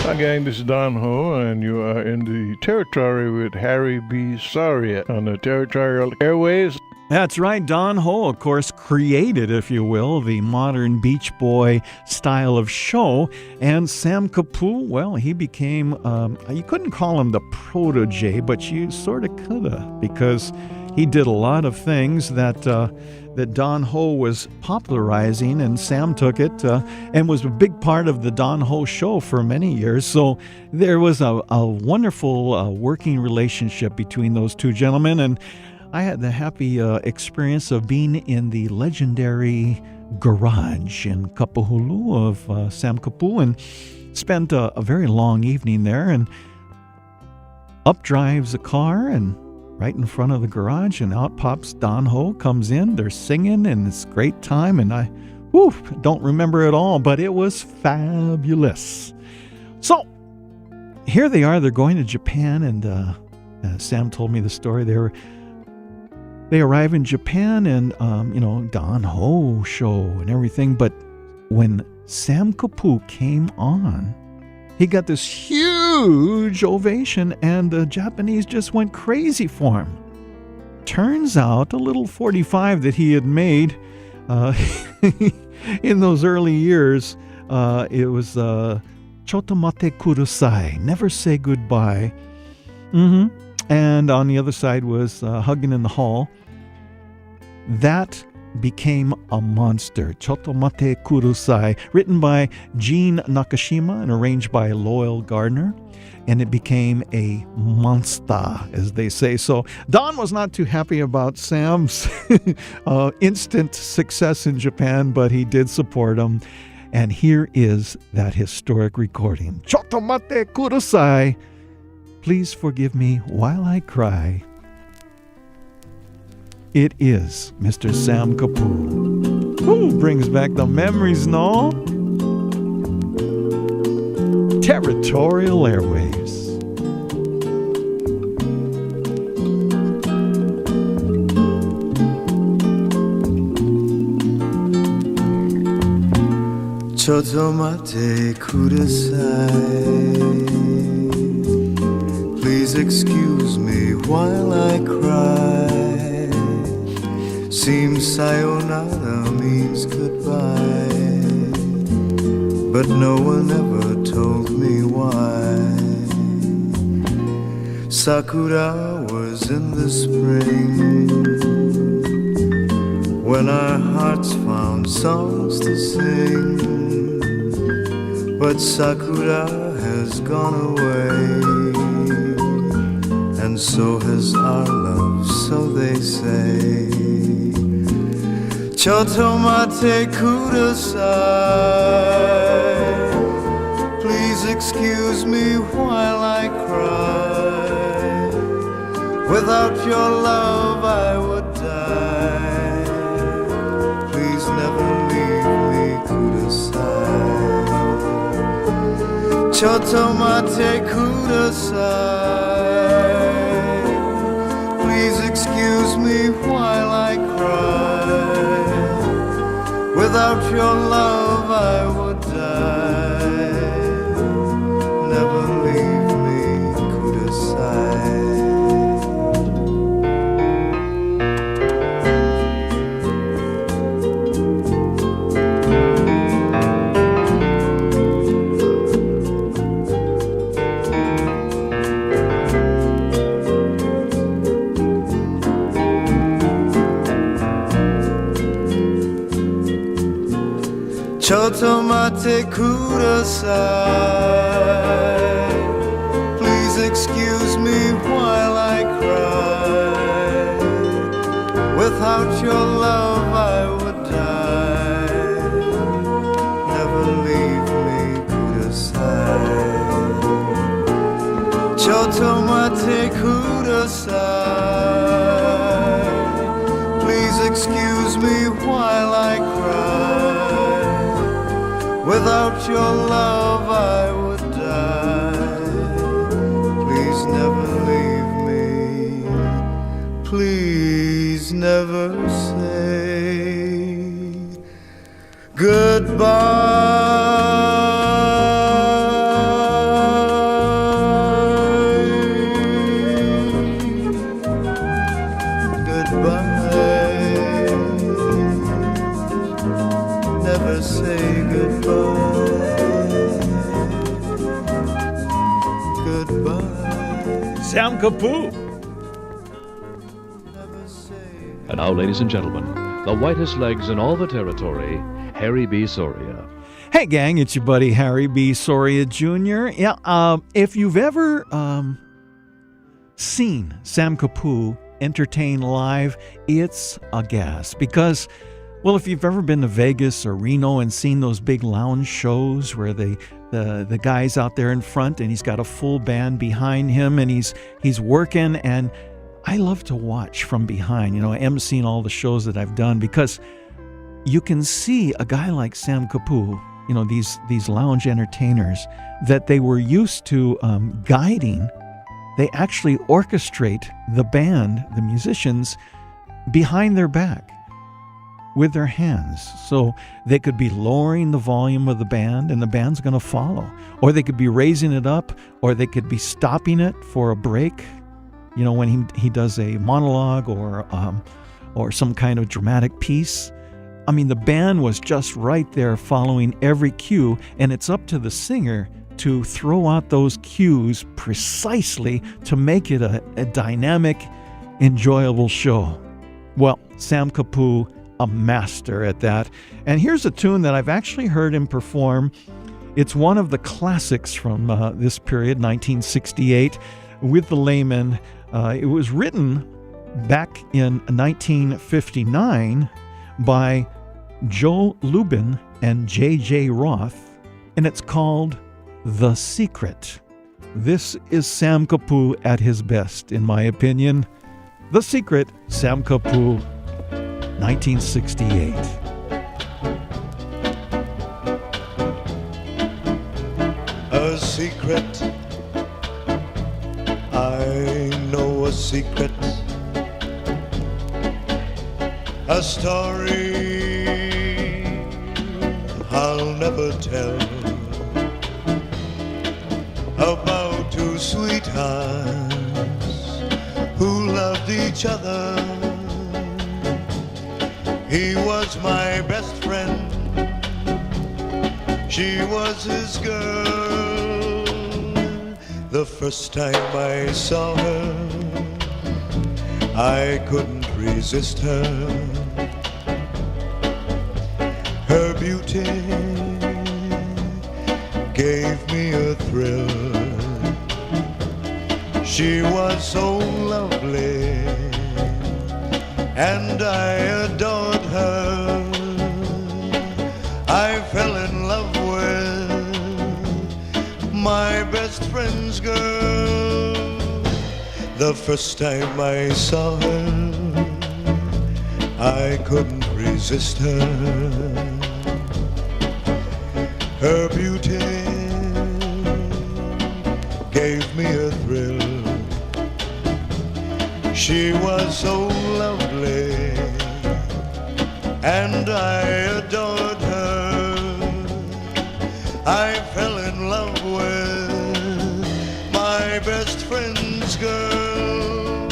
Hi gang, this is Don Ho, and you are in the Territory with Harry B. Soria on the Territorial Airwaves. That's right. Don Ho, of course, created, if you will, the modern Beach Boy style of show. And Sam Kapu, well, he became, you couldn't call him the protege, but you sort of could have, because he did a lot of things that Don Ho was popularizing, and Sam took it and was a big part of the Don Ho show for many years. So there was a wonderful working relationship between those two gentlemen, and I had the happy experience of being in the legendary garage in Kapahulu of Sam Kapu, and spent a very long evening there. And up drives a car, and right in front of the garage, and out pops Don Ho, comes in, they're singing, and it's a great time, and I don't remember it all, but it was fabulous. So, here they are, they're going to Japan, and Sam told me the story. They arrive in Japan, and, Don Ho show and everything, but when Sam Kapu came on, he got this huge ovation, and the Japanese just went crazy for him. Turns out, a little 45 that he had made in those early years, it was Chotomate Kudasai, never say goodbye. And on the other side was Hugging in the Hall. That became a monster. Chotomate Kurusai, written by Gene Nakashima and arranged by Loyal Gardner. And it became a monster, as they say. So Don was not too happy about Sam's instant success in Japan, but he did support him. And here is that historic recording. Chotomate Kurusai. Please forgive me while I cry. It is Mr. Sam Kapoor. Who brings back the memories, no? Territorial Airwaves. Chotomate kudasai. Please excuse me while I cry. Seems sayonara means goodbye, but no one ever told me why. Sakura was in the spring, when our hearts found songs to sing. But Sakura has gone away, and so has our love, so they say. Chotomate kudasai. Please excuse me while I cry. Without your love I would die. Please never leave me, kudasai. Chotomate kudasai. Please excuse me while I cry. Without your love I would die. Never leave me, kudasai. Chotomate kudasai. Please excuse me while I cry. Without your love I would die. Never leave me, kudasai. Chotomate kudasai. Please excuse me while I cry. Without your love I would die. Please never leave me. Please never say goodbye. Never say goodbye. Sam Kapoor. And now, ladies and gentlemen, the whitest legs in all the territory, Harry B. Soria. Hey gang, it's your buddy Harry B. Soria Jr. Yeah, if you've ever seen Sam Kapoor entertain live, it's a gas. Because, well, if you've ever been to Vegas or Reno and seen those big lounge shows where the guy's out there in front and he's got a full band behind him and he's working, and I love to watch from behind, emceeing all the shows that I've done, because you can see a guy like Sam Kapoor, these lounge entertainers that they were used to guiding. They actually orchestrate the band, the musicians, behind their back with their hands. So they could be lowering the volume of the band and the band's going to follow. Or they could be raising it up, or they could be stopping it for a break, when he does a monologue or some kind of dramatic piece. I mean, the band was just right there following every cue, and it's up to the singer to throw out those cues precisely to make it a dynamic, enjoyable show. Well, Sam Kapoor a master at that. And here's a tune that I've actually heard him perform. It's one of the classics from this period, 1968, with the Laymen. It was written back in 1959 by Joe Lubin and J.J. Roth, and it's called The Secret. This is Sam Kapu at his best, in my opinion. The Secret, Sam Kapu, 1968. A secret, I know a secret, a story I'll never tell, about two sweethearts who loved each other. He was my best friend, she was his girl. The first time I saw her, I couldn't resist her. Her beauty gave me a thrill. She was so lovely, and I adored her. I fell in love with my best friend's girl. The first time I saw her, I couldn't resist her. Her beauty gave me a thrill. She was so lovely, and I adored her. I fell in love with my best friend's girl.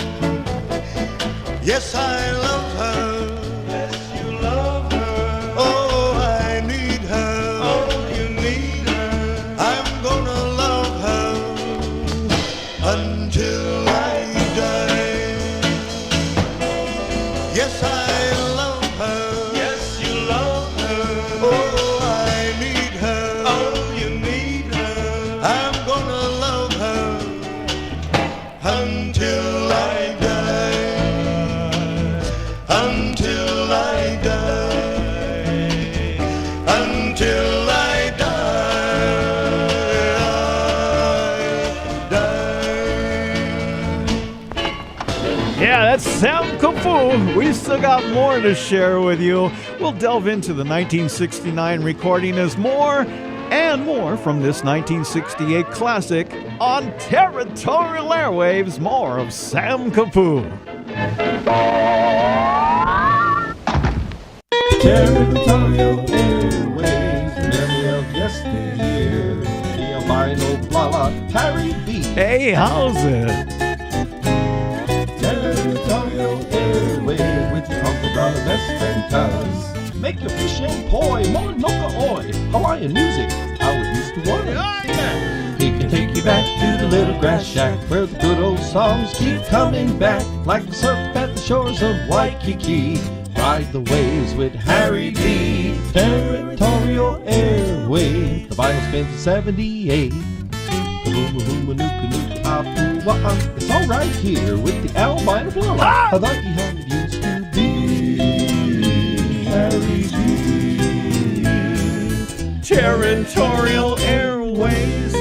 Yes, I love her. Yes, you love her. Oh, I need her. Oh, you need her. I'm gonna love her until I die. Yes, I love her. Yes, you love her. Oh, I need her. Oh, you need her. I'm gonna love her until I die. Until I die. Until I die. Yeah, that's Sam Kapu. We still got more to share with you. We'll delve into the 1969 recording as more and more from this 1968 classic on Territorial Airwaves. More of Sam Kapu. Territorial Airwaves, memory of yesteryear. The albino Blala, Harry B. Hey, how's it? Territorial Airwaves, with your Uncle Brother, best friend Cuz. Make your fish and poi, Mauna Kea, Hawaiian music, how it used to work. He can take you back to the little grass shack, where the good old songs keep coming back, like the surf at the shores of Waikiki. Ride the waves with Harry B. Territorial Airwaves, the vinyl spins at 78. It's all right here with the albino Blala. I thought you had it used to be Harry B. Territorial Airwaves.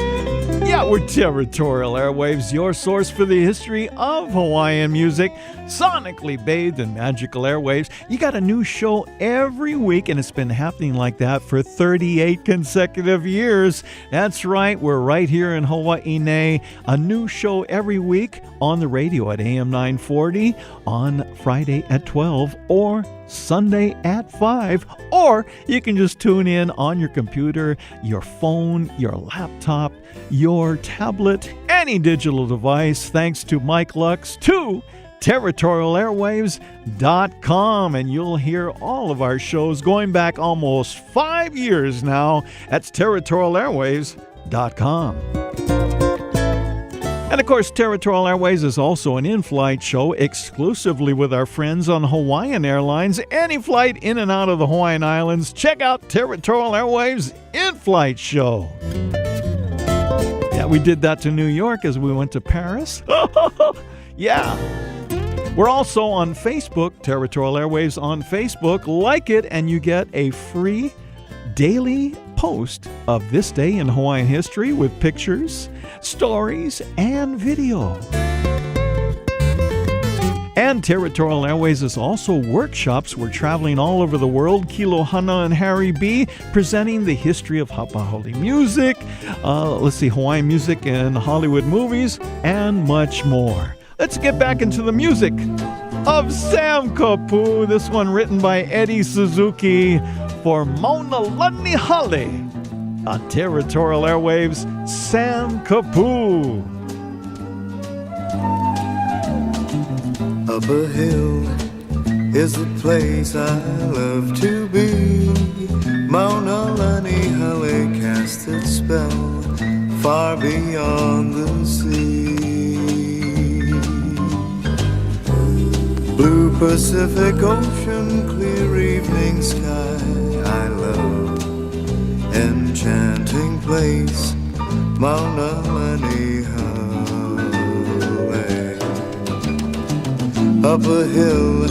Yeah, we're Territorial Airwaves, your source for the history of Hawaiian music, sonically bathed in magical airwaves. You got a new show every week, and it's been happening like that for 38 consecutive years. That's right, we're right here in Hawai'i. A new show every week on the radio at AM 940, on Friday at 12, or Sunday at 5, or you can just tune in on your computer, your phone, your laptop, your tablet, any digital device, thanks to Mike Lux, to territorialairwaves.com, and you'll hear all of our shows going back almost 5 years now. That's territorialairwaves.com. And of course, Territorial Airways is also an in-flight show exclusively with our friends on Hawaiian Airlines. Any flight in and out of the Hawaiian Islands, check out Territorial Airways in-flight show. Yeah, we did that to New York as we went to Paris. Yeah. We're also on Facebook, Territorial Airways on Facebook. Like it and you get a free daily post of this day in Hawaiian history with pictures, stories, and video. And Territorial Airways is also workshops. We're traveling all over the world. Kilauea and Harry B. presenting the history of hapa'a'i music, Hawaiian music and Hollywood movies, and much more. Let's get back into the music of Sam Kapu. This one written by Eddie Suzuki for Mauna Kea on Territorial Airwaves. Sam Kapu. Up a hill is a place I love to be. Mauna Kea cast its spell far beyond the sea. Blue Pacific Ocean, clear evening sky, I love. Enchanting place, Mauna Kea. Up a hill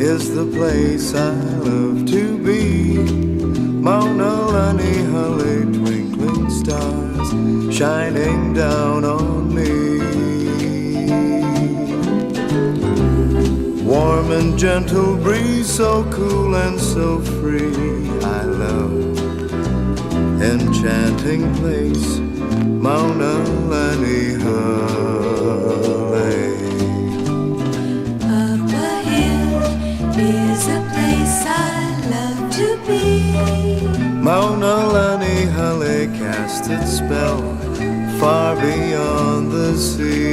is the place I love to be. Mauna Kea, twinkling stars shining down on me. Warm and gentle breeze, so cool and so free, I love. Enchanting place, Mauna Kea. Up a hill is a place I love to be. Mauna Kea cast its spell far beyond the sea.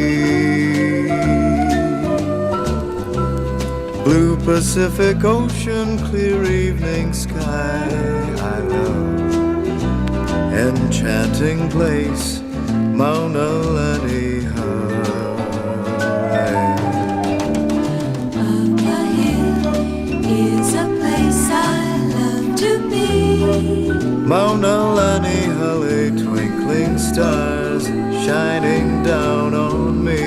Blue Pacific Ocean, clear evening sky, I love. Enchanting place, Mauna Kea. Up a hill is a place I love to be. Mauna Kea, twinkling stars shining down on me.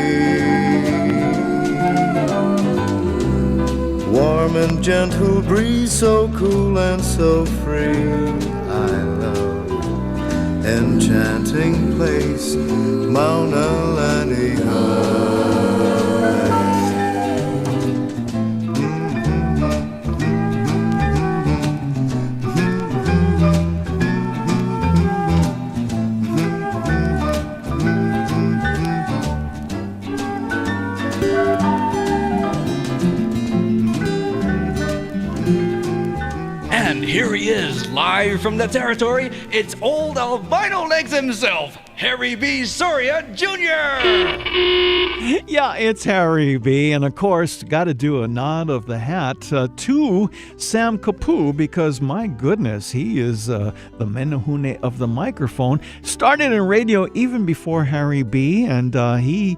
Warm and gentle breeze, so cool and so free, I love. Enchanting place, Mauna Kea. Here he is, live from the territory. It's old albino legs himself, Harry B. Soria Jr. Yeah, it's Harry B. And of course, got to do a nod of the hat to Sam Kapu, because my goodness, he is the menehune of the microphone. Started in radio even before Harry B. And he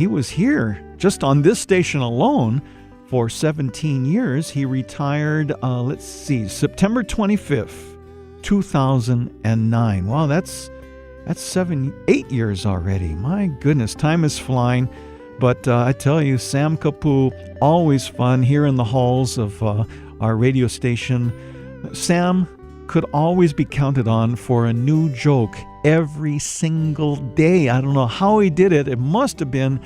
was here just on this station alone for 17 years. He retired, September 25th, 2009. Wow, that's 8 years already. My goodness, time is flying. But I tell you, Sam Kapu, always fun here in the halls of our radio station. Sam could always be counted on for a new joke every single day. I don't know how he did it. It must have been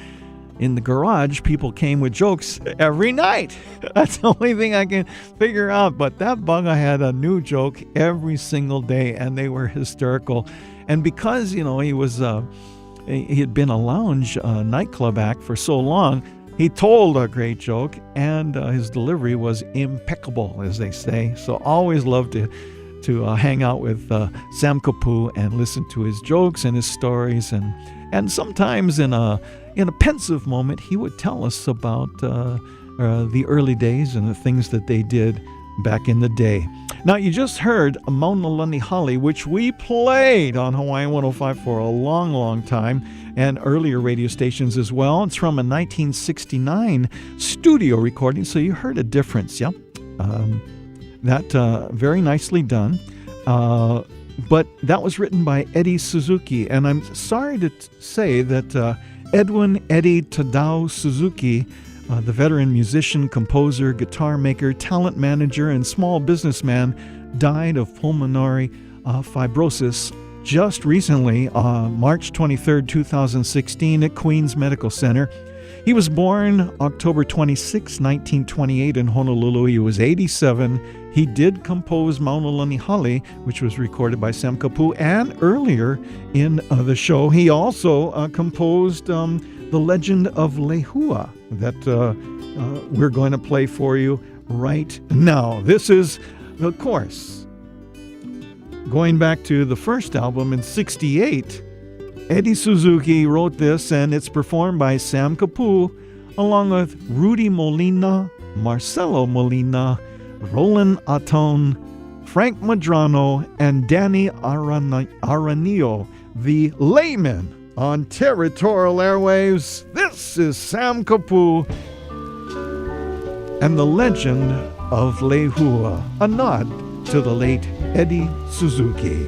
in the garage. People came with jokes every night. That's the only thing I can figure out. But that bugger had a new joke every single day, and they were hysterical. And because, he had been a lounge nightclub act for so long, he told a great joke, and his delivery was impeccable, as they say. So always loved to hang out with Sam Kapu and listen to his jokes and his stories, and sometimes in a pensive moment, he would tell us about the early days and the things that they did back in the day. Now, you just heard Mauna Kea, which we played on Hawaiian 105 for a long, long time, and earlier radio stations as well. It's from a 1969 studio recording, so you heard a difference, yeah? That very nicely done. But that was written by Eddie Suzuki, and I'm sorry to say that Edwin Eddie Tadao Suzuki, the veteran musician, composer, guitar maker, talent manager, and small businessman, died of pulmonary fibrosis just recently, March 23, 2016, at Queens Medical Center. He was born October 26, 1928 in Honolulu. He was 87. He did compose Mauna Kea, which was recorded by Sam Kapu, and earlier in the show, he also composed The Legend of Lehua that we're going to play for you right now. This is, of course, going back to the first album in '68, Eddie Suzuki wrote this, and it's performed by Sam Kapu, along with Rudy Molina, Marcelo Molina, Roland Atone, Frank Madrano, and Danny Aranillo, the layman on Territorial Airwaves. This is Sam Kapu and The Legend of Lehua, a nod to the late Eddie Suzuki.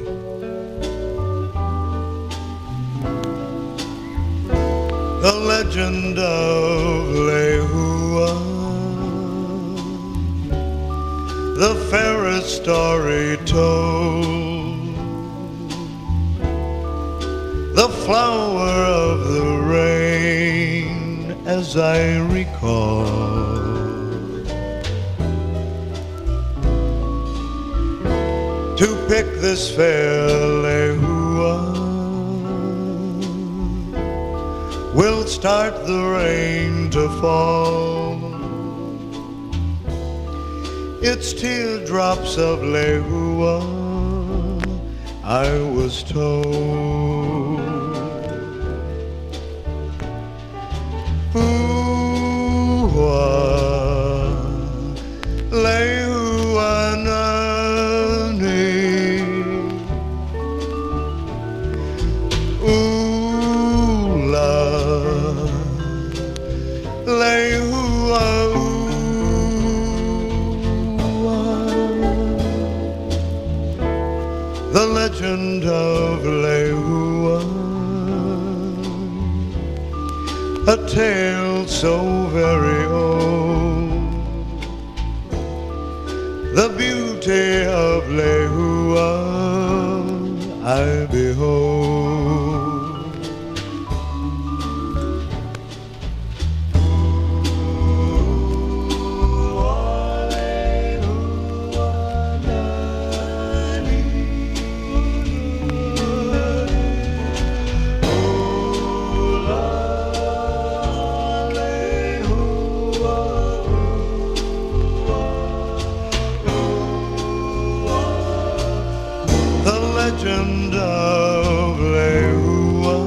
The legend of Lehua, the fairest story told, the flower of the rain, as I recall. To pick this fair Lehua, will start the rain to fall. It's teardrops of Lehua, I was told. Lehua nani, Lehua, the legend of Lehua, a tale so very old, the beauty of Lehua I behold. Legend of Lehua,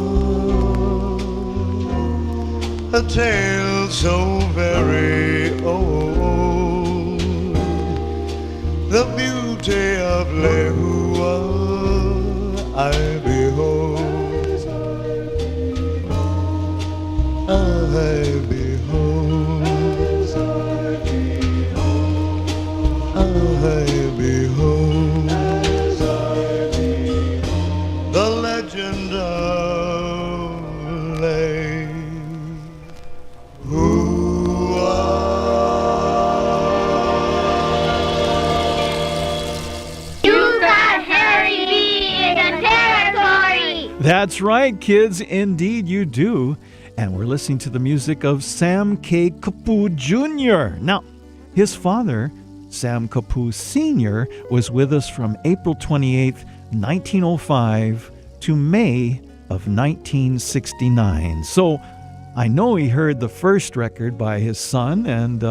a tale so very old, the beauty of Lehua I behold, I behold, I behold. The legend of Lehua. You got Harry B in the territory. That's right, kids. Indeed, you do. And we're listening to the music of Sam K. Kapu Jr. Now, his father, Sam Kapu Sr., was with us from April 28th, 1905 to May of 1969. So I know he heard the first record by his son and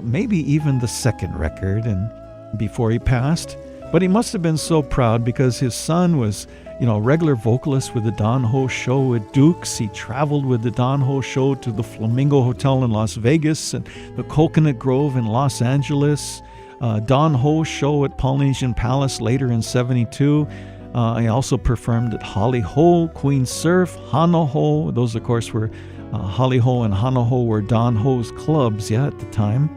maybe even the second record and before he passed. But he must have been so proud because his son was, a regular vocalist with the Don Ho Show at Duke's. He traveled with the Don Ho Show to the Flamingo Hotel in Las Vegas and the Coconut Grove in Los Angeles. Don Ho's show at Polynesian Palace later in 72. He also performed at Holly Ho, Queen Surf, Hana Ho. Those, of course, were Holly Ho and Hana Ho were Don Ho's clubs, at the time.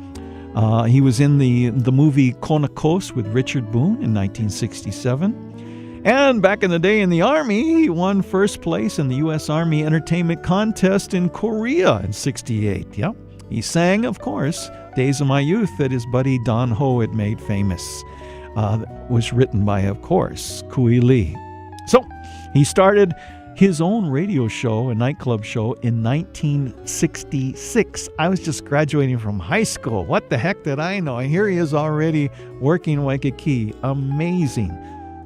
He was in the movie Kona Coast with Richard Boone in 1967. And back in the day in the Army, he won first place in the U.S. Army Entertainment Contest in Korea in 68. Yep. He sang, of course, Days of My Youth that his buddy Don Ho had made famous. Was written by, of course, Kui Lee. So he started his own radio show, a nightclub show, in 1966. I was just graduating from high school. What the heck did I know? And here he is already working Waikiki. Amazing.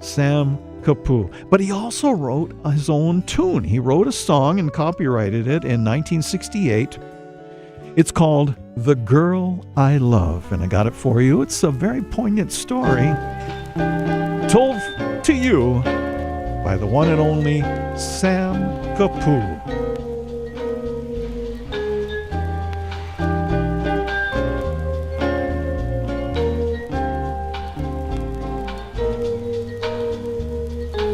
Sam Kapu. But he also wrote his own tune. He wrote a song and copyrighted it in 1968. It's called The Girl I Love, and I got it for you. It's a very poignant story told to you by the one and only Sam Kapu.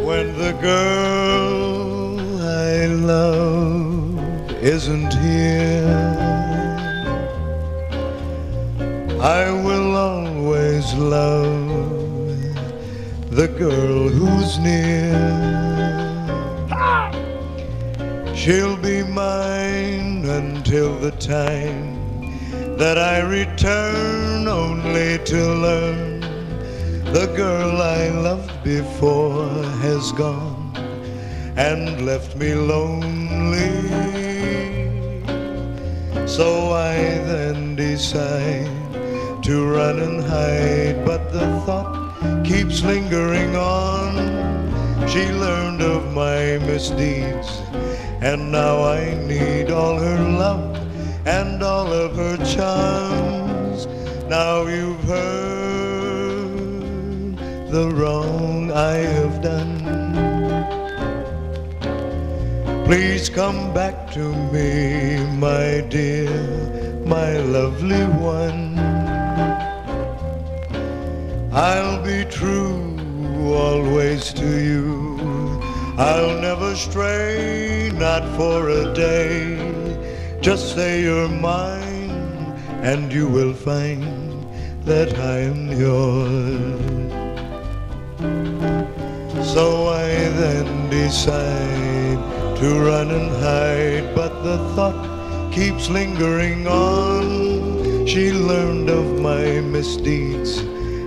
When the girl I love isn't here, I will always love the girl who's near. She'll be mine until the time that I return, only to learn the girl I loved before has gone and left me lonely. So I then decide to run and hide, but the thought keeps lingering on. She learned of my misdeeds, and now I need all her love and all of her charms. Now you've heard the wrong I have done. Please come back to me, my dear, my lovely one. I'll be true always to you. I'll never stray, not for a day. Just say you're mine, and you will find that I'm yours. So I then decide to run and hide, but the thought keeps lingering on. She learned of my misdeeds,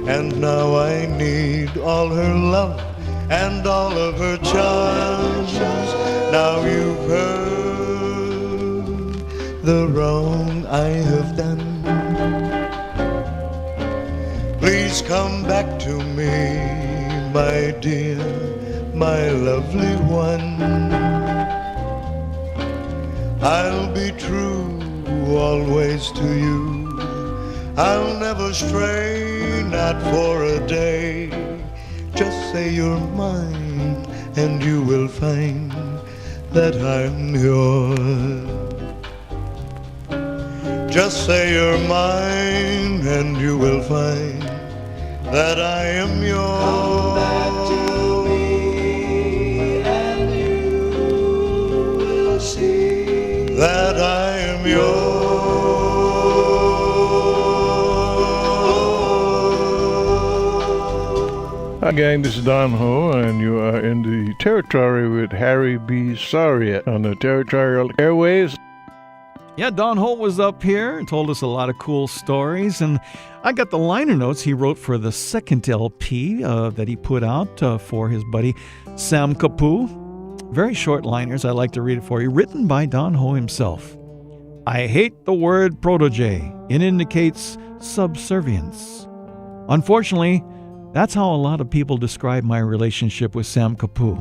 and now I need all her love and all of her charms. Now you've heard the wrong I have done. Please come back to me, my dear, my lovely one. I'll be true always to you. I'll never stray, not for a day. Just say you're mine, and you will find that I'm yours. Just say you're mine, and you will find that I am yours. Come back to me, and you will see that I am yours. Hi gang, this is Don Ho, and you are in the Territory with Harry B. Sariat on the Territorial Airwaves. Yeah, Don Holt was up here and told us a lot of cool stories, and I got the liner notes he wrote for the second LP that he put out for his buddy Sam Kapu. Very short liners, I'd like to read it for you, written by Don Ho himself. I hate the word protege. It indicates subservience. Unfortunately, that's how a lot of people describe my relationship with Sam Kapu.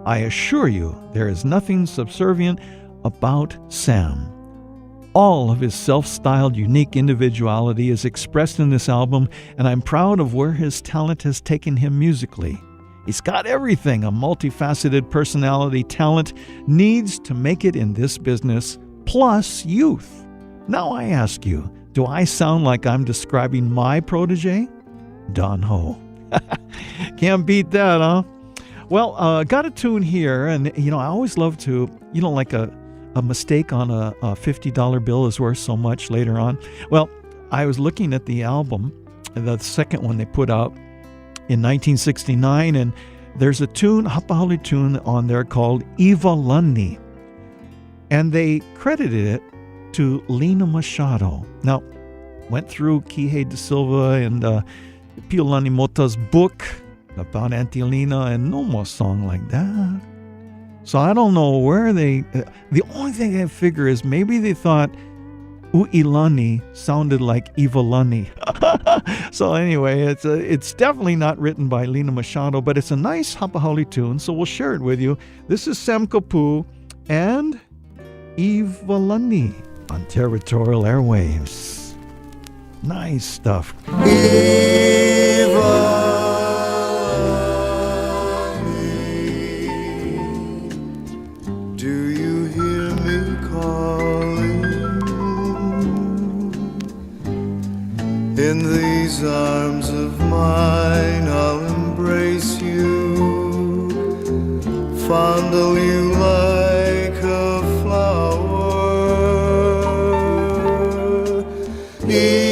I assure you, there is nothing subservient about Sam. All of his self-styled, unique individuality is expressed in this album, and I'm proud of where his talent has taken him musically. He's got everything a multifaceted personality talent needs to make it in this business, plus youth. Now I ask you, do I sound like I'm describing my protege? Don Ho. Can't beat that, huh? Well, got a tune here, and, you know, I always love to, you know, like a mistake on a $50 bill is worth so much later on. Well, I was looking at the album, the second one they put out in 1969, and there's a tune, hapahali tune on there called Ivalani, and they credited it to Lena Machado. Now, went through Kihei de Silva and Piolani Mota's book about Auntie Lena, and no more song like that. So I don't know where they... the only thing I figure is maybe they thought U'ilani sounded like Ivalani. So anyway, it's definitely not written by Lena Machado, but it's a nice hapahali tune, so we'll share it with you. This is Sam Kapu and Ivalani on Territorial Airwaves. Nice stuff. In these arms of mine, I'll embrace you, fondle you like a flower. Ivalani,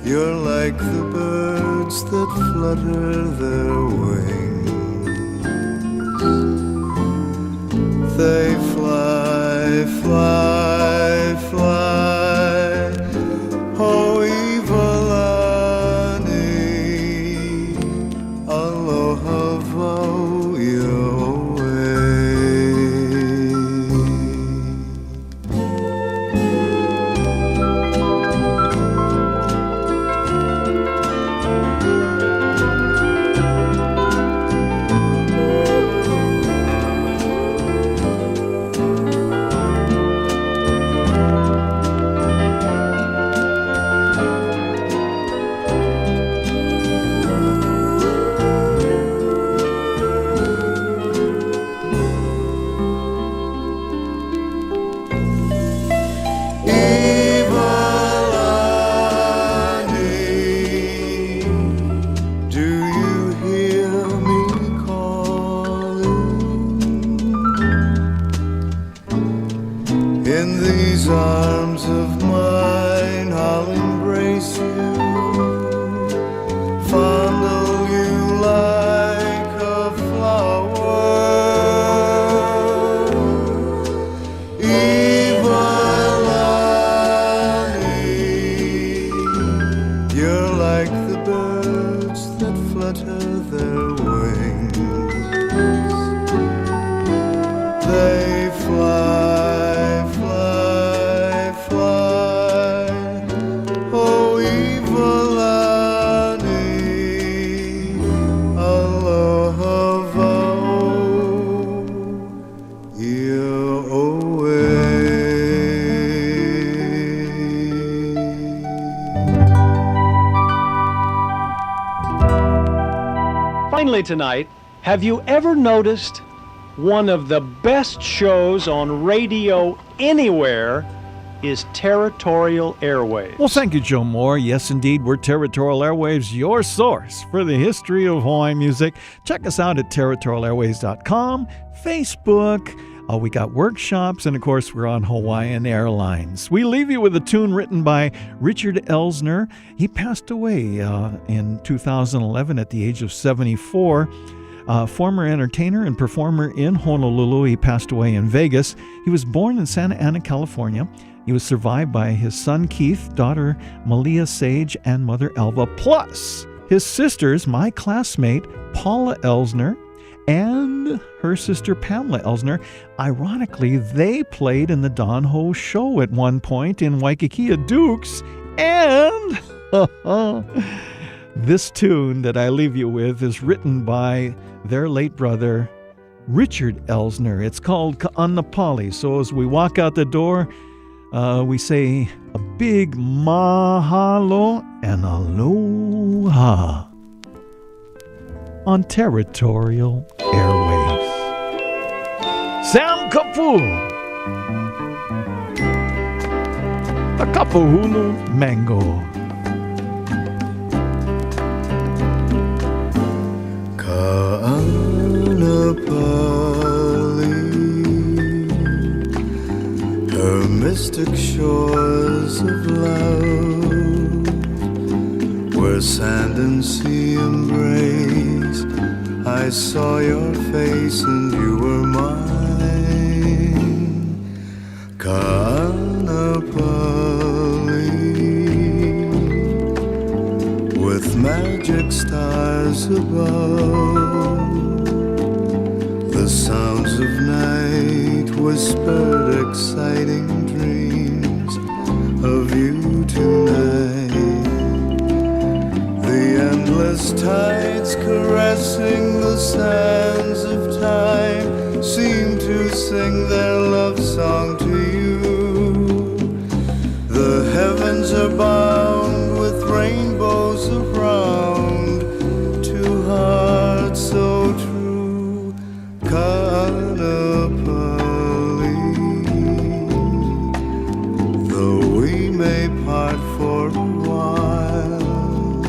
you're like the birds that flutter their wings. They fly, fly. Oh, Ivalani, aloha vau your arms of mine, I'll embrace you, fondle you like a flower. Ivalani, you're like the birds that flutter their wings. They fly. Finally tonight, have you ever noticed one of the best shows on radio anywhere is Territorial Airwaves? Well, thank you, Joe Moore. Yes, indeed, we're Territorial Airwaves, your source for the history of Hawaiian music. Check us out at territorialairwaves.com, Facebook. We got workshops, and of course, we're on Hawaiian Airlines. We leave you with a tune written by Richard Elsner. He passed away in 2011 at the age of 74. Former entertainer and performer in Honolulu. He passed away in Vegas. He was born in Santa Ana, California. He was survived by his son Keith, daughter Malia Sage, and mother Elva, plus his sisters, my classmate Paula Elsner, and her sister Pamela Elsner. Ironically, they played in the Don Ho show at one point in Waikiki Dukes, and this tune that I leave you with is written by their late brother, Richard Elsner. It's called Ka'anapali. So as we walk out the door, we say a big mahalo and aloha on Territorial Airwaves. Sam Kapu! a kapuhulu mango. Her mystic shores of love, where sand and sea embrace, I saw your face and you were mine. Ka'anapali, with magic stars above, the sounds of night whispered exciting dreams of you tonight. The endless tides caressing the sands of time seem to sing their love song to you. The heavens are bound with rainbows around two hearts so true. Kanapali, though we may part for a while,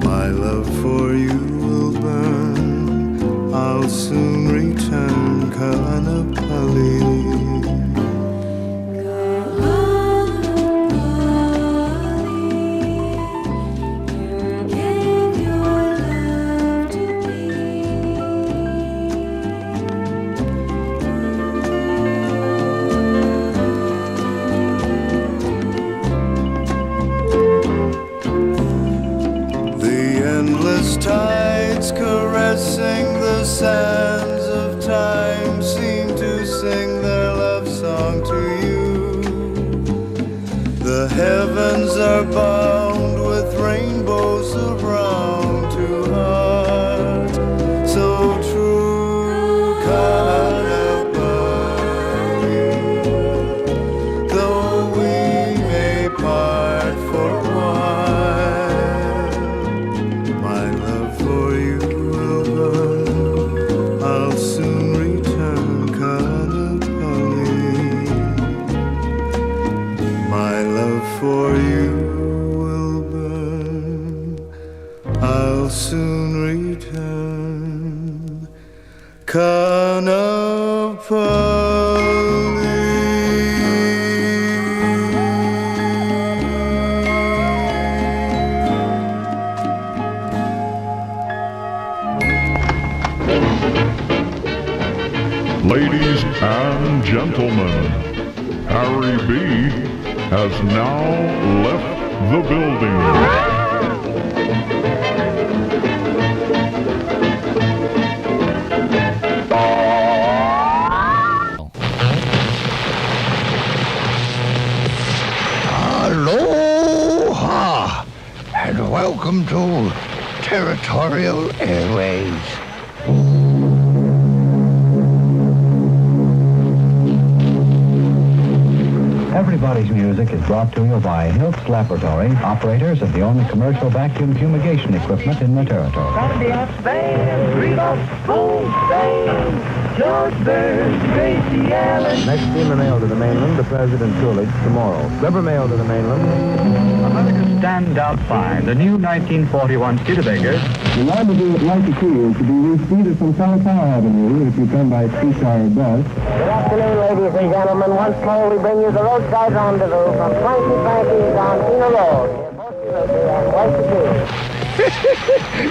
my love for you will burn. I'll soon return, Kanapali. Tides caressing the sands of time seem to sing their love song to you. The heavens are bound with rainbows around two hearts so true. Kanapali, though we may part for a while, my love for you will burn. I'll soon return, Kanapali. My love for you will burn. I'll soon return, Kanapali. Ladies and gentlemen, Harry B. has now left the building. Aloha, and welcome to Territorial Airwaves. Everybody's Music is brought to you by Hiltz Laboratory, operators of the only commercial vacuum fumigation equipment in the territory. Pontiac, Spain, Rudolph, Gold, Spain, George Burns, Gracie Allen. Next steamer mail to the mainland, the President Coolidge, tomorrow. River mail to the mainland. America stands out fine. The new 1941 Studebaker. The rendezvous at Waikiki is to be reached either from Kalua Avenue if you come by streetcar or bus. Good afternoon, ladies and gentlemen. Once more, we bring you the roadside rendezvous from Swanky Frankie's on Kino Road.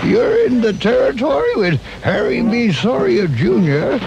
You're in the territory with Harry B. Soria Jr.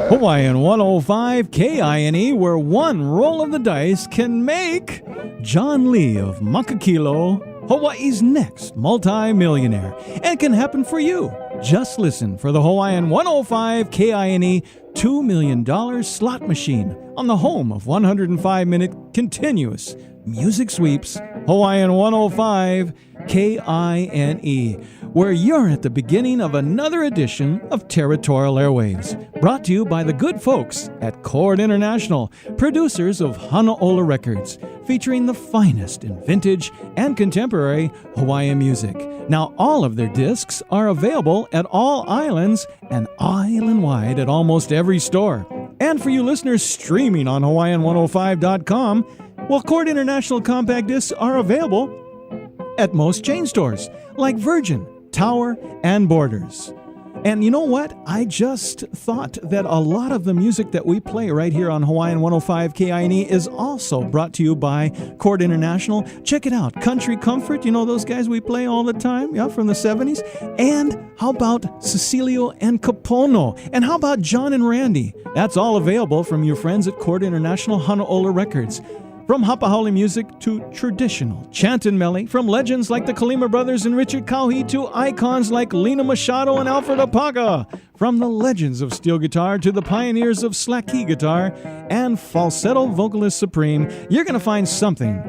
Hawaiian 105 KINE, where one roll of the dice can make John Lee of Makakilo Hawaii's next multi-millionaire. And can happen for you. Just listen for the Hawaiian 105 KINE $2 million slot machine on the home of 105-minute continuous music sweeps, Hawaiian 105 KINE, where you're at the beginning of another edition of Territorial Airwaves, brought to you by the good folks at Chord International, producers of Hanaola Records, featuring the finest in vintage and contemporary Hawaiian music. Now, all of their discs are available at all islands and island-wide at almost every store. And for you listeners streaming on Hawaiian105.com, Well, Chord International compact discs are available at most chain stores like Virgin, Tower, and Borders. And you know what? I just thought that a lot of the music that we play right here on Hawaiian 105 KINE is also brought to you by Chord International. Check it out. Country Comfort, you know those guys we play all the time, yeah, from the 70s? And how about Cecilio and Capono? And how about John and Randy? That's all available from your friends at Chord International Hanaola Records. From hapahaole music to traditional chant and mele, from legends like the Kalima Brothers and Richard Cauhi to icons like Lena Machado and Alfred Apaga, from the legends of steel guitar to the pioneers of slack key guitar and falsetto vocalist supreme, you're going to find something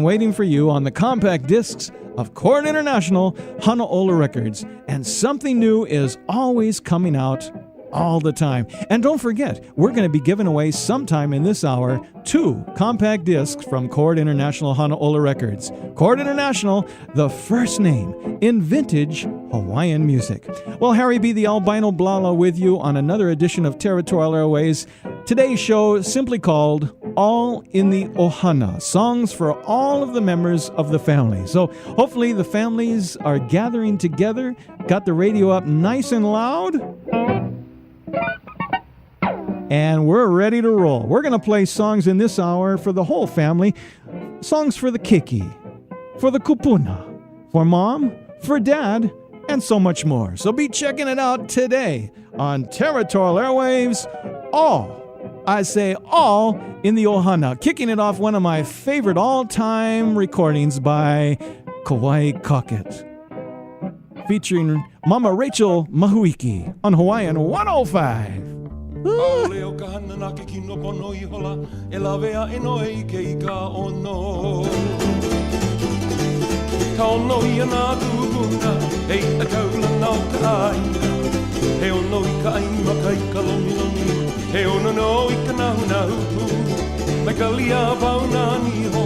waiting for you on the compact discs of Chord International Hanaola Records. And something new is always coming out all the time. And don't forget, we're going to be giving away sometime in this hour 2 compact discs from Chord International Hanaola Records. Chord International, the first name in vintage Hawaiian music. Well, Harry B. the Albino Blala with you on another edition of Territorial Airways. Today's show simply called All in the Ohana, songs for all of the members of the family. So hopefully the families are gathering together, got the radio up nice and loud, and we're ready to roll. We're going to play songs in this hour for the whole family. Songs for the kiki, for the kupuna, for mom, for dad, and so much more. So be checking it out today on Territorial Airwaves. All in the Ohana. Kicking it off, one of my favorite all-time recordings by Kauai Cockett, featuring Mama Rachel Mahuiki on Hawaiian 105. Au leo ka hana na ke kino pono I hola, e la vea e noe I ke I ka ono. Ka ono I ana tūpuna, hei a kaula nau ka aina. He ono I ka aima kai ka lomi lomi, he ono no I ka nahu nahu pu. Mai ka lia pauna ni ho,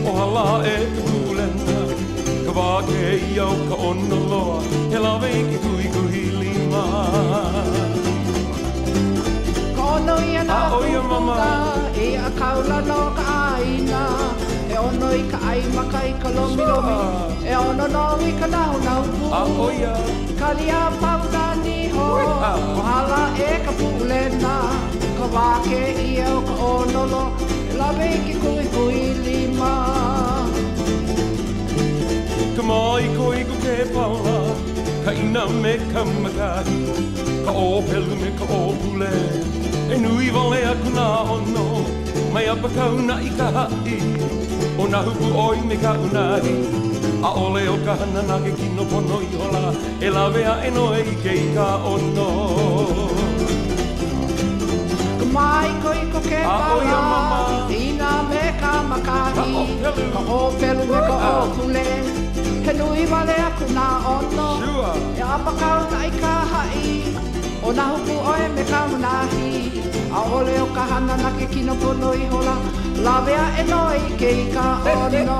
o hala e ka pūlena. Ka wāke I au ka ono loa, he la vei ki kui kuhi lima. Ono I ana kūpuna, e a kaula no ka aina. E ono I ka aima kai ka lomi lomi, e ono no I ka nahu nahu pu. Ka lia pauna ni ho, o hala e ka pūlena. Ka wāke I au ka ono lo, e lawe ki kui kui lima. Ka mai koi ku ke paula, ka ina me ka makahi, ka o pelu me ka o pule. E nui wale aku nā ono, mai apa kauna I ka hai, o nā hupu oi me ka unahi. A ole o ka hana na ke kino pono I hola, e la vea e noe I ke I ka ono. Ka mai koi ko ke paula, ina me ka makahi, ka o pelu me ka o pule. He nui wale aku nā ono, e apa kauna I ka hai, o nā hupu oe me ka unahi. A ole o ka hana na ke kino pono I hola, la vea e noe I ke I ka ono.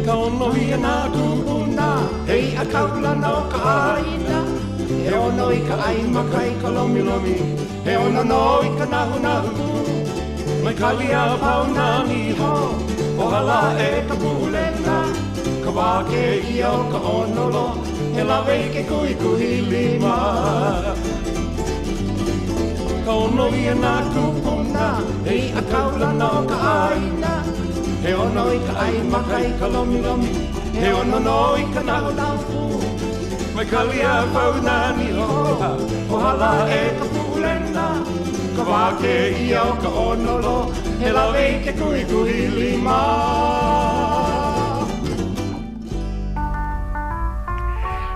Ka ono I ana tūpuna, hei a kaula no ka aina. He ono I ka aima kai ka lomi lomi, he ono no I ka nahu nahu. Mai ka lia pauna ni ho, o hala e ka pūlena. Ka wāke I au ka ono lo, he lawe ke kui kuhi lima. Ka ono I ana tūpuna, hei a kaula no ka aina. He ono I ka aima kai ka lomi lomi, he ono no I ka nahu nahu. Mai ka lia pauna ni ho, o hala e ka pūlena. Ka wāke I au ka ono lo, he lawe ke kui kuhi lima.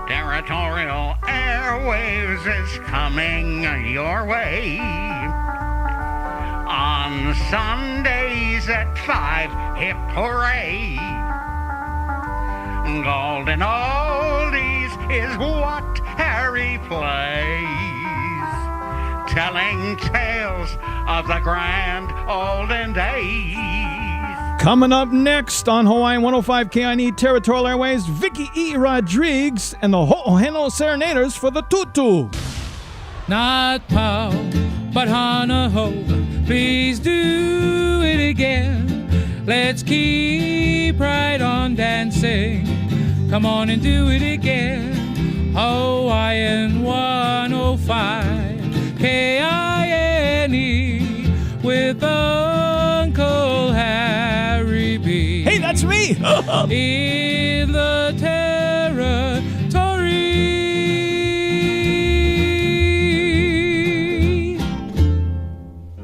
Territorial Airwaves is coming your way on Sundays at 5. Hip hooray! Golden oldies is what Harry plays, telling tales of the grand olden days. Coming up next on Hawaiian 105 KINE Territorial Airways, Vicky E. Rodriguez and the Ho'oheno Serenaders for the Tutu. Nā tau But Hana ho, please do it again. Let's keep right on dancing. Come on and do it again. Hawaiian 105 KINE with Uncle Harry B. Hey, that's me! In the Territory.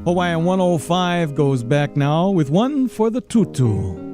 Hawaiian 105 goes back now with one for the tutu.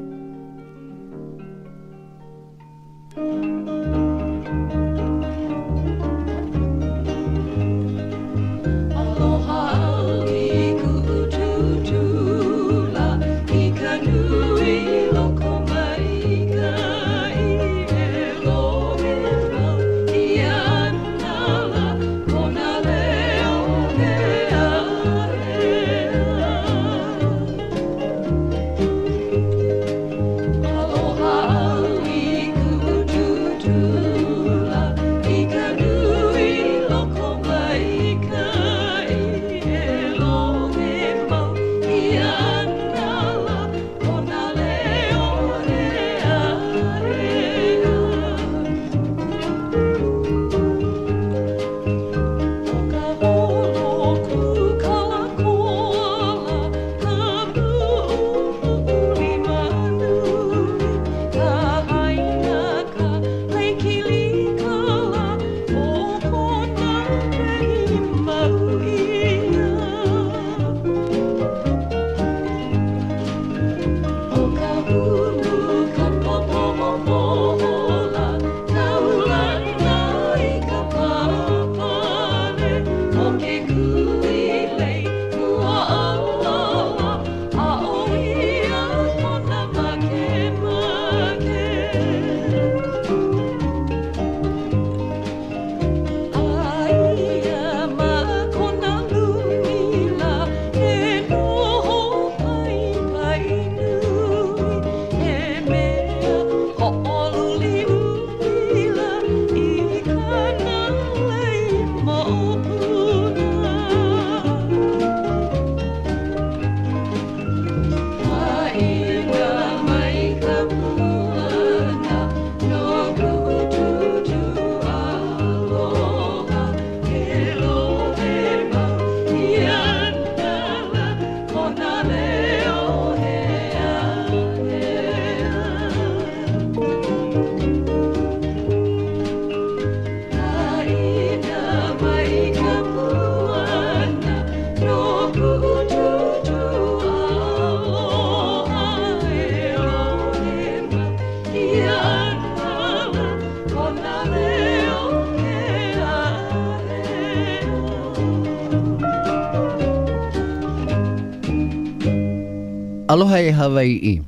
Aloha Hawai'i.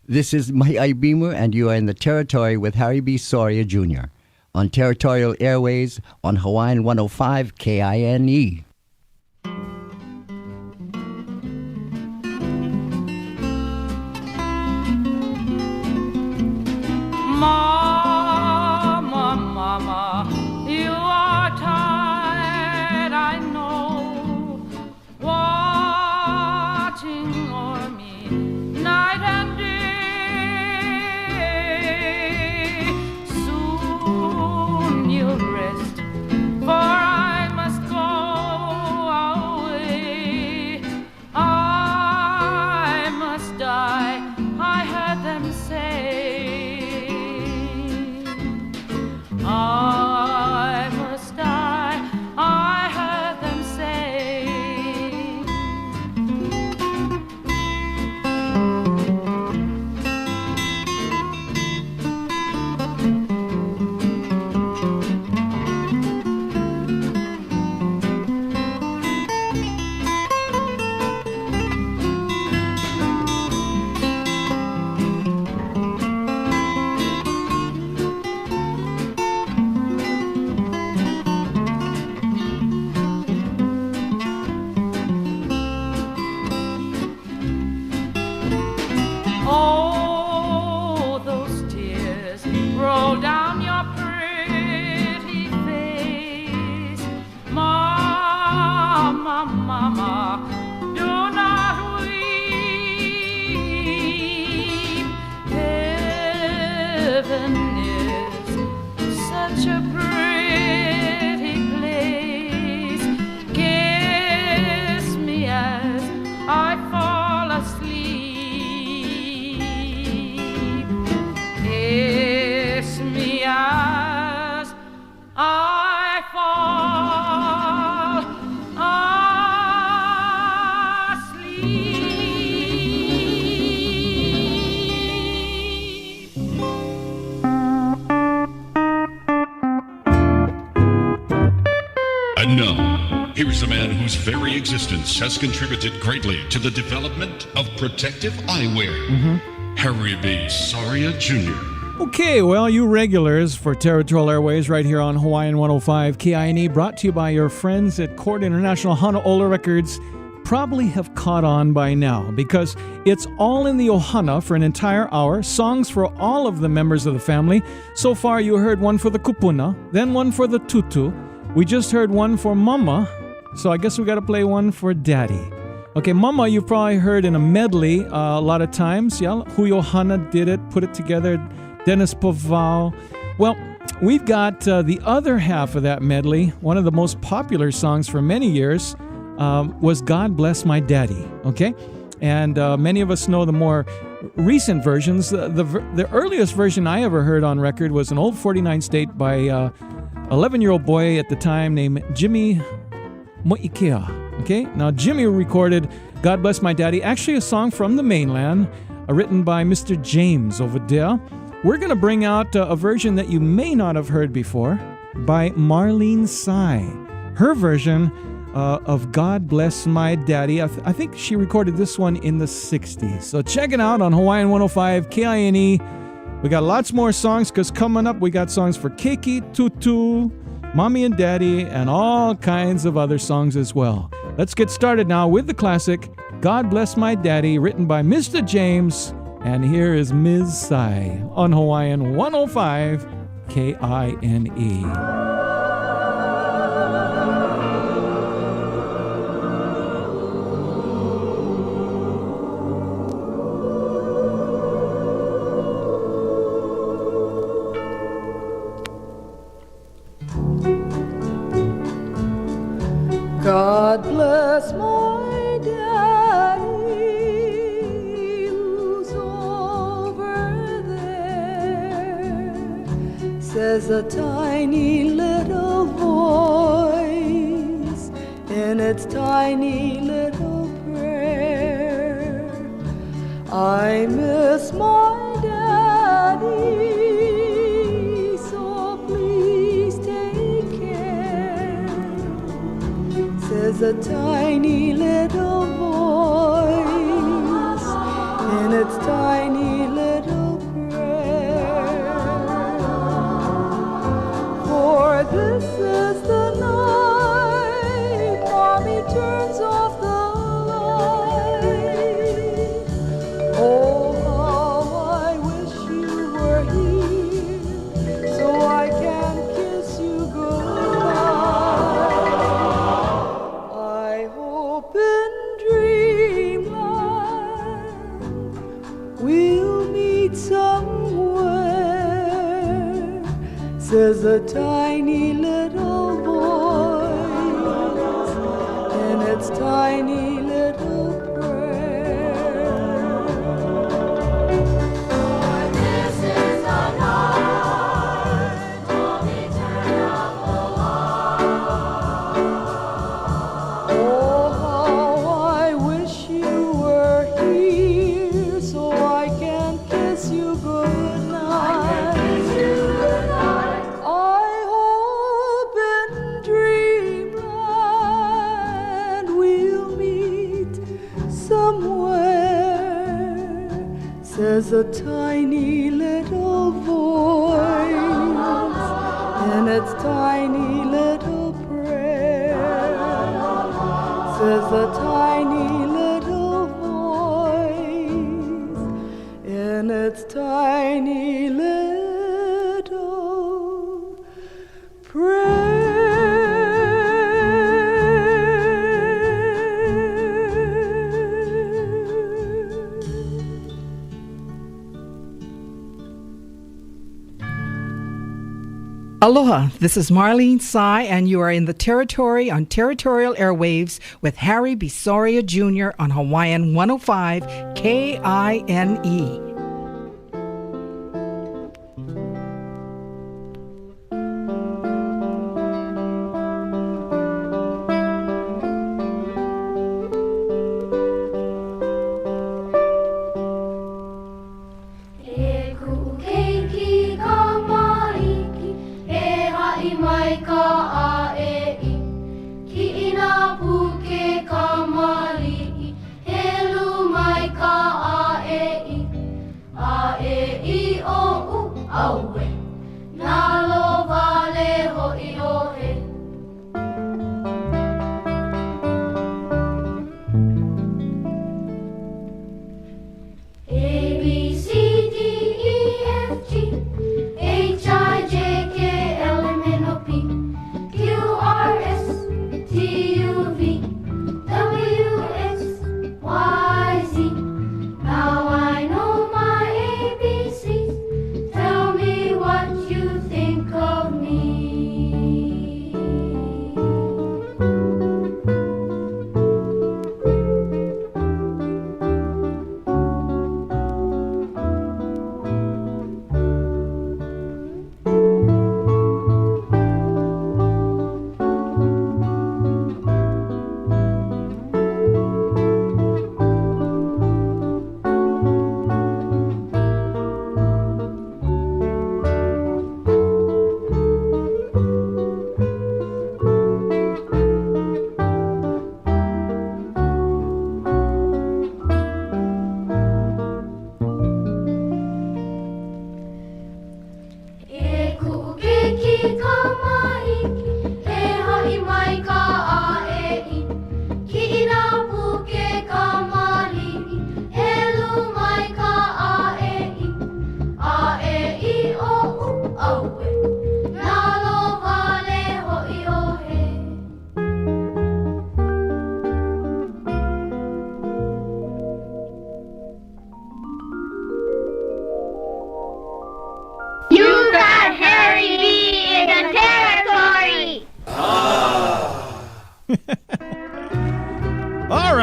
This is Mahi'ai Beamer, and you are in the Territory with Harry B. Soria Jr. on Territorial Airways on Hawaiian 105 KINE. Mama, mama, you are tired, I know, watching o'er me night and day. Soon you'll rest, for I must go Here's a man whose very existence has contributed greatly to the development of protective eyewear. Harry B. Soria Jr. Okay, well, you regulars for Territorial Airwaves right here on Hawaiian 105 KINE, brought to you by your friends at Court International Honolulu Records, probably have caught on by now because it's all in the ohana for an entire hour, songs for all of the members of the family. So far, you heard one for the kupuna, then one for the tutu. We just heard one for mama, so I guess we got to play one for daddy. Okay, mama, you've probably heard in a medley a lot of times. Yeah, Hui Ohana did it, put it together. Dennis Pavao. Well, we've got the other half of that medley. One of the most popular songs for many years was God Bless My Daddy, okay? And many of us know the more recent versions. The earliest version I ever heard on record was an old 49 state by 11-year-old boy at the time named Jimmy Mo'ikea, okay? Now, Jimmy recorded God Bless My Daddy, actually a song from the mainland, written by Mr. James over there. We're going to bring out a version that you may not have heard before by Marlene Tsai. Her version of God Bless My Daddy. I think she recorded this one in the 60s. So check it out on Hawaiian 105 KINE. We got lots more songs because coming up we got songs for Keiki, Tutu, Mommy and Daddy, and all kinds of other songs as well. Let's get started now with the classic God Bless My Daddy, written by Mr. James. And here is Ms. Tsai on Hawaiian 105 KINE. God bless my daddy, who's over there, says a tiny little voice in its tiny little prayer. I miss my daddy, so please take care, says a tiny little voice in its tiny little prayer. For this is the night Mommy turns off the light. Oh, how I wish you were here so I can kiss you goodnight. I hope in dreamland we'll meet somewhere, says a tiny little voice in its tiny little prayer. This is the night Mommy turned off the light. Oh, how I wish you were here so I can kiss you goodnight. I hope in dreamland we'll meet somewhere, says a tiny little voice in its tiny little prayer, says a tiny little voice in its tiny little prayer. Aloha, this is Marlene Tsai, and you are in the Territory on Territorial Airwaves with Harry B. Soria Jr. on Hawaiian 105 KINE. Mai ka a e i ki ina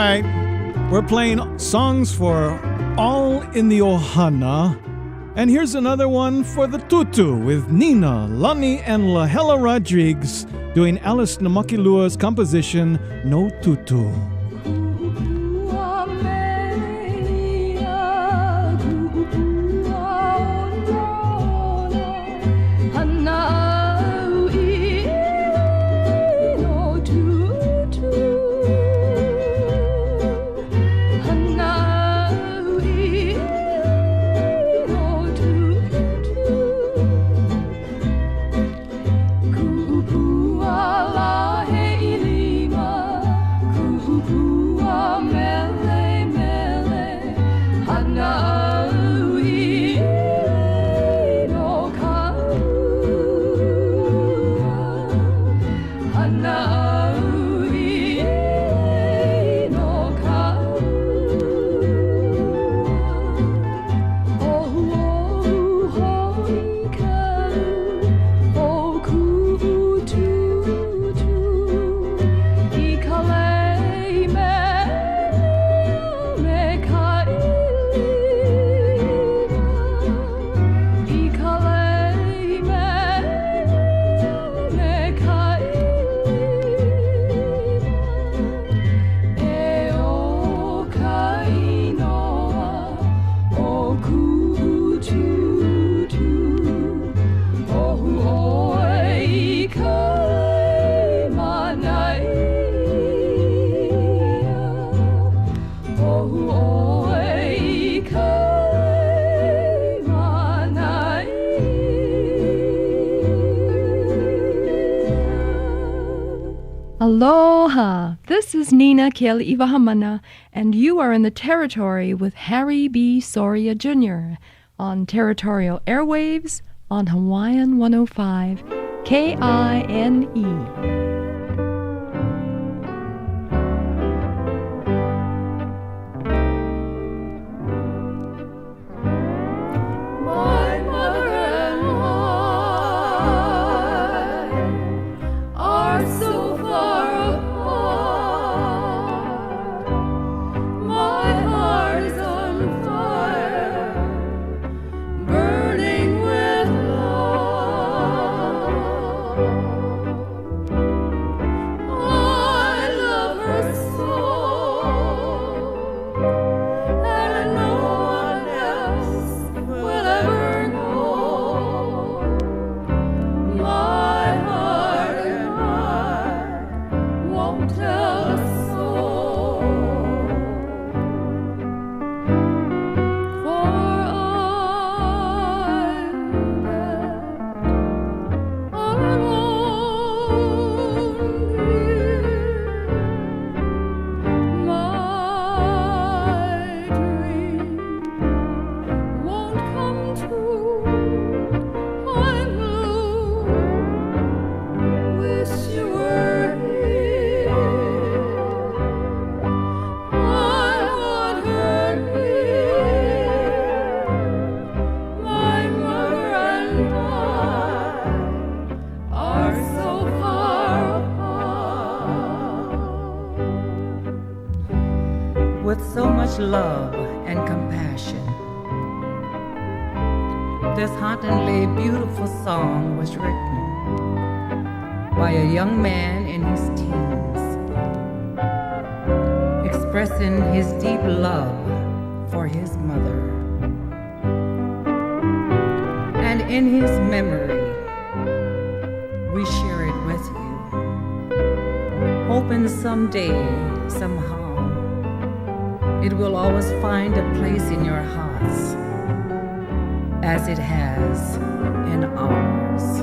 right. We're playing songs for all in the ohana. And here's another one for the tutu with Nina, Lani, and Lahela Rodriguez doing Alice Namakilua's composition, No Tutu. Aloha! This is Nina Keali'iwahamana, and you are in the Territory with Harry B. Soria Jr. on Territorial Airwaves on Hawaiian 105 KINE. Love and compassion. This hauntingly beautiful song was written by a young man in his teens, expressing his deep love for his mother. And in his memory, we share it with you, hoping someday, somehow, it will always find a place in your hearts, as it has in ours.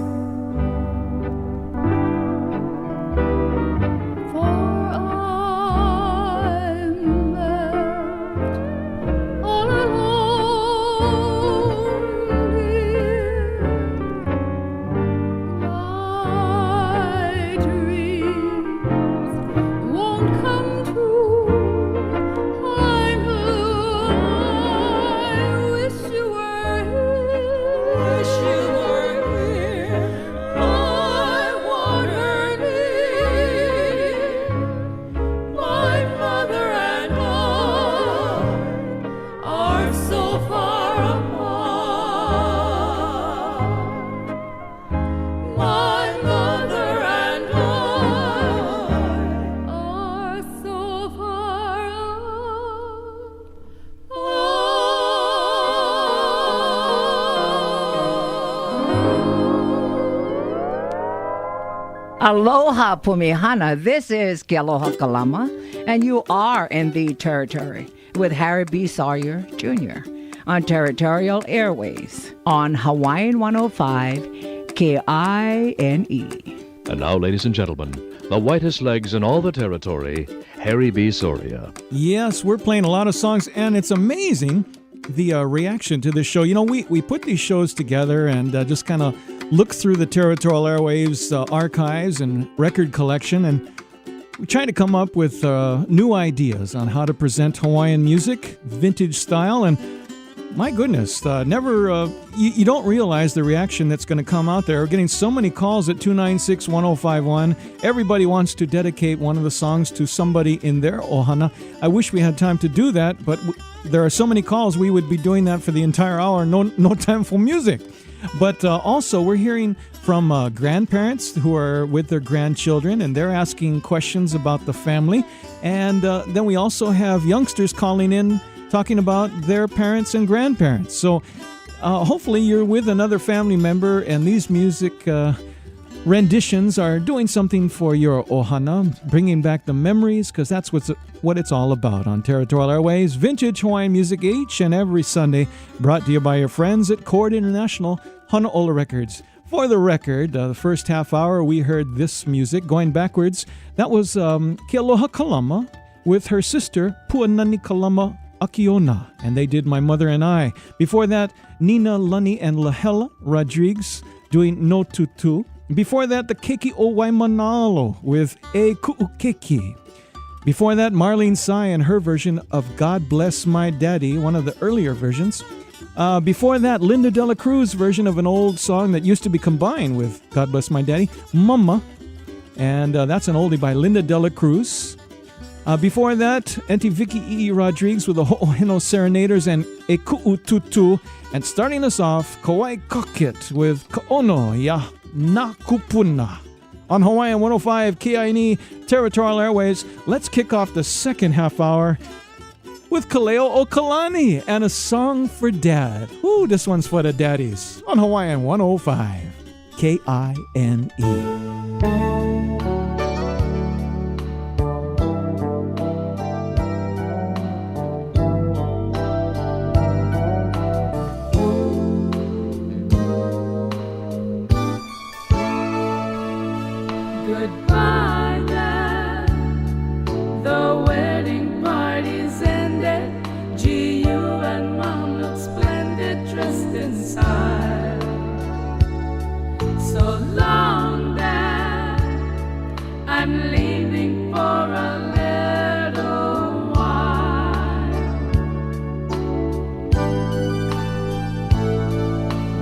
Wish you were here. Aloha Pumihana. This is Kealoha Kalama, and you are in the Territory with Harry B. Sawyer Jr. on Territorial Airways on Hawaiian 105 KINE. And now, ladies and gentlemen, the whitest legs in all the Territory, Harry B. Soria. Yes, we're playing a lot of songs, and it's amazing the reaction to this show. You know, we put these shows together and just kind of look through the Territorial Airwaves archives and record collection, and we try to come up with new ideas on how to present Hawaiian music, vintage style, and my goodness, you don't realize the reaction that's going to come out there. We're getting so many calls at 296-1051. Everybody wants to dedicate one of the songs to somebody in their ohana. I wish we had time to do that, but there are so many calls, we would be doing that for the entire hour. No time for music. But also, we're hearing from grandparents who are with their grandchildren, and they're asking questions about the family. And then we also have youngsters calling in, talking about their parents and grandparents. So hopefully you're with another family member, and these music renditions are doing something for your ohana, bringing back the memories, because that's what it's all about on Territorial Airways. Vintage Hawaiian music each and every Sunday, brought to you by your friends at Chord International, Honolulu Records. For the record, the first half hour we heard this music. Going backwards, that was Kealoha Kalama with her sister Puanani Kalama Akiona, and they did My Mother and I. Before that, Nina, Lunny, and Lahela Rodriguez doing No Tutu. Before that, the Keiki o Waimanalo with E Ku'ukeki. Before that, Marlene Tsai and her version of God Bless My Daddy, one of the earlier versions. Before that, Linda Dela Cruz version of an old song that used to be combined with God Bless My Daddy, Mama, and that's an oldie by Linda Dela Cruz. Before that, Auntie Vicky E. Rodriguez with the Ho'ohino Serenaders and E Ku'ututu. And starting us off, Kauai Cockett with Ka'ono Ya Na Kupuna. On Hawaiian 105 KINE Territorial Airways, let's kick off the second half hour with Kaleo o Kalani and a song for Dad. Ooh, this one's for the daddies. On Hawaiian 105 KINE. Goodbye, Dad. The wedding party's ended. Gee, you and Mom look splendid dressed inside. So long, Dad. I'm leaving for a little while.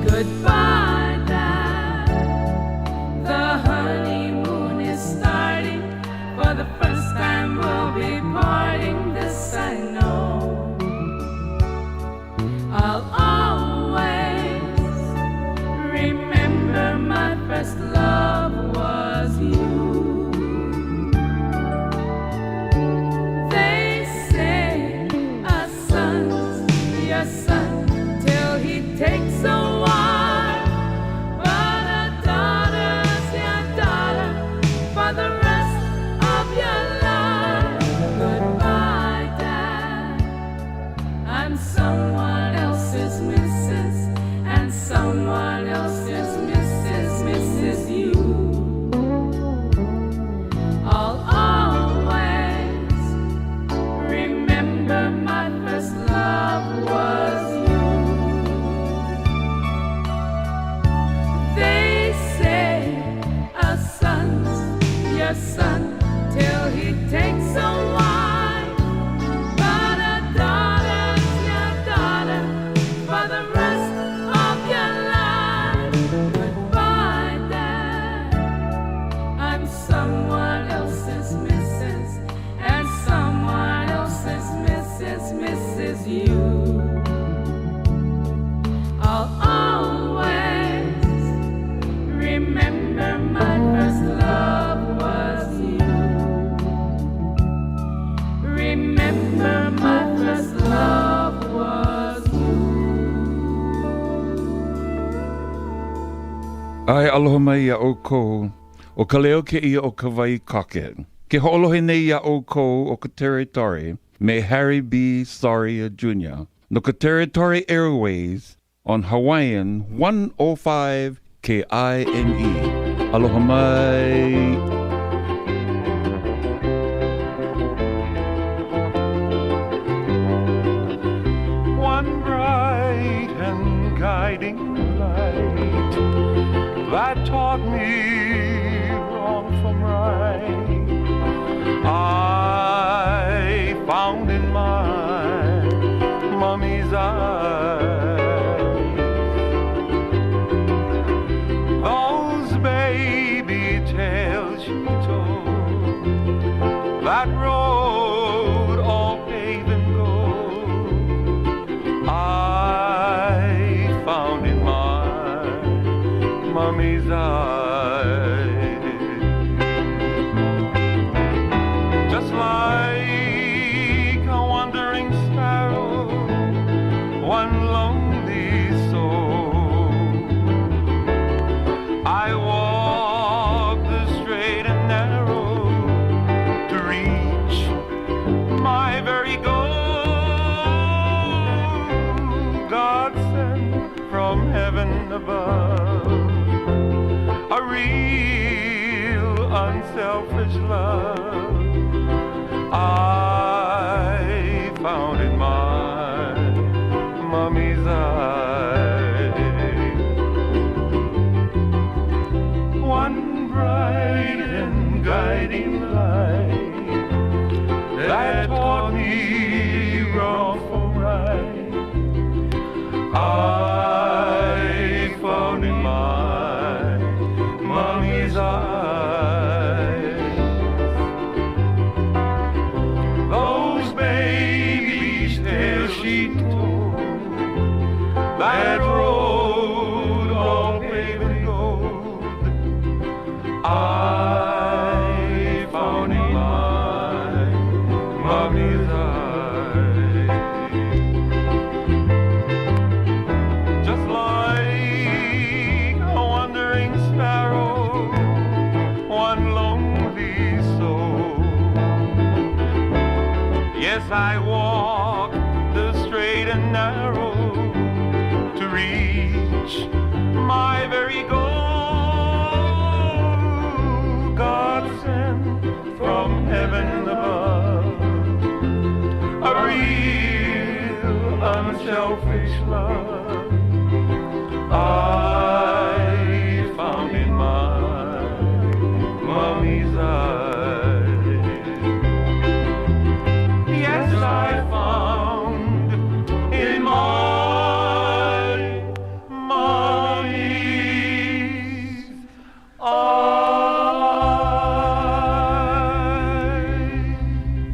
Goodbye, Dad. The honeymoon is starting. For the first time we'll be parting, this I know. I'll always remember my first love was you. They say a son's your son till he takes a while, but a daughter's your daughter for the rest of your life. Goodbye, Dad. I'm someone else's missus, and someone else's misses you. I'll always remember my first love was you. They say a son's your son till he takes a wife, but a daughter's your daughter for the rest of your life. Goodbye, Dad. I'm someone else's missus, and someone else's misses you. I'll always remember my first love was you. Remember my first love was Ai aloha mai a o kou O ka leo ke ia o ka vai kake. Ke ho'olohe nei ia o ko o ka Territory me Harry B. Soria Jr. no ka Territory Airways on Hawaiian 105 KINE. Aloha mai. One bright and guiding light that taught me wrong from right, I found in my mommy's eyes. Those baby tales she told, that road all paved in gold, I found in my mommy's eyes. Just like a wandering sparrow, one lonely soul, I walk the straight and narrow to reach my very goal. God sent from heaven above a real unselfish love I found in my mommy's eyes. One bright and guiding light that taught me wrong from right, I found in my mommy's eyes. Those baby tales she told, that road all paved in gold, I found in my mommy's eyes. Just like a wandering sparrow, one lonely soul, yes, I walk the straight and narrow to reach my very goal. God sent from heaven above a real unselfish love I found in my mommy's eyes. Yes, I found in my mommy's eyes.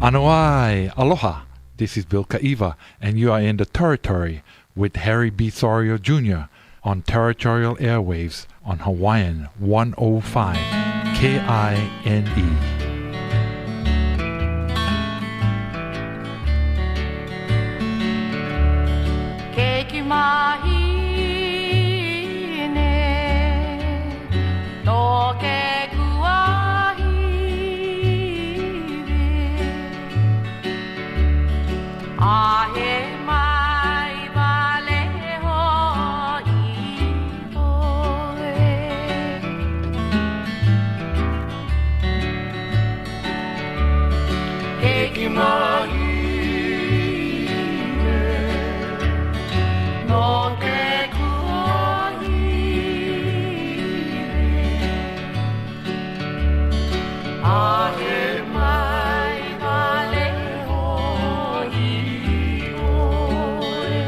Anuai, aloha. This is Bill Kaiva, and you are in the Territory with Harry B. Soria Jr. on Territorial Airwaves on Hawaiian 105 KINE. Keiki mahine no ke kuahiwi ahe mai vale hoi hoe Keiki mahine no ke kuahiwi ahe mai vale hoi hoe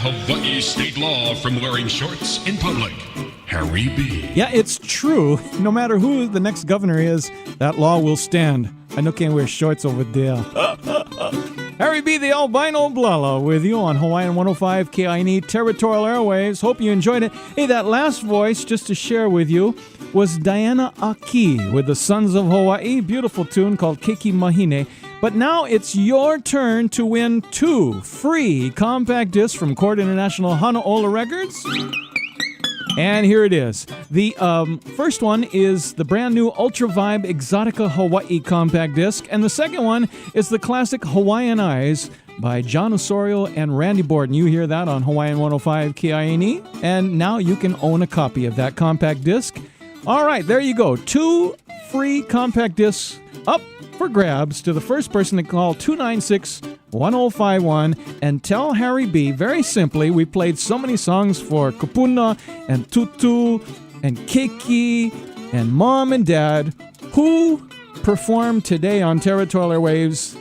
Hawaii state law from wearing shorts in public. Harry B. Yeah, it's true. No matter who the next governor is, that law will stand. I know can't wear shorts over there. Harry B, the albino blala, with you on Hawaiian 105 KINE Territorial Airwaves. Hope you enjoyed it. Hey, that last voice, just to share with you, was Diana Aki with the Sons of Hawaii. Beautiful tune called Keiki Mahine. But now it's your turn to win 2 free compact discs from Court International Hanaola Records. And here it is. The first one is the brand new Ultra Vibe Exotica Hawaii compact disc. And the second one is the classic Hawaiian Eyes by John Osorio and Randy Borden. You hear that on Hawaiian 105 KINE. And now you can own a copy of that compact disc. All right, there you go. 2 free compact discs up for grabs to the first person to call 296-1051 and tell Harry B, very simply, we played so many songs for Kupuna and Tutu and Keiki and Mom and Dad, who performed today on Territorial Airwaves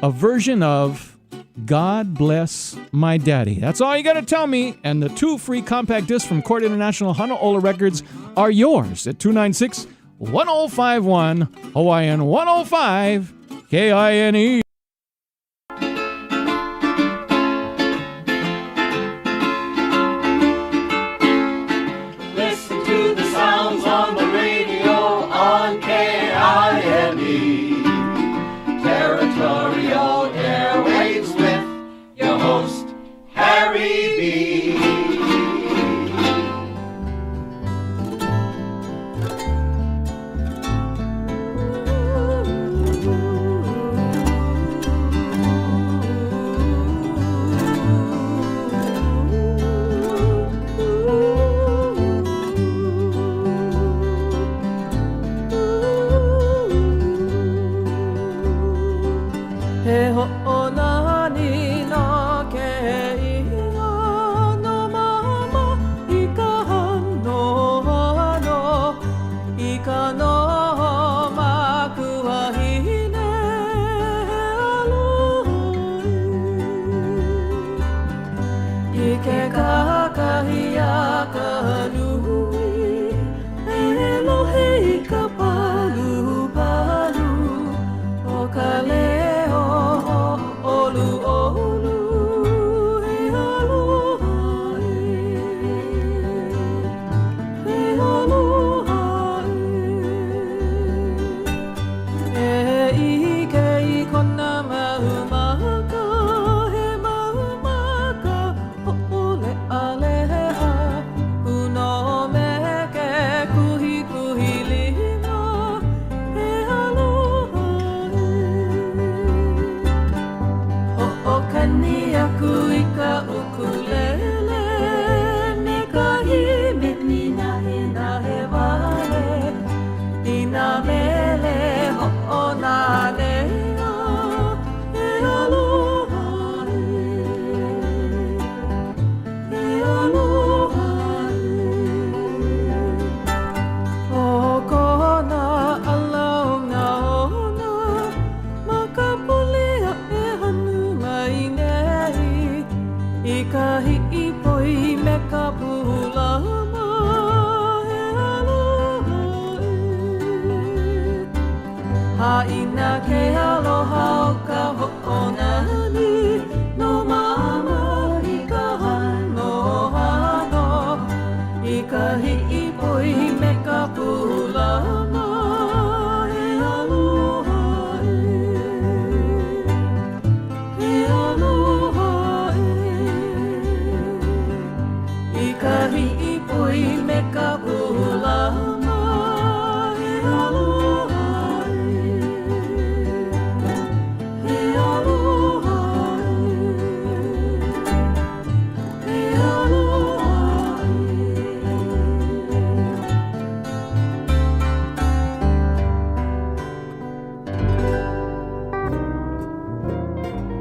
a version of God Bless My Daddy. That's all you got to tell me, and the 2 free compact discs from Court International Hanaola Records are yours at 296-1051 Hawaiian 105 KINE. Listen to the sounds on the radio on KINE. Territorial Airwaves with your host, Harry B.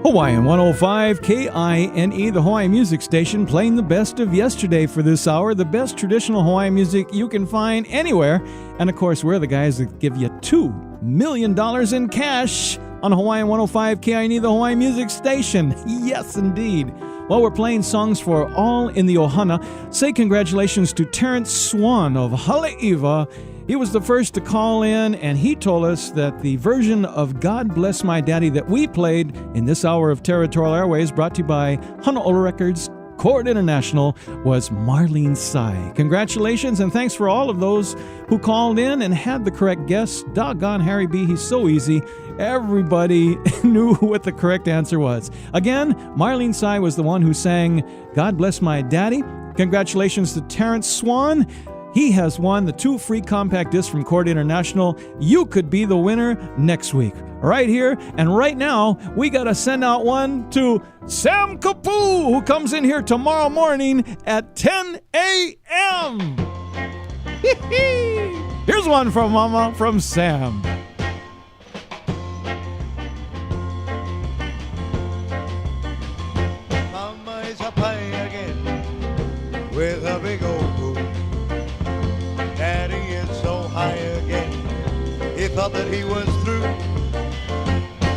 Hawaiian 105 KINE, the Hawaiian music station, playing the best of yesterday for this hour, the best traditional Hawaiian music you can find anywhere. And of course, we're the guys that give you $2 million in cash on Hawaiian 105 KINE, the Hawaiian music station. Yes, indeed. While we're playing songs for all in the ohana, say congratulations to Terrence Swan of Haleiwa. He was the first to call in, and he told us that the version of God Bless My Daddy that we played in this hour of Territorial Airways, brought to you by Honolulu Records, Chord International, was Marlene Tsai. Congratulations, and thanks for all of those who called in and had the correct guess. Doggone Harry B., he's so easy. Everybody knew what the correct answer was. Again, Marlene Tsai was the one who sang God Bless My Daddy. Congratulations to Terrence Swan. He has won the 2 free compact discs from Chord International. You could be the winner next week. Right here and right now, we got to send out one to Sam Kapu, who comes in here tomorrow morning at 10 a.m. Here's one from Mama, from Sam. Mama is a pie again with a big old pool. Daddy is so high again, he thought that he was through.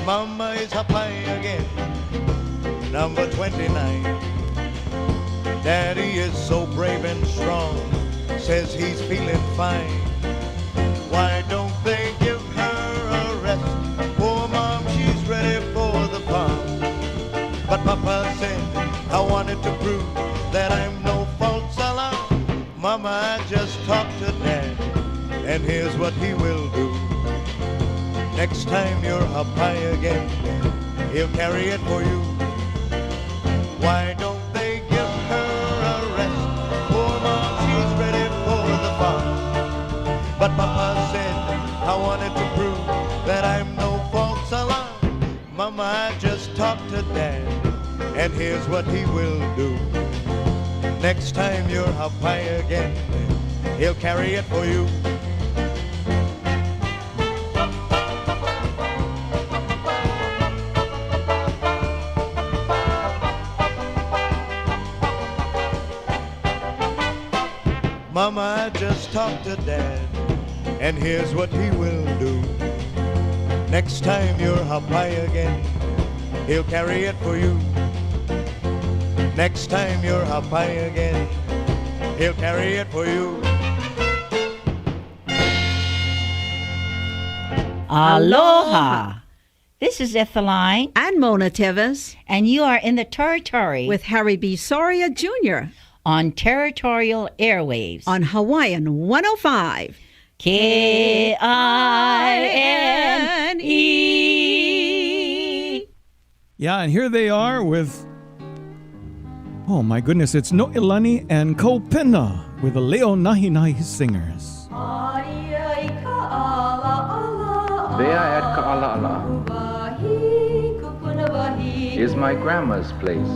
Mama is a pie again, number 29. Daddy is so brave and strong, says he's feeling fine. Why don't they give her a rest? Poor Mom, she's ready for the farm. But Papa said, I wanted to prove that I'm no false alarm. Mama, I just talked to Dad, and here's what he will do. Next time you're up high again, he'll carry it for you. Why don't they give her a rest? Poor Mom, she's ready for the farm. But Papa said, I wanted to prove that I'm no false alarm. Mama, I just talked to Dad, and here's what he will do. Next time you're up high again, he'll carry it for you. Mama, I just talked to Dad, and here's what he will do. Next time you're up high again, he'll carry it for you. Next time you're up high again, he'll carry it for you. Aloha! This is Etheline. And Mona Teves. And you are in the Territory. With Harry B. Soria Jr. On Territorial Airwaves. On Hawaiian 105. K-I-N-E. Yeah, and here they are with, oh my goodness, it's No'ilani and Kopena with the Leo Nahi Nahi Singers. There at Ka'ala'ala is my grandma's place.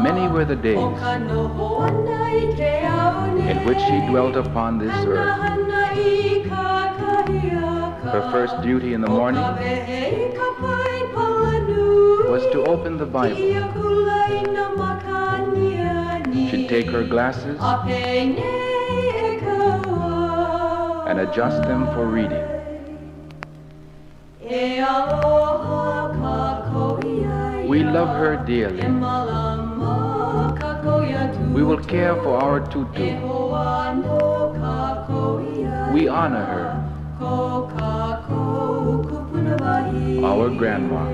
Many were the days in which she dwelt upon this earth. Her first duty in the morning was to open the Bible. She'd take her glasses and adjust them for reading. We love her dearly. We will care for our tutu. We honor her, our grandma.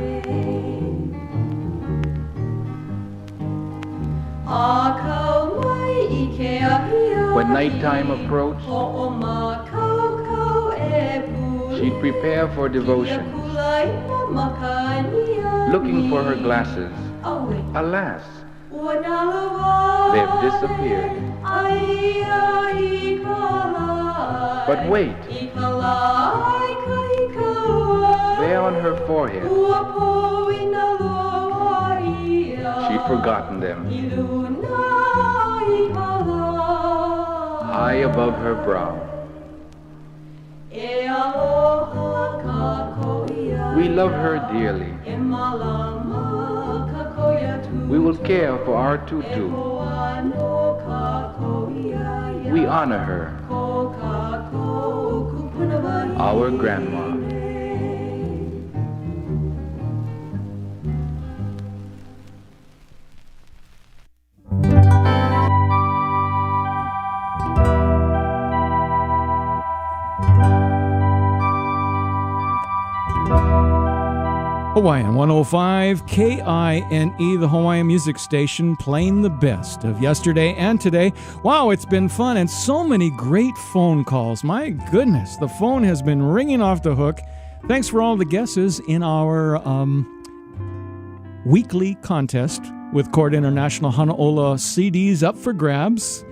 When nighttime approached, she'd prepare for devotion, looking for her glasses. Alas, they've disappeared. But wait, there on her forehead, she'd forgotten them. High above her brow. We love her dearly. We will care for our tutu. We honor her, our grandma. Hawaiian 105 KINE, the Hawaiian music station, playing the best of yesterday and today. Wow, it's been fun and so many great phone calls. My goodness, the phone has been ringing off the hook. Thanks for all the guesses in our weekly contest with Chord International Hanaola CDs up for grabs.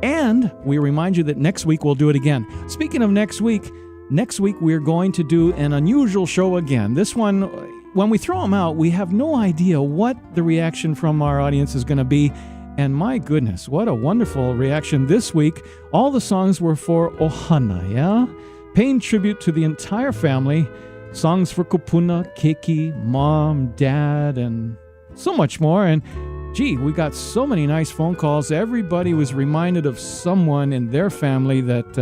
And we remind you that next week we'll do it again. Speaking of next week we're going to do an unusual show again. This one, when we throw them out, we have no idea what the reaction from our audience is going to be. And my goodness, what a wonderful reaction this week. All the songs were for Ohana, yeah? Paying tribute to the entire family. Songs for Kupuna, Keiki, Mom, Dad, and so much more. And gee, we got so many nice phone calls. Everybody was reminded of someone in their family that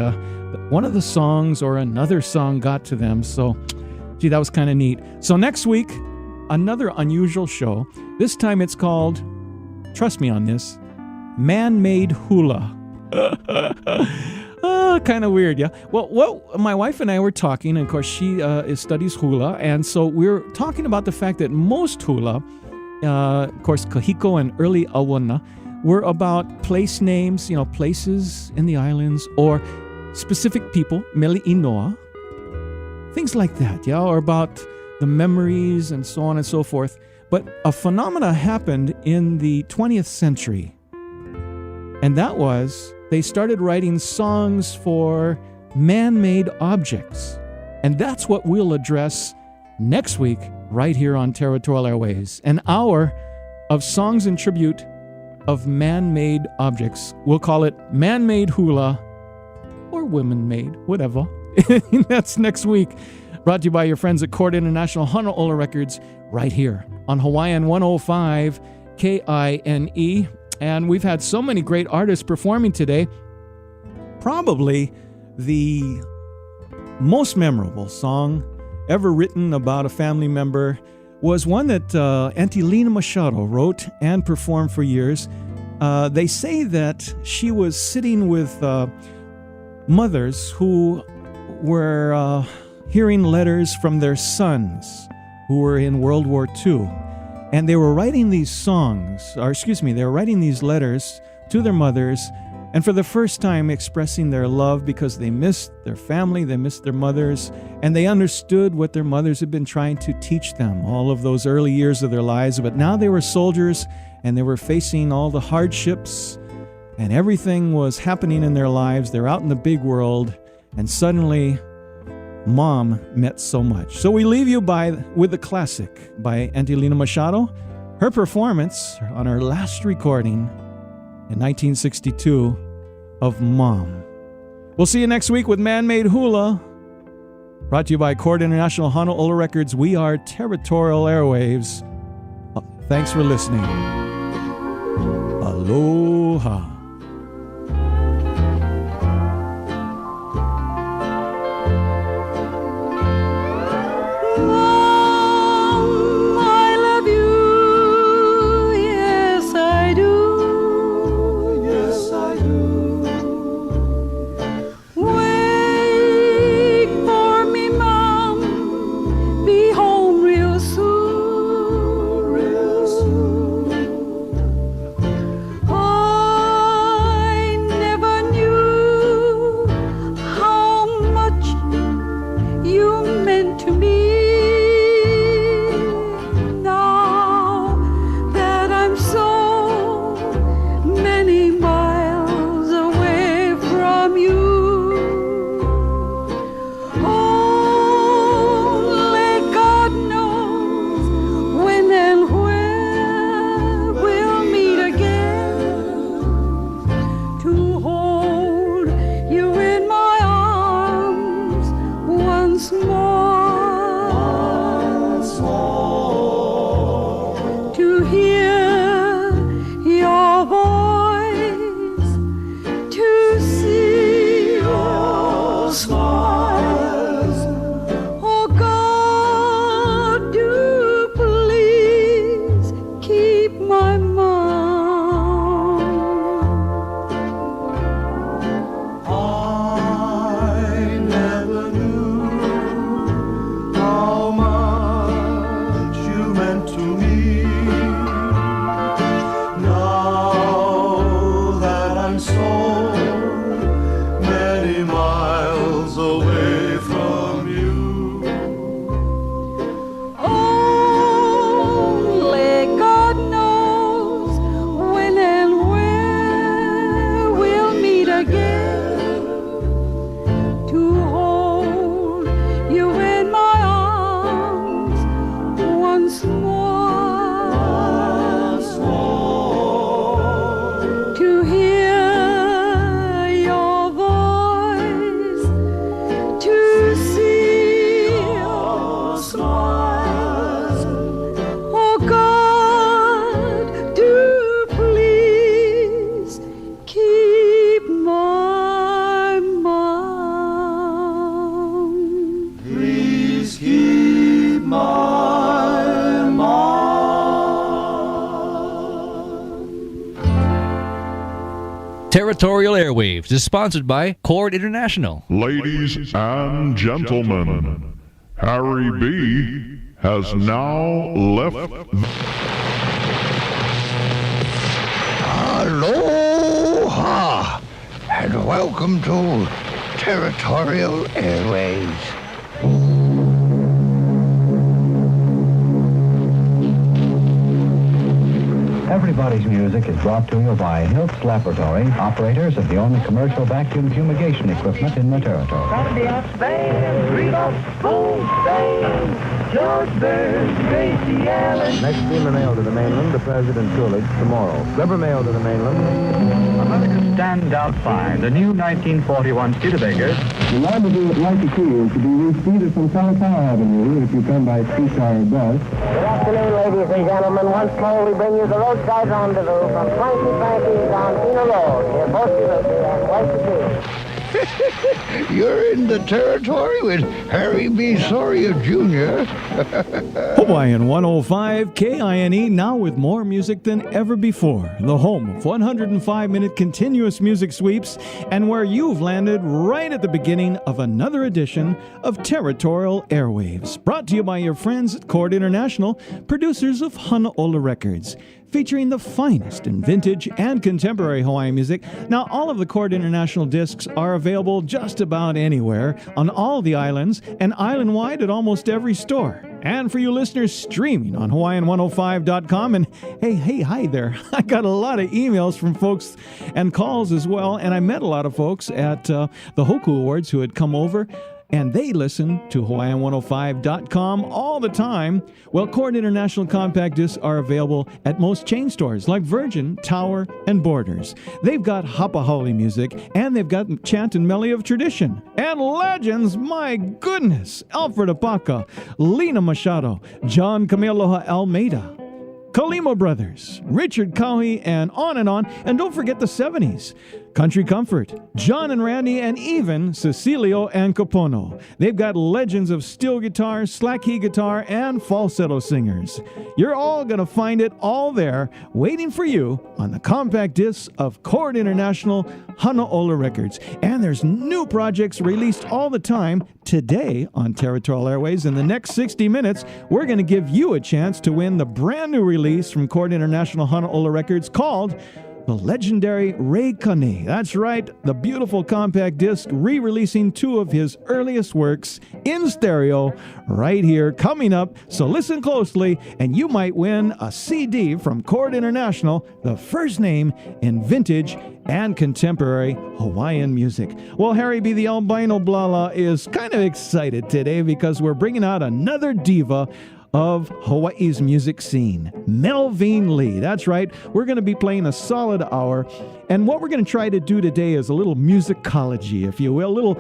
one of the songs or another song got to them. So, gee, that was kind of neat. So next week, another unusual show. This time it's called, trust me on this, Man-Made Hula. Kind of weird, yeah? Well, my wife and I were talking, and of course she studies hula, and so we're talking about the fact that most hula, of course kahiko and early awana, were about place names, places in the islands, or specific people, mele inoa, things like that, yeah, or about the memories and so on and so forth. But a phenomena happened in the 20th century, and that was they started writing songs for man-made objects. And that's what we'll address next week right here on Territorial Airwaves. An hour of songs in tribute of man-made objects. We'll call it Man-Made Hula or Women-Made, whatever. That's next week. Brought to you by your friends at Chord International Hanaola Records right here on Hawaiian 105 KINE. And we've had so many great artists performing today. Probably the most memorable song ever written about a family member was one that Auntie Lena Machado wrote and performed for years. They say that she was sitting with mothers who were hearing letters from their sons who were in World War II. And they were writing these they were writing these letters to their mothers, and for the first time expressing their love because they missed their family, they missed their mothers, and they understood what their mothers had been trying to teach them all of those early years of their lives. But now they were soldiers, and they were facing all the hardships, and everything was happening in their lives. They're out in the big world, and suddenly Mom meant so much. So we leave you with a classic by Auntie Lena Machado, her performance on her last recording in 1962 of Mom. We'll see you next week with Man-Made Hula. Brought to you by Chord International Hanaola Records. We are Territorial Airwaves. Thanks for listening. Aloha. Oh Territorial Airwaves is sponsored by Chord International. Ladies and gentlemen, Harry B has now left. Aloha, and welcome to Territorial Airwaves. Everybody's music is brought to you by Hiltz Laboratory, operators of the only commercial vacuum fumigation equipment in the territory. Grandiose Band, Rudolph, Gold Stain, George Burns, Gracie Allen. Next steamer mail to the mainland, the President Coolidge, tomorrow. Rubber mail to the mainland. America stands out fine. The new 1941 Studebaker. The rendezvous at Waikiki is to be reached either from Kalua Avenue if you come by streetcar or bus. Good afternoon, ladies and gentlemen. Once more, we bring you the roadside rendezvous from Frankie Frankie's on Pina Road, near Bossilupi and Waikiki. You're in the territory with Harry B. Soria Jr. Hawaiian 105 KINE, now with more music than ever before. The home of 105-minute continuous music sweeps, and where you've landed right at the beginning of another edition of Territorial Airwaves. Brought to you by your friends at Chord International, producers of Honolulu Records, featuring the finest in vintage and contemporary Hawaiian music. Now, all of the Chord International discs are available just about anywhere on all the islands and island-wide at almost every store. And for you listeners streaming on Hawaiian105.com, and hey, hi there. I got a lot of emails from folks and calls as well, and I met a lot of folks at the Hoku Awards who had come over, and they listen to Hawaiian105.com all the time. Well, Chord International compact discs are available at most chain stores like Virgin, Tower, and Borders. They've got hapa music, and they've got chant and mele of tradition. And legends, my goodness! Alfred Apaka, Lena Machado, John Kamealoha Almeida, Kalima Brothers, Richard Caughey, and on. And don't forget the 70s. Country Comfort, John and Randy, and even Cecilio and Capono. They've got legends of steel guitar, slack key guitar, and falsetto singers. You're all going to find it all there, waiting for you on the compact discs of Chord International Honolulu Records. And there's new projects released all the time. Today on Territorial Airways, in the next 60 minutes, we're going to give you a chance to win the brand new release from Chord International Honolulu Records called the legendary Ray Kane. That's right, the beautiful compact disc re-releasing two of his earliest works in stereo right here coming up. So listen closely and you might win a CD from Chord International, the first name in vintage and contemporary Hawaiian music. Well, Harry B. the Albino Blala is kind of excited today because we're bringing out another diva of Hawaii's music scene, Melvin Lee. That's right, we're going to be playing a solid hour, and what we're going to try to do today is a little musicology, if you will, a little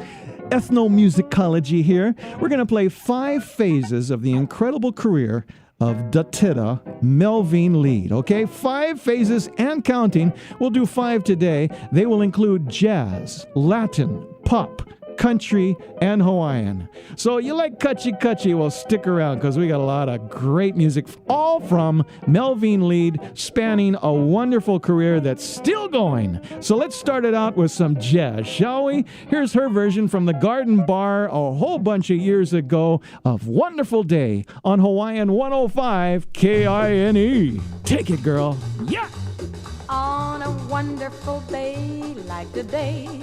ethnomusicology here. We're going to play 5 phases of the incredible career of Datita Melvin Lee. Okay, 5 phases and counting. We'll do 5 today. They will include jazz, Latin, pop, country, and Hawaiian. So you like Kachi, well, stick around because we got a lot of great music, all from Melvin Lee, spanning a wonderful career that's still going. So let's start it out with some jazz, shall we? Here's her version from the Garden Bar a whole bunch of years ago of Wonderful Day on Hawaiian 105 KINE. Take it, girl. Yeah! On a wonderful day like today,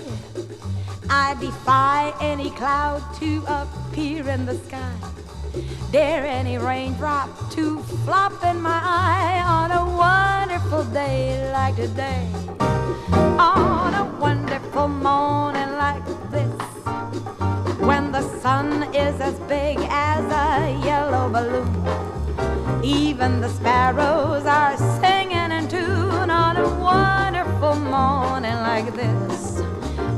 I defy any cloud to appear in the sky. Dare any raindrop to flop in my eye. On a wonderful day like today, on a wonderful morning like this, when the sun is as big as a yellow balloon, even the sparrows are singing in tune. On a wonderful morning like this,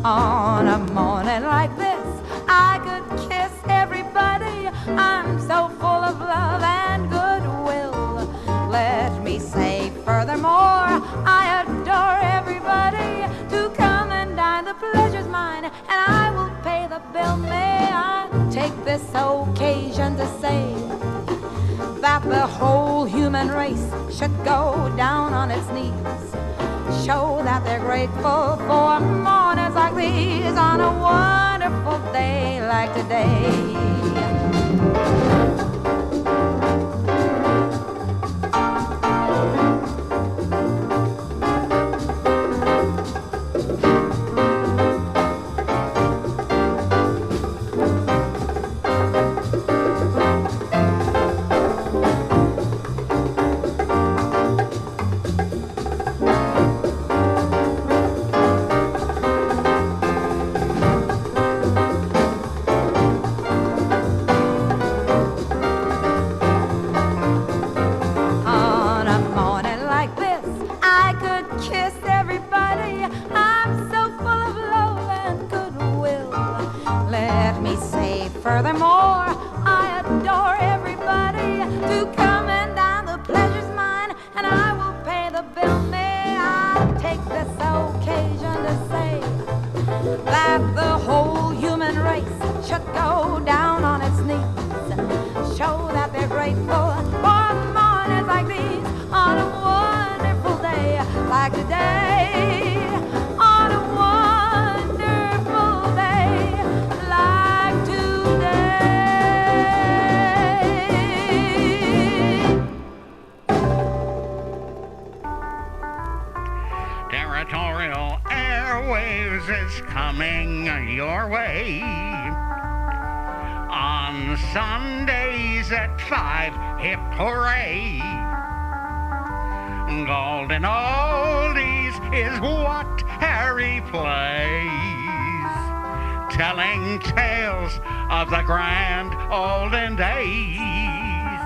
on a morning like this, I could kiss everybody. I'm so full of love and goodwill. Let me say furthermore, I adore everybody. To come and dine, the pleasure's mine, and I will pay the bill. May I take this occasion to say that the whole human race should go down on its knees, show that they're grateful for mornings like these on a wonderful day like today. Furthermore, I adore everybody to come and dine. The pleasure's mine, and I will pay the bill. May I take this occasion to say that the whole human race should go down on its knees, show that they're grateful for mornings like these on a wonderful day like today. On a wonderful day like today. Territorial Airwaves is coming your way. On Sundays at 5, hip hooray. Golden oldies is what Harry plays, telling tales of the grand olden days.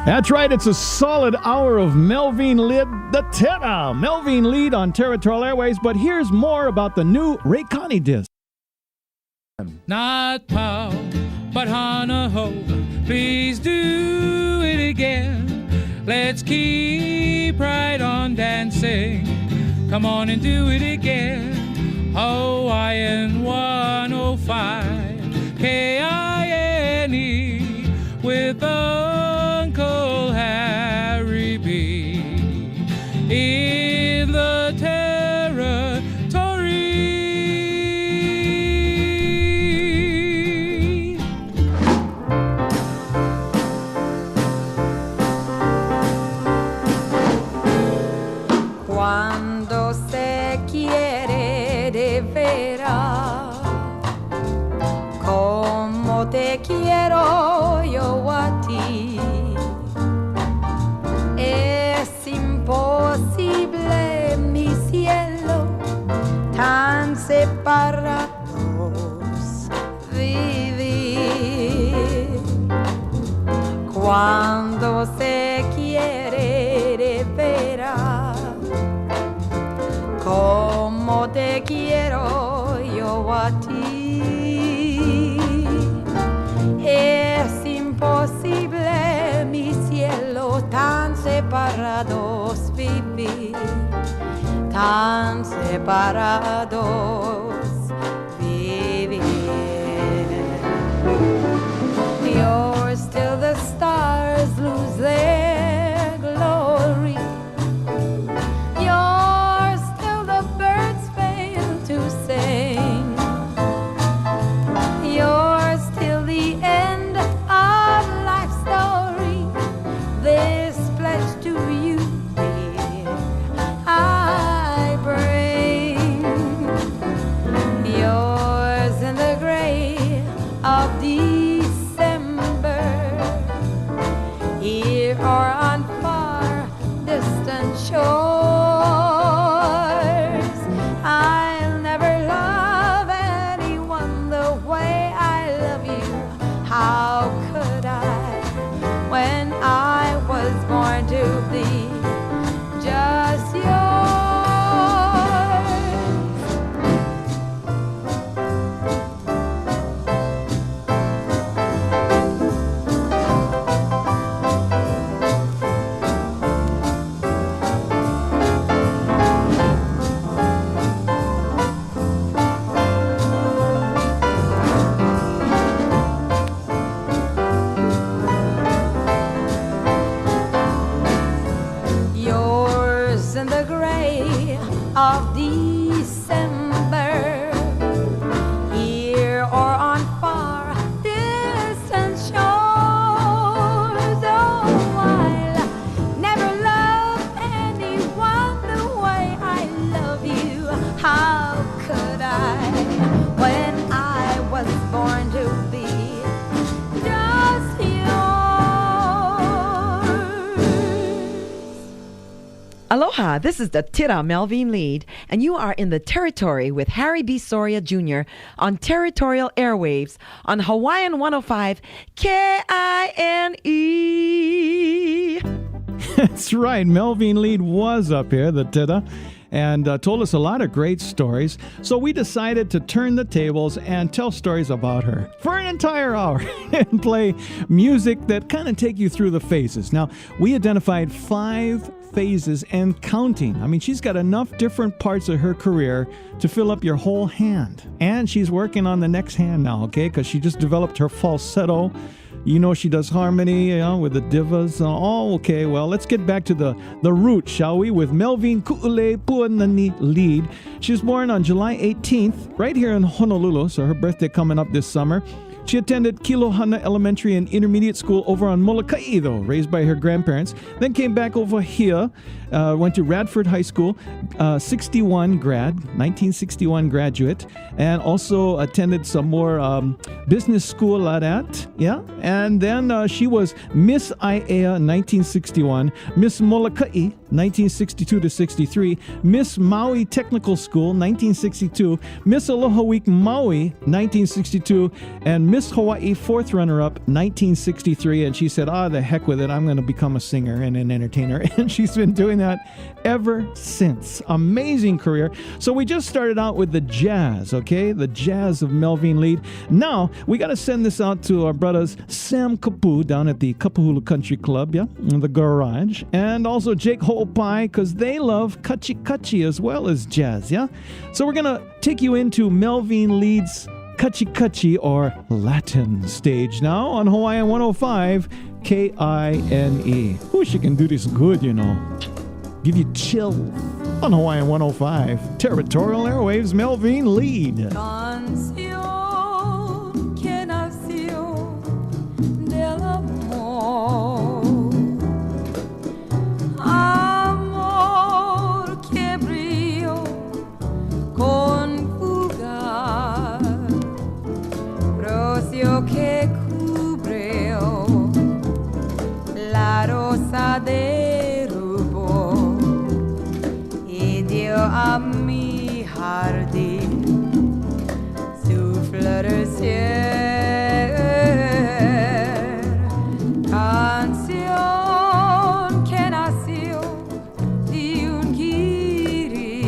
That's right, it's a solid hour of Melvin Lead, the Teta. Melvin Lead on Territorial Airways, but here's more about the new Ray Connie disc. Not pow, but hana ho, please do it again. Let's keep right on dancing. Come on and do it again. Hawaiian 105, K-I-N-E, with Uncle Harry B. In the Territory. Cuando se quiere de veras, como te quiero yo a ti, es imposible, mi cielo, tan separados vivir. Cuando se quiere de veras, como te quiero yo a ti, es imposible, mi cielo, tan separados vivir, tan separados vivir. Yours till the stars lose their glory. Yours till the birds fail to sing. Yours till the end of life's story. This pledge to you, dear, I bring. December, here or on far distant shores. Oh, I'll never love anyone the way I love you. How could I, when I was born to be just yours? Aloha, this is the Tira Melvin Lead, and you are in the Territory with Harry B. Soria Jr. on Territorial Airwaves on Hawaiian 105 KINE. That's right. Melvin Lead was up here, the Tita, and told us a lot of great stories. So we decided to turn the tables and tell stories about her for an entire hour and play music that kind of take you through the phases. Now, we identified 5 phases and counting. I mean, she's got enough different parts of her career to fill up your whole hand. And she's working on the next hand now, okay? Because she just developed her falsetto. You know, she does harmony, with the divas. Oh, okay. Well, let's get back to the root, shall we? With Melvin Ku'ule Puanani Lead. She was born on July 18th, right here in Honolulu. So her birthday coming up this summer. She attended Kilauea Elementary and Intermediate School over on Mauna Kea, though, raised by her grandparents. Then came back over here, went to Radford High School, 1961 graduate, and also attended some more business school at that. Yeah, and then she was Miss Aiea 1961, Miss Molokai 1962 to 63, Miss Maui Technical School 1962, Miss Aloha Week Maui 1962, and Miss Hawaii fourth runner-up 1963. And she said, the heck with it, I'm going to become a singer and an entertainer. And she's been doing that ever since. Amazing career. So we just started out with the jazz, okay? The jazz of Melvin Lead. Now, we got to send this out to our brothers Sam Kapu down at the Kapahulu Country Club, yeah, in the garage, and also Jake Ho'opai, because they love kachi kachi as well as jazz, yeah? So we're going to take you into Melvin Lead's Kachi Kachi or Latin stage now on Hawaiian 105 KINE. Ooh, she can do this good, you know. Give you chill on Hawaiian 105 Territorial Airwaves, Melvin Lead. Canción que nació del amor, amor que brilló con fugaz, rocío que cubrió la rosa de rubor y dio a mi jardín su florecer. Canción que nació de un guiri,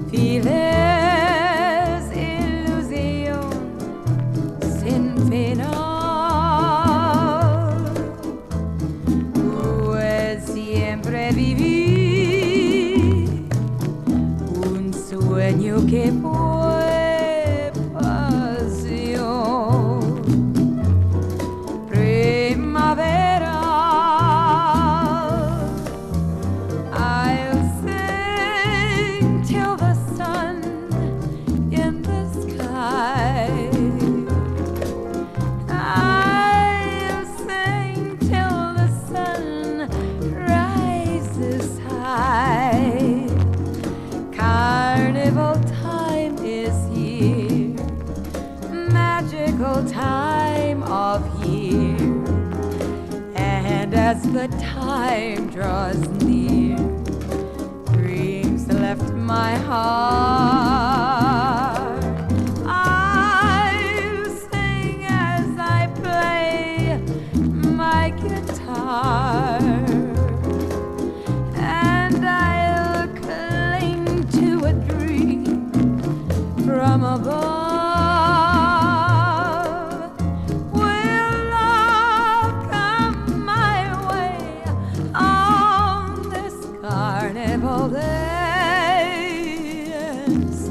files ilusión sin final, pues siempre viví un sueño que fue pasión. Primavera, I'll sing till the sun in the sky. I'll sing till the sun rises high. Carnival time is here, magical time of year. And as the time draws near, dreams left my heart. I'll sing as I play my guitar, and I'll cling to a dream from above. Will love come my way on this carnival day? Yes,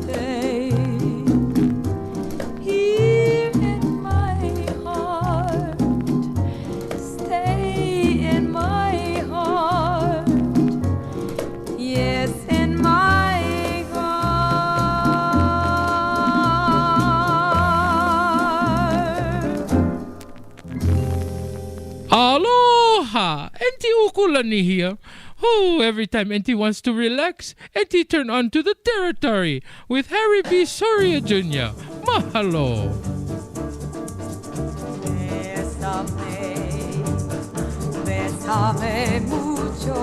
Ulani here. Oh, every time Auntie wants to relax, Auntie turn on to the Territory with Harry B. Soria Jr. Mahalo. Bésame mucho,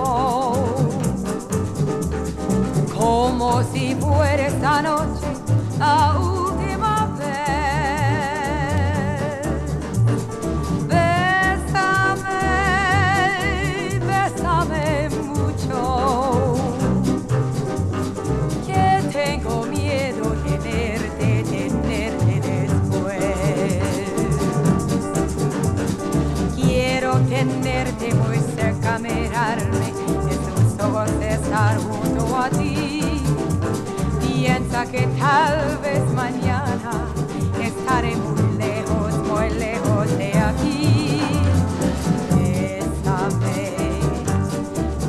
como si fuera esta noche la última vez. Bésame, bésame mucho, que tengo miedo tenerte después. Quiero tenerte muy cerca, mirarme en tus ojos, estar junto a ti. Piensa que tal vez mañana estaré muy lejos de aquí. Bésame,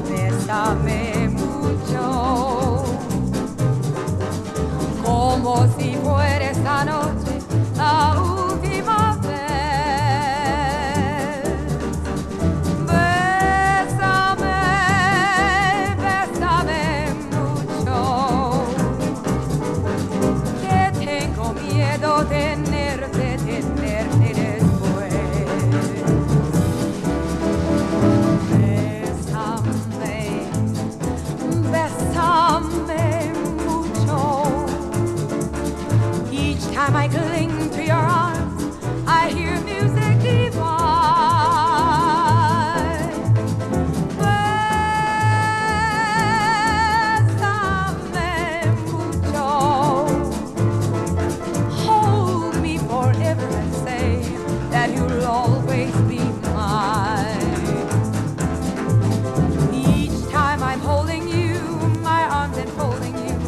bésame mucho, como si fuera esta noche la última vez. Tenerte después. Bésame, bésame mucho. Each time I cling to your arms, I hear music divine. Bésame mucho. That you'll always be mine. Each time I'm holding you, my arms enfolding you,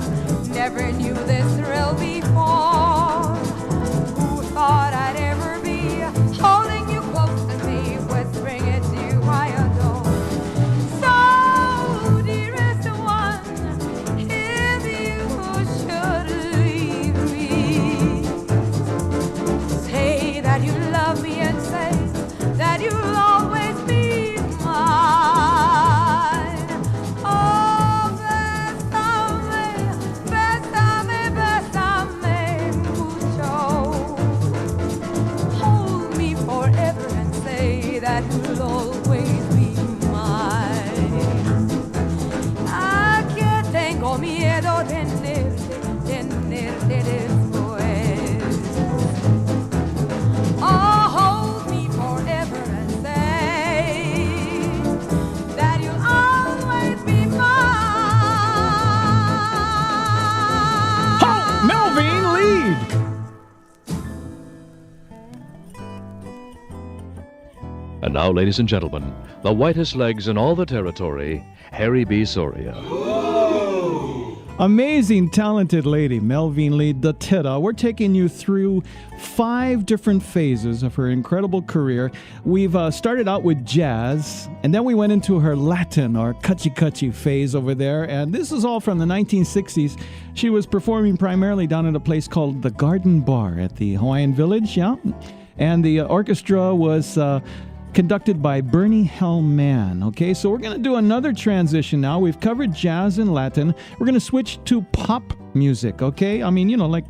never knew this thrill before. Who thought I'd ever be holding you close to me, whispering it's you I adore. So, dearest one, if you should leave me, say that you love me and say that you'll always be mine. Oh, bésame, bésame, bésame mucho. Hold me forever and say that you'll always be mine. ¿A qué tengo miedo de tenerte después? Oh, hold me forever and say that you'll always be mine. Melvin Lead. And now, ladies and gentlemen, the whitest legs in all the territory, Harry B. Soria. Amazing, talented lady, Melvin Lead, the Tita. We're taking you through 5 different phases of her incredible career. We've started out with jazz, and then we went into her Latin or cuchi phase over there. And this is all from the 1960s. She was performing primarily down at a place called the Garden Bar at the Hawaiian Village, yeah. And the orchestra was conducted by Bernie Hellman. Okay, so we're going to do another transition now. We've covered jazz and Latin. We're going to switch to pop music, okay? I mean, you know, like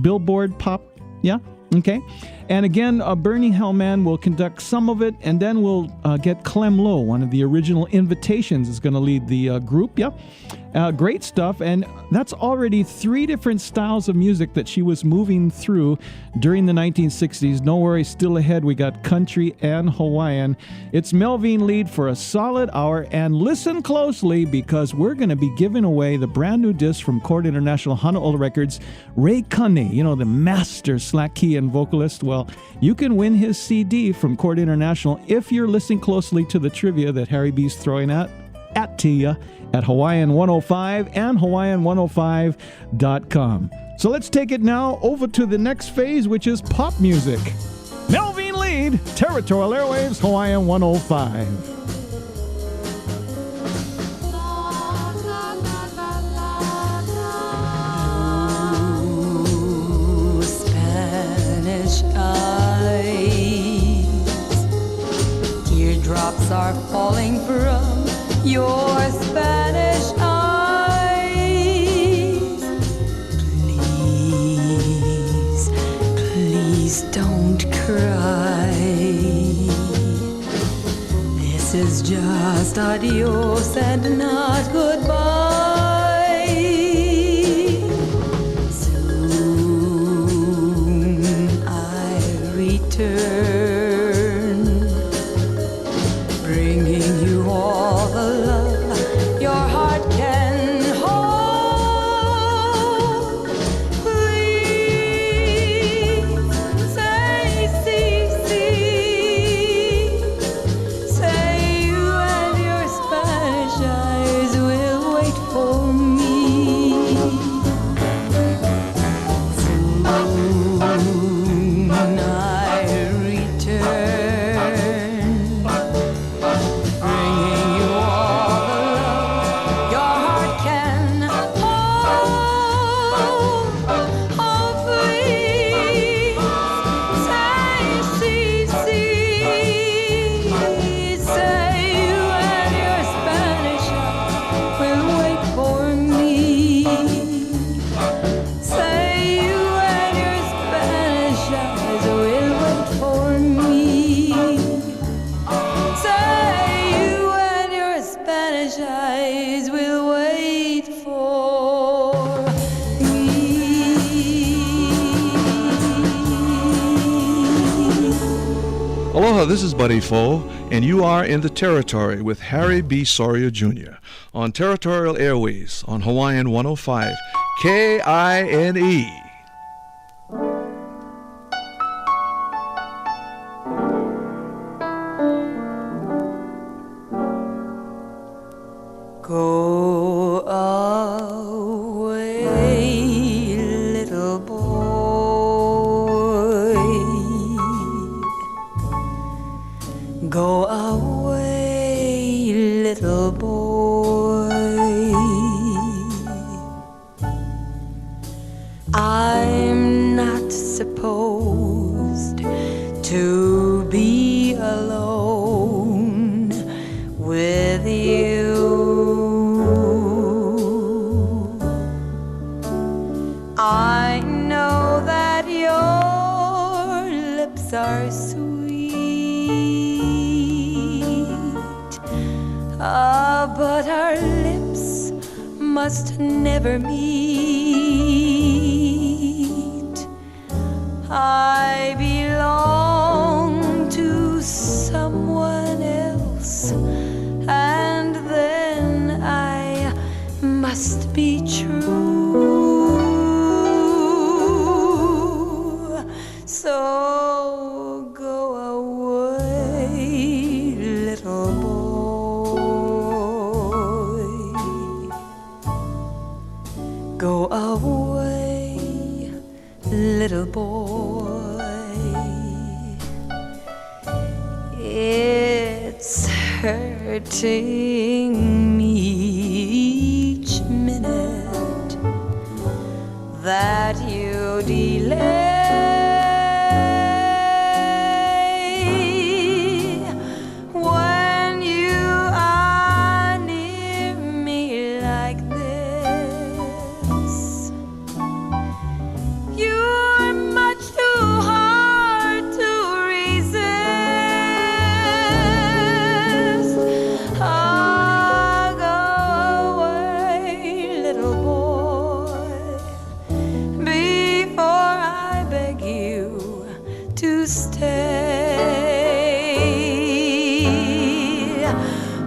Billboard pop, yeah? Okay. And again, Bernie Hellman will conduct some of it, and then we'll get Clem Lowe, one of the original Invitations, is going to lead the group. Yep. Great stuff. And that's already 3 different styles of music that she was moving through during the 1960s. No worries, still ahead. We got country and Hawaiian. It's Melvin Lead for a solid hour. And listen closely, because we're going to be giving away the brand new disc from Chord International Honolulu Records, Ray Kane, you know, the master slack key and vocalist. Well, you can win his CD from Chord International if you're listening closely to the trivia that Harry B's throwing at to you at Hawaiian 105 and Hawaiian105.com. So let's take it now over to the next phase, which is pop music. Melvin Lead, Territorial Airwaves, Hawaiian 105. Teardrops are falling from your Spanish eyes. Please, please don't cry. This is just adios and not goodbye. Soon I return, bringing you all the love your heart can hold. Please say, see, see. Say you and your Spanish eyes will wait for me. Soon I return, bringing you all the love your heart can hold. Oh, please say, see, see. Say you and your Spanish eyes will wait for me. Say you and your Spanish eyes will wait for me. Say you and your Spanish eyes will wait for me. Aloha, this is Buddy Foe, and you are in the Territory with Harry B. Soria Jr. on Territorial Airways on Hawaiian 105 KINE. Go away, little boy. Go away, little boy. I'm not supposed to be alone with you. I know that your lips are sweet, but our lips must never meet. I belong to someone else, and then I must be true. So go away, little boy. Go away, little boy. It's hurting me each minute that you delay. When you are near me like this, you're much too hard to resist. Ah, go away, little boy, before I beg you to stay.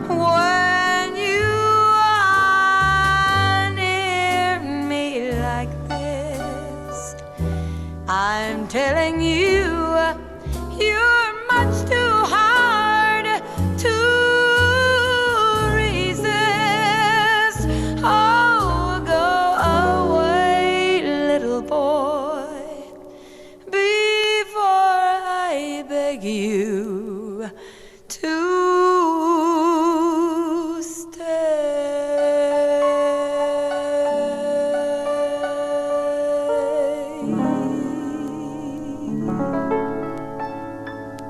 When you are near me like this, I'm telling you, you're much too hard to resist. Oh, go away, little boy, before I beg you to stay.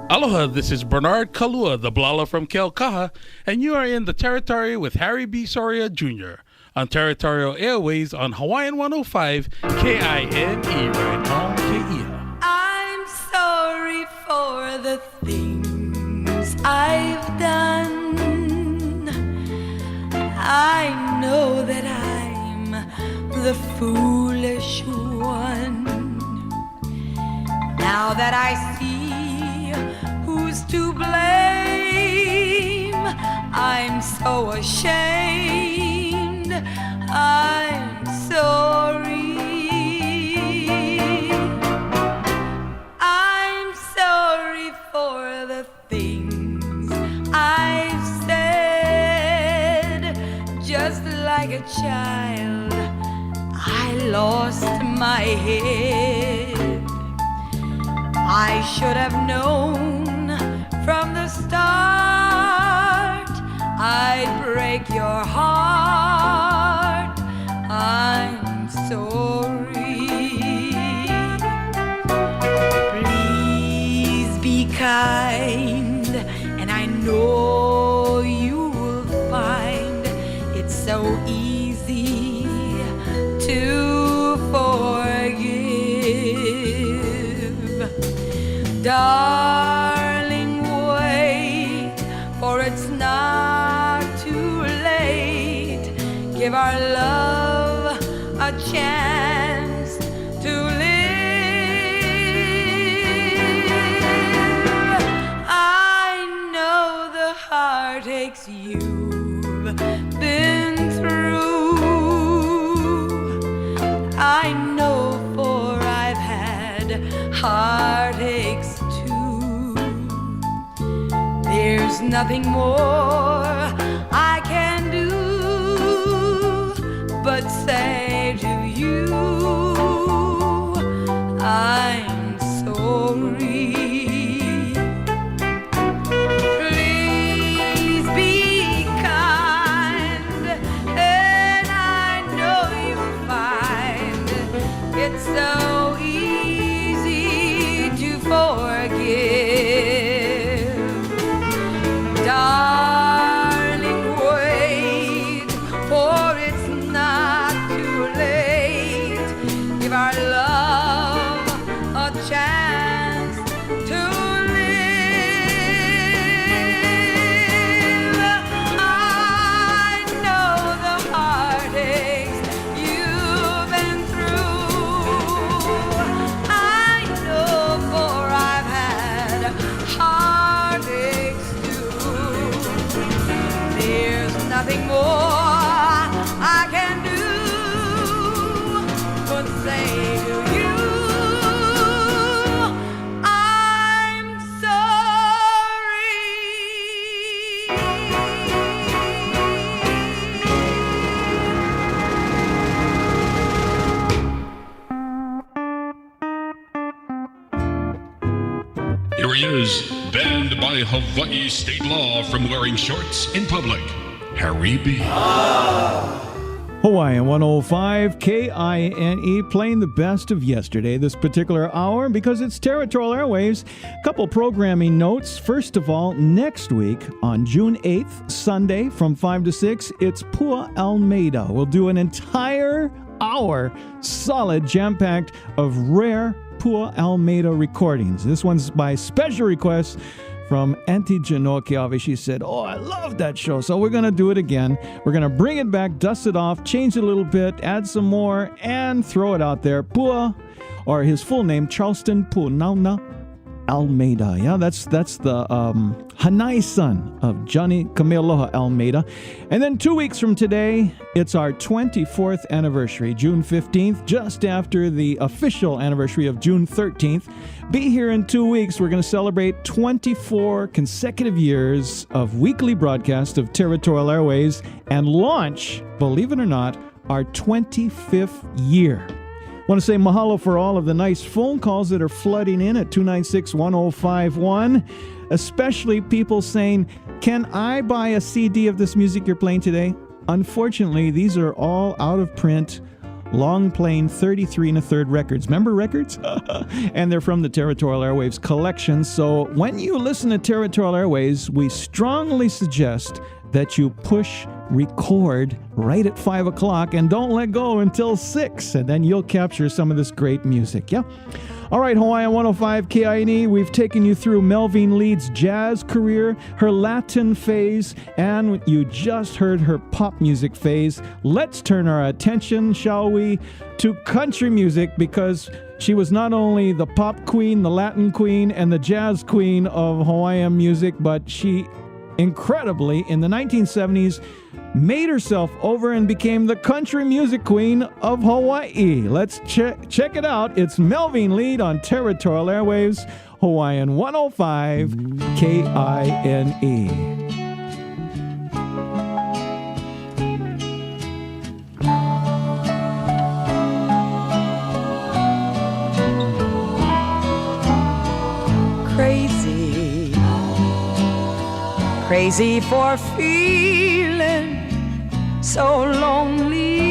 Aloha, this is Bernard Kalua, the Blala from Kilauea, and you are in the Territory with Harry B. Soria Jr. on Territorial Airways on Hawaiian 105 KINE right on Kea. I'm sorry for the things I've done. I know that I'm the foolish one. Now that I see who's to blame, I'm so ashamed. I'm sorry. I'm sorry for the things I've said. Just like a child, I lost my head. I should have known from the start I'd break your heart. I'm sorry. Please be kind, and I know you'll find it's so easy to forgive. Darling, wait, for it's not too late. Give our love a chance to live. I know the heartaches you've been through. I know, for I've had heartaches too. There's nothing more I can do but say to you, I'm sorry. Please be kind, and I know you'll find it's so easy to forgive. Darling, wait, for it's not too late. Give our love a chance to live. I know the heartaches you've been through. I know, for I've had heartaches too. There's nothing more I can do but say to you, I'm sorry. Here he is, banned by Hawaii state law from wearing shorts in public. Harry B. Hawaiian 105 KINE, playing the best of yesterday this particular hour because it's Territorial Airwaves. Couple programming notes. First of all, next week on June 8th, Sunday from 5 to 6, it's Pua Almeida. We'll do an entire hour solid jam-packed of rare Pua Almeida recordings. This one's by special request from Auntie Janokiavi. She said, oh, I love that show. So we're going to do it again. We're going to bring it back, dust it off, change it a little bit, add some more, and throw it out there. Pua, or his full name, Charleston Punauna Almeida. Yeah, that's the Hanai son of Johnny Kamealoha Almeida. And then 2 weeks from today, it's our 24th anniversary, June 15th, just after the official anniversary of June 13th. Be here in 2 weeks. We're going to celebrate 24 consecutive years of weekly broadcast of Territorial Airways and launch, believe it or not, our 25th year. I want to say mahalo for all of the nice phone calls that are flooding in at 296-1051, especially people saying, can I buy a CD of this music you're playing today? Unfortunately, these are all out of print, Long Plain 33 1/3 records. Remember records? And they're from the Territorial Airwaves collection. So when you listen to Territorial Airwaves, we strongly suggest that you push record right at 5 o'clock and don't let go until 6, and then you'll capture some of this great music. Yeah. All right, Hawaiian 105 KINE, we've taken you through Melvin Leeds' jazz career, her Latin phase, and you just heard her pop music phase. Let's turn our attention, shall we, to country music, because she was not only the pop queen, the Latin queen, and the jazz queen of Hawaiian music, but she incredibly, in the 1970s, made herself over and became the country music queen of Hawaii. Let's check it out. It's Melvin Leeds on Territorial Airwaves, Hawaiian 105 KINE. Crazy for feeling so lonely.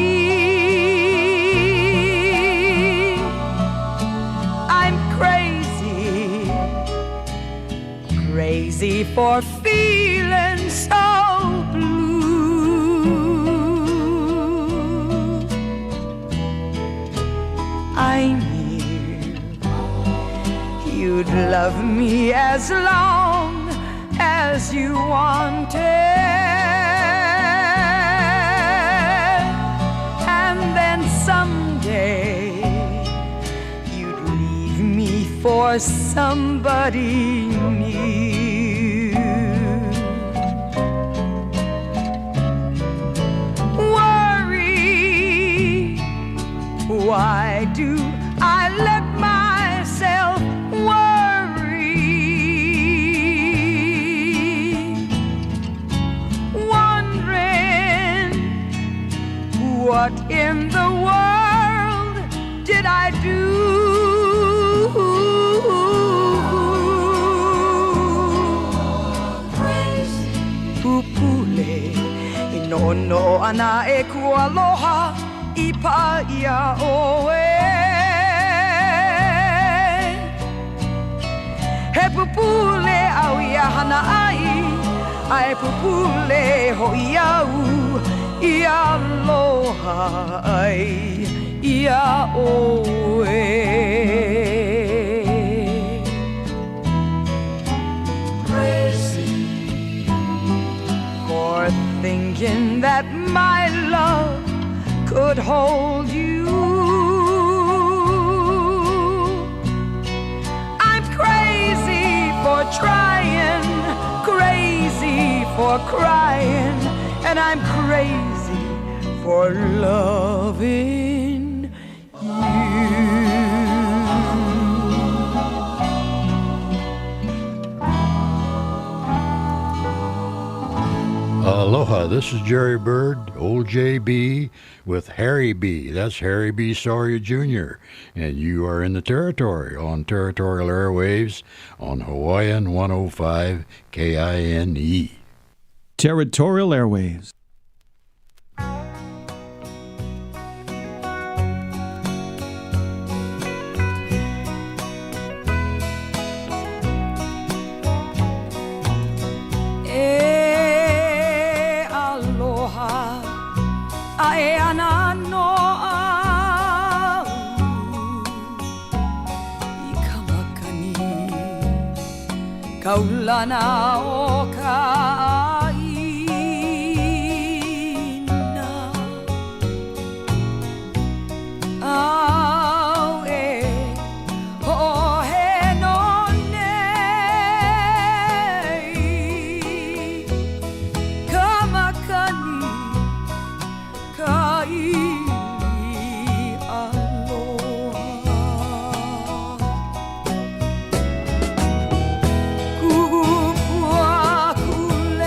I'm crazy, crazy for feeling so blue. I knew you'd love me as long as you wanted, and then someday you'd leave me for somebody new. Worry, why do I let myself what in the world did I do? Pupule, inono ana e kualoha I paia oe. He pupule au ia hana ai, ai pupule ho iau. Ia aloha ai, ia oe. Crazy for thinking that my love could hold you. I'm crazy for trying, crazy for crying, and I'm crazy for loving you. Aloha, this is Jerry Bird, old JB, with Harry B. That's Harry B. Soria Jr., and you are in the Territory on Territorial Airwaves on Hawaiian 105 KINE. Territorial Airwaves. Aloha, ae ana noa I kamakani, kaulana o ka au e ho he no nei kamakani kai aloha kupua kule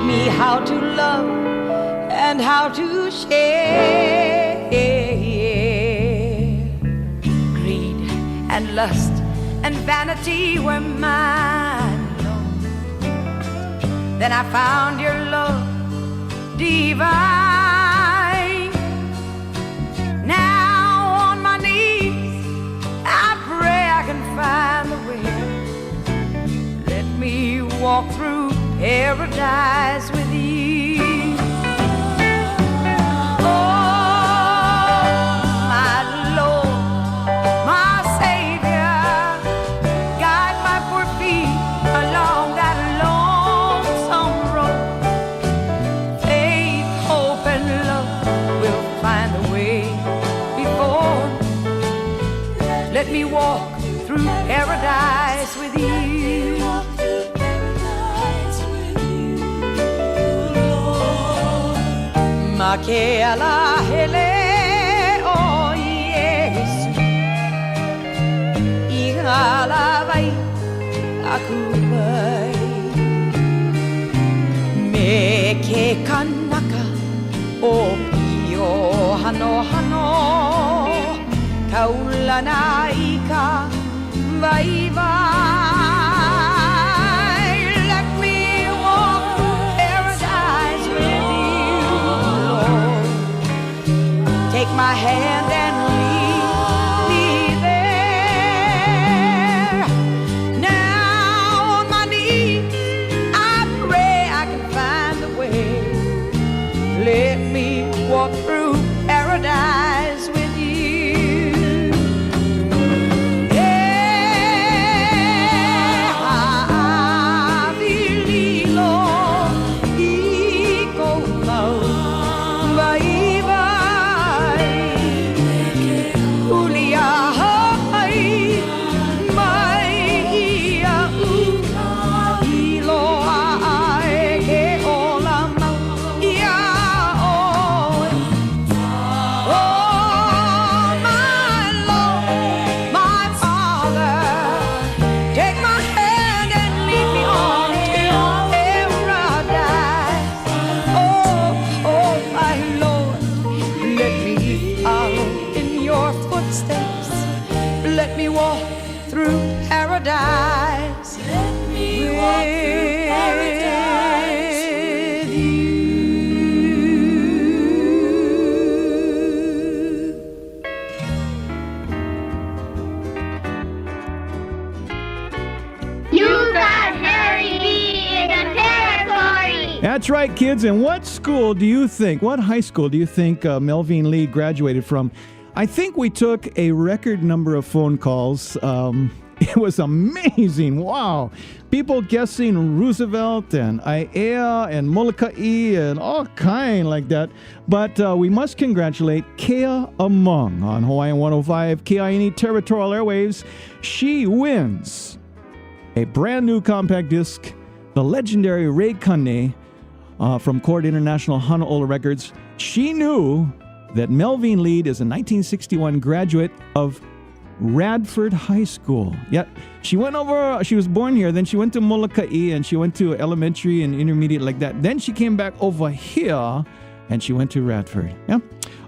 me how to love and how to share. Greed and lust and vanity were mine alone. Then I found your love divine. Now on my knees I pray I can find the way. Let me walk through paradise with you. Oh, my Lord, my Savior, guide my poor feet along that lonesome road. Faith, hope, and love will find a way before. Let me walk through paradise with you. Makela hele o Yesu, ihalavai aku vai. Me ke kanaka o pio hano hano, kaulana ika vai vai. Let me walk through paradise with you, Lord. Take my hand and lead me there. Now on my knees I pray I can find the way. Let me walk through paradise with you. Paradise. Let me walk through paradise with you. You got Harry B in the territory. That's right, kids. And what school do you think, what high school do you think Melvin Lee graduated from? I think we took a record number of phone calls. It was amazing. Wow. People guessing Roosevelt and Aiea and Mauna Kea and all kind like that. But we must congratulate Kea Among on Hawaiian 105 KINE Territorial Airwaves. She wins a brand new compact disc, the legendary Ray Kane from Chord International Honolulu Records. She knew that Melvin Lee is a 1961 graduate of Radford High School. Yeah, she went over, she was born here, then she went to Mauna Kea and she went to elementary and intermediate like that. Then she came back over here and she went to Radford. Yeah.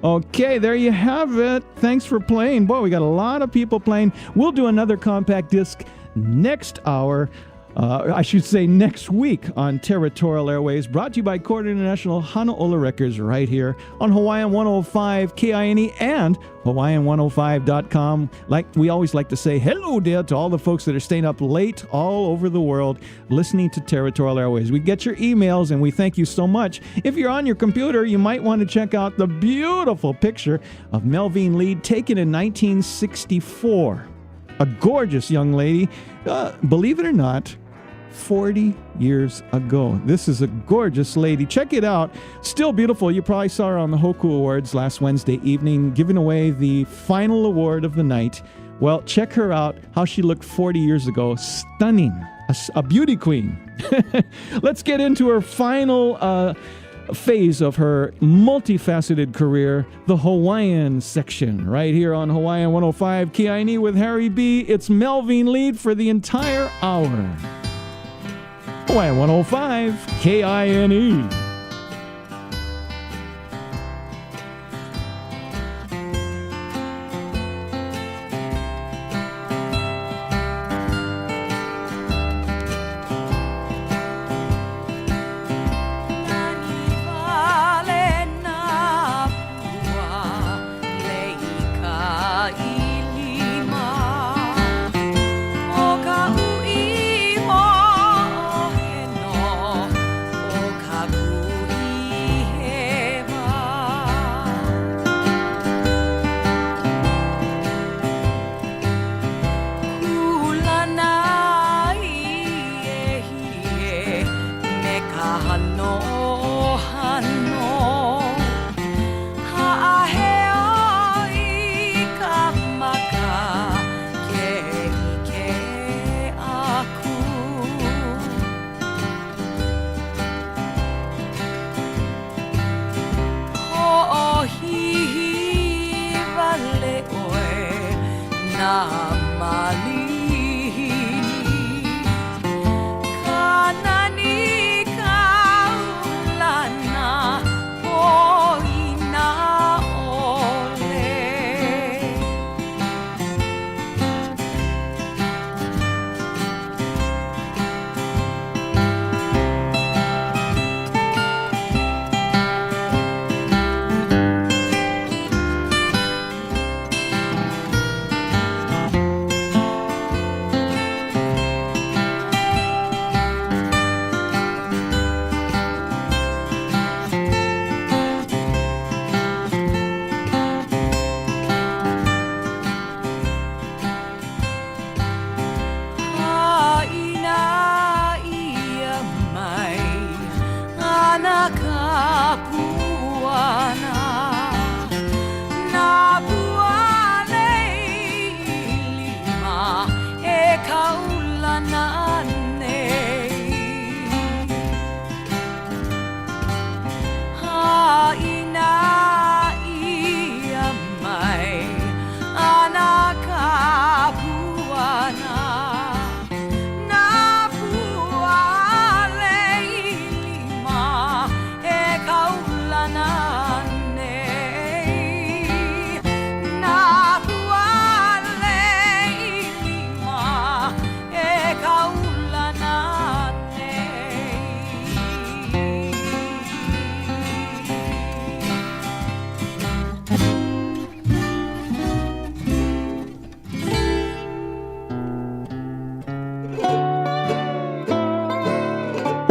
Okay, there you have it. Thanks for playing. Boy, we got a lot of people playing. We'll do another compact disc next hour. I should say next week on Territorial Airways, brought to you by Chord International Honolulu Records right here on Hawaiian 105 KINE and Hawaiian105.com. Like we always like to say hello there to all the folks that are staying up late all over the world listening to Territorial Airways. We get your emails and we thank you so much. If you're on your computer, you might want to check out the beautiful picture of Melvin Lee taken in 1964. A gorgeous young lady, believe it or not, 40 years ago. This is a gorgeous lady. Check it out. Still beautiful. You probably saw her on the Hoku Awards last Wednesday evening, giving away the final award of the night. Well, check her out, how she looked 40 years ago. Stunning. A beauty queen. Let's get into her final phase of her multifaceted career, the Hawaiian section, right here on Hawaiian 105 KINE with Harry B. It's Melvin Lee for the entire hour. Hawaiian 105 KINE.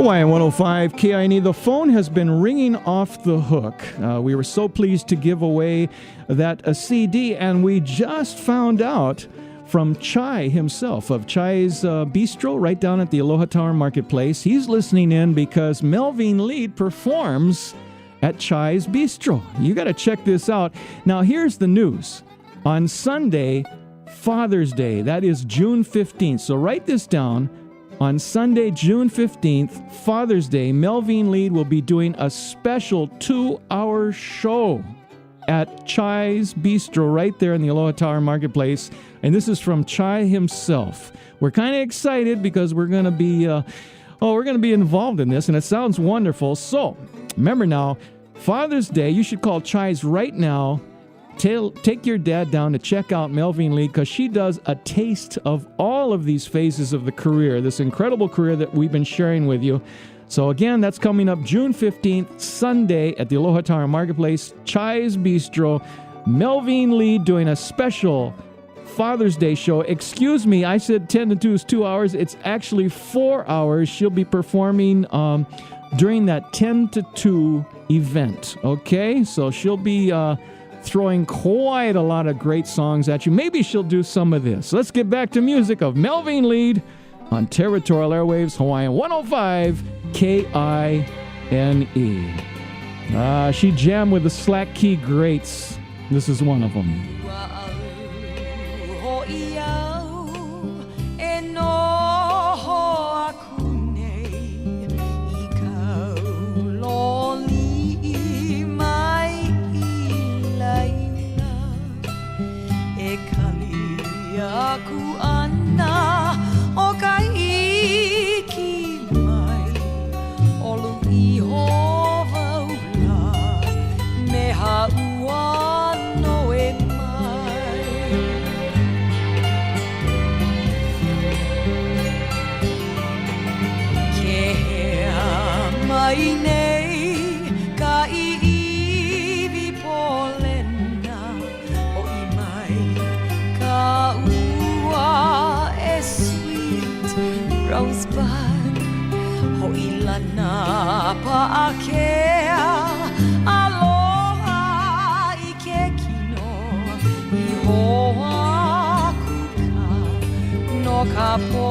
Hawaiian 105 KINE. The phone has been ringing off the hook. We were so pleased to give away that CD, and we just found out from Chai himself of Chai's Bistro right down at the Aloha Tower Marketplace. He's listening in because Melvin Lead performs at Chai's Bistro. You got to check this out. Now, here's the news. On Sunday, Father's Day, that is June 15th. So write this down. On Sunday, June 15th, Father's Day, Melvin Lead will be doing a special 2-hour show at Chai's Bistro right there in the Aloha Tower Marketplace. And this is from Chai himself. We're kind of excited because we're going to be involved in this, and it sounds wonderful. So, remember now, Father's Day, you should call Chai's right now. Take your dad down to check out Melvin Lead because she does a taste of all of these phases of the career, this incredible career that we've been sharing with you. So again, that's coming up June 15th, Sunday at the Aloha Tower Marketplace, Chai's Bistro. Melvin Lead doing a special Father's Day show. Excuse me, I said 10 to 2 is 2 hours. It's actually 4 hours. She'll be performing during that 10 to 2 event. Okay, so she'll be throwing quite a lot of great songs at you. Maybe she'll do some of this. Let's get back to music of Melvin Lead on Territorial Airwaves, Hawaiian 105 KINE. She jammed with the slack key greats. This is one of them. Aku ana o ka iki mai nei ka iiwi polena o I mai ka ua e sweet rosebud ho I lana paakea aloha I ke kino I hoa kuka no ka po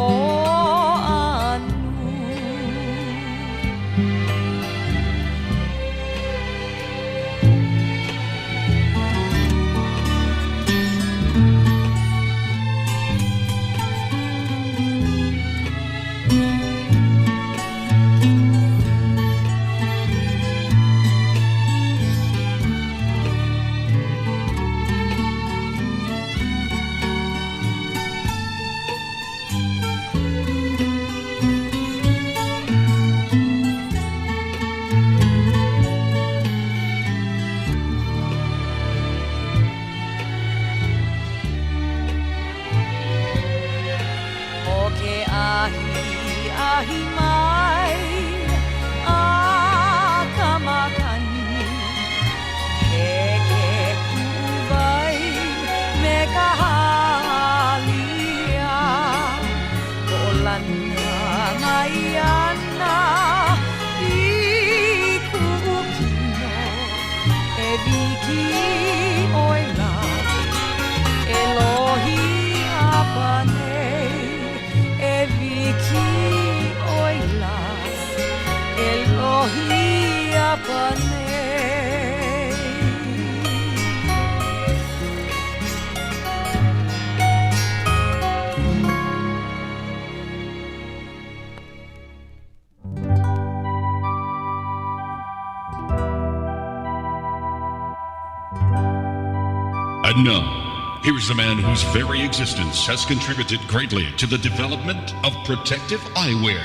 And now, here is a man whose very existence has contributed greatly to the development of protective eyewear.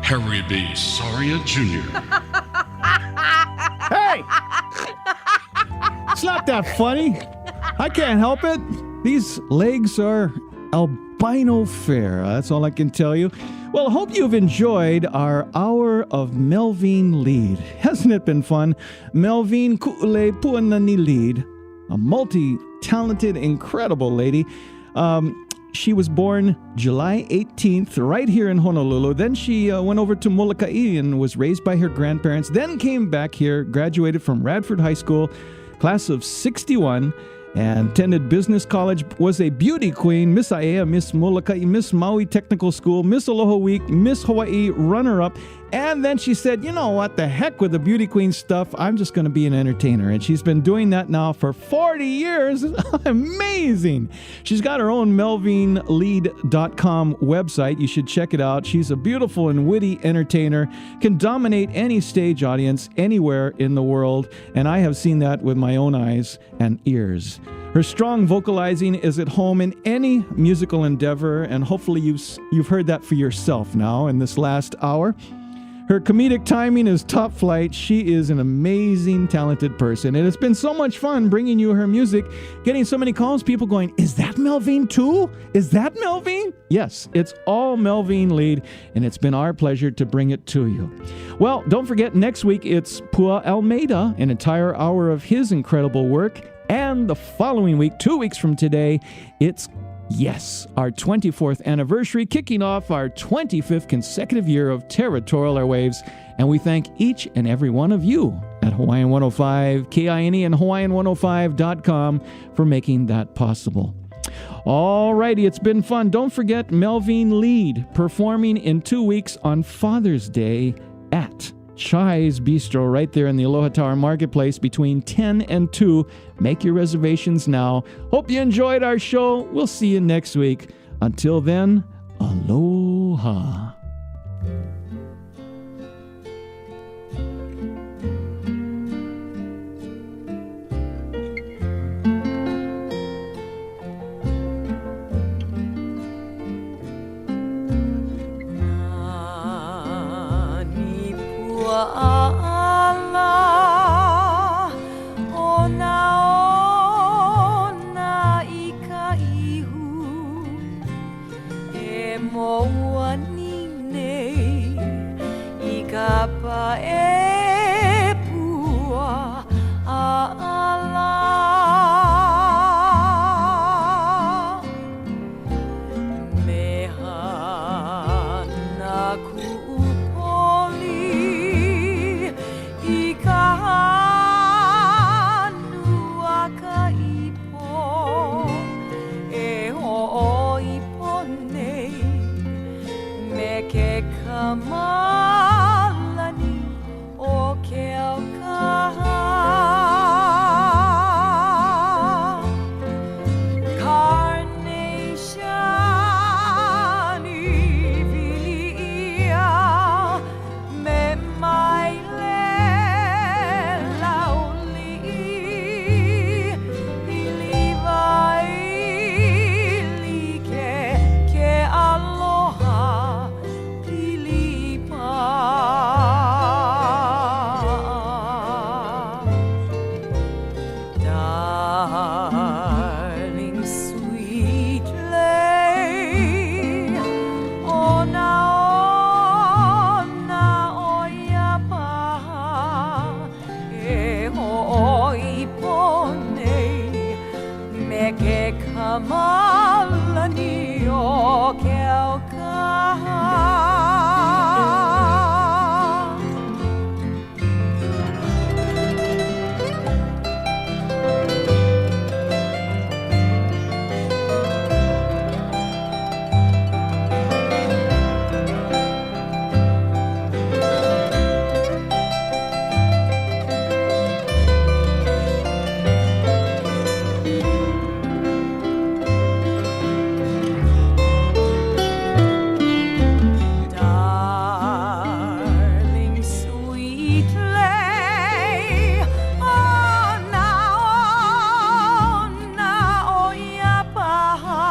Harry B. Soria Jr. Hey! It's not that funny. I can't help it. These legs are albino fair. That's all I can tell you. Well, hope you've enjoyed our hour of Melvin Lead. Hasn't it been fun? Melvin Ku'ule Puanani Lead, a multi-talented, incredible lady. She was born July 18th right here in Honolulu. Then she went over to Mauna Kea and was raised by her grandparents. Then came back here, graduated from Radford High School, class of 61, and attended business college, was a beauty queen, Miss Aiea, Miss Molokai, Miss Maui Technical School, Miss Aloha Week, Miss Hawaii runner-up, and then she said, you know what, the heck with the beauty queen stuff, I'm just going to be an entertainer, and she's been doing that now for 40 years. Amazing. She's got her own melvinlead.com website. You should check it out. She's a beautiful and witty entertainer, can dominate any stage audience anywhere in the world, and I have seen that with my own eyes and ears. Her strong vocalizing is at home in any musical endeavor, and hopefully you've heard that for yourself now in this last hour. Her comedic timing is top flight. She is an amazing, talented person, and it's been so much fun bringing you her music, getting so many calls, people going, is that Melvin too? Is that Melvin? Yes, it's all Melvin Lead, and it's been our pleasure to bring it to you. Well, don't forget, next week it's Pua Almeida, an entire hour of his incredible work. And the following week, 2 weeks from today, it's, yes, our 24th anniversary, kicking off our 25th consecutive year of Territorial Airwaves. And we thank each and every one of you at Hawaiian 105, KINE, and Hawaiian105.com for making that possible. All righty, it's been fun. Don't forget Melvin Lead performing in 2 weeks on Father's Day at Chai's Bistro right there in the Aloha Tower Marketplace between 10 and 2. Make your reservations now. Hope you enjoyed our show. We'll see you next week. Until then, aloha. Ala ona I ka ihu e moa ni nei I ka pai e pua ala mehana kupoli ikanua kaipo e ho'ipo nei me ke kamalani o ke aukaha carnation i vilia me mai le lauli i livai like ke aloha pilipa darling sweet lay ona oia paha e ho'ipo nei me ke kamalani o ke aukaha darling sweet lay ona oia paha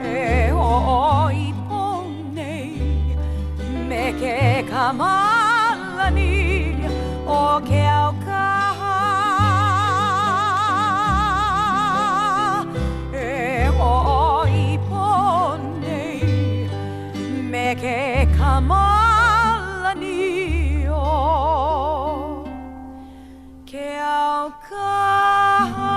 e ho'ipo nei me ke kamalani o ke aukaha e ho'ipo nei me ke kamalani o ke aukaha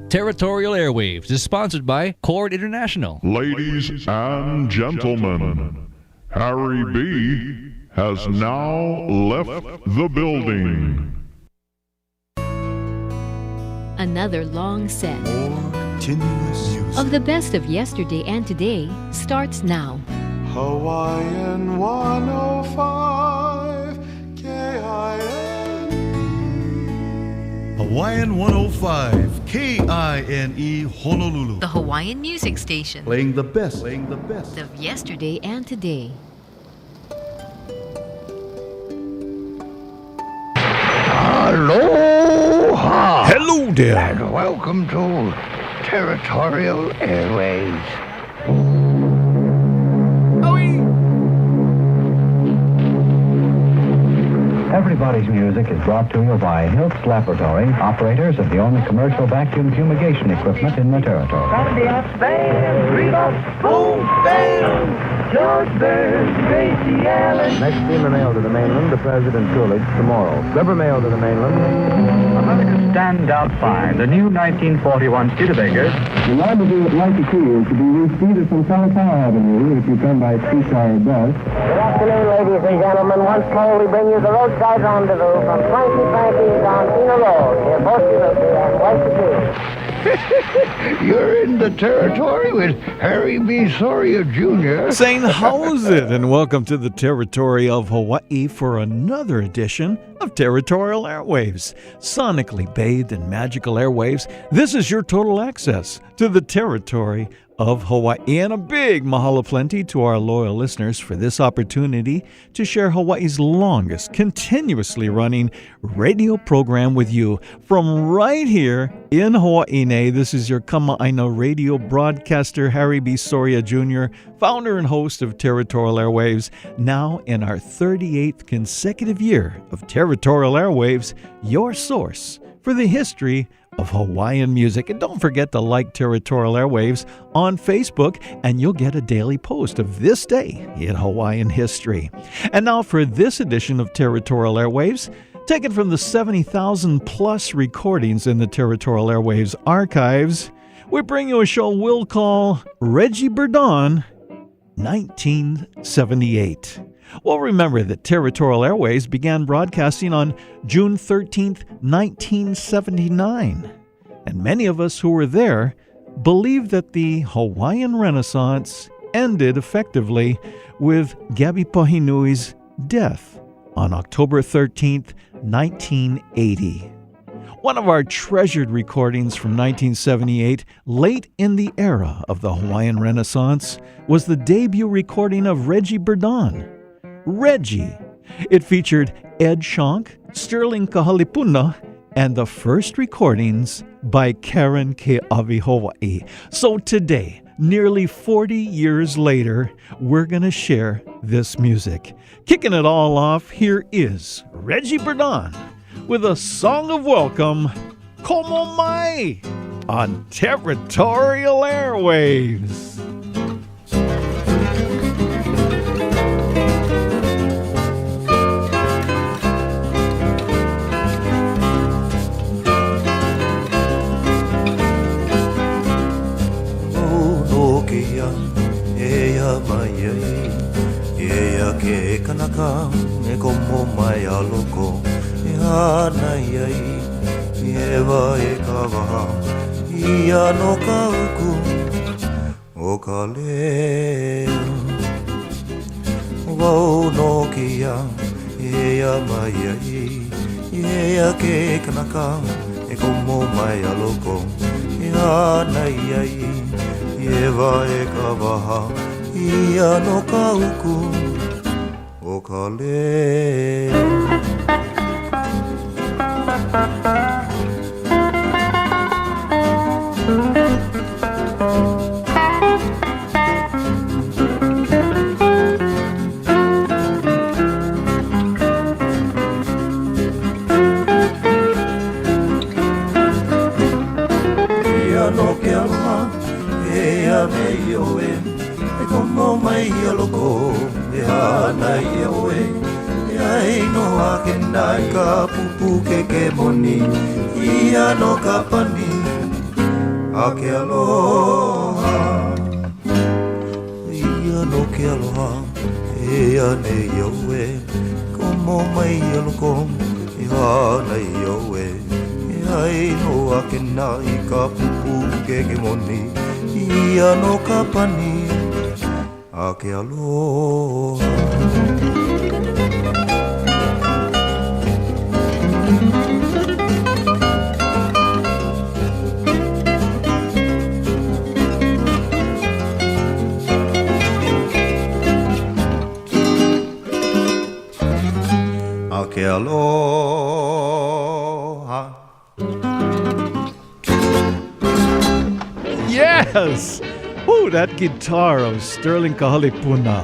Territorial Airwaves is sponsored by Chord International. Ladies and gentlemen, Harry B. has now left the building. Another long set of the best of yesterday and today starts now. Hawaiian 105 KIN. Hawaiian 105 KINE Honolulu. The Hawaiian music station. Playing the best Of yesterday and today. Aloha! Hello there. And welcome to Territorial Airwaves. Everybody's music is brought to you by Hiltz Laboratory, operators of the only commercial vacuum fumigation equipment in the territory. George Burns, Gracie Allen. Next steamer mail to the mainland, the President Coolidge, tomorrow. Rubber mail to the mainland. America's standout find, the new 1941 Studebaker. The rendezvous at Waikiki is to be reached either from Kalua Avenue, if you come by streetcar or bus. Good afternoon, ladies and gentlemen. Once more, we bring you the roadside rendezvous from Frankie Frankie's on Pino Road, near Bossilupi and Waikiki. You're in the Territory with Harry B. Soria Jr. Saying how's it, and welcome to the Territory of Hawaii for another edition of Territorial Airwaves. Sonically bathed in magical airwaves, this is your total access to the Territory of Hawaii. And a big mahalo plenty to our loyal listeners for this opportunity to share Hawaii's longest, continuously running radio program with you from right here in Hawaii. This is your Kama'aina radio broadcaster, Harry B. Soria Jr., founder and host of Territorial Airwaves, now in our 38th consecutive year of Territorial Airwaves, your source for for the history of Hawaiian music. And don't forget to like Territorial Airwaves on Facebook, and you'll get a daily post of this day in Hawaiian history. And now for this edition of Territorial Airwaves, taken from the 70,000 plus recordings in the Territorial Airwaves archives, we bring you a show we'll call Reggie Burdon 1978. Well, remember that Territorial Airways began broadcasting on June 13th, 1979. And many of us who were there believe that the Hawaiian Renaissance ended effectively with Gabby Pahinui's death on October 13th, 1980. One of our treasured recordings from 1978, late in the era of the Hawaiian Renaissance, was the debut recording of Reggie Burdon. Reggie. It featured Ed Shank, Sterling Kahalipuna, and the first recordings by Karen Keavi Hawai'i. So today, nearly 40 years later, we're going to share this music. Kicking it all off, here is Reggie Burdon with a song of welcome, Como Mai, on Territorial Airwaves. Ke kanaka e komo mai aloko e hana iai e wa e ka waha I ano ka uku o ka lea wau no kia e a mai ai e a ke kanaka e komo mai aloko e hana iai e wa e ka waha I ano ka uku o ka lea Ia no ke aloha e a me oe e komo mai aloko e hana I oe e ai no ake nai ka pupu ke moni Ia no ka pani a ke aloha Ia no ke aloha e a nei oe komo mai aloko e hana I oe e ai no ake nai ka pupu ke moni Ia no ka pani a ke aloha a ke aloha Yes! Ooh, that guitar of Sterling Kahalipuna.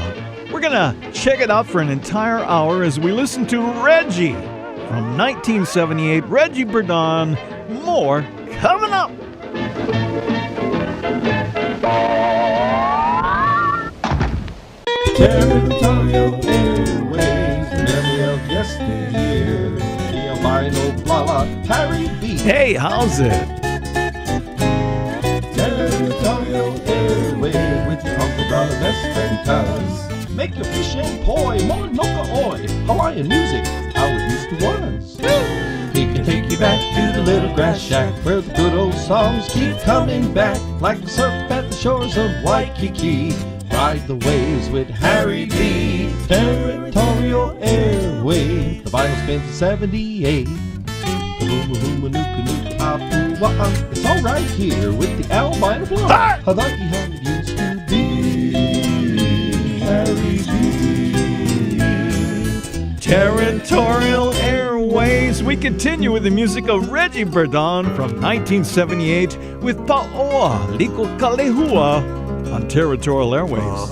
We're going to check it out for an entire hour as we listen to Reggie from 1978. Reggie Burdon. More coming up. Territorial Airwaves, memory of yesteryear. The albino Blala, Harry B. Hey, how's it? Territorial Airwaves with your uncle, brother, best friend, cuz. Make your fish and poi, Mauna Kea, Hawaiian music, how it used to was. He can take you back to the little grass shack where the good old songs keep coming back like the surf at the shores of Waikiki. Ride the waves with Harry B. Territorial Airwaves. The vinyl spins 78. It's all right here with the albino blonde. Hawaii how it used to be. Harry B. Territorial Airways. We continue with the music of Reggie Burdon from 1978 with Pa'oa Liko Kalehua on Territorial Airways.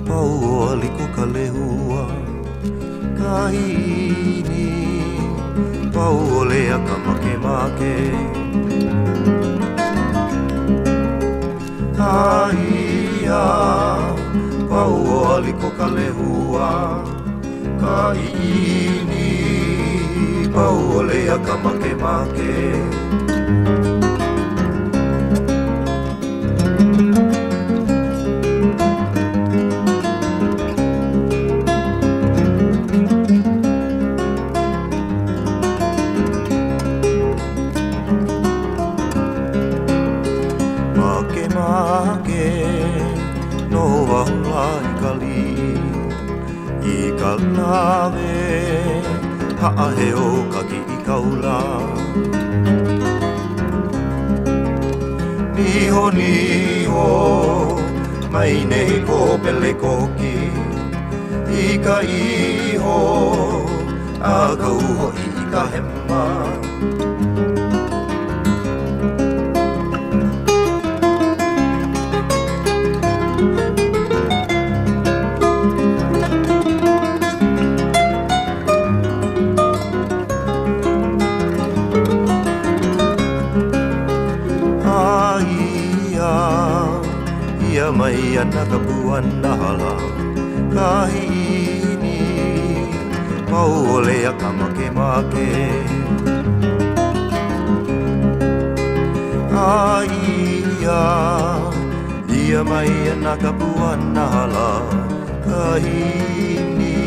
Pa'oa Liko Kalehua Kahini pau o lea ka make make. Aia, pau o aliko ka lehua, ka iini, pau o lea ka make make. Kalave, ha'aheo kaki I kaula. Niho niho, mai nei ko pele koki. I ka iho, a kauho I ka hema. Mai ana ka puana hala kahini pau o lea ka make make. Aia, ia mai ana ka puana hala kahini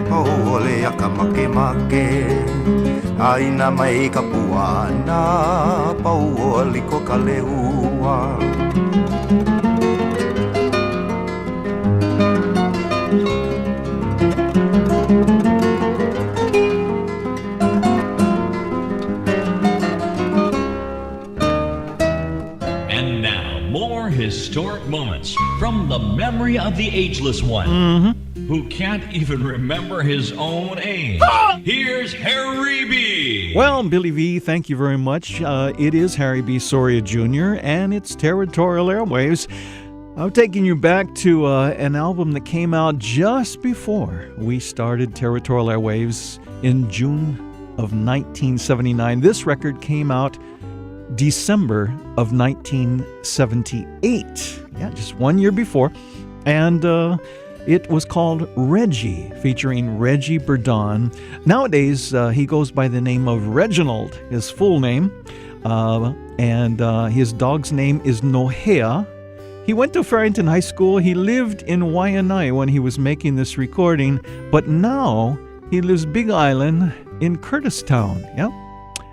pau o lea ka make make. Aina mai ka puana pau o liko ka lehua. Historic moments from the memory of the ageless one who can't even remember his own age. Here's Harry B. Well, Billy V, thank you very much. It is Harry B. Soria Jr. and it's Territorial Airwaves. I'm taking you back to an album that came out just before we started Territorial Airwaves in June of 1979. This record came out December of 1978. Yeah, just 1 year before. And it was called Reggie, featuring Reggie Burdon. Nowadays, he goes by the name of Reginald, his full name. And his dog's name is Nohea. He went to Farrington High School. He lived in Waianae when he was making this recording. But now he lives Big Island in Curtistown. Yep.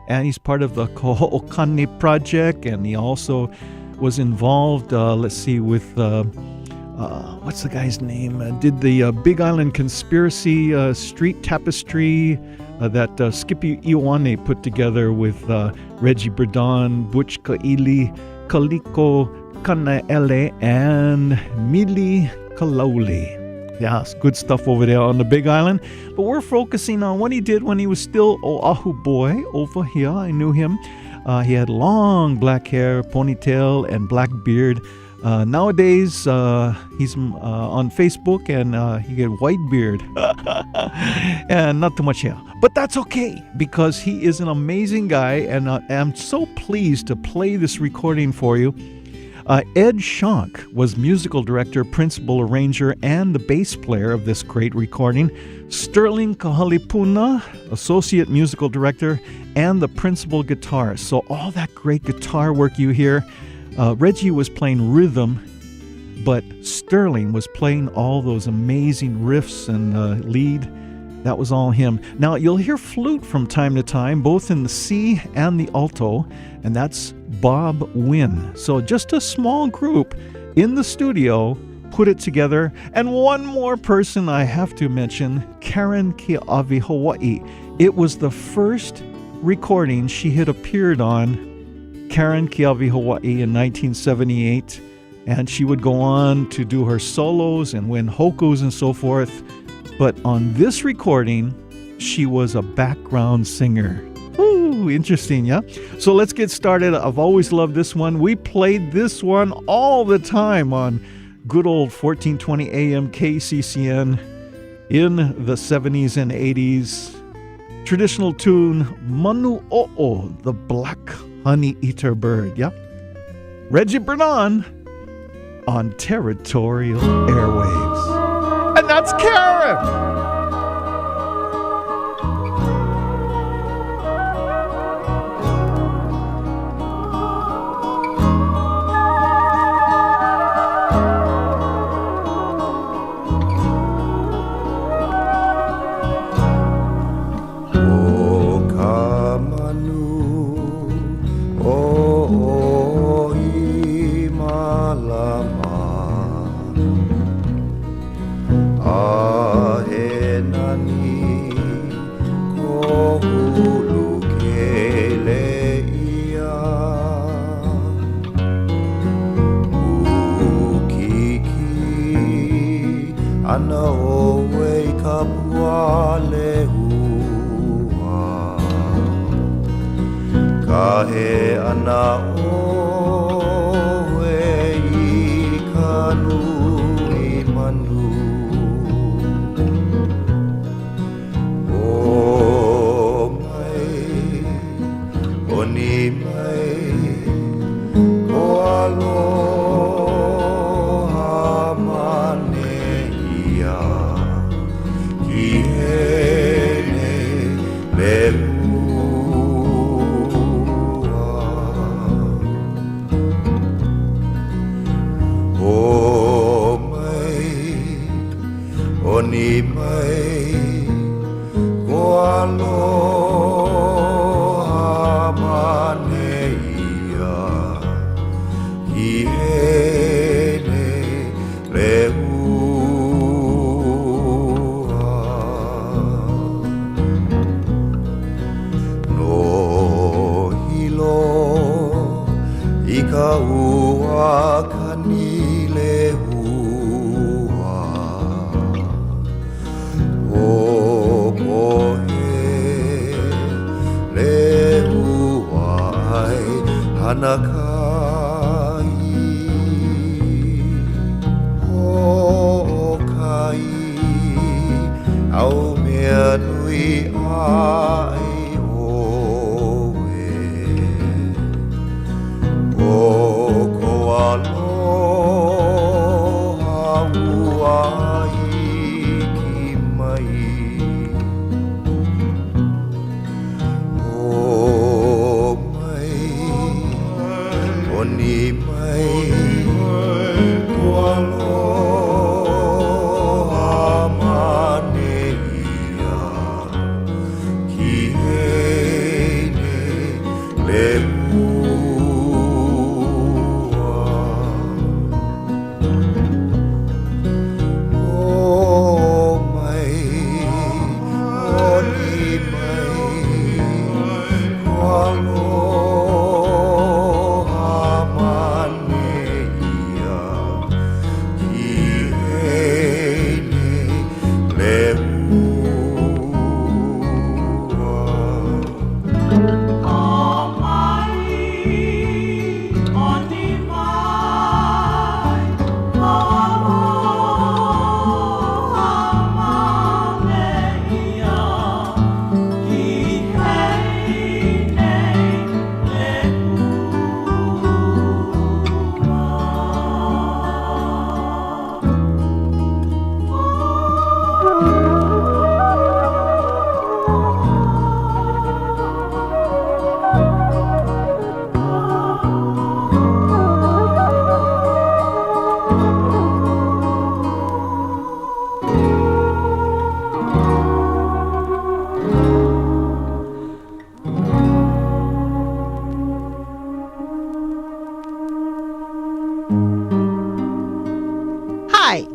And he's part of the Koho'okane project, and he also was involved, with, what's the guy's name? Did the Big Island Conspiracy Street Tapestry that Skippy Ioane put together with Reggie Burdon, Butch Ka'ili, Kaliko Kanaele, and Mili Kalauli. Yeah, it's good stuff over there on the Big Island. But we're focusing on what he did when he was still Oahu boy over here. I knew him. He had long black hair, ponytail, and black beard. Nowadays, he's on Facebook, and he get white beard. And not too much hair. But that's okay, because he is an amazing guy, and I'm so pleased to play this recording for you. Ed Schonk was musical director, principal arranger, and the bass player of this great recording. Sterling Kahalipuna, associate musical director, and the principal guitarist. So all that great guitar work you hear, Reggie was playing rhythm, but Sterling was playing all those amazing riffs and lead. That was all him. Now, you'll hear flute from time to time, both in the C and the alto, and that's Bob Wynn. So just a small group in the studio put it together. And one more person I have to mention, Karen Keawe Hawai'i. It was the first recording she had appeared on, Karen Keawe Hawai'i, in 1978. And she would go on to do her solos and win hokus and so forth. But on this recording, she was a background singer. Ooh, interesting, yeah? So let's get started. I've always loved this one. We played this one all the time on good old 1420 AM KCCN in the 70s and 80s. traditional tune Manu'o'o, the black honey eater bird. Yep. Reggie Bernon on Territorial Airwaves. And that's Karen!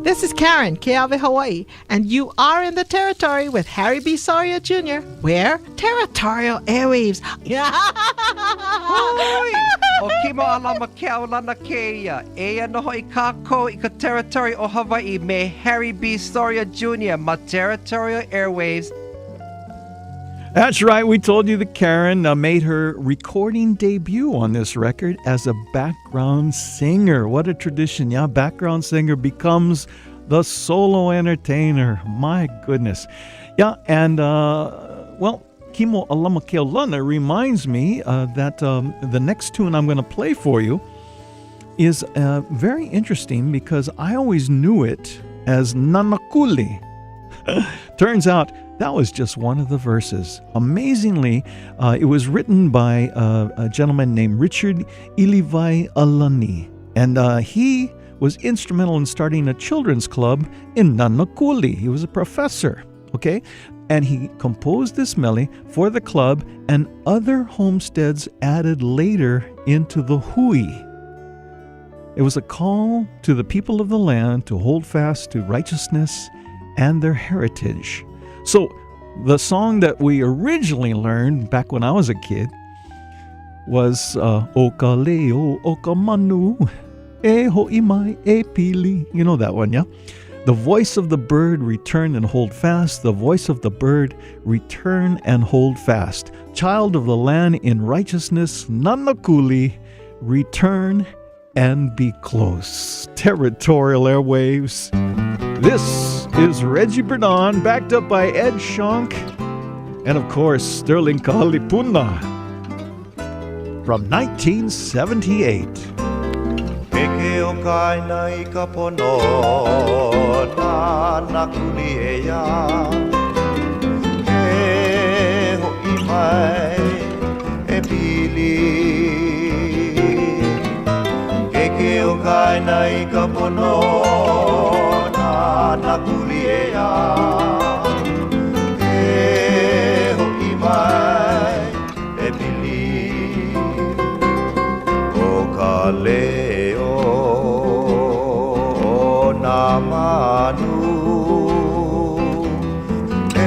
This is Karen, Keawe, Hawaii, and you are in the Territory with Harry B. Soria Jr. Where? Territorial Airwaves. O kimo alama ke au lana keia. Eia noho I kako I ka Territory o Hawaii me Harry B. Soria Jr. ma Territorial Airwaves. That's right. We told you that Karen made her recording debut on this record as a background singer. What a tradition. Yeah, background singer becomes the solo entertainer. My goodness. Yeah, and, well, Kimo Alama Keolana reminds me that the next tune I'm going to play for you is very interesting because I always knew it as Nanakuli. Turns out that was just one of the verses. Amazingly, it was written by a gentleman named Richard Ilivai Alani, and he was instrumental in starting a children's club in Nanakuli. He was a professor, okay? And he composed this mele for the club and other homesteads added later into the hui. It was a call to the people of the land to hold fast to righteousness and their heritage. So the song that we originally learned back when I was a kid was Oka Leo Oka Manu E Ho'imai E Pili. You know that one, yeah? The voice of the bird, return and hold fast. The voice of the bird, return and hold fast. Child of the land in righteousness, Nanakuli, return and be close. Territorial Airwaves. This is Reggie Bernard, backed up by Ed Shonk, and of course, Sterling Kahalipuna from 1978. Keke o kaina I ka pono Nanakuli e ia E ho'i mai e pili Keke o kaina I ka pono Nanakuli e ia E ho'i mai e pili O ka leo na manu E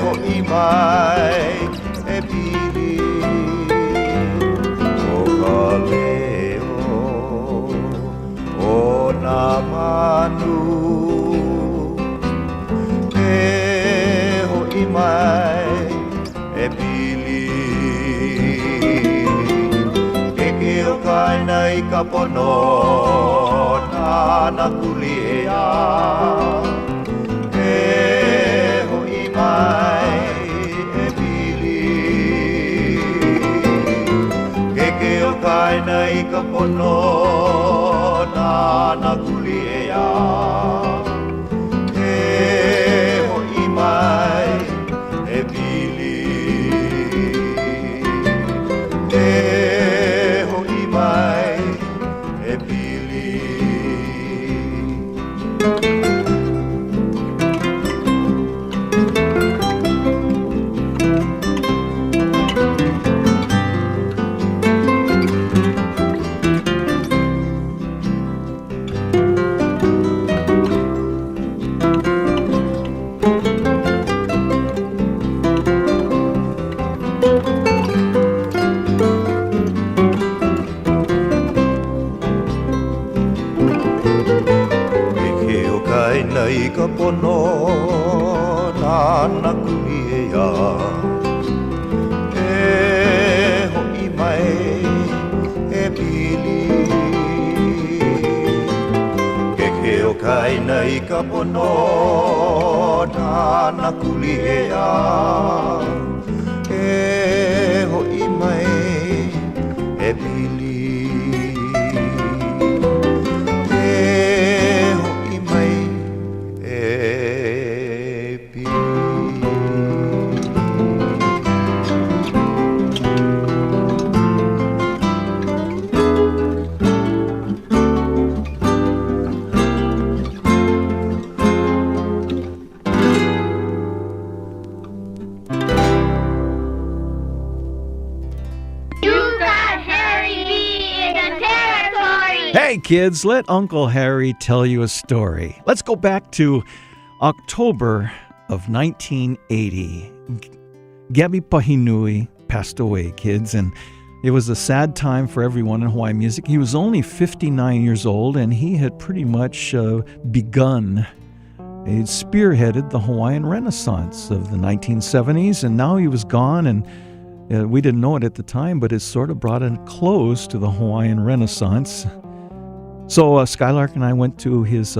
ho'i mai e pili O ka leo o na manu E ho'i mai e pili Keke o kaina I ka pono Nanakuli e ia E ho'i mai e pili Keke o kaina I ka pono Nanakuli e ia E ho'i mai e pili E ho'i mai e pili I ka pono Nanakuli e ia E ho'i mai e pili Keke o kaina I ka pono Nanakuli e ia E ho'i mai e pili Hey kids, let Uncle Harry tell you a story. Let's go back to October of 1980. Gabby Pahinui passed away, kids, and it was a sad time for everyone in Hawaiian music. He was only 59 years old, and he had pretty much begun. He had spearheaded the Hawaiian Renaissance of the 1970s, and now he was gone, and we didn't know it at the time, but it sort of brought a close to the Hawaiian Renaissance. So Skylark and I went to his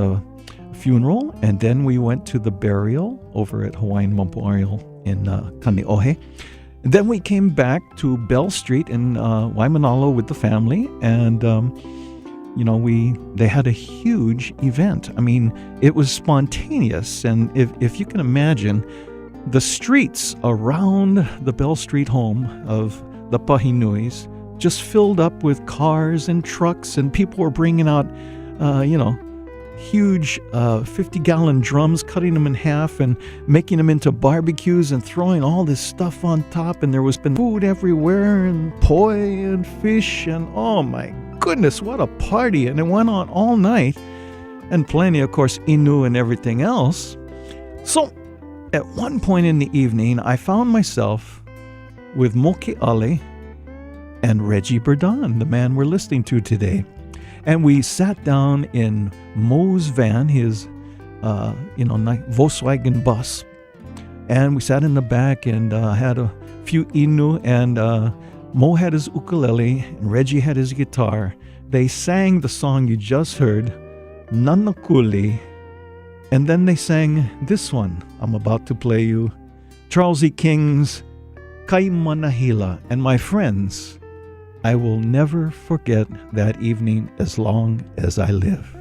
funeral, and then we went to the burial over at Hawaiian Memorial in Kaneohe. And then we came back to Bell Street in Waimanalo with the family, and they had a huge event. I mean, it was spontaneous, and if you can imagine, the streets around the Bell Street home of the Pahinuis just filled up with cars and trucks, and people were bringing out, huge 50-gallon drums, cutting them in half and making them into barbecues and throwing all this stuff on top. And there was been food everywhere, and poi and fish, and oh my goodness, what a party. And it went on all night, and plenty, of course, inu and everything else. So at one point in the evening, I found myself with Moke Ale and Reggie Burdon, the man we're listening to today. And we sat down in Mo's van, his Volkswagen bus. And we sat in the back and had a few inu, and Mo had his ukulele and Reggie had his guitar. They sang the song you just heard, Nanakuli, and then they sang this one I'm about to play you, Charles E. King's Kai Manahila. And my friends, I will never forget that evening as long as I live.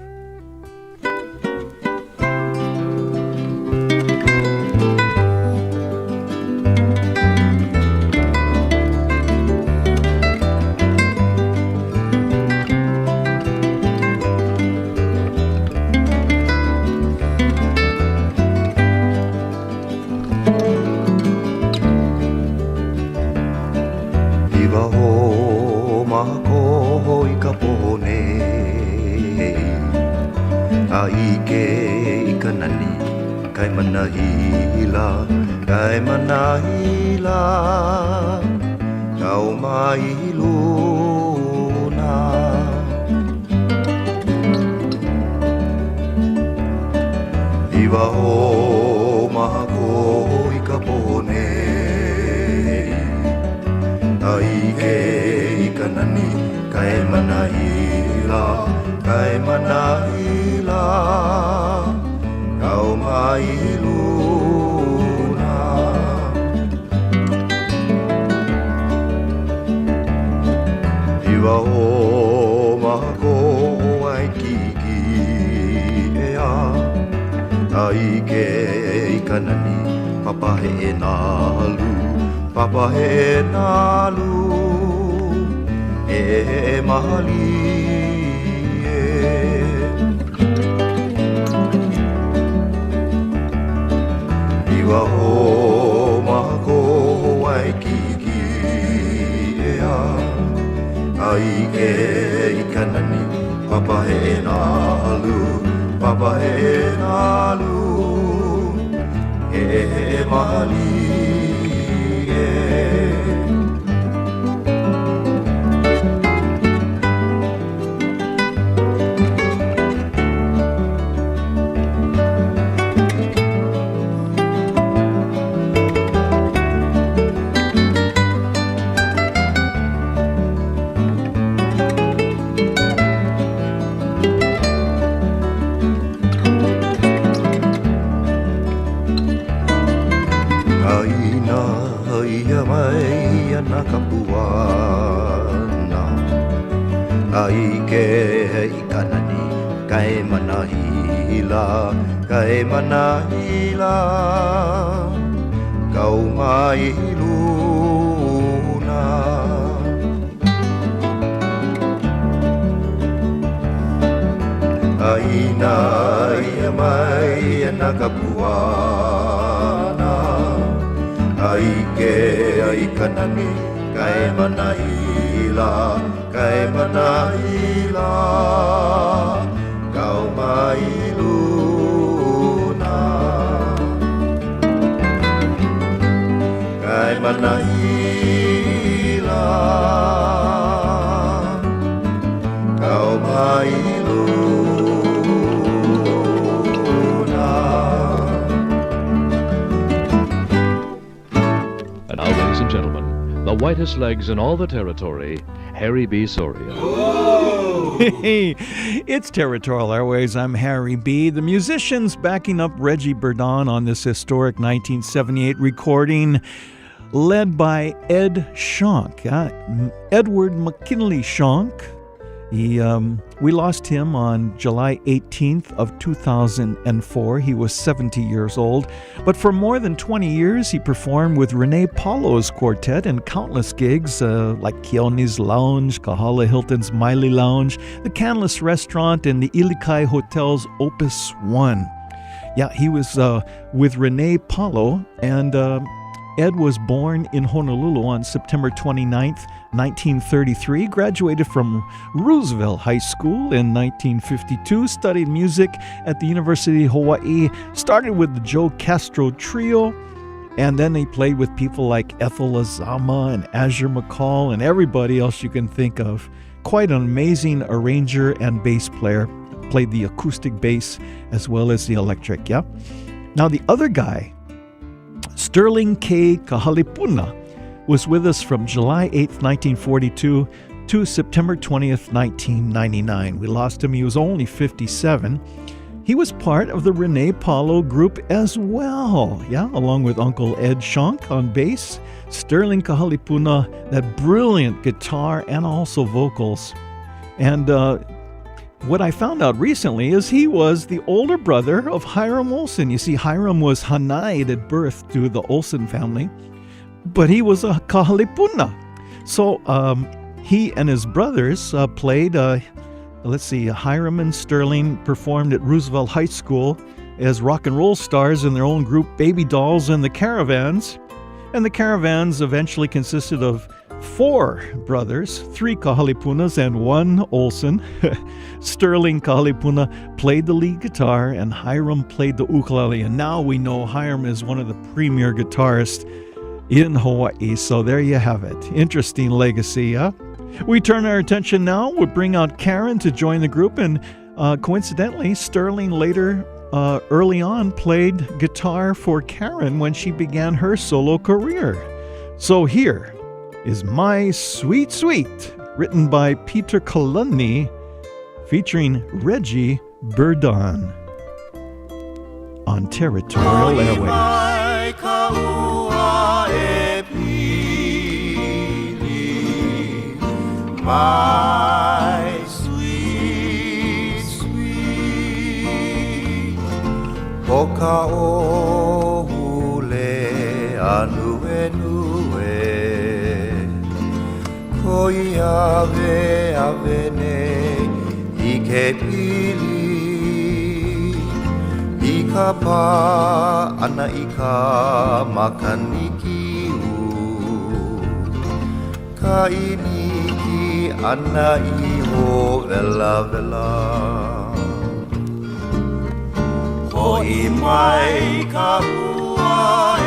And now, ladies and gentlemen, the whitest legs in all the territory, Harry B. Soria. Whoa! Hey, it's Territorial Airwaves. I'm Harry B. The musicians backing up Reggie Burdon on this historic 1978 recording, led by Ed Schonk, Edward McKinley Schonk. We lost him on July 18th of 2004. He was 70 years old. But for more than 20 years, he performed with Renee Paulo's quartet in countless gigs like Keone's Lounge, Kahala Hilton's Miley Lounge, the Canlis Restaurant, and the Ilikai Hotel's Opus 1. Yeah, he was with Renee Paulo, and Ed was born in Honolulu on September 29th, 1933, graduated from Roosevelt High School in 1952, studied music at the University of Hawaii, started with the Joe Castro Trio, and then he played with people like Ethel Azama and Azure McCall and everybody else you can think of. Quite an amazing arranger and bass player. Played the acoustic bass as well as the electric, yeah? Now the other guy, Sterling K. Kahalipuna, was with us from July 8th, 1942 to September 20th, 1999. We lost him. He was only 57. He was part of the Renee Paulo group as well, yeah, along with Uncle Ed Schonk on bass, Sterling Kahalipuna, that brilliant guitar and also vocals. And what I found out recently is he was the older brother of Hiram Olsen. You see, Hiram was Hanaid at birth to the Olsen family, but he was a Kahalipuna. So he and his brothers played, Hiram and Sterling performed at Roosevelt High School as rock and roll stars in their own group Baby Dolls and the Caravans. And the Caravans eventually consisted of 4 brothers, 3 Kahalipunas and 1 Olsen. Sterling Kahalipuna played the lead guitar and Hiram played the ukulele. And now we know Hiram is one of the premier guitarists in Hawaii. So there you have it. Interesting legacy, huh? We turn our attention now. We'll bring out Karen to join the group. And coincidentally, Sterling later, early on, played guitar for Karen when she began her solo career. So here is My Sweet Sweet, written by Peter Kalani, featuring Reggie Burdon on Territorial Airwaves. My sweet, sweet Poka o hule anue nue Koi ave ave ne Ike pili Ika pa ana ika makanikiu Ka iniki ana iho vela vela Hoi mai ka ua e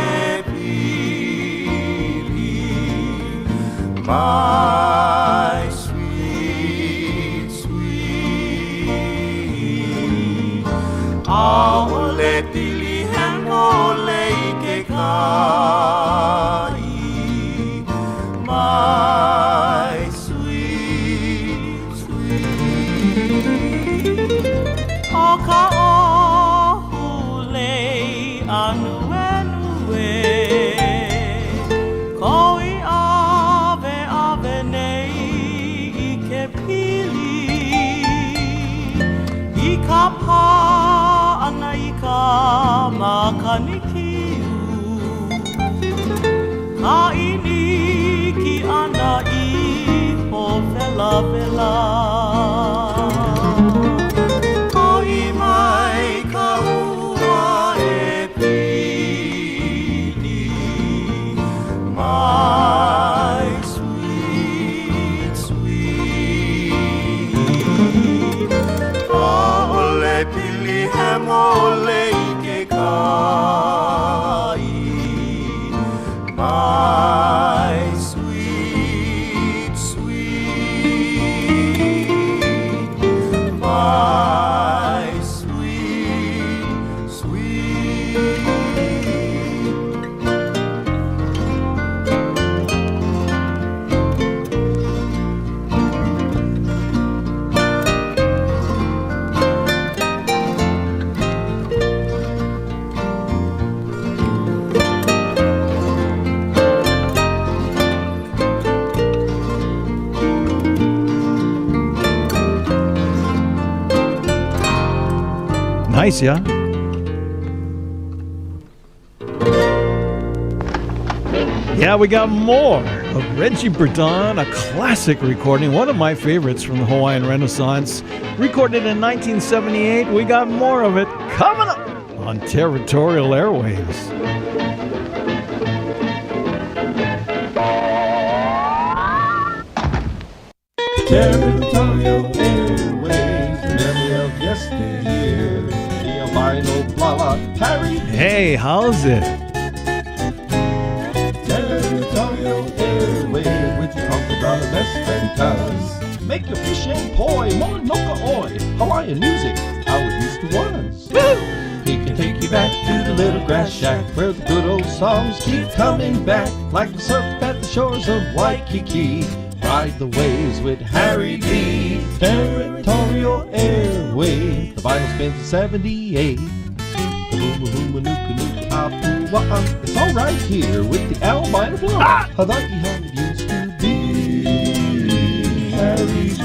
pili My sweet, sweet Aole pili hemole ike kai My sweet, sweet Oka o hule anue nue Koi ave ave nei ike pili Ika pa ana ika makanikiu Ka iniki ana iho vela vela Koi mai ka ua e pili My sweet, sweet Aole pili hemole ike kai My sweet, sweet My sweet, sweet Nice, yeah? Yeah, we got more of Reggie Burdon, a classic recording, one of my favorites from the Hawaiian Renaissance. Recorded in 1978, we got more of it coming up on Territorial Airwaves. Territorial Airwaves, the memory of yesteryear. The albino Lala Harry. Hey, how's it? Territorial Airwaves with your uncle, brother, best friend, cuz. Make your fish and poi, Mauna Kea, Hawaiian music, how it used to was. Woo! He can take you back to the little grass shack where the good old songs keep coming back, like the surf at the shores of Waikiki. Ride the waves with Harry B. Territorial Airwaves. The vinyl spins in 78. It's all right here with the albino blow. Hawaii how it used to be. Harry B.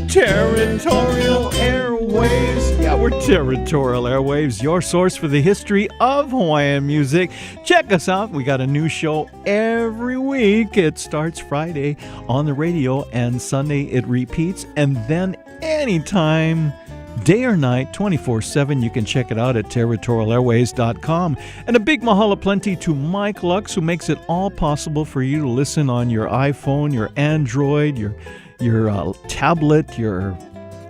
Territorial Airwaves. Yeah, we're Territorial Airwaves, your source for the history of Hawaiian music. Check us out. We got a new show every week. It starts Friday on the radio, and Sunday it repeats. And then anytime, day or night, 24/7, you can check it out at territorialairways.com. And a big mahalo plenty to Mike Lux, who makes it all possible for you to listen on your iPhone, your Android, your tablet, your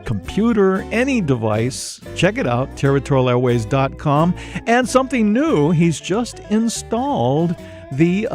computer, any device. Check it out, territorialairways.com. And something new, he's just installed the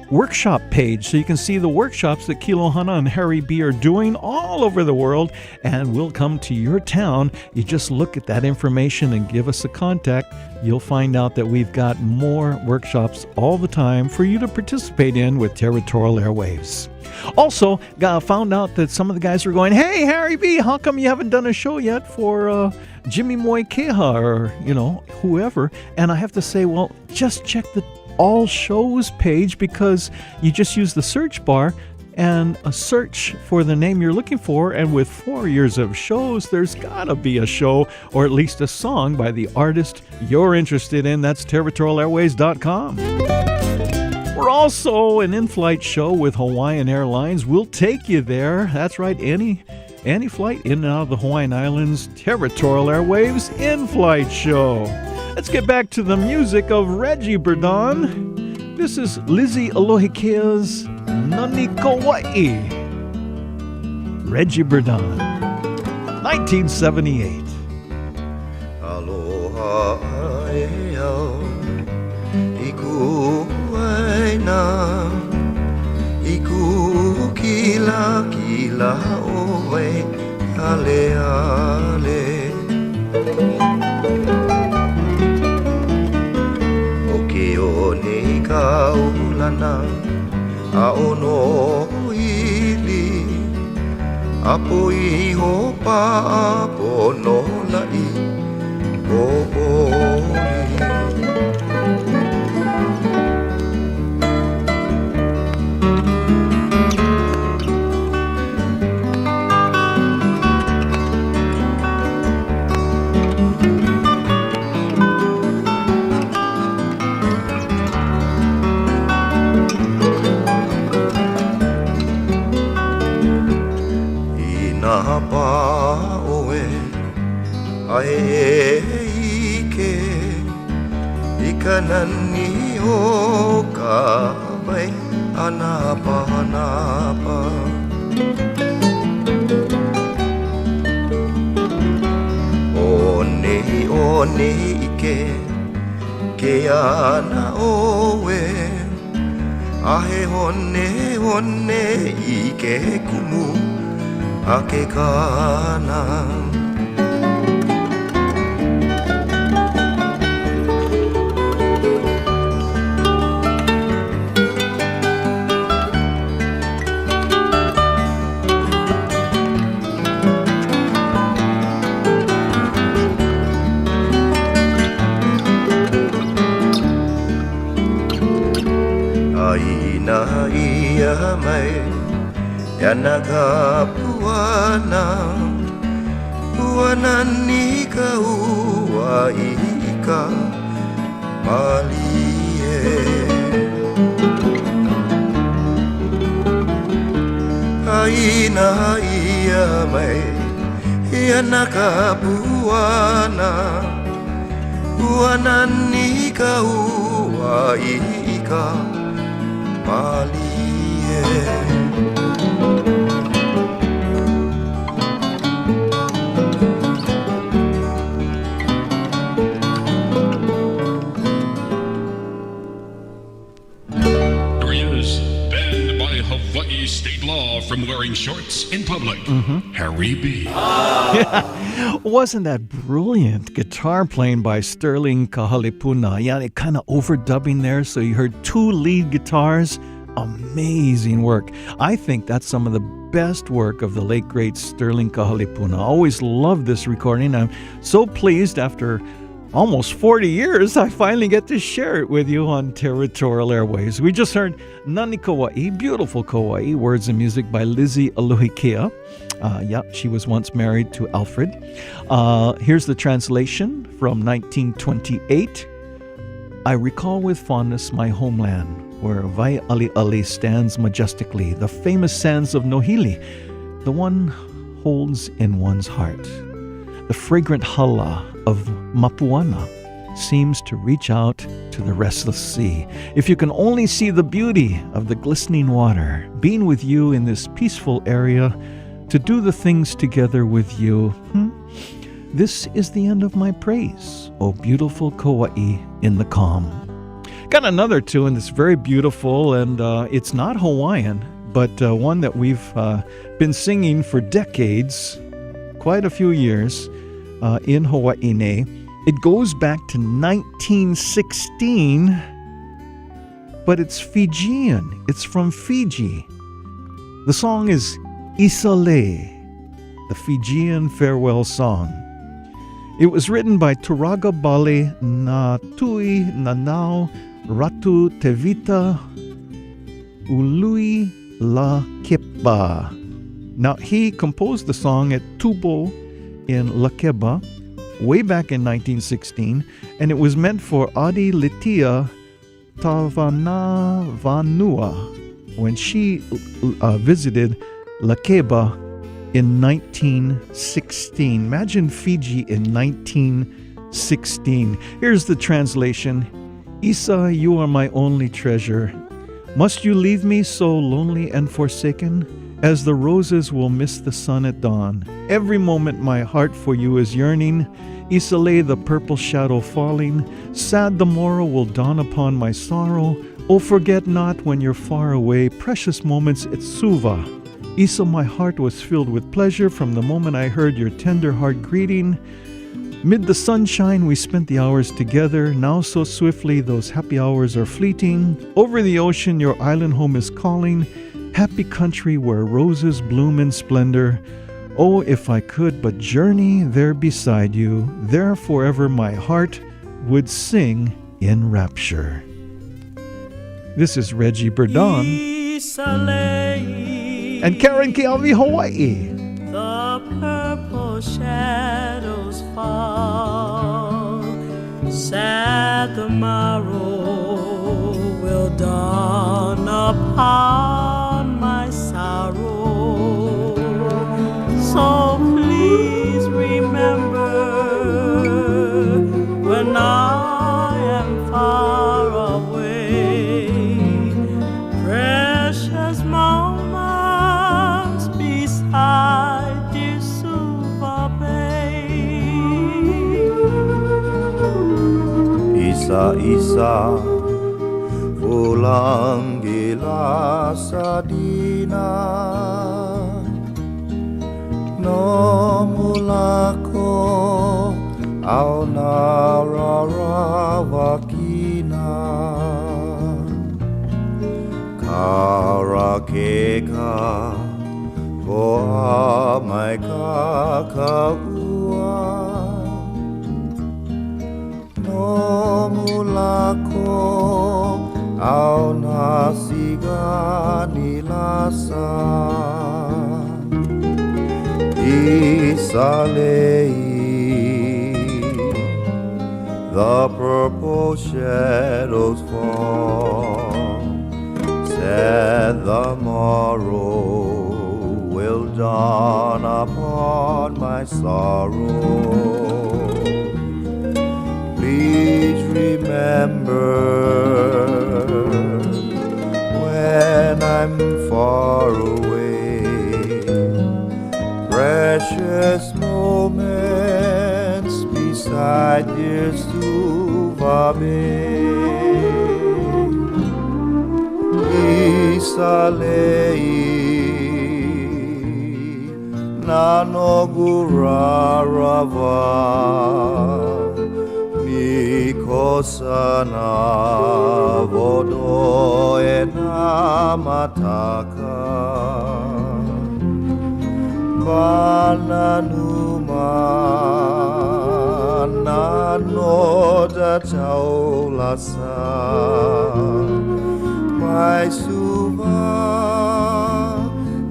workshop page, so you can see the workshops that Kilauea and Harry B are doing all over the world, and will come to your town. You just look at that information and give us a contact. You'll find out that we've got more workshops all the time for you to participate in with Territorial Airwaves. Also, found out that some of the guys were going, "Hey, Harry B, how come you haven't done a show yet for Jimmy Moikeha or, whoever?" And I have to say, well, just check the all shows page, because you just use the search bar and a search for the name you're looking for, and with 4 years of shows, there's gotta be a show or at least a song by the artist you're interested in. That's territorialairways.com. We're also an in-flight show with Hawaiian Airlines. We'll take you there. That's right, any flight in and out of the Hawaiian Islands, Territorial Airwaves in-flight show. Let's get back to the music of Reggie Burdon. This is Lizzie Alohikia's Nani Kauai. Reggie Burdon, 1978. Aloha e au, iku waina, iku kila kila oe, ale ale. Nei kaulana a ono ili apo iho pa pono lai o ae ike ikanani o ka mai hanapa'a one ike ke ana oe ahe hone ike kumu ake kana mai yana ka puana Uanani ka Hawaii ka malie Aina ia mai ia nakapuana Uanani ka Hawaii ka malie Hawaii state law from wearing shorts in public. Harry B. Wasn't that brilliant? Guitar playing by Sterling Kahalipuna. Yeah, it kind of overdubbing there, so you heard two lead guitars. Amazing work. I think that's some of the best work of the late, great Sterling Kahalipuna. I always loved this recording. I'm so pleased after almost 40 years, I finally get to share it with you on Territorial Airwaves. We just heard Nani Kauai, beautiful Kauai, words and music by Lizzie Aluhikea. She was once married to Alfred. Here's the translation from 1928. I recall with fondness my homeland, where Vai Ali Ali stands majestically, the famous sands of Nohili, the one holds in one's heart. The fragrant hala of Mapuana seems to reach out to the restless sea. If you can only see the beauty of the glistening water, being with you in this peaceful area, to do the things together with you, this is the end of my praise, O beautiful Kauai in the calm. Got another tune that's very beautiful, and it's not Hawaiian, but one that we've been singing for decades, quite a few years, in Hawai'i. It goes back to 1916, but it's Fijian. It's from Fiji. The song is Isale, the Fijian farewell song. It was written by Turaga Bale Natui Nanau Ratu Tevita Ului La Kepa. Now, he composed the song at Tubo in Lakeba way back in 1916, and it was meant for Adi Litia Tavanavanua when she visited Lakeba in 1916. Imagine Fiji in 1916. Here's the translation. Isa, you are my only treasure. Must you leave me so lonely and forsaken? As the roses will miss the sun at dawn, every moment my heart for you is yearning. Isale, the purple shadow falling, sad the morrow will dawn upon my sorrow. Oh, forget not when you're far away, precious moments at Suva. Isa, my heart was filled with pleasure from the moment I heard your tender heart greeting. Mid the sunshine we spent the hours together, now so swiftly those happy hours are fleeting. Over the ocean your island home is calling, happy country where roses bloom in splendor. Oh, if I could but journey there beside you, there forever my heart would sing in rapture. This is Reggie Burdon and Karen Keawe, Hawaii. The purple shadows fall, sad the morrow will dawn upon my sorrow. So please remember when I am far away, precious moments beside dear Suva Bay. Isa, Isa, pulang gila sadina. No mulako au narawakina karakeka koa mai kakaua. No mulako au nasiga nilasa Isalei. The purple shadows fall, said the morrow will dawn upon my sorrow. Please remember when I'm far away, precious moments beside dear Suvabe. Isalei nanogurarava nikosana vodo enamataka bananuma nanoda taulasa mai suva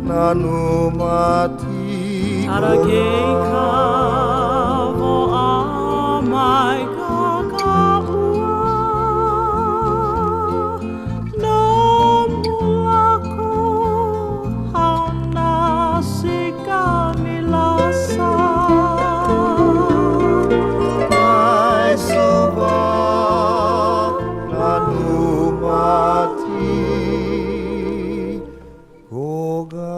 nanumati Arageka vo amai kakaroach no mulako hauna sikanilasa mai suva nanumati koga.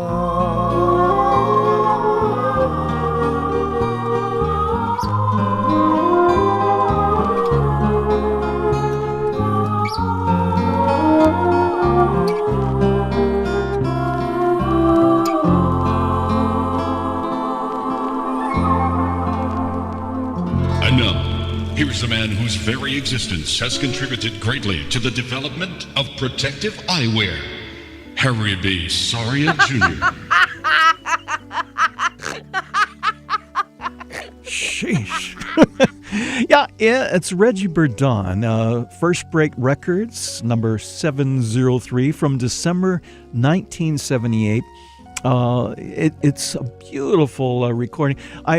And now, here's a man whose very existence has contributed greatly to the development of protective eyewear. Harry B. Soria Jr. Sheesh. Yeah, it's Reggie Burdon, First Break Records, number 703 from December 1978. It's a beautiful recording.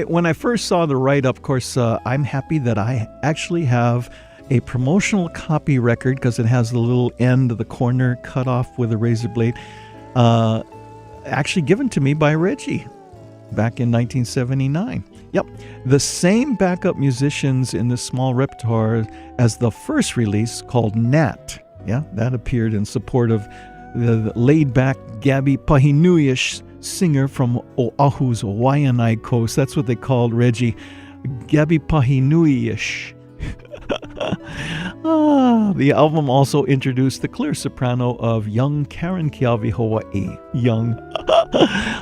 When I first saw the write-up, of course, I'm happy that I actually have a promotional copy record because it has the little end of the corner cut off with a razor blade, actually given to me by Reggie back in 1979. Yep, the same backup musicians in this small repertoire as the first release called Nat. Yeah, that appeared in support of the laid-back Gabby Pahinui-ish singer from Oahu's Hawaiian coast. That's what they called Reggie, Gabby Pahinui-ish. The album also introduced the clear soprano of young Karen Keawe Hawaii. Young.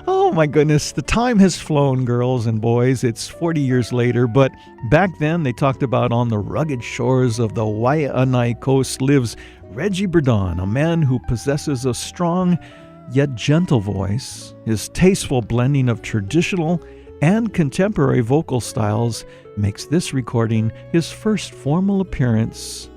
Oh my goodness, the time has flown, girls and boys. It's 40 years later, but back then they talked about on the rugged shores of the Waianae coast lives Reggie Burdon, a man who possesses a strong yet gentle voice. His tasteful blending of traditional and contemporary vocal styles makes this recording his first formal appearance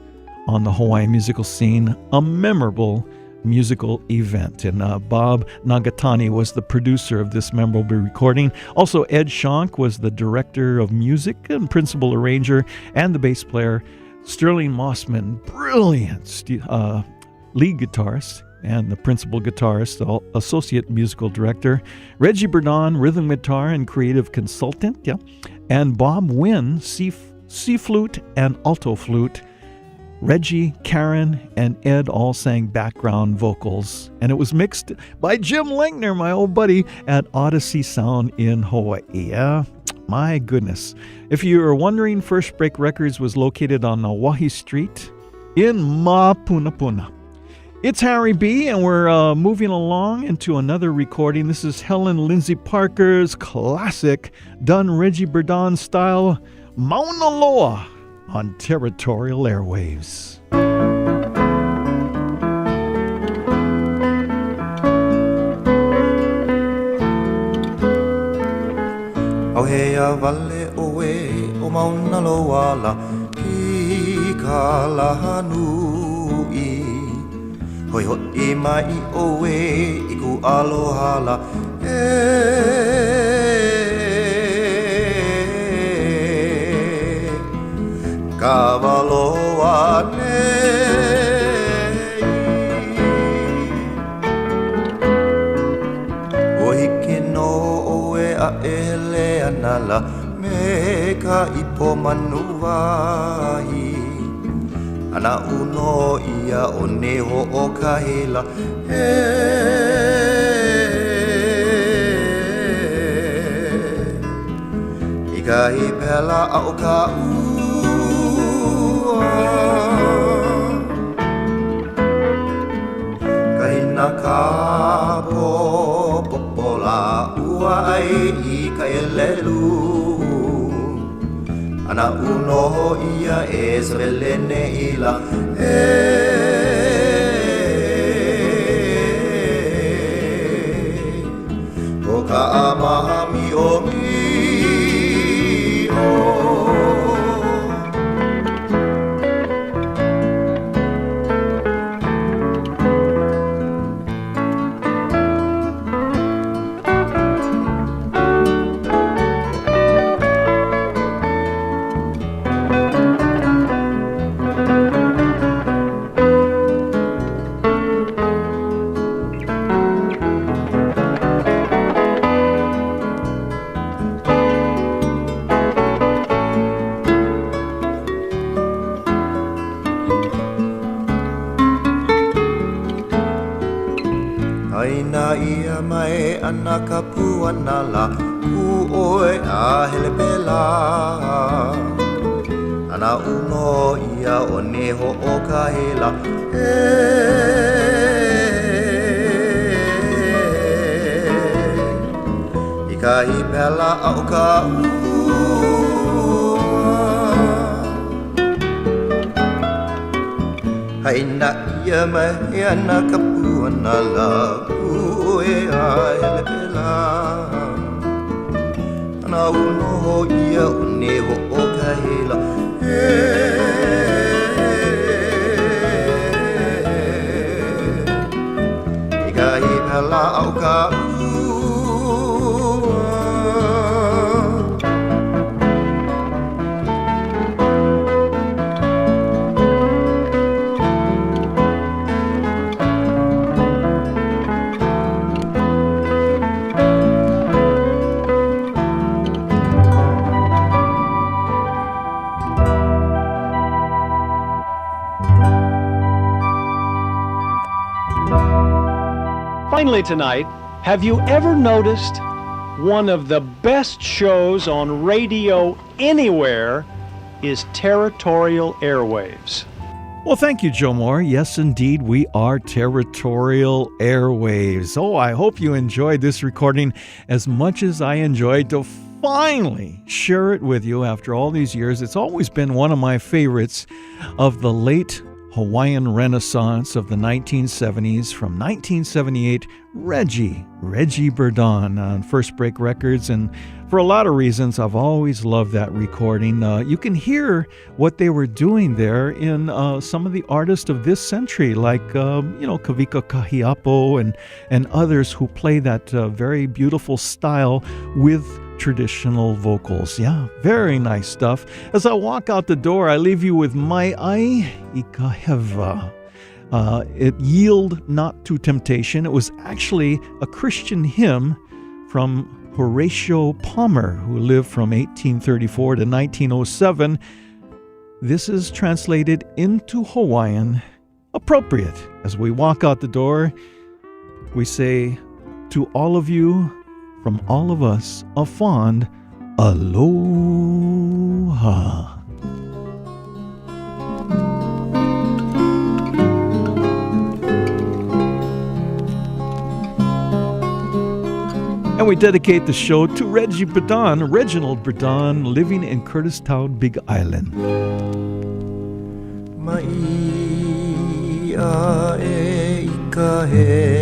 on the Hawaiian musical scene, a memorable musical event. And Bob Nagatani was the producer of this memorable recording. Also, Ed Schonk was the director of music and principal arranger, and the bass player. Sterling Mossman, brilliant lead guitarist and the principal guitarist, associate musical director. Reggie Burdon, rhythm guitar and creative consultant. Yeah. And Bob Wynn, C flute and alto flute. Reggie, Karen, and Ed all sang background vocals. And it was mixed by Jim Lenkner, my old buddy, at Odyssey Sound in Hawaii. Yeah, my goodness. If you are wondering, First Break Records was located on Oahe Street in Mapunapuna. It's Harry B., and we're moving along into another recording. This is Helen Lindsay Parker's classic, done Reggie Burdon style, Mauna Loa, on Territorial Airwaves. Au hea vale oe o Mauna Loa la ki ka lahanui. Hoi hoi mai oe i ku aloha la e Kawaloa Nala me ka ipo manuai ana uno ia o neho o ka hela I ka I pela au ka ua ka hina ka popola ua ai ka elelu ana uno ia esrelene ila o ka amahami o mi Nala ku oe a hele pela ana uno ia o neho o ka hela I ka I pela au ka haina ia mai ana ka puanala ku oe a hele pela na uno ia uneho o ka hela I ka I pela au ka Finally tonight, have you ever noticed one of the best shows on radio anywhere is Territorial Airwaves? Well, thank you, Joe Moore. Yes, indeed, we are Territorial Airwaves. Oh, I hope you enjoyed this recording as much as I enjoyed to finally share it with you after all these years. It's always been one of my favorites of the late Hawaiian Renaissance of the 1970s. From 1978, Reggie Burdon on First Break Records, and for a lot of reasons, I've always loved that recording. You can hear what they were doing there in some of the artists of this century, like Kavika Kahiapo and others who play that very beautiful style with traditional vocals. Yeah, very nice stuff. As I walk out the door, I leave you with Mai Ai Ikaheva. It Yield Not to Temptation. It was actually a Christian hymn from Horatio Palmer, who lived from 1834 to 1907. This is translated into Hawaiian, appropriate. As we walk out the door, we say to all of you, from all of us, a fond aloha. And we dedicate the show to Reggie Burdon, Reginald Burdon, living in Curtistown, Big Island. Mai a e ikaheva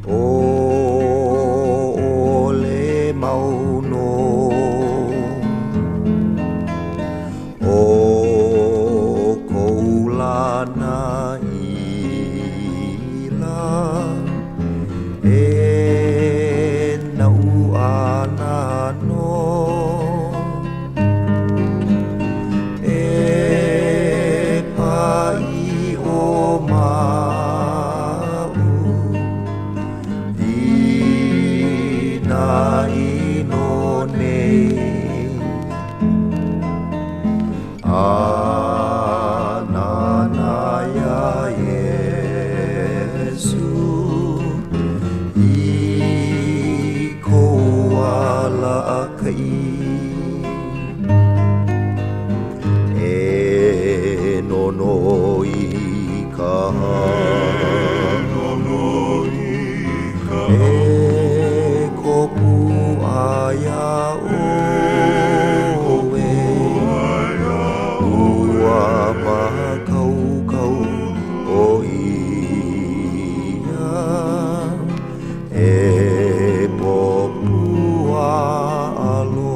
o le mauno o koulana ila e nau ana no nono I ka E kopu aya oe Ua makau kau o ia E popua alo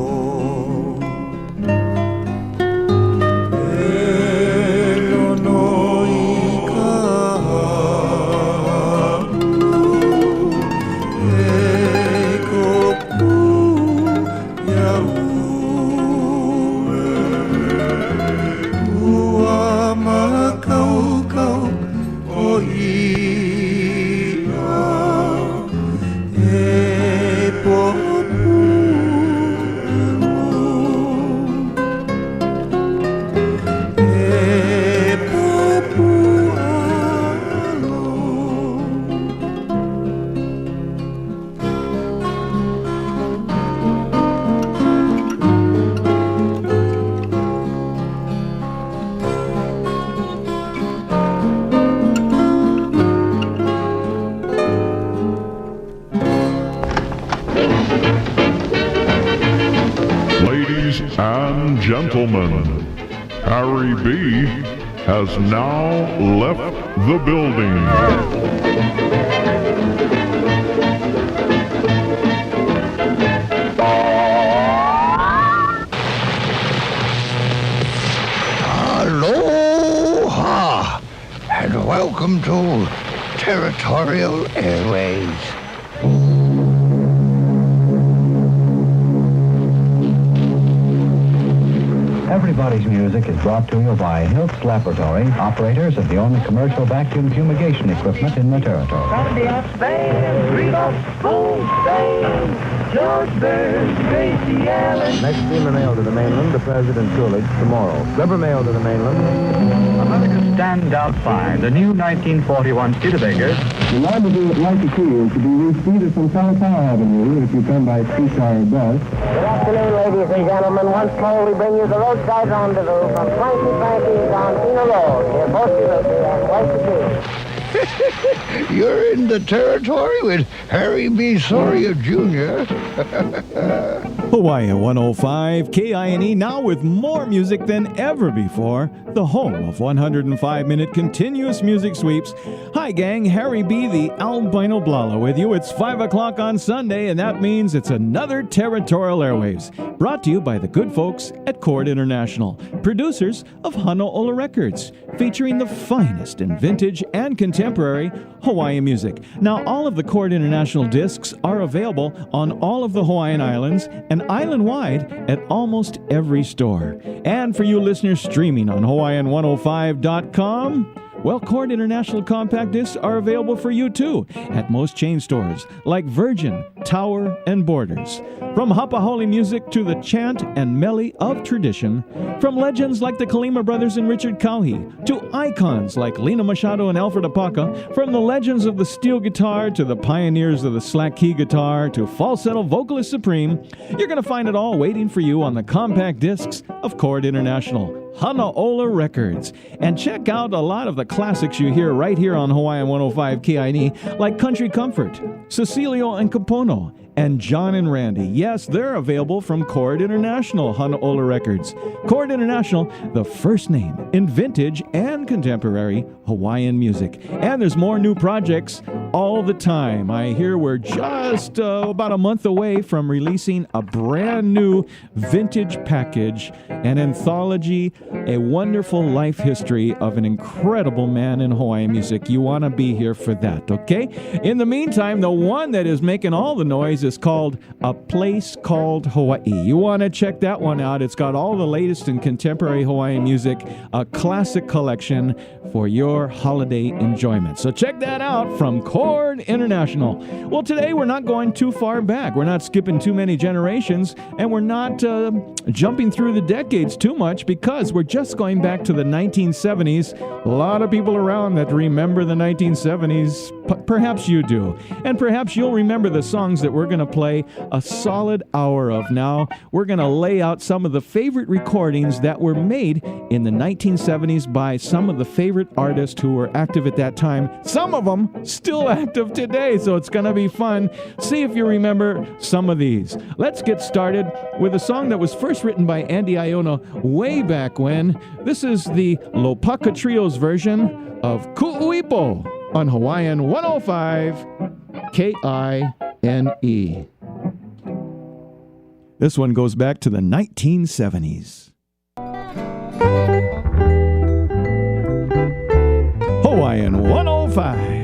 And gentlemen, Harry B. has now left the building. Aloha, and welcome to Territorial Airwaves. Everybody's Music is brought to you by Hiltz Laboratory, operators of the only commercial vacuum fumigation equipment in the territory. Grandiose Band, Rudolph Spoon Band, George Burns, Gracie Allen. Next steamer mail to the mainland to President Coolidge tomorrow. Rubber mail to the mainland. America's standout find, the new 1941 Studebaker. The rendezvous at Mauna Kea is to be reached either from Kalua Avenue if you come by streetcar or bus. Good afternoon, ladies and gentlemen. Once more, we bring you the roadside rendezvous from Frankie's on Kino Road, near Bossilupi and Waikiki. You're in the territory with Harry B. Soria Jr. Hawaii 105 KINE, now with more music than ever before, the home of 105-minute continuous music sweeps. Hi gang, Harry B. the albino blala with you. It's 5 o'clock on Sunday, and that means it's another Territorial Airwaves, brought to you by the good folks at Chord International, producers of Honolulu Records, featuring the finest in vintage and contemporary Hawaiian music. Now, all of the Chord International discs are available on all of the Hawaiian Islands and island-wide at almost every store. And for you listeners streaming on Hawaiian105.com, well, Chord International compact discs are available for you too at most chain stores like Virgin, Tower, and Borders. From Hapaholi music to the chant and mele of tradition, from legends like the Kalima brothers and Richard Kauhi, to icons like Lena Machado and Alfred Apaka, from the legends of the steel guitar to the pioneers of the slack key guitar to falsetto vocalist supreme, you're going to find it all waiting for you on the compact discs of Chord International, Honolulu Records. And check out a lot of the classics you hear right here on Hawaiian 105 KINE, like Country Comfort, Cecilio and Capono, and John and Randy. Yes, they're available from Chord International, Honolulu Records. Chord International, the first name in vintage and contemporary Hawaiian music. And there's more new projects all the time. I hear we're just about a month away from releasing a brand new vintage package, an anthology, a wonderful life history of an incredible man in Hawaiian music. You want to be here for that, okay? In the meantime, the one that is making all the noise is called A Place Called Hawaii. You want to check that one out. It's got all the latest in contemporary Hawaiian music, a classic collection for your holiday enjoyment. So check that out from Chord International. Well, today we're not going too far back. We're not skipping too many generations, and we're not jumping through the decades too much, because we're just going back to the 1970s. A lot of people around that remember the 1970s. Perhaps you do. And perhaps you'll remember the songs that we're going to play a solid hour of now. We're going to lay out some of the favorite recordings that were made in the 1970s by some of the favorite artists who were active at that time. Some of them still active today, so it's going to be fun. See if you remember some of these. Let's get started with a song that was first written by Andy Iona way back when. This is the Lopaka Trio's version of Ku'uipo on Hawaiian 105 KINE. This one goes back to the 1970s. Hawaiian 105.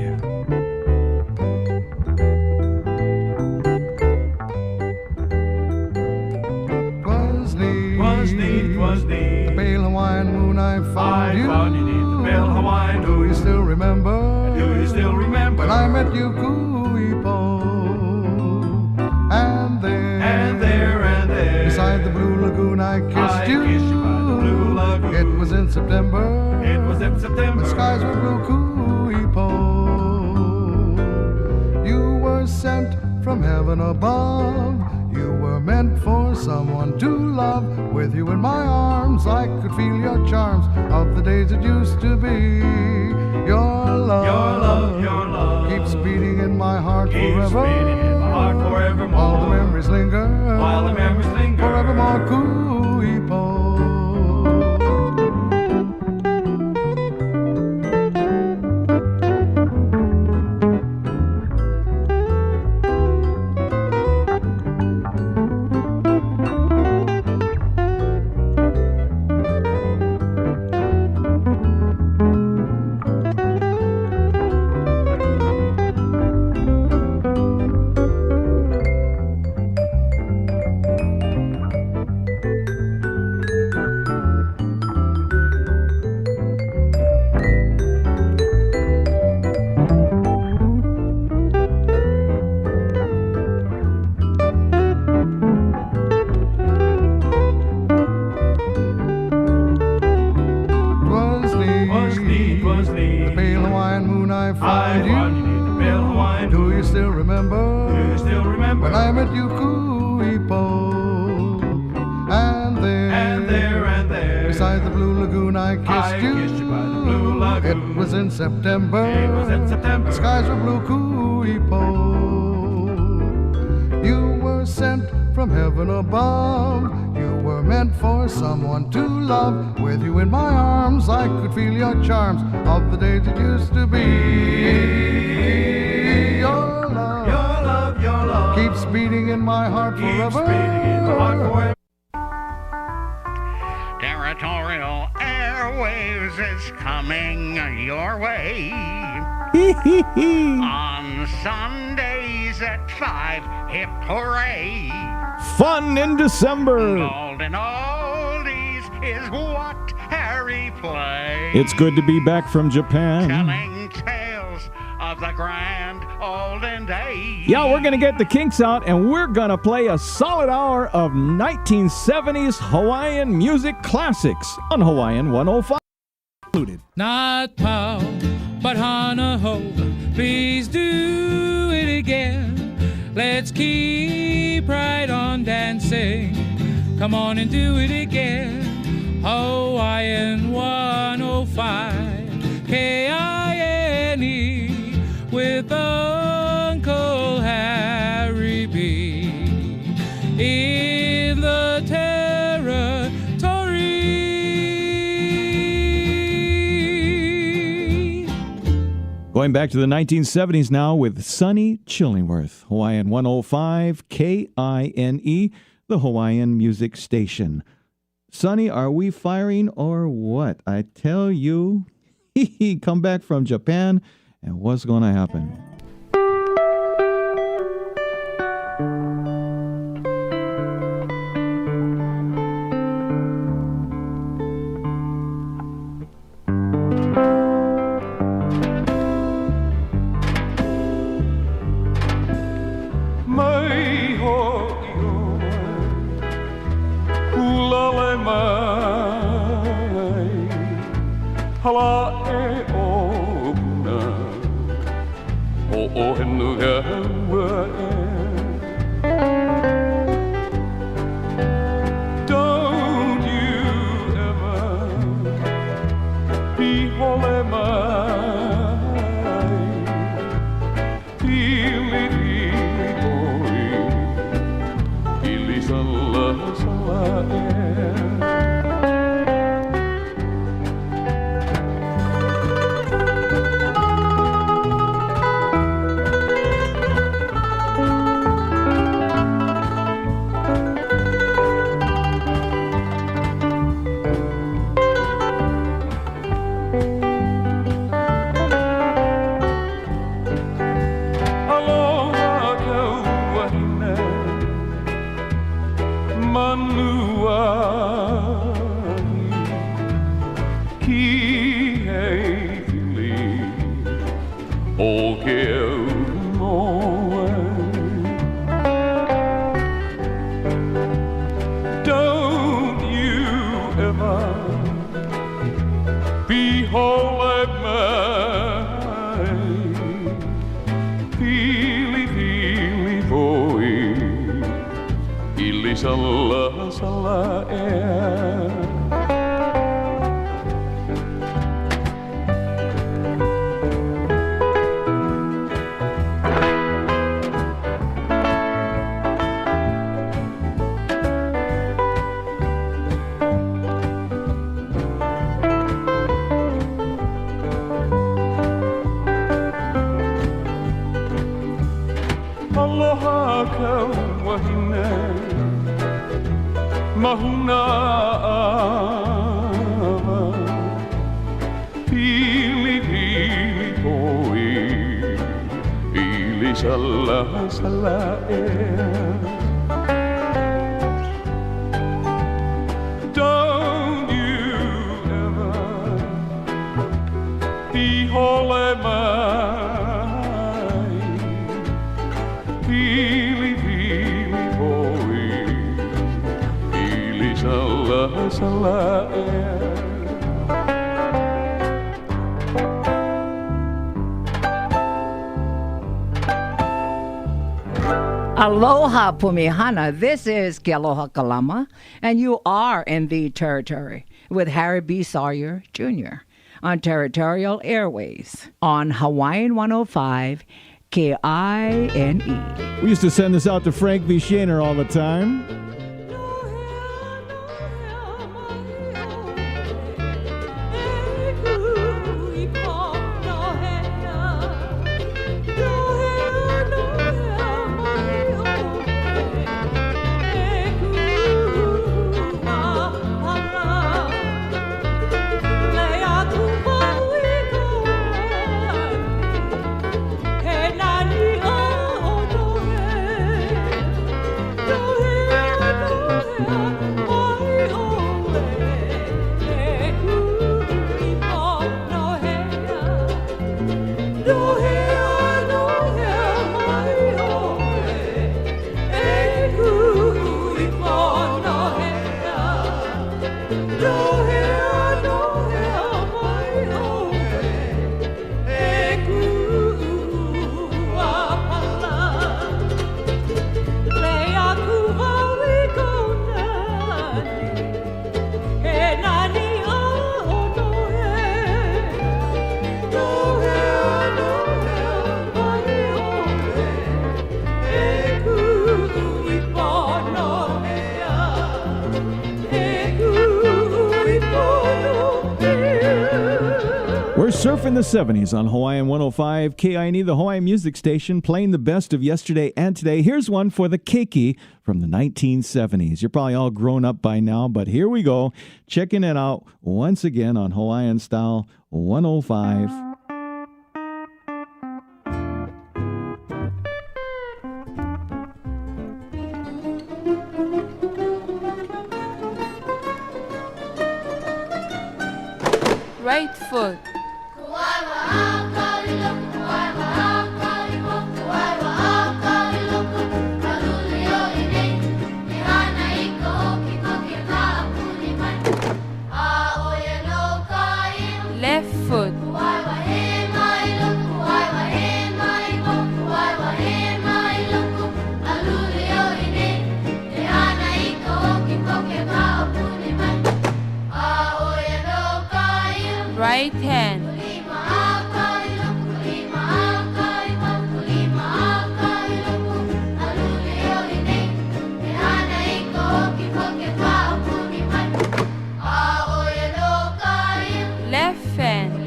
Was neat, the pale Hawaiian moon I found you. The pale Hawaiian moon. Do you still remember? Do you still remember? When I met you, Kuipo. And there, beside the blue lagoon I kissed you. Kissed you by the blue lagoon. It was in September. It was in September. The skies were blue, Kuipo. You were sent from heaven above. You were meant for someone to love. With you in my arms, I could feel your charms of the days it used to be. Your love keeps beating in my heart forever. Forevermore. While the memories linger. Forevermore, Kuipo. September. It was in September. The skies were blue, Kuipo. You were sent from heaven above. You were meant for someone to love. With you in my arms, I could feel your charms of the days it used to be. Your love keeps beating in my heart forever. Territorial Airwaves is coming your way. On Sundays at 5, hip hooray. Fun in December. Golden oldies is what Harry plays. It's good to be back from Japan. Telling tales of the grand olden days. Yeah, we're going to get the kinks out, and we're going to play a solid hour of 1970s Hawaiian music classics on Hawaiian 105. Not pow, but hana ho, please do it again. Let's keep right on dancing. Come on and do it again. Hawaiian 105 KINE with Uncle Harry B. In the Territory. Going back to the 1970s now with Sonny Chillingworth, Hawaiian 105 KINE, the Hawaiian music station. Sonny, are we firing or what? I tell you, come back from Japan, and what's going to happen? Don't you ever be holy mine. Pili pili poi, ili sala sala Don't you ever be holy mine. Pili pili voi, ili sala sala Aloha ka wahine mahuna awa pili pili poi ili sala sala Don't you ever be holy mine. Pili pili poi, ili sala sala Aloha Pumihana. This is Kealoha Kalama, and you are in the Territory with Harry B. Sawyer Jr. on Territorial Airwaves on Hawaiian 105 KINE. We used to send this out to Frank V. Shaner all the time. Surfing the 70s on Hawaiian 105 KINE, the Hawaiian music station, playing the best of yesterday and today. Here's one for the keiki from the 1970s. You're probably all grown up by now, but here we go. Checking it out once again on Hawaiian Style 105. Right foot. Left foot. Right hand. Left hand.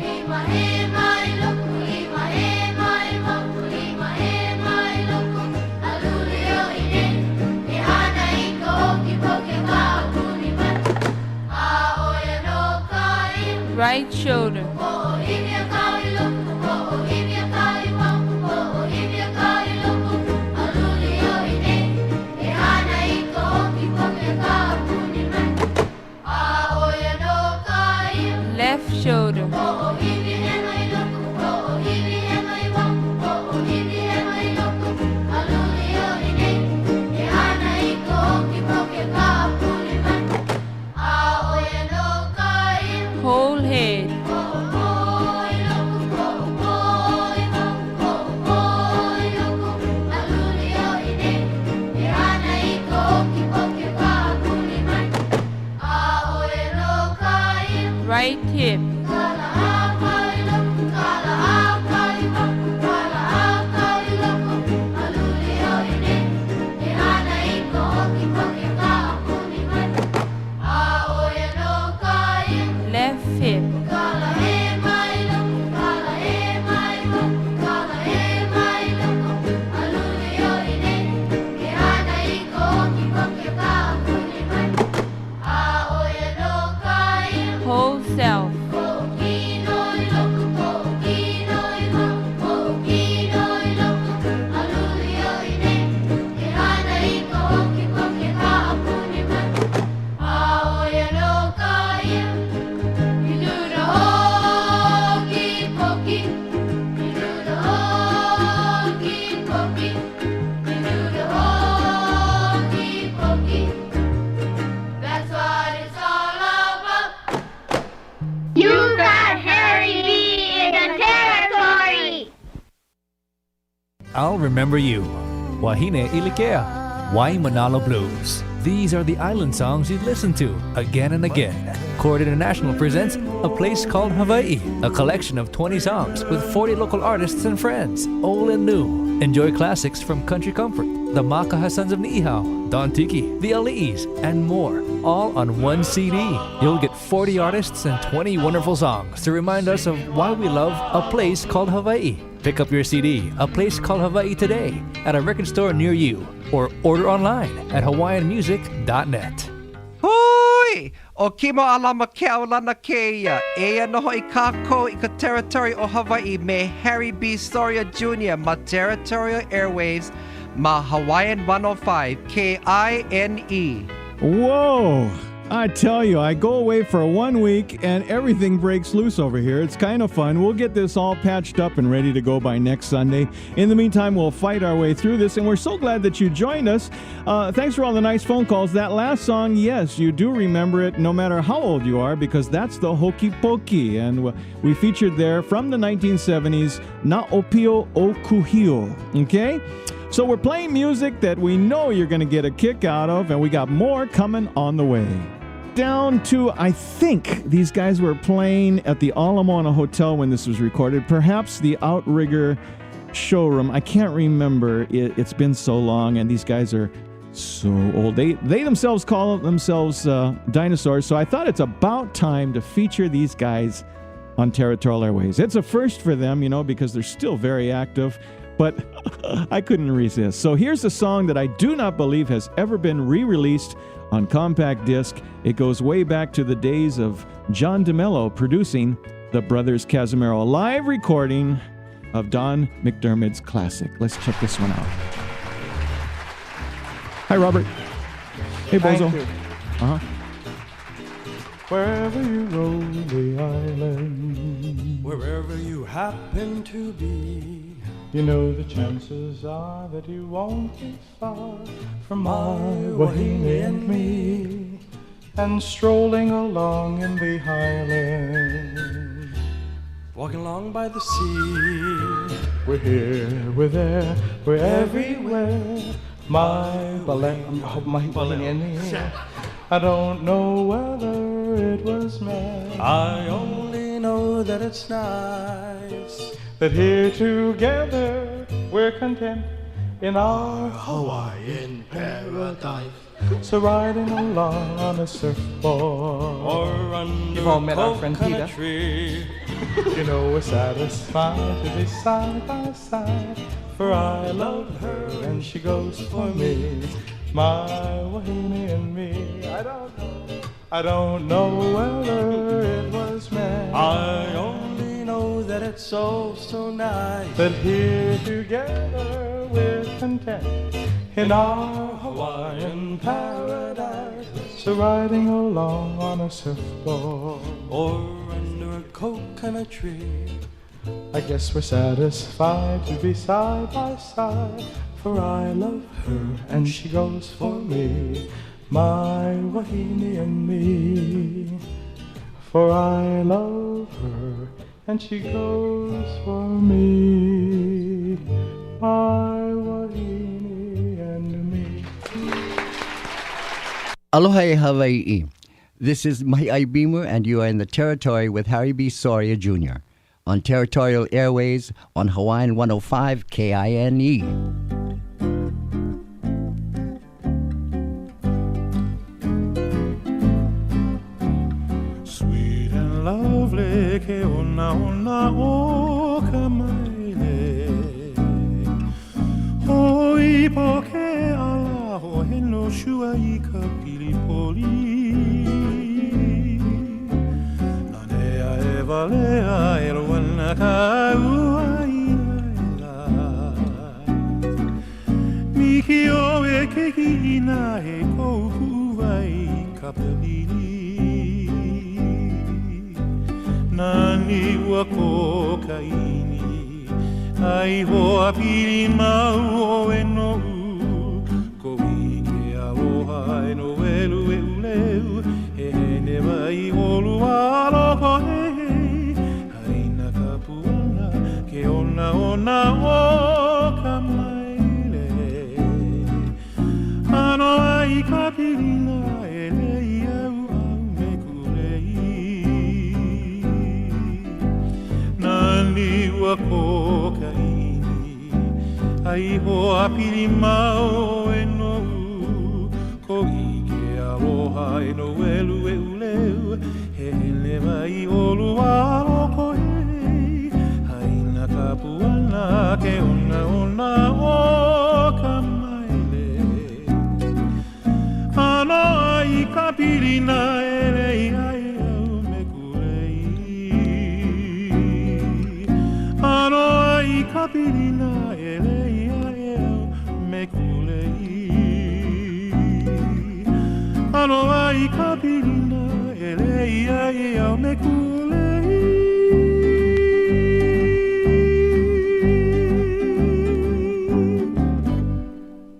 Right shoulder. Left shoulder. Whole head. Right hip. Left hip. Whole self. You got Harry B in the territory! I'll remember you. Wahine Ilikea. Wai Manalo Blues. These are the island songs you'd listen to again and again. Chord International presents A Place Called Hawaii, a collection of 20 songs with 40 local artists and friends, old and new. Enjoy classics from Country Comfort, the Makaha Sons of Niihau, Don Tiki, the Ali'is, and more, all on one CD. You'll get 40 artists and 20 wonderful songs to remind us of why we love A Place Called Hawaii. Pick up your CD, A Place Called Hawaii, today at a record store near you, or order online at hawaiianmusic.net. Hui! O kimo alama keo lana keia, ea noho I kako I ka Territorial o Hawaii me Harry B. Soria Jr. ma Territorial Airwaves ma Hawaiian 105 KINE. Whoa! I tell you, I go away for 1 week and everything breaks loose over here. It's kind of fun. We'll get this all patched up and ready to go by next Sunday. In the meantime, we'll fight our way through this, and we're so glad that you joined us. Thanks for all the nice phone calls. That last song, yes, you do remember it no matter how old you are, because that's the Hokey Pokey, and we featured there from the 1970s, Na Opio o Kuhio, okay? So we're playing music that we know you're going to get a kick out of, and we got more coming on the way. Down to, I think these guys were playing at the Ala Moana Hotel when this was recorded, perhaps the Outrigger showroom. I can't remember. It's been so long, and these guys are so old. They themselves call themselves dinosaurs, so I thought it's about time to feature these guys on Territorial Airways. It's a first for them, you know, because they're still very active. But I couldn't resist. So here's a song that I do not believe has ever been re-released on compact disc. It goes way back to the days of John DeMello producing the Brothers Casimiro, a live recording of Don McDermott's classic. Let's check this one out. Hi, Robert. Hey, Bozo. Uh-huh. Wherever you roam the island, wherever you happen to be, you know the chances are that you won't be far from my Wahine and me. And strolling along in the highlands, walking along by the sea, we're here, we're there, we're everywhere. My I don't know whether it was meant, I only know that it's nice that here together we're content in our Hawaiian paradise. So riding along on a surfboard or under You've all met our friend Peter. tree, you know we're satisfied to be side by side. For I love her and she goes for me, my wahine and me. I don't know whether it was meant. I only know that it's so nice that here together we're content in our Hawaiian paradise. So riding along on a surfboard or under a coconut tree, I guess we're satisfied to be side by side. For I love her and she goes for me, my wahine and me. For I love her and she goes for me, my wahine and me. Aloha Hawaii. This is Mahi'ai Beamer and you are in the Territory with Harry B. Soria Jr. on Territorial Airways on Hawaiian 105 KINE. Sweet and lovely ke ona ona o ka maile, hoi po ke ala ho he no shua I ka pilipoli. Valea e roana ka uaina Miki o e ke ina he kouku ai ka pelini Nani ua ko ka ini Ai hoa piri mau o e no u Ko I ke aloha e no elu e uleu E ne mai olu aloko he Ke ona ona o ka maile Ano ai ka pirina e lei au au me kulei Nani ua ko ka ini Ai hoa piri mau e no u Ko I ke aloha e no elu e uleu He le mai olu aloko he Kapuana ke ona ona o ka maile Ano ai ka pirina e rei ai au me kulei Ano ai ka pirina e rei ai au me kulei Ano ai ka pirina e rei ai au me kulei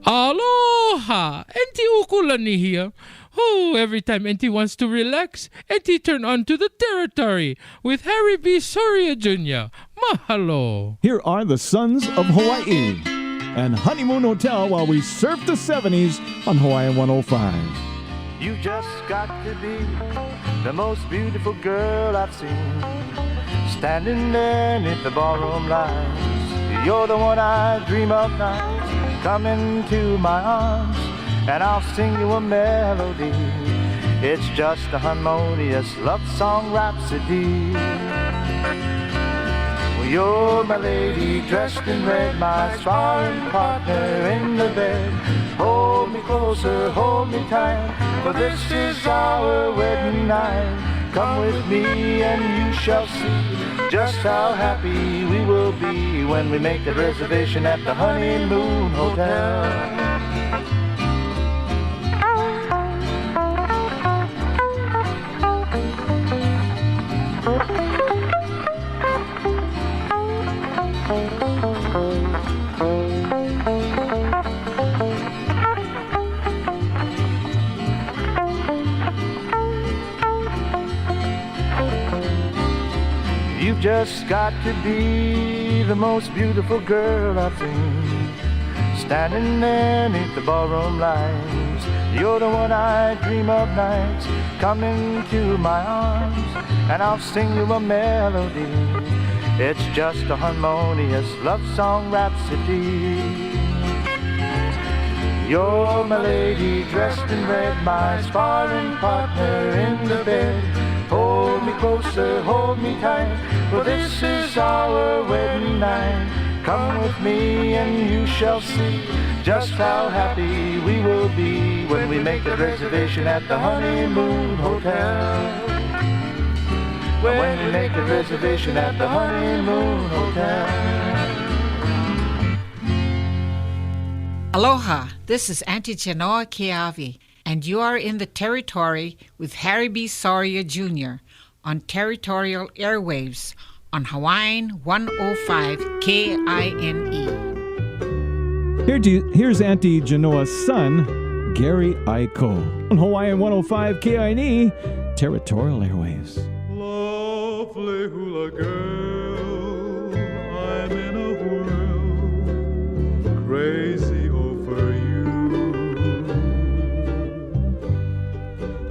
Aloha! Enti ukulani here. Oh, every time Enti wants to relax, Enti turn on to the Territory with Harry B. Soria Jr. Mahalo! Here are the Sons of Hawaii and Honeymoon Hotel while we surf the 70s on Hawaiian 105. You just got to be the most beautiful girl I've seen, standing there beneath the ballroom lights. You're the one I dream of nights. Come into my arms and I'll sing you a melody. It's just a harmonious love song rhapsody. Well, you're my lady dressed in red, my sparring partner in the bed. Hold me closer, hold me tight, for this is our wedding night. Come with me and you shall see just how happy we will be when we make the reservation at the Honeymoon Hotel. You've just got to be the most beautiful girl I've seen, standing there beneath the ballroom lights. You're the one I dream of nights. Come into my arms and I'll sing you a melody. It's just a harmonious love song rhapsody. You're my lady dressed in red, my sparring partner in the bed. Hold me closer, hold me tight, for this is our wedding night. Come with me and you shall see just how happy we will be when we make the reservation at the Honeymoon Hotel. When we make the reservation at the Honeymoon Hotel. Aloha, this is Auntie Genoa Keawe, and you are in the Territory with Harry B. Soria Jr. on Territorial Airwaves on Hawaiian 105 KINE. Here's Auntie Genoa's son, Gary Aiko, on Hawaiian 105 KINE, Territorial Airwaves. Lovely hula girl, I'm in a whirl, crazy over you.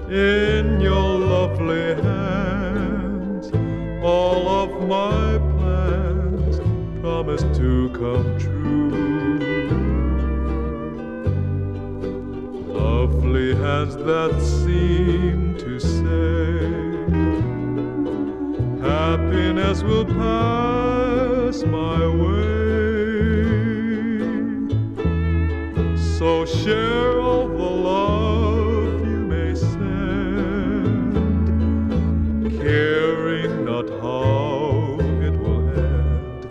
In your lovely hands, all of my plans promise to come true. Lovely hands that seem to say happiness will pass my way. So share all the love you may send, caring not how it will end.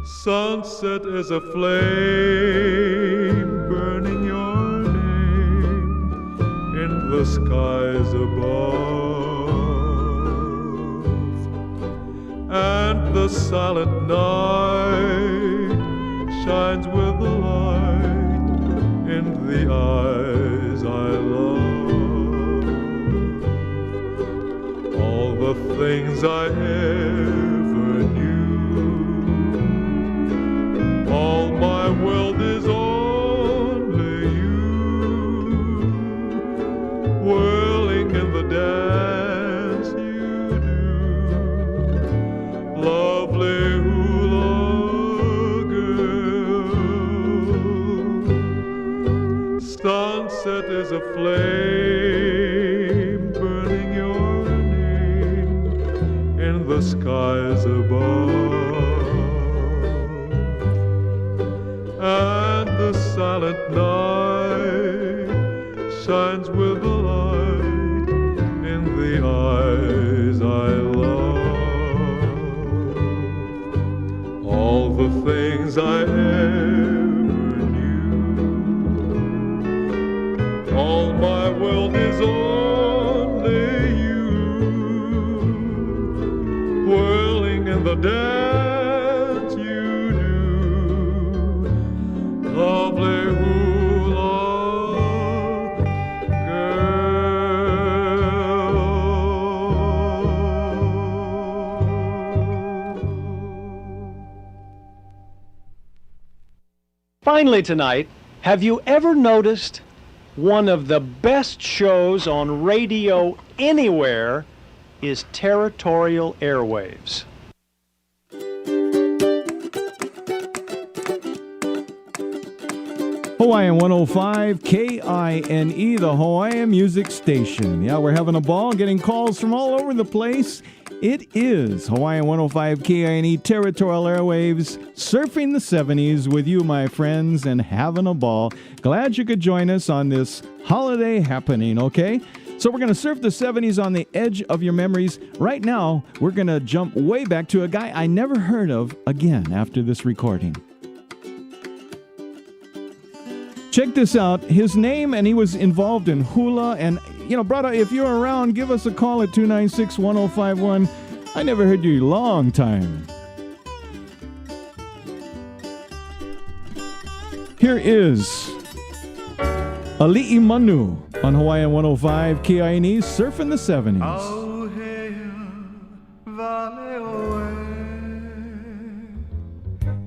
Sunset is a flame burning your name in the skies above. And the silent night shines with the light in the eyes I love. All the things I ever knew, all my world is only you, whirling in the dance you do. Lovely hula girl, sunset is a flame burning your name in the skies above, and the silent night shines with the light in the eyes I love. All the things I ever knew, all my world is only you, whirling in the dance you do. Lovely hula Finally tonight, have you ever noticed one of the best shows on radio anywhere is Territorial Airwaves? Hawaiian 105 KINE, the Hawaiian Music Station. Yeah, we're having a ball, getting calls from all over the place. It is Hawaiian 105 KINE, Territorial Airwaves, surfing the 70s with you, my friends, and having a ball. Glad you could join us on this holiday happening, okay? So we're going to surf the 70s on the edge of your memories. Right now, we're going to jump way back to a guy I never heard of again after this recording. Check this out. His name, and he was involved in hula. And, you know, brother, if you're around, give us a call at 296-1051. I never heard you in a long time. Here is Ali'i Manu on Hawaiian 105 KINE, surfing the 70s.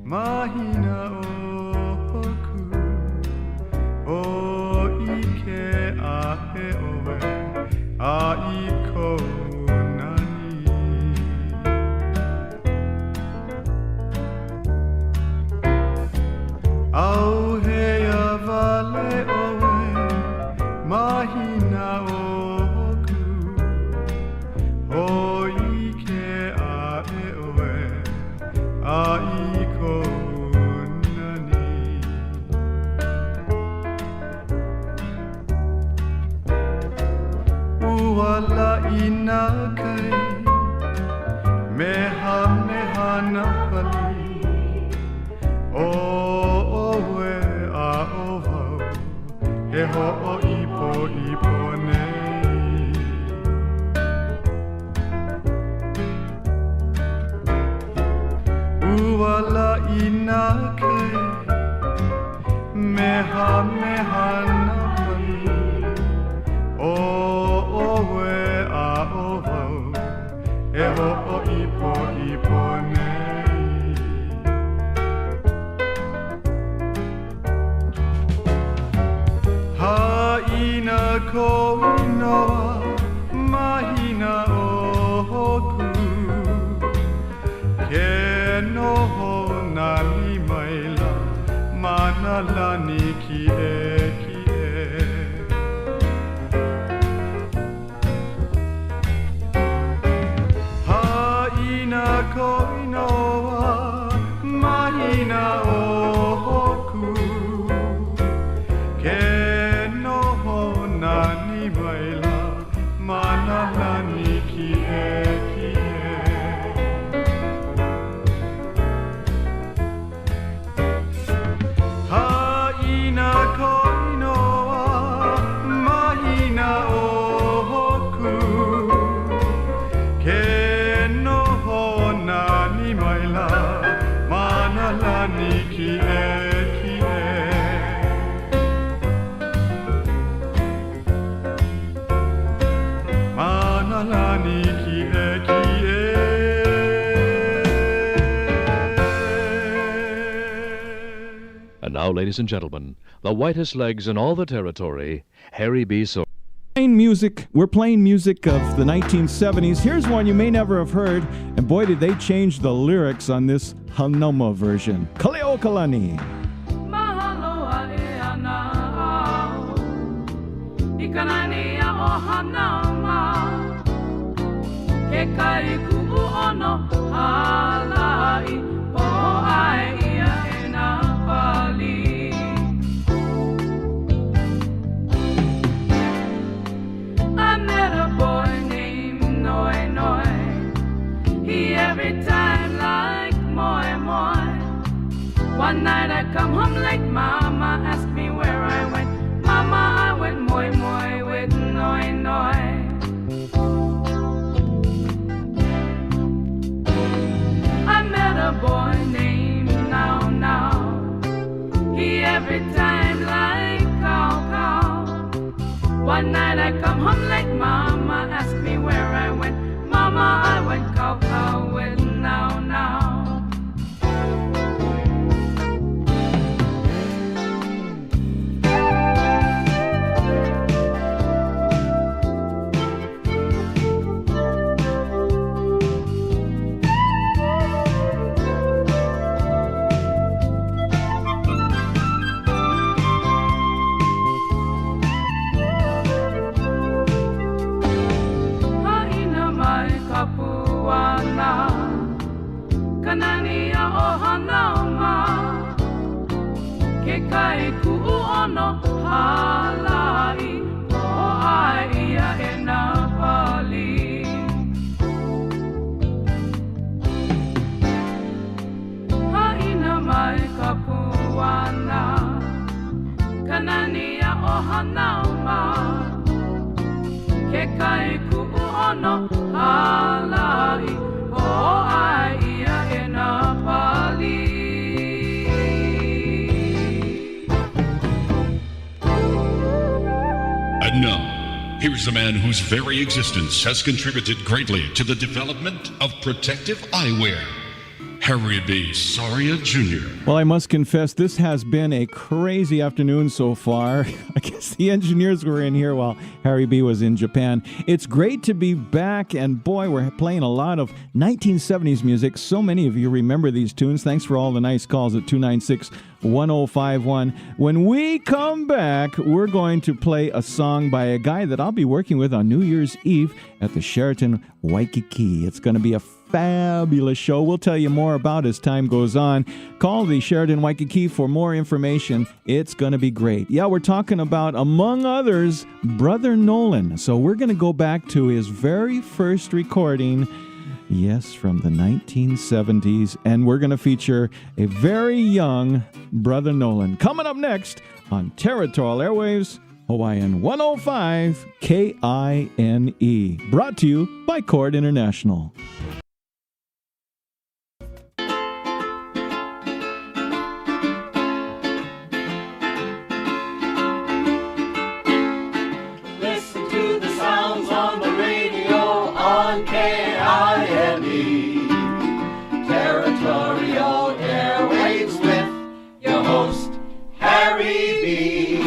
Mahina oku o ike ahe oe a iko nani meha na pali o we a o vau he ho o ipo nei uala ina kai meha na pali o we a o vau he ho o ipo nei ha ina ko inoa mahina o hoku ke noho nani maila mana lani ki e ha ina ko inoa mahina o hoku ke noho nani maila mana lani ki e ha ina ko inoa mahina o hoku ke noho nani maila mana lani ki e mana lani ki e And now, ladies and gentlemen, the whitest legs in all the territory, Harry B. Sawyer. We're playing music of the 1970s. Here's one you may never have heard, and boy did they change the lyrics on this Hanoma version. Kaleo Kalani. Mahaloa e ana au, ikanania o hanama, ke kai ku'u ono halai, po ai ia e na pali. I met a boy named Noi Noi. He every time like moi moi. One night I come home late, Mama asked me where I went. Mama, I went moi moi with Noi Noi. I met a boy named Now Now. He every time like cow cow. One night I come home late, Mama asked me where I went. Mama, I went cow cow with Now Now. Kanania o hanauma, ke kai ku'u ono halai, o ai ia e na pali. Haina mai ka puana, kanania o hanauma, ke kai ku'u ono halai, o ai ia e na pali. And now, here's a man whose very existence has contributed greatly to the development of protective eyewear. Harry B. Soria Jr. Well, I must confess, this has been a crazy afternoon so far. I guess the engineers were in here while Harry B. was in Japan. It's great to be back, and boy, we're playing a lot of 1970s music. So many of you remember these tunes. Thanks for all the nice calls at 296-1051. When we come back, we're going to play a song by a guy that I'll be working with on New Year's Eve at the Sheraton Waikiki. It's going to be a fabulous show. We'll tell you more about as time goes on. Call the Sheraton Waikiki for more information. It's going to be great. Yeah, we're talking about, among others, Brother Nolan. So we're going to go back to his very first recording. Yes, from the 1970s. And we're going to feature a very young Brother Nolan. Coming up next on Territorial Airwaves, Hawaiian 105 KINE. Brought to you by Chord International. Listen to the sounds on the radio on KINE. Territorial Airwaves with your host, Harry B.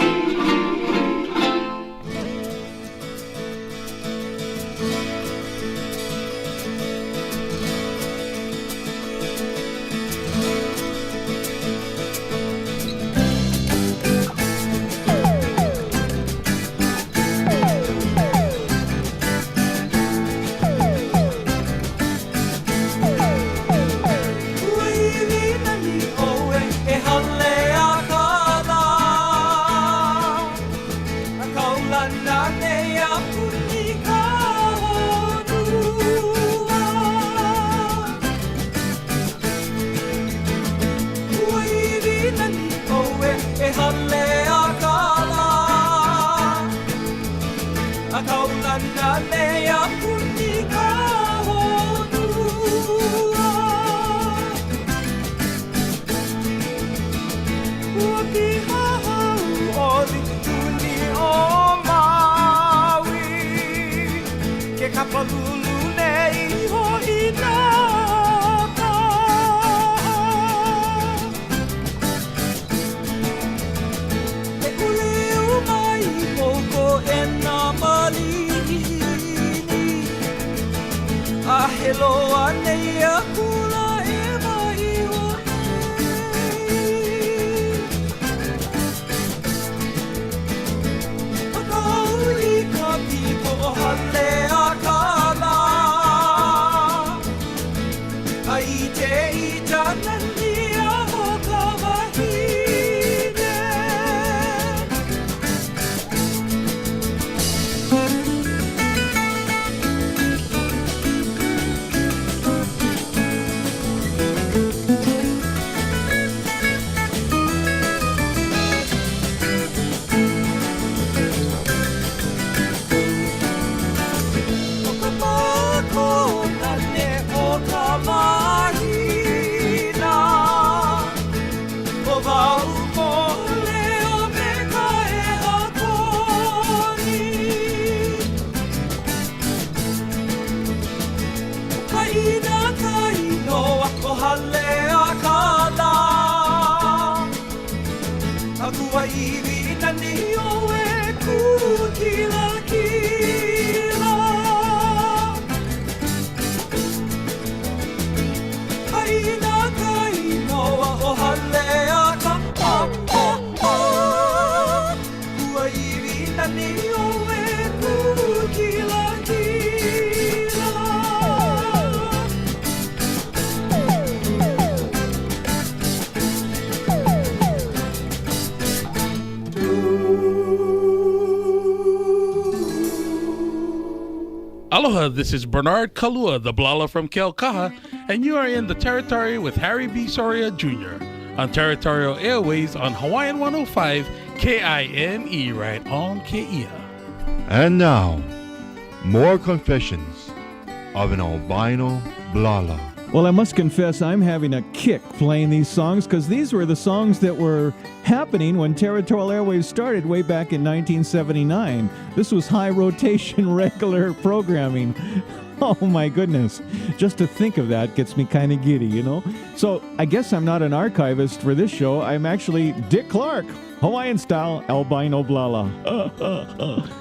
Aloha, this is Bernard Kalua, the Blala from Kilauea, and you are in the Territory with Harry B. Soria Jr. on Territorial Airways on Hawaiian 105 KINE right on Kea. And now, more confessions of an albino Blala. Well, I must confess I'm having a kick playing these songs because these were the songs that were happening when Territorial Airwaves started way back in 1979. This was high rotation, regular programming. Oh my goodness. Just to think of that gets me kind of giddy, you know? So I guess I'm not an archivist for this show. I'm actually Dick Clark, Hawaiian style albino Blala.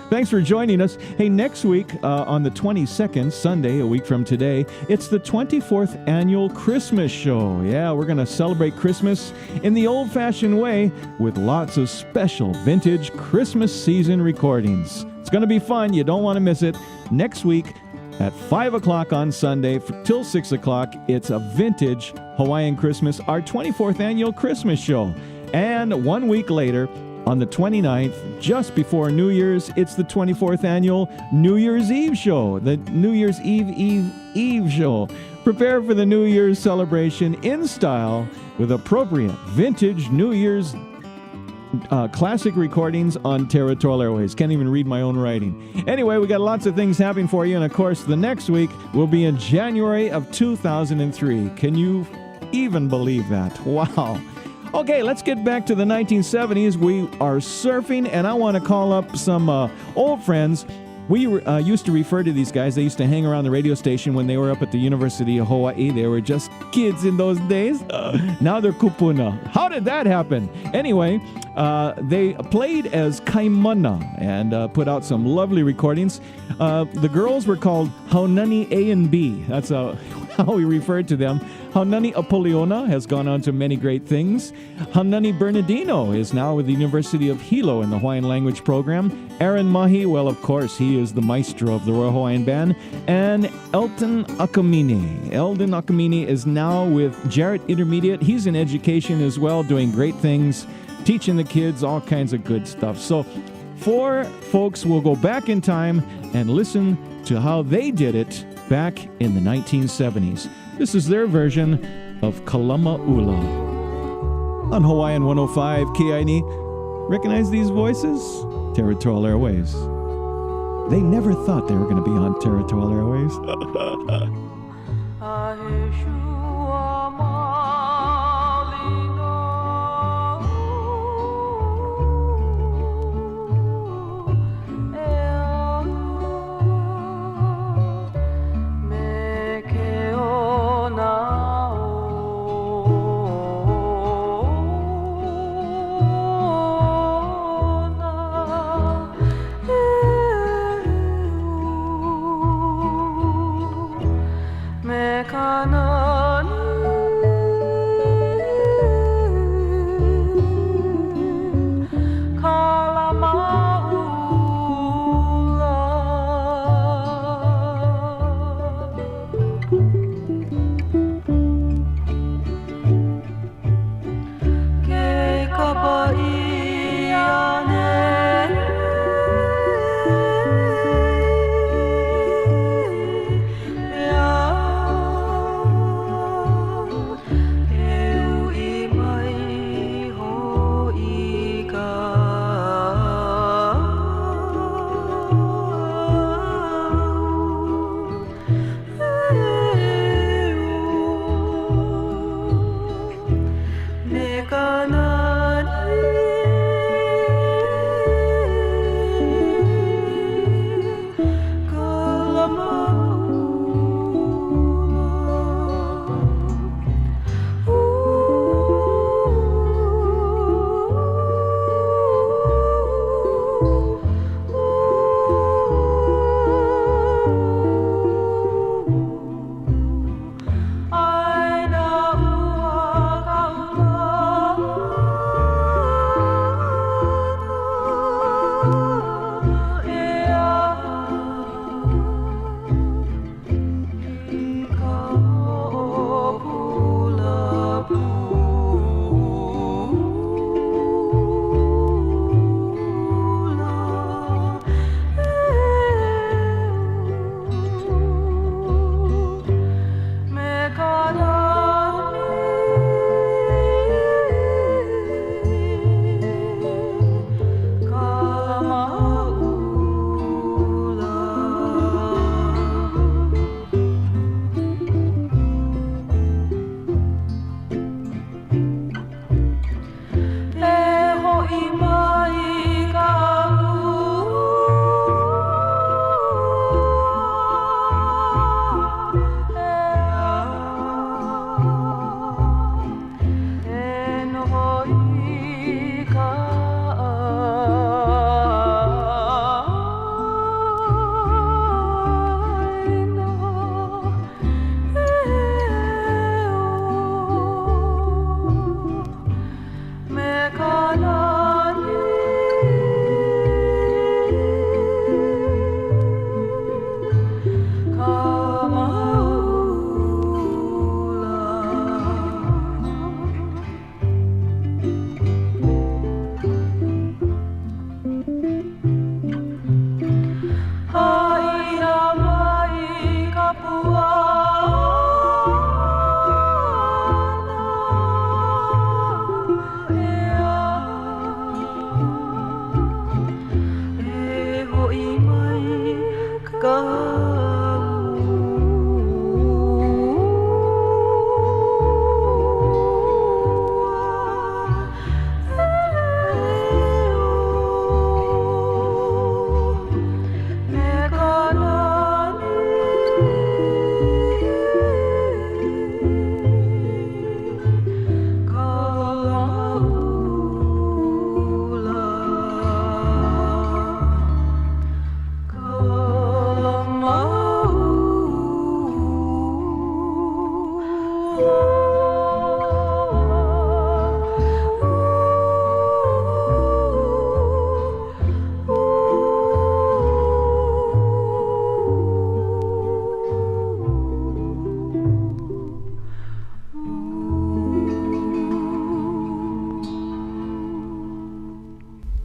Thanks for joining us. Hey, next week on the 22nd, Sunday, a week from today, it's the 24th annual Christmas show. Yeah, we're going to celebrate Christmas in the old-fashioned way with lots of special vintage Christmas season recordings. It's going to be fun. You don't want to miss it. Next week at 5 o'clock on Sunday till 6 o'clock, it's a vintage Hawaiian Christmas, our 24th annual Christmas show. And 1 week later, on the 29th, just before New Year's. It's the 24th annual New Year's Eve show, the New Year's Eve show. Prepare for the New Year's celebration in style with appropriate vintage New Year's classic recordings on Territorial Airwaves. Can't even read my own writing. Anyway, we got lots of things happening for you, and of course, the next week will be in January of 2003. Can you even believe that? Wow. Okay, let's get back to the 1970s. We are surfing, and I want to call up some old friends. We used to refer to these guys. They used to hang around the radio station when they were up at the University of Hawaii. They were just kids in those days. Now they're kupuna. How did that happen? Anyway, they played as Kaimana and put out some lovely recordings. The girls were called Haunani A and B. That's how we referred to them. Haunani Apoliona has gone on to many great things. Haunani Bernardino is now with the University of Hilo in the Hawaiian language program. Aaron Mahi, well, of course, he is the maestro of the Royal Hawaiian Band. And Eldon Akamine is now with Jarrett Intermediate. He's in education as well, doing great things, teaching the kids all kinds of good stuff. So 4 folks will go back in time and listen to how they did it back in the 1970s. This is their version of Kalama Ula. On Hawaiian 105 Kiaini, recognize these voices? Territorial Airwaves. They never thought they were going to be on Territorial Airwaves. Kana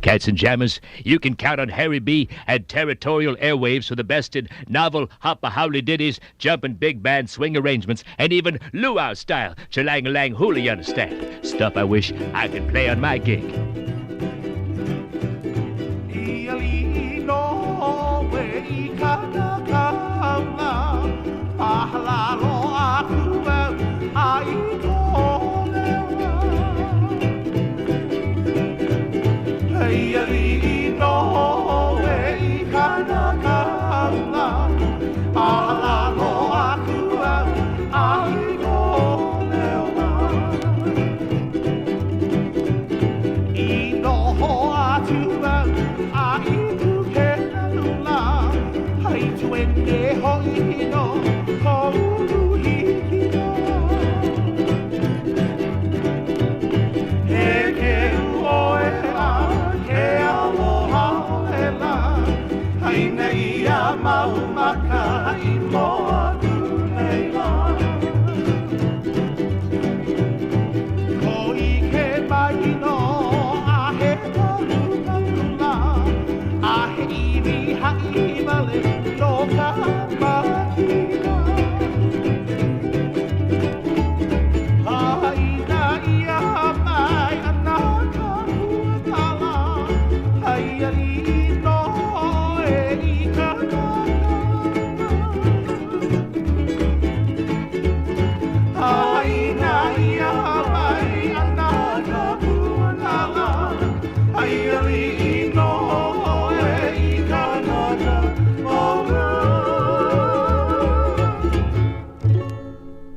Cats and jammers, you can count on Harry B. and Territorial Airwaves for the best in novel, hoppa howly ditties, jumpin' big band swing arrangements, and even luau style, chalang-a-lang hula, you understand? Stuff I wish I could play on my gig.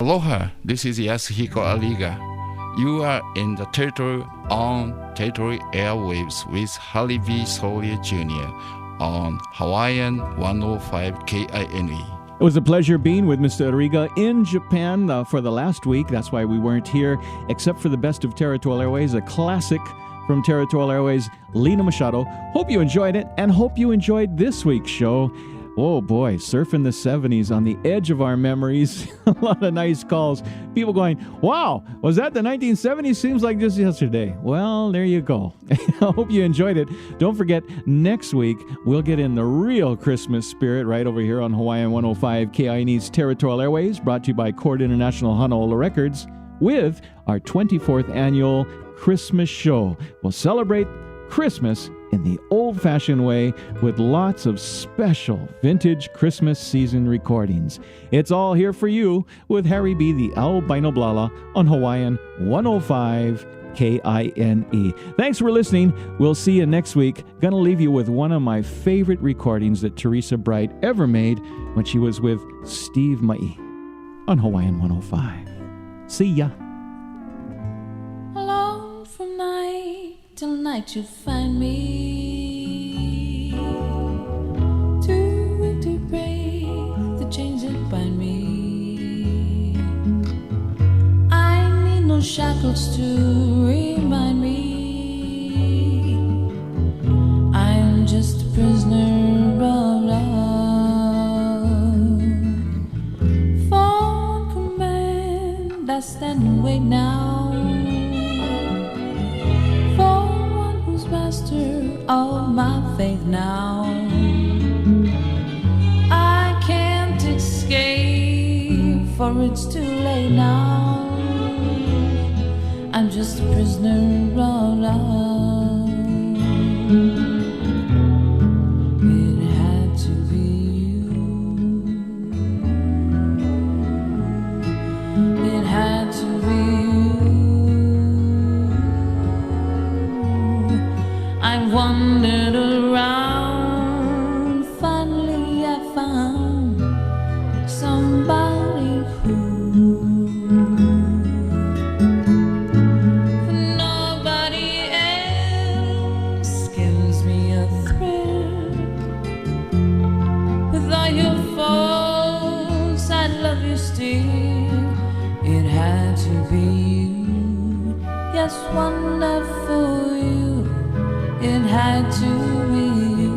Aloha, this is Yasuhiko Aliga. You are in the Territory on Territory Airwaves with Harry B. Sawyer Jr. on Hawaiian 105 KINE. It was a pleasure being with Mr. Ariga in Japan for the last week. That's why we weren't here, except for the best of Territorial Airways, a classic from Territorial Airways, Lena Machado. Hope you enjoyed it, and hope you enjoyed this week's show. Oh boy, surfing the 70s on the edge of our memories. A lot of nice calls. People going, wow, was that the 1970s? Seems like just yesterday. Well, there you go. I hope you enjoyed it. Don't forget, next week, we'll get in the real Christmas spirit right over here on Hawaiian 105 KINE's Territorial Airways, brought to you by Cord International Honolulu Records, with our 24th annual Christmas show. We'll celebrate Christmas in the old-fashioned way with lots of special vintage Christmas season recordings. It's all here for you with Harry B. the Albino Blala on Hawaiian 105 KINE. Thanks for listening. We'll see you next week. Gonna leave you with one of my favorite recordings that Teresa Bright ever made when she was with Steve Mai on Hawaiian 105. See ya. Alone from night till night you find me, too weak to break the chains that bind me. I need no shackles to remind me I'm just a prisoner of love. For command I stand and wait now, master of my faith now. I can't escape, for it's too late now. I'm just a prisoner of love. It had to be you. It had to be you. I wandered around, finally I found somebody who nobody to be you. Yes, wonderful you. It had to be you.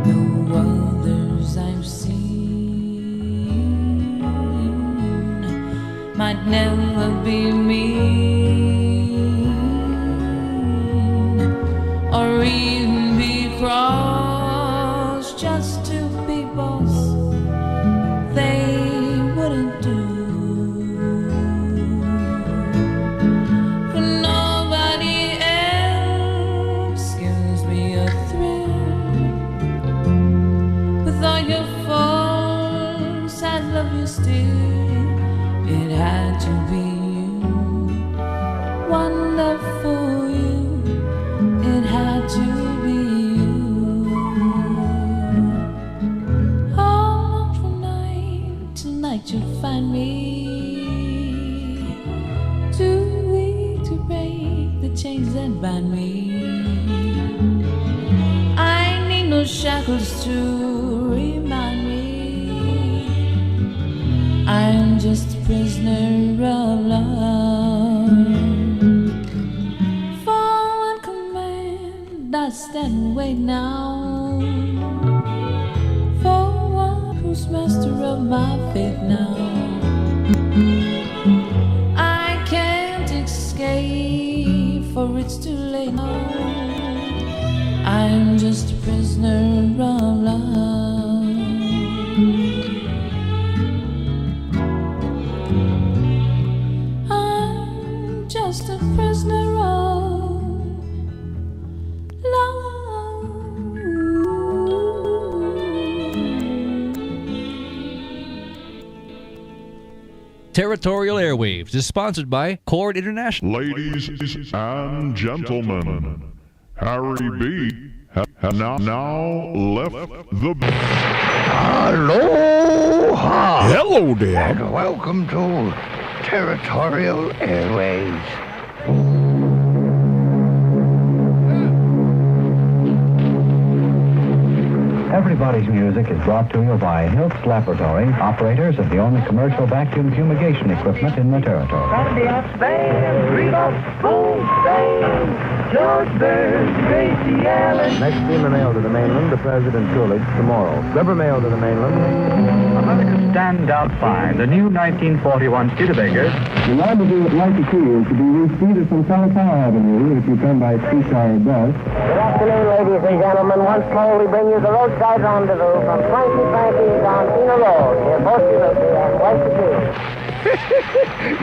No others I've seen might never be me, or even be crossed just to be boss. They wouldn't do. For nobody else gives me a thrill. With all your faults, I love you still. It had to be you, wonderful you. It had to be you. All for night, tonight you'll find me too weak to break the chains that bind me. I need no shackles to remind me I'm just a prisoner of love. Forward command, I stand and wait now for one who's master of my fate now. I can't escape, for it's too late now. I'm just a prisoner of love. Just a prisoner of love. Territorial Airwaves is sponsored by Chord International. Ladies and gentlemen, Harry B. has now left the... Aloha! Hello there. And welcome to Territorial Airwaves. Everybody's music is brought to you by Hiltz Laboratory, operators of the only commercial vacuum fumigation equipment in the territory. Ambiance Band, Reba, Boom Band, George Burns, Gracie Allen. Next steamer mail to the mainland to President Coolidge tomorrow. Rubber mail to the mainland. America stand out fine. The new 1941 Studebaker. The rendezvous at Waikiki is to be reached either from Kalua Avenue if you come by streetcar or bus. Good afternoon, ladies and gentlemen. Once more, we bring you the roadside rendezvous from Frankie Frankie's on Pina Road, near Bossilupi and Waikiki.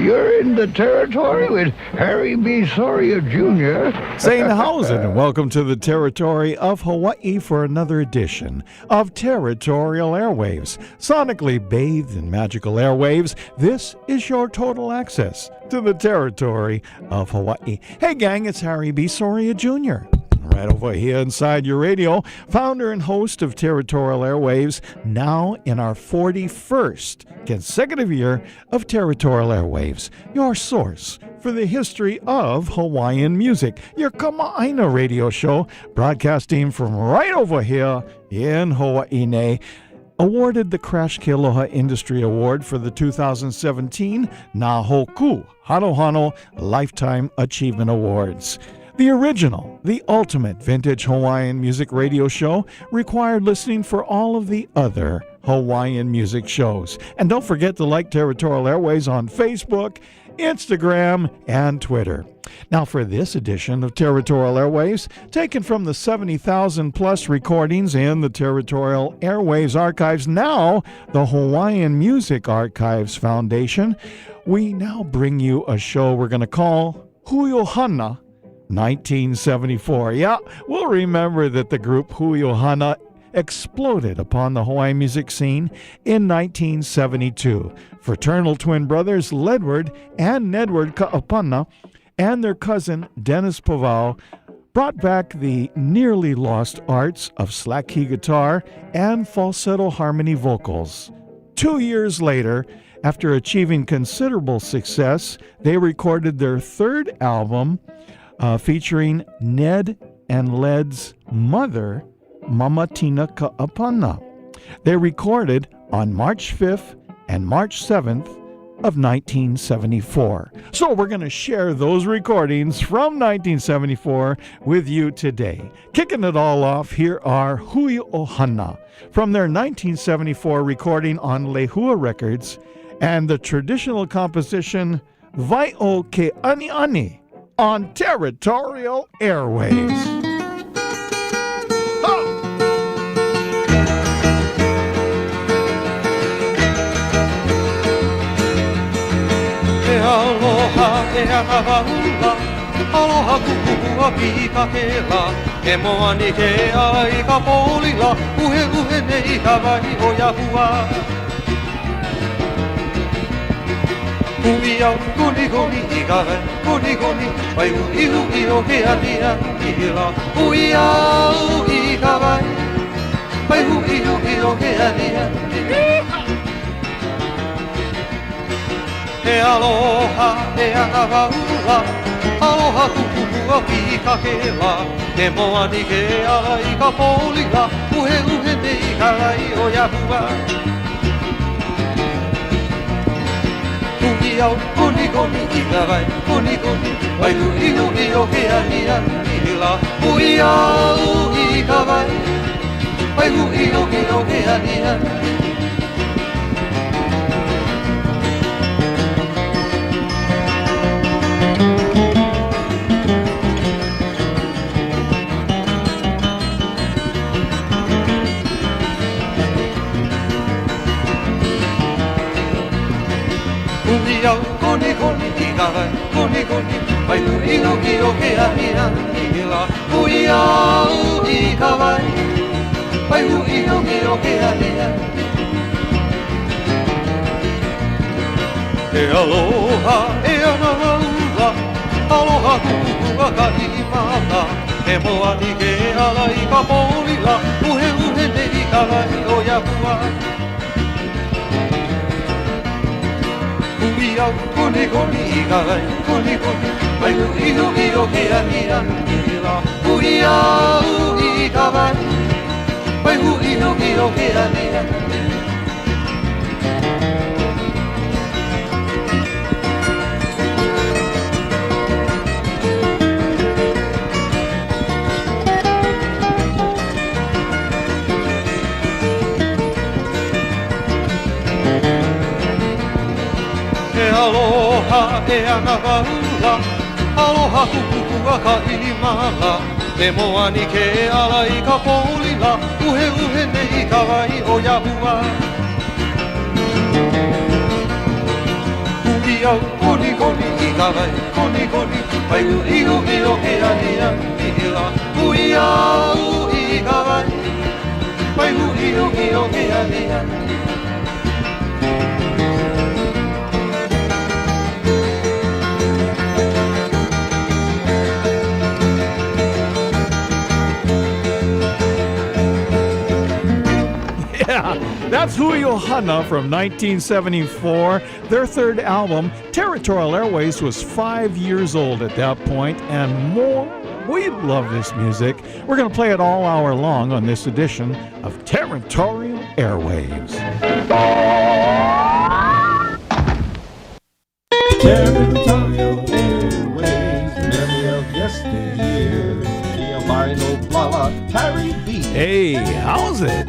You're in the Territory with Harry B. Soria Jr. Saying how's it, and welcome to the Territory of Hawaii for another edition of Territorial Airwaves. Sonically bathed in magical airwaves, this is your total access to the Territory of Hawaii. Hey gang, it's Harry B. Soria Jr. Right over here inside your radio, founder and host of Territorial Airwaves, now in our 41st consecutive year of Territorial Airwaves, your source for the history of Hawaiian music, your Kama'aina radio show, broadcasting from right over here in Hawaii. Awarded the Crash Kealoha Industry Award for the 2017 Nahoku Hanohano Lifetime Achievement Awards. The original, the ultimate vintage Hawaiian music radio show required listening for all of the other Hawaiian music shows. And don't forget to like Territorial Airways on Facebook, Instagram, and Twitter. Now for this edition of Territorial Airwaves, taken from the 70,000 plus recordings in the Territorial Airwaves archives, now the Hawaiian Music Archives Foundation, we now bring you a show we're going to call Huiohana 1974. Yeah, we'll remember that the group Huiohana exploded upon the Hawaiian music scene in 1972. Fraternal twin brothers Ledward and Nedward Ka'apana and their cousin Dennis Pavao brought back the nearly lost arts of slack key guitar and falsetto harmony vocals. 2 years later, after achieving considerable success, they recorded their third album featuring Ned and Led's mother, Mama Tina Ka'apana. They recorded on March 5th and March 7th of 1974. So we're going to share those recordings from 1974 with you today. Kicking it all off, here are Hui Ohana from their 1974 recording on Lehua Records and the traditional composition Vai o Ke Ani Ani on Territorial Airwaves. Aloha e anahaula, aloha kukukua pikakela, e moani ke ai ka polila, uhe uhe nei ka vai o Yahua. Ui au kuni kuni i ka vai, kuni kuni, vai ui ui o ke ani ani la. Ui au i ka vai, vai ui ui o ke ani ani. E aloha e anahaula, aloha kukukua pikakela, e moani ke ai ka polila, uhe uhe nei ka lai o Yahua. Ui au kuni kuni i ka vai, kuni kuni, vai ui ui o ke ani ani la. Ui au i ka vai, vai ui ui o ke ani ani. Iau koni koni i ka vai, koni koni, vai ui ui o ke ani ani la. Ui au i ka vai, vai ui ui o ke ani ani. E aloha e anahaula, aloha kukukua ka imala, e moani ke ala i ka polila, uhe uhe nei ka vai o Yahua. Ui au koni koni i ka vai, koni koni, vai ui ui o ke ani ani la. Ui au i ka vai, vai ui ui o ke ani ani. Aloha e anahaula, aloha kukukua ka imala, e moani ke ala i ka polila, uhe uhe nei ka vai o Yahua. Ui au koni koni i ka vai, koni koni, vai ui ui o ke ani ani la. Ui au i ka vai, vai ui ui o ke ani ani. Yeah, that's Hui Ohana from 1974. Their third album, Territorial Airways, was 5 years old at that point, and more. We love this music. We're going to play it all hour long on this edition of Territorial Airwaves. Territorial Airwaves, memory of yesteryear. The albino blala, Harry B. Hey, how's it?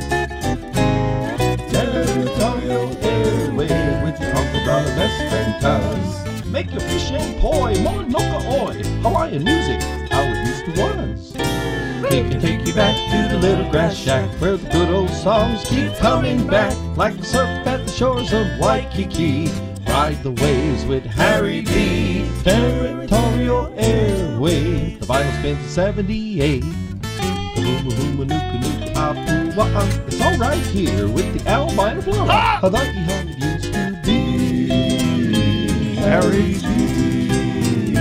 Territorial Airwaves with your uncle, brother, best friend, cuz. Make your fish and poi, Mauna Kea, Hawaiian music, how it used to was. We can take you back to the little grass shack where the good old songs keep coming back, like the surf at the shores of Waikiki. Ride the waves with Harry B. Territorial Airwaves, the vinyl spins in 78. It's all right here with the albino blala. I like how it used to be. Harry B.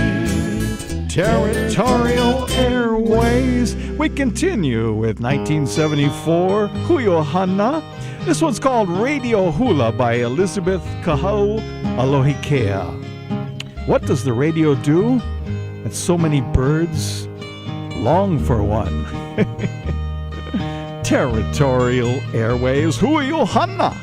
Territorial Airways. We continue with 1974, Hui Ohana. This one's called Radio Hula by Elizabeth Kahau Alohikea. What does the radio do? That so many birds long for one. Territorial Airwaves, Hui Ohana.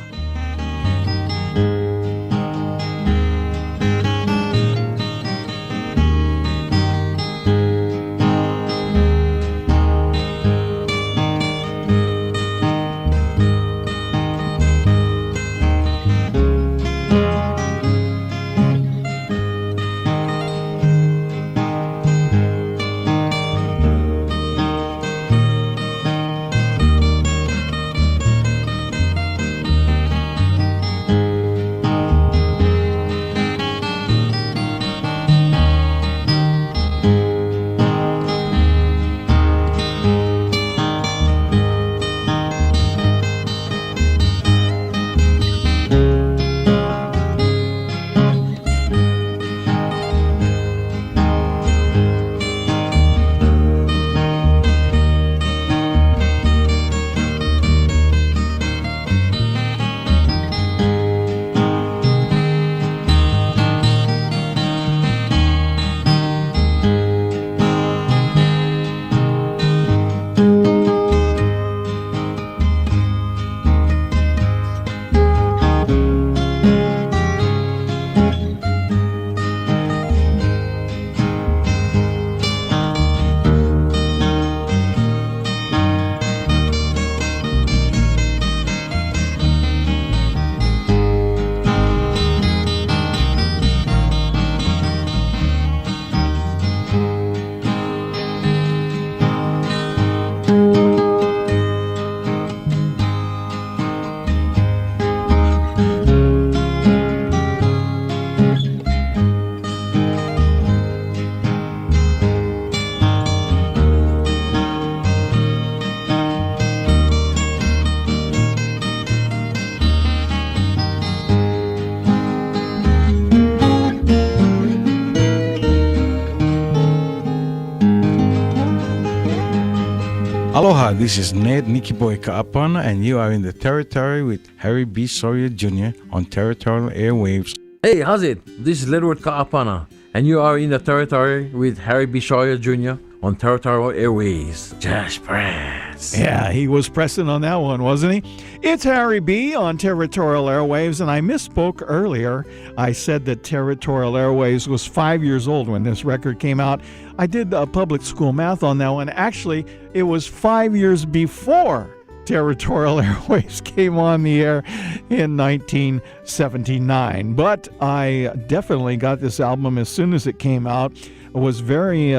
Aloha, this is Ned Nikiboy Ka'apana, and you are in the Territory with Harry B. Sawyer Jr. on Territorial Airwaves. Hey, how's it? This is Ledward Ka'apana, and you are in the Territory with Harry B. Sawyer Jr. on Territorial Airwaves. Just press. Yeah, he was pressing on that one, wasn't he? It's Harry B. on Territorial Airwaves, and I misspoke earlier. I said that Territorial Airwaves was 5 years old when this record came out. I did public school math on that one. Actually, it was 5 years before Territorial Airwaves came on the air in 1979. But I definitely got this album as soon as it came out. I was very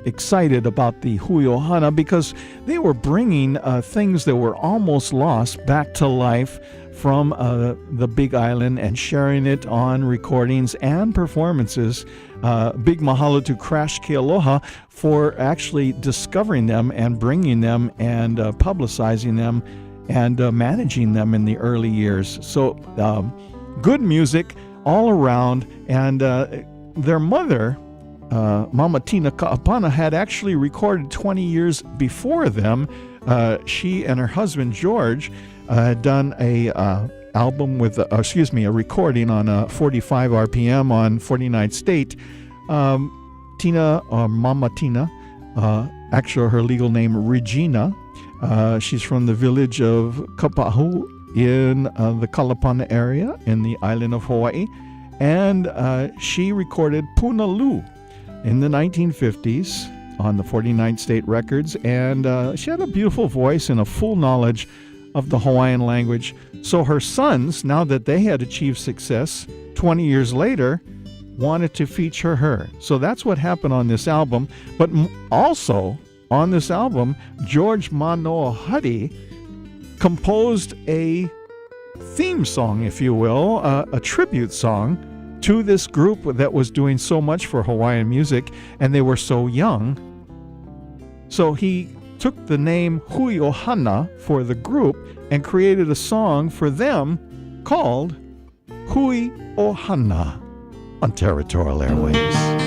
excited about the Hui o Hana because they were bringing things that were almost lost back to life from the Big Island and sharing it on recordings and performances. Big mahalo to Crash Kealoha for actually discovering them and bringing them and publicizing them and managing them in the early years. So good music all around, and their mother, Mama Tina Ka'apana, had actually recorded 20 years before them. She and her husband George had done a recording on 45 RPM on 49th State. Tina, or Mama Tina, actually her legal name Regina. She's from the village of Kapa'ahu in the Kalapana area in the island of Hawaii, and she recorded Punalu in the 1950s on the 49th State Records, and she had a beautiful voice and a full knowledge of the Hawaiian language. So her sons, now that they had achieved success 20 years later, wanted to feature her. So that's what happened on this album. But also on this album, George Manoa Huddy composed a theme song, if you will, a tribute song to this group that was doing so much for Hawaiian music, and they were so young. So he took the name Hui o Hana for the group and created a song for them called Hui o Hana on Territorial Airwaves.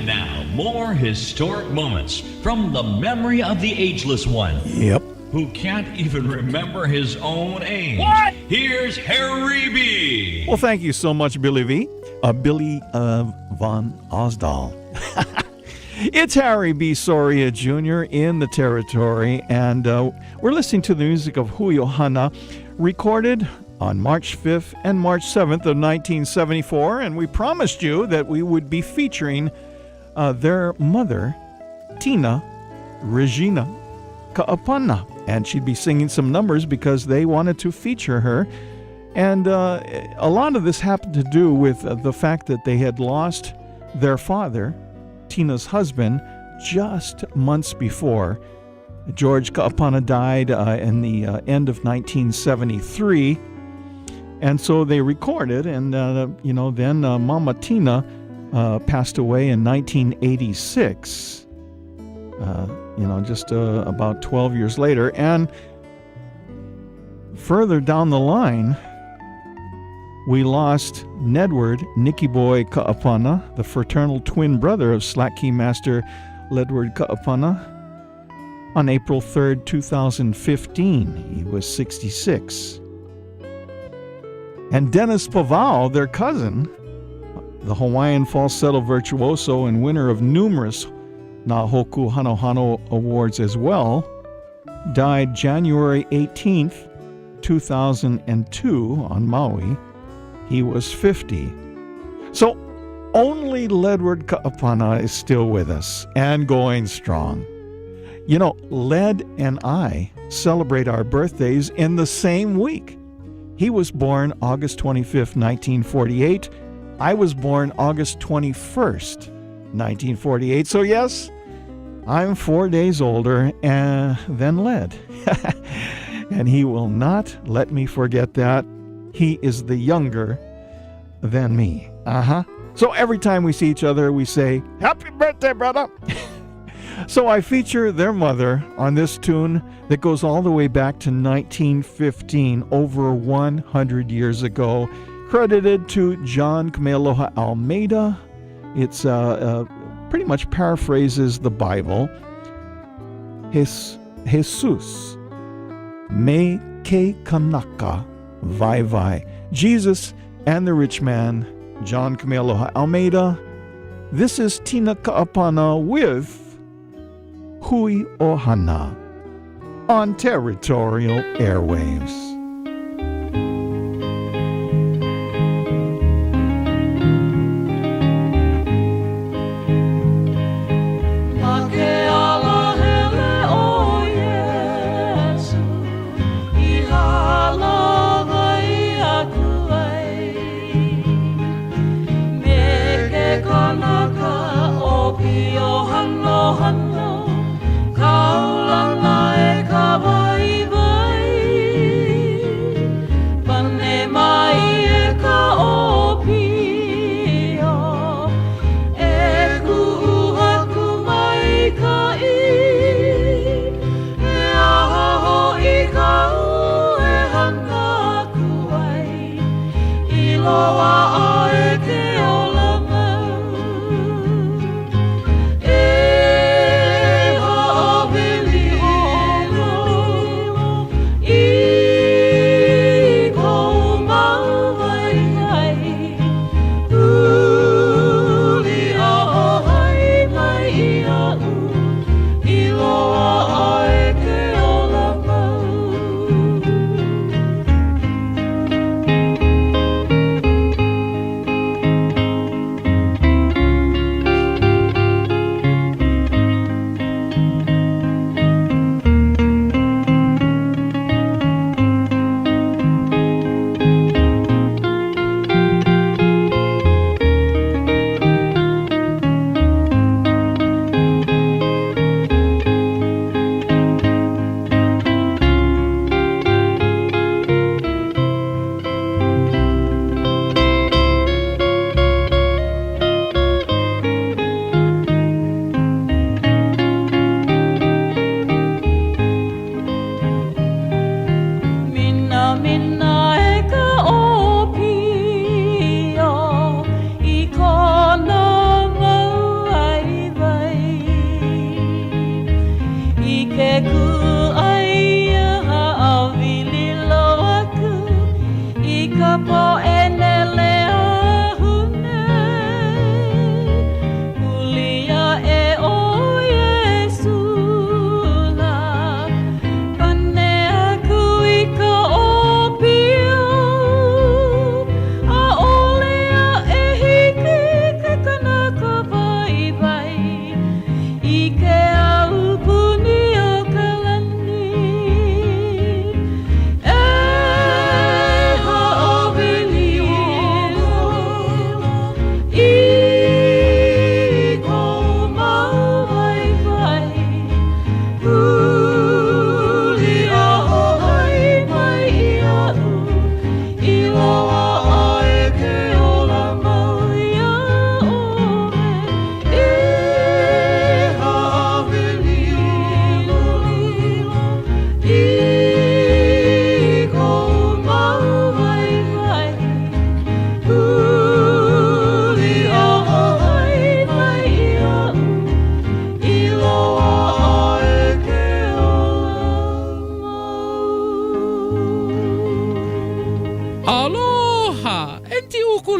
And now, more historic moments from the memory of the ageless one. Yep. Who can't even remember his own age. What? Here's Harry B. Well, thank you so much, Billy V. Billy Von Osdal. It's Harry B. Soria Jr. in the Territory, and we're listening to the music of Hui Ohana, recorded on March 5th and March 7th of 1974, and we promised you that we would be featuring their mother, Tina Regina Ka'apana, and she'd be singing some numbers because they wanted to feature her. And a lot of this happened to do with the fact that they had lost their father, Tina's husband, just months before. George Ka'apana died in the end of 1973. And so they recorded, and then Mama Tina passed away in 1986. Just about 12 years later. And further down the line, we lost Nedward Nicky Boy Ka'apana, the fraternal twin brother of Slack Key Master Ledward Ka'apana, on April 3rd, 2015. He was 66. And Dennis Pavao, their cousin, the Hawaiian falsetto virtuoso and winner of numerous Nahoku Hanohano Awards as well, died January 18th, 2002 on Maui. He was 50. So only Ledward Ka'apana is still with us and going strong. Led and I celebrate our birthdays in the same week. He was born August 25th, 1948. I was born August 21st, 1948. So yes, I'm 4 days older than Led. And he will not let me forget that. He is the younger than me. So every time we see each other, we say, "Happy birthday, brother." So I feature their mother on this tune that goes all the way back to 1915, over 100 years ago, credited to John Kamealoha Almeida. It's pretty much paraphrases the Bible. Jesus, me ke kanaka vai vai. Jesus and the rich man, John Kamealoha Almeida. This is Tina Ka'apana with Hui Ohana on Territorial Airwaves. E ha o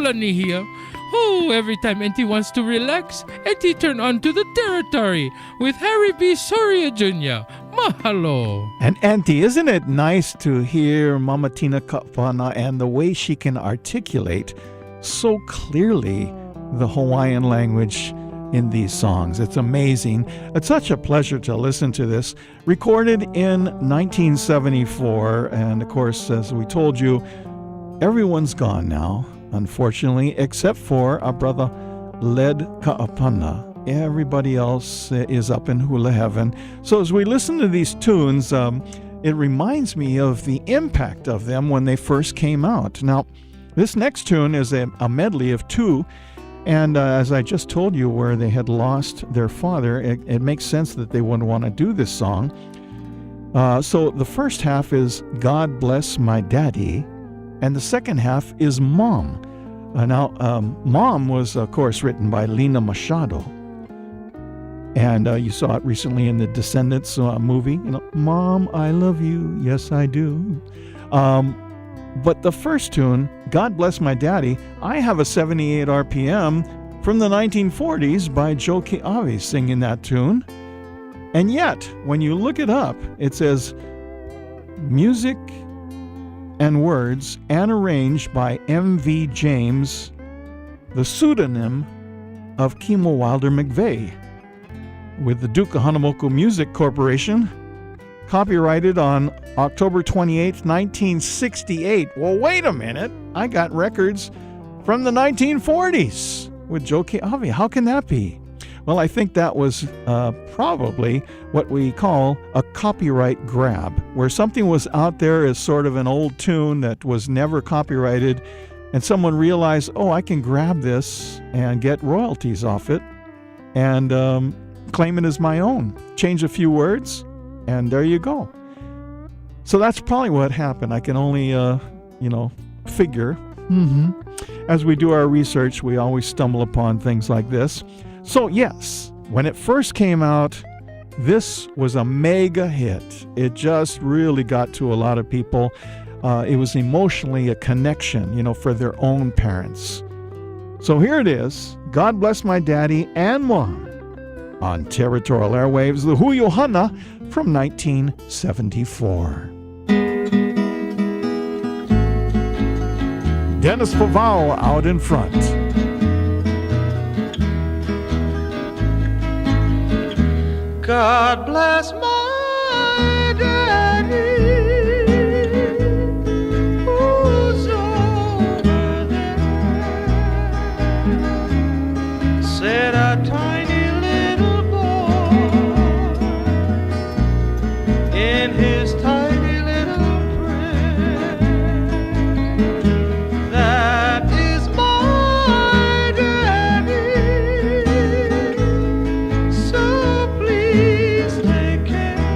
hula ni here. Oh, every time Auntie wants to relax, Auntie turn on to the Territory with Harry B. Soria Jr. Mahalo. And Auntie, isn't it nice to hear Mama Tina Ka'apana and the way she can articulate so clearly the Hawaiian language in these songs? It's amazing. It's such a pleasure to listen to this. Recorded in 1974, and of course, as we told you, everyone's gone now, unfortunately, except for our brother Led Ka'apana. Everybody else is up in hula heaven. So as we listen to these tunes, it reminds me of the impact of them when they first came out. Now, this next tune is a medley of two, and as I just told you, where they had lost their father, it makes sense that they wouldn't want to do this song. So the first half is God Bless My Daddy, and the second half is Mom. Now, Mom was, of course, written by Lina Machado. And you saw it recently in the Descendants movie. You know, Mom, I love you. Yes, I do. But the first tune, God Bless My Daddy, I have a 78 RPM from the 1940s by Joe Keawe singing that tune. And yet, when you look it up, it says music and words and arranged by M.V. James, the pseudonym of Kimo Wilder McVeigh, with the Duke Kahanamoku Music Corporation, copyrighted on October 28, 1968. Well, wait a minute. I got records from the 1940s with Joe Keawe. How can that be? Well, I think that was probably what we call a copyright grab, where something was out there as sort of an old tune that was never copyrighted, and someone realized, oh, I can grab this and get royalties off it and claim it as my own. Change a few words, and there you go. So that's probably what happened. I can only, figure. As we do our research, we always stumble upon things like this. So yes, when it first came out, this was a mega hit. It just really got to a lot of people. It was emotionally a connection, for their own parents. So here it is, God Bless My Daddy and Mom, on Territorial Airwaves, the Hui Ohana from 1974. Dennis Pavao out in front. God bless my daddy, who's over there. Said a tiny little boy in his tiny little prayer. That is my daddy. So please take care.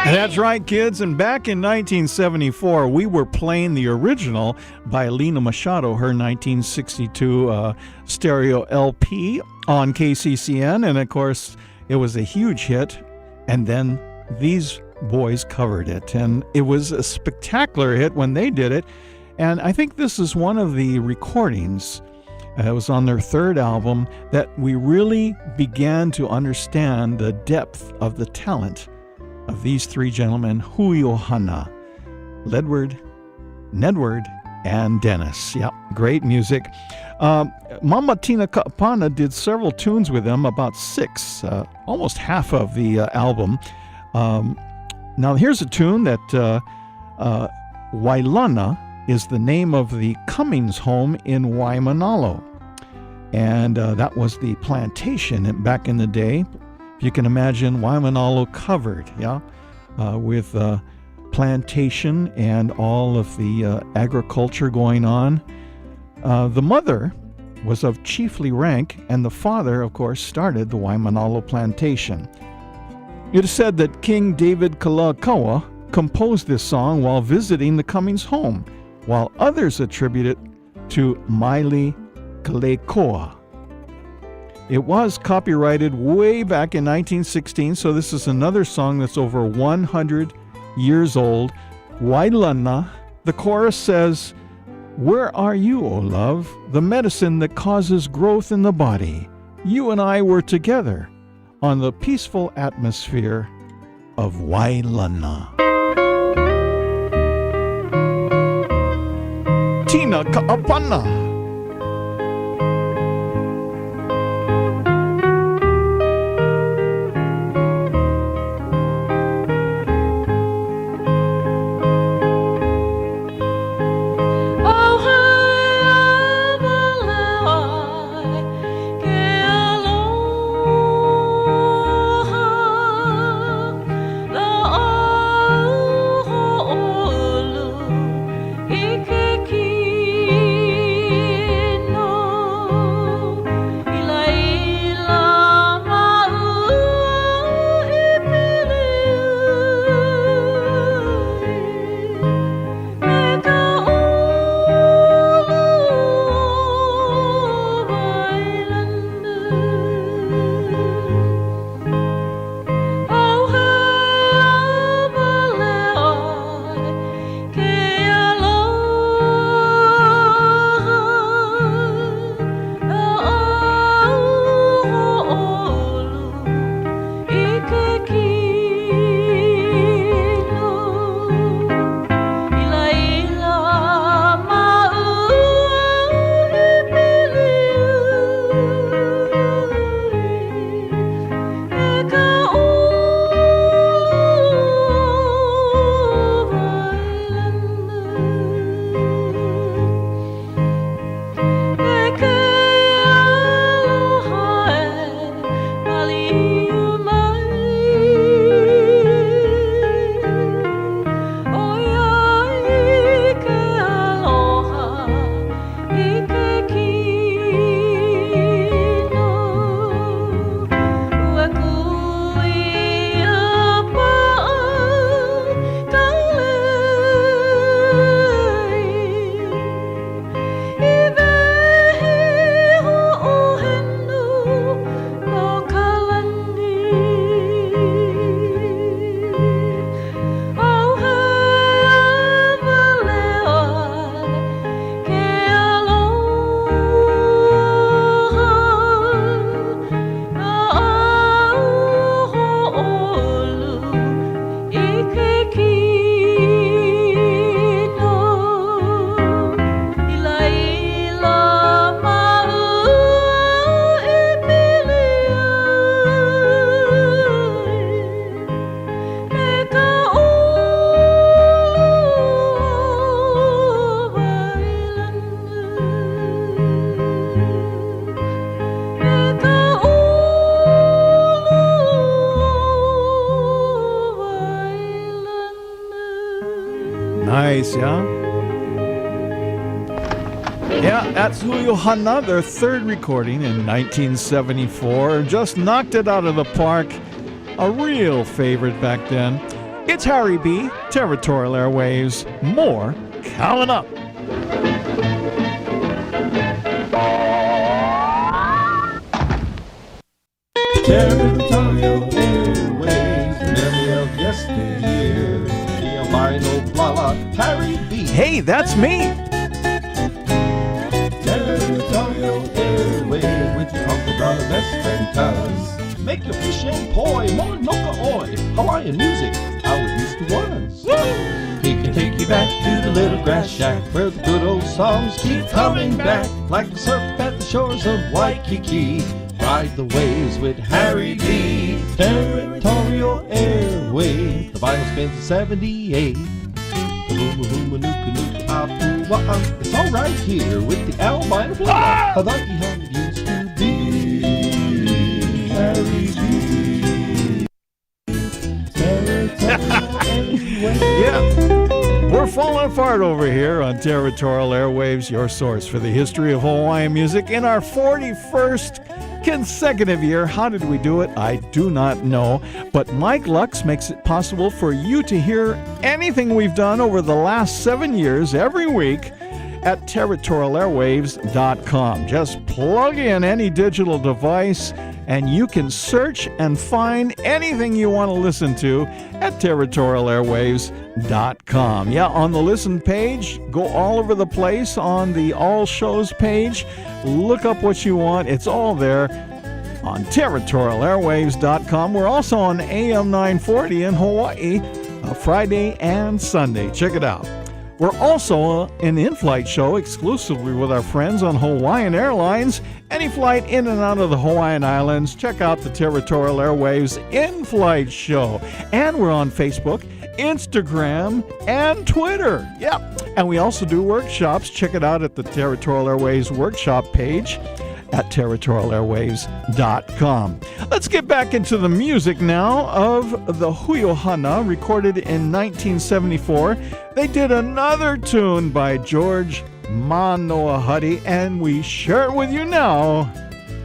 That's right, kids. And back in 1974, we were playing the original by Lena Machado, her 1962 stereo LP on KCCN. And of course, it was a huge hit. And then these boys covered it. And it was a spectacular hit when they did it. And I think this is one of the recordings. It was on their third album that we really began to understand the depth of the talent of these three gentlemen, Hui Ohana, Ledward, Nedward, and Dennis. Yep, great music. Mama Tina Ka'apana did several tunes with them, about 6, almost half of the album. Now here's a tune that Wailana is the name of the Cummings home in Waimanalo. And that was the plantation back in the day. If you can imagine, Waimanalo covered, with plantation and all of the agriculture going on. The mother was of chiefly rank, and the father, of course, started the Waimanalo plantation. It is said that King David Kalakaua composed this song while visiting the Cummings home, while others attribute it to Maile Kalekoa. It was copyrighted way back in 1916, so this is another song that's over 100 years old. Wailana, the chorus says, "Where are you, O love, the medicine that causes growth in the body? You and I were together on the peaceful atmosphere of Wailana." Tina Ka'apana. Nice, yeah? Yeah, that's Hui Ohana, their third recording in 1974. Just knocked it out of the park. A real favorite back then. It's Harry B., Territorial Airwaves. More coming up. Territorial Airwaves, the memory of yesteryear. The albino blala, Harry B. Hey, that's me. Territorial Airwaves, with your uncle, brother, best friend, cuz. Make your fish and poi, Mauna Kea, Hawaiian music, how it used to was. He can take you back to the little grass shack, where the good old songs keep coming back, like the surf at the shores of Waikiki. Ride the waves with Harry B. Territorial Airwaves. The vinyl spins in 78. It's all right here with the albino blala. Hawaii how it used to be. Harry B. Yeah. We're falling apart over here on Territorial Airwaves, your source for the history of Hawaiian music in our 41st consecutive year. How did we do it? I do not know. But Mike Lux makes it possible for you to hear anything we've done over the last 7 years every week at territorialairwaves.com. Just plug in any digital device and you can search and find anything you want to listen to at territorialairwaves.com. Yeah, on the listen page, go all over the place on the all shows page. Look up what you want. It's all there on territorialairwaves.com. We're also on AM 940 in Hawaii, Friday and Sunday. Check it out. We're also an in-flight show exclusively with our friends on Hawaiian Airlines. Any flight in and out of the Hawaiian Islands, check out the Territorial Airwaves in-flight show. And we're on Facebook, Instagram, and Twitter. Yep. And we also do workshops. Check it out at the Territorial Airwaves workshop page at territorialairwaves.com. Let's get back into the music now of the Huiohana, recorded in 1974. They did another tune by George Manoahari, and we share it with you now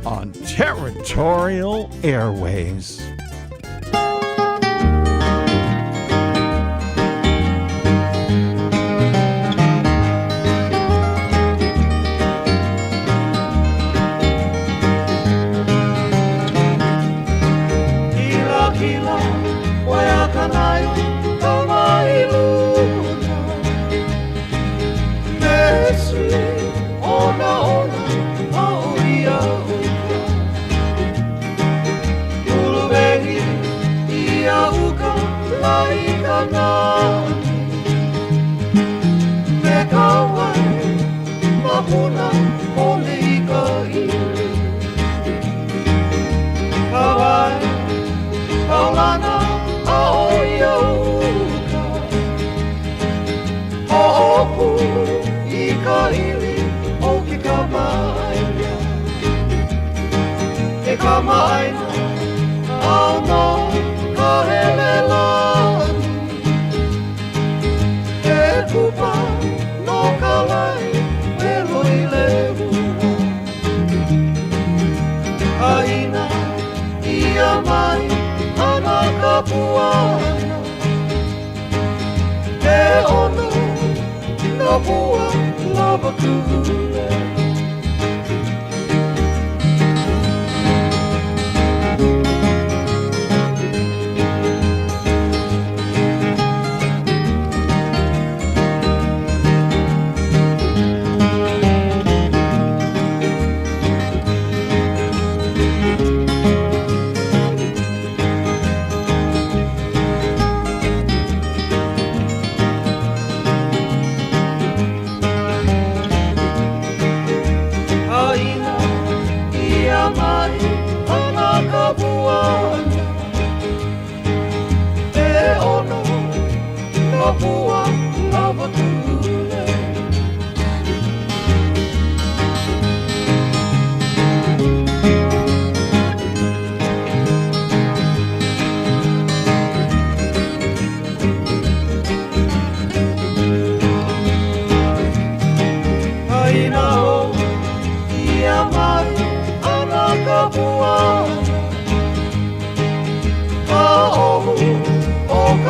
on Territorial Airwaves.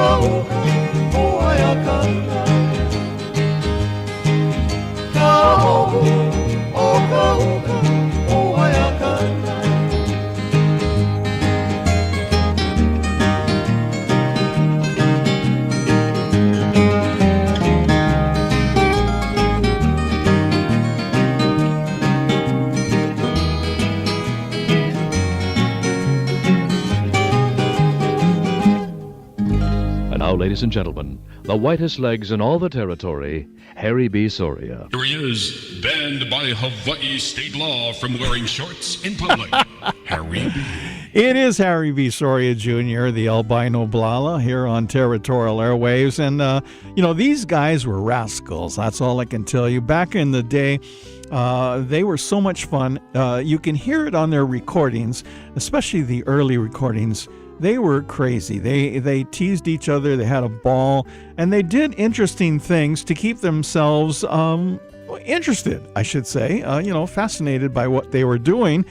Oh, now, ladies and gentlemen, the whitest legs in all the territory, Harry B. Soria. Here he is, banned by Hawaii state law from wearing shorts in public. Harry B. It is Harry B. Soria Jr., the albino blala, here on Territorial Airwaves. And, these guys were rascals. That's all I can tell you. Back in the day, they were so much fun. You can hear it on their recordings, especially the early recordings. They were crazy. They teased each other. They had a ball. And they did interesting things to keep themselves interested, I should say, fascinated by what they were doing.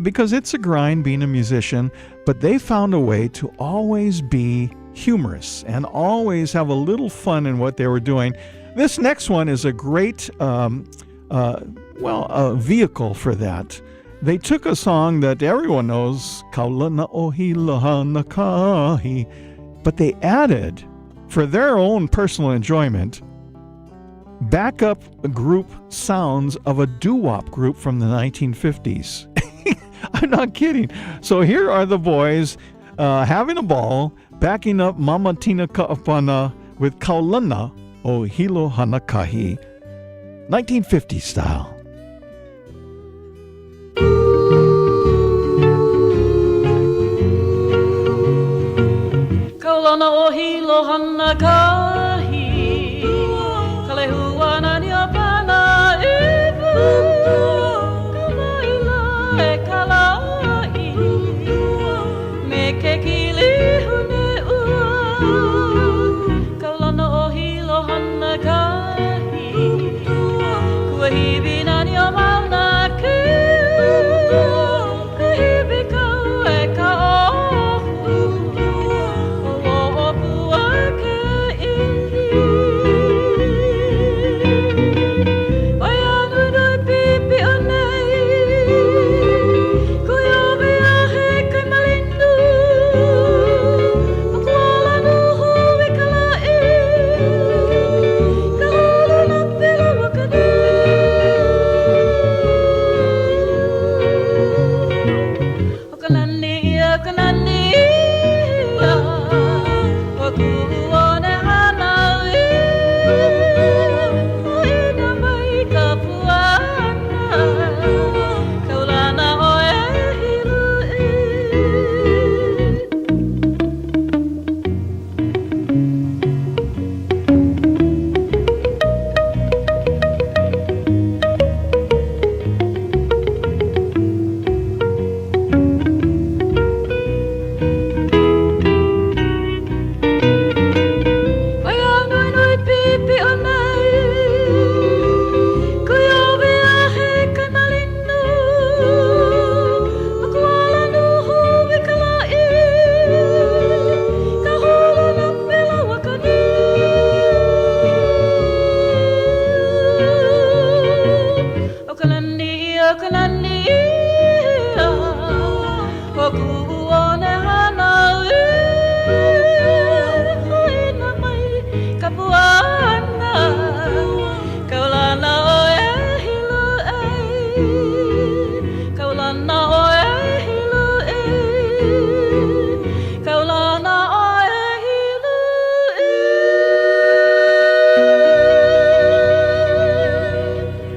Because it's a grind being a musician, but they found a way to always be humorous and always have a little fun in what they were doing. This next one is a great, vehicle for that. They took a song that everyone knows, Kaulana Ohila Hanakahi, but they added, for their own personal enjoyment, backup group sounds of a doo-wop group from the 1950s. I'm not kidding. So here are the boys having a ball, backing up Mama Tina Ka'apana with Kaulana o Hilo Hanakahi, 1950 style. Kaulana o Hilo Hanakahi, Kalehuana ni apana ibu.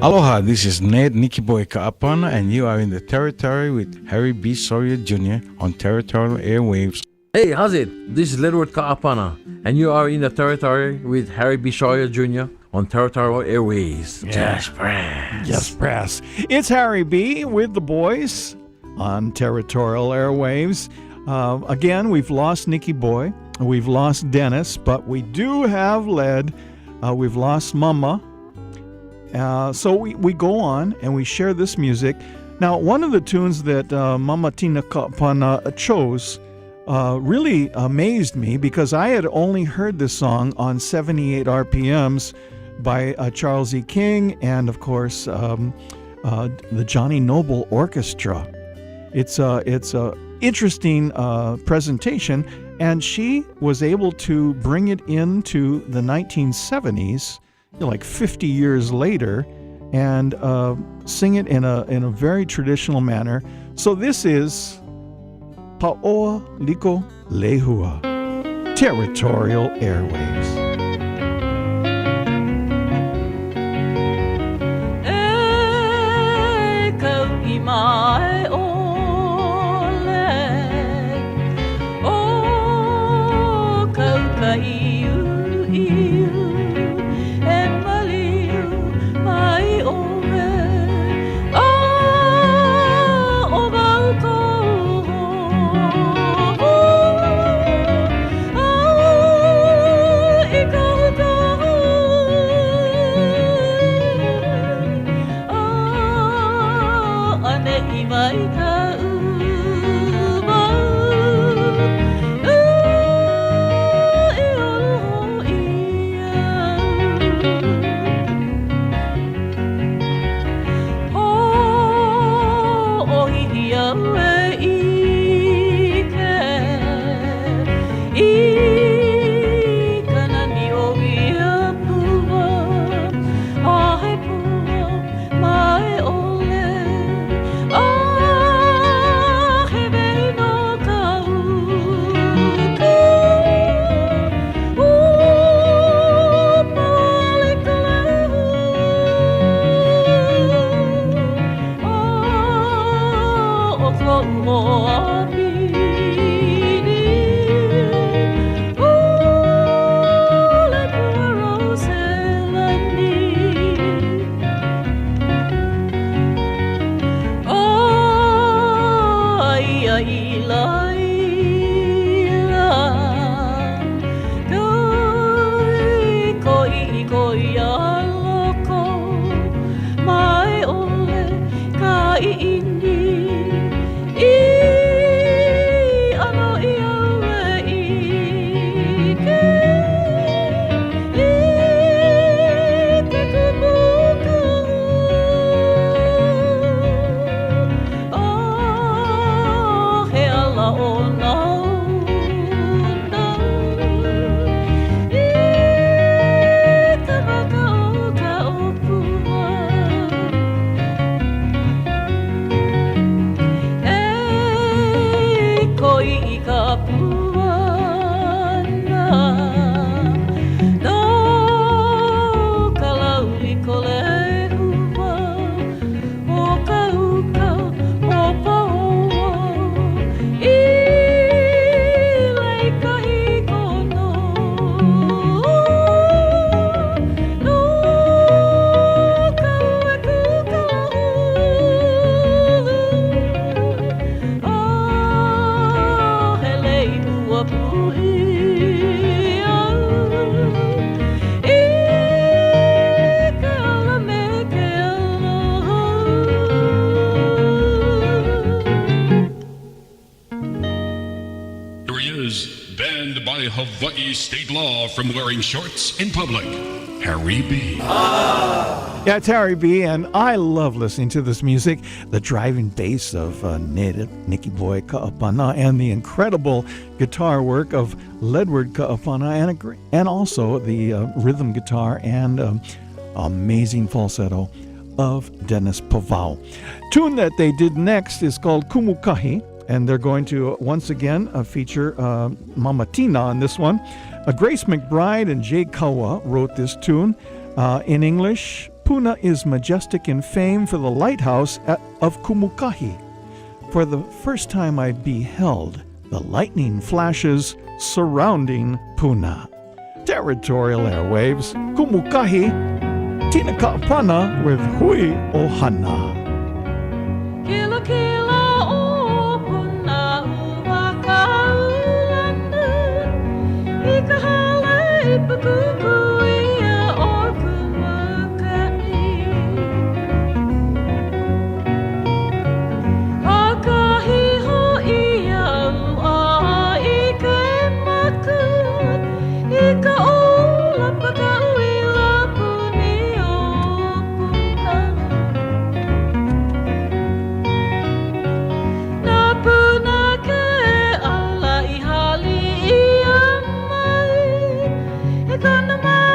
Aloha, this is Ned Nicky Boy Ka'apana, and you are in the Territory with Harry B. Soria Jr. on Territorial Airwaves. Hey, how's it? This is Leonard Ka'apana, and you are in the Territory with Harry B. Soria Jr. on Territorial Airwaves. Yeah. Just press. Just press. It's Harry B. with the boys on Territorial Airwaves. Again, we've lost Nicky Boy. We've lost Dennis, but we do have Led. We've lost Mama. So we go on and we share this music. Now, one of the tunes that Mama Tina Ka'apana chose really amazed me because I had only heard this song on 78 RPMs by Charles E. King and, of course, the Johnny Noble Orchestra. It's a interesting presentation, and she was able to bring it into the 1970s, like 50 years later, and sing it in a very traditional manner. So this is Pa'oa Liko Lehua. Territorial Airwaves. Hawaii state law from wearing shorts in public. Harry B. Yeah, it's Harry B, and I love listening to this music. The driving bass of native Nicky Boy Ka'apana and the incredible guitar work of Ledward Ka'apana and also the rhythm guitar and amazing falsetto of Dennis Pavao. Tune that they did next is called Kumukahi. And they're going to, once again, feature Mama Tina on this one. Grace McBride and Jay Kawa wrote this tune. In English, Puna is majestic in fame for the lighthouse of Kumukahi. For the first time I beheld the lightning flashes surrounding Puna. Territorial Airwaves, Kumukahi, Tina Ka'apana with Hui Ohana. Kila kila Gonna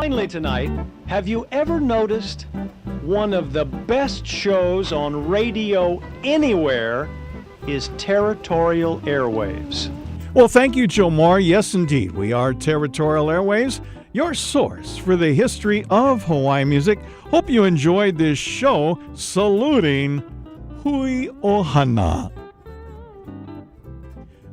finally tonight, have you ever noticed one of the best shows on radio anywhere is Territorial Airwaves? Well, thank you, Joe Moore. Yes, indeed. We are Territorial Airwaves, your source for the history of Hawaiian music. Hope you enjoyed this show saluting Hui Ohana.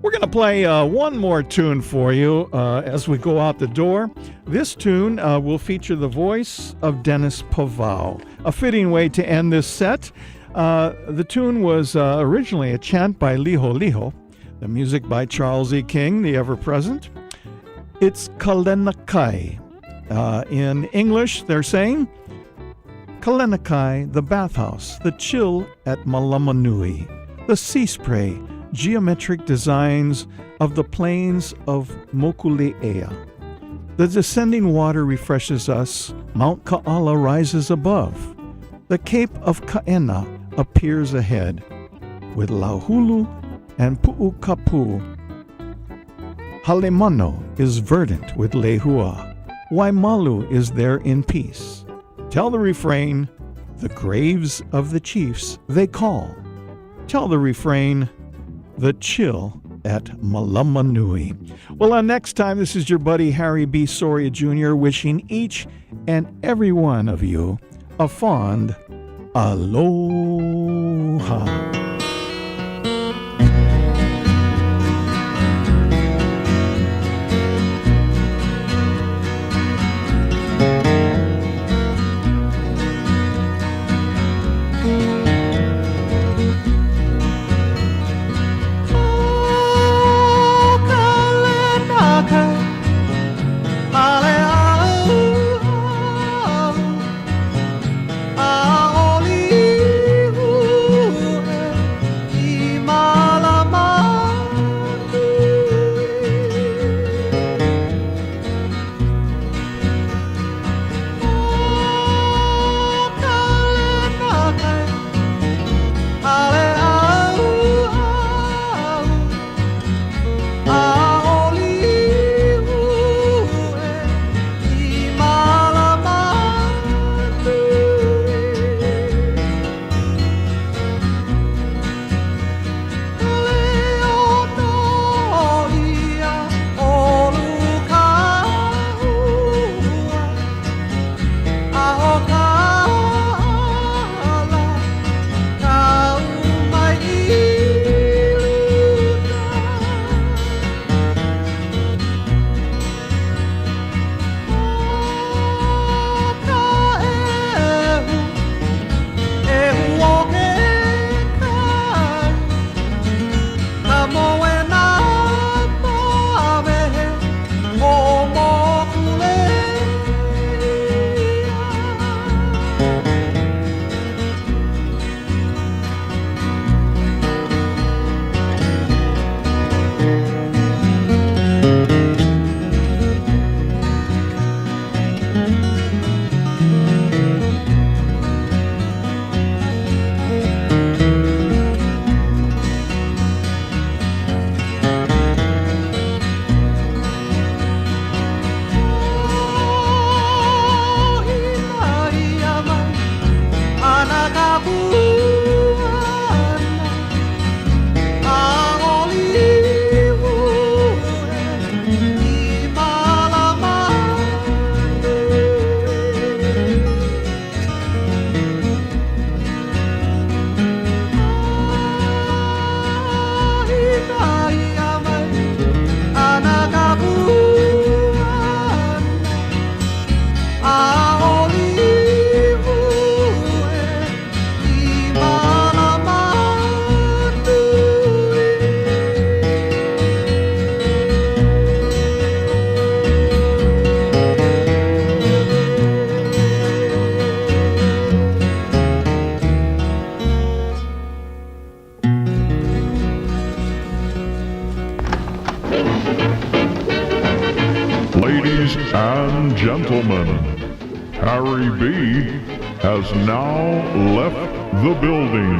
We're going to play one more tune for you as we go out the door. This tune will feature the voice of Dennis Pavao, a fitting way to end this set. The tune was originally a chant by Liho Liho, the music by Charles E. King, the ever-present. It's Kalenakai. In English, they're saying, Kalenakai, the bathhouse, the chill at Malamanui, the sea spray, geometric designs of the plains of Mokule'ea. The descending water refreshes us. Mount Ka'ala rises above. The Cape of Ka'ena appears ahead, with Lauhulu and Pu'ukapu. Halemano is verdant with Lehua. Waimalu is there in peace. Tell the refrain, the graves of the chiefs they call. Tell the refrain, the chill at Malamanui. Well, next time, this is your buddy Harry B. Soria Jr. wishing each and every one of you a fond aloha. Ladies and gentlemen, Harry B. has now left the building.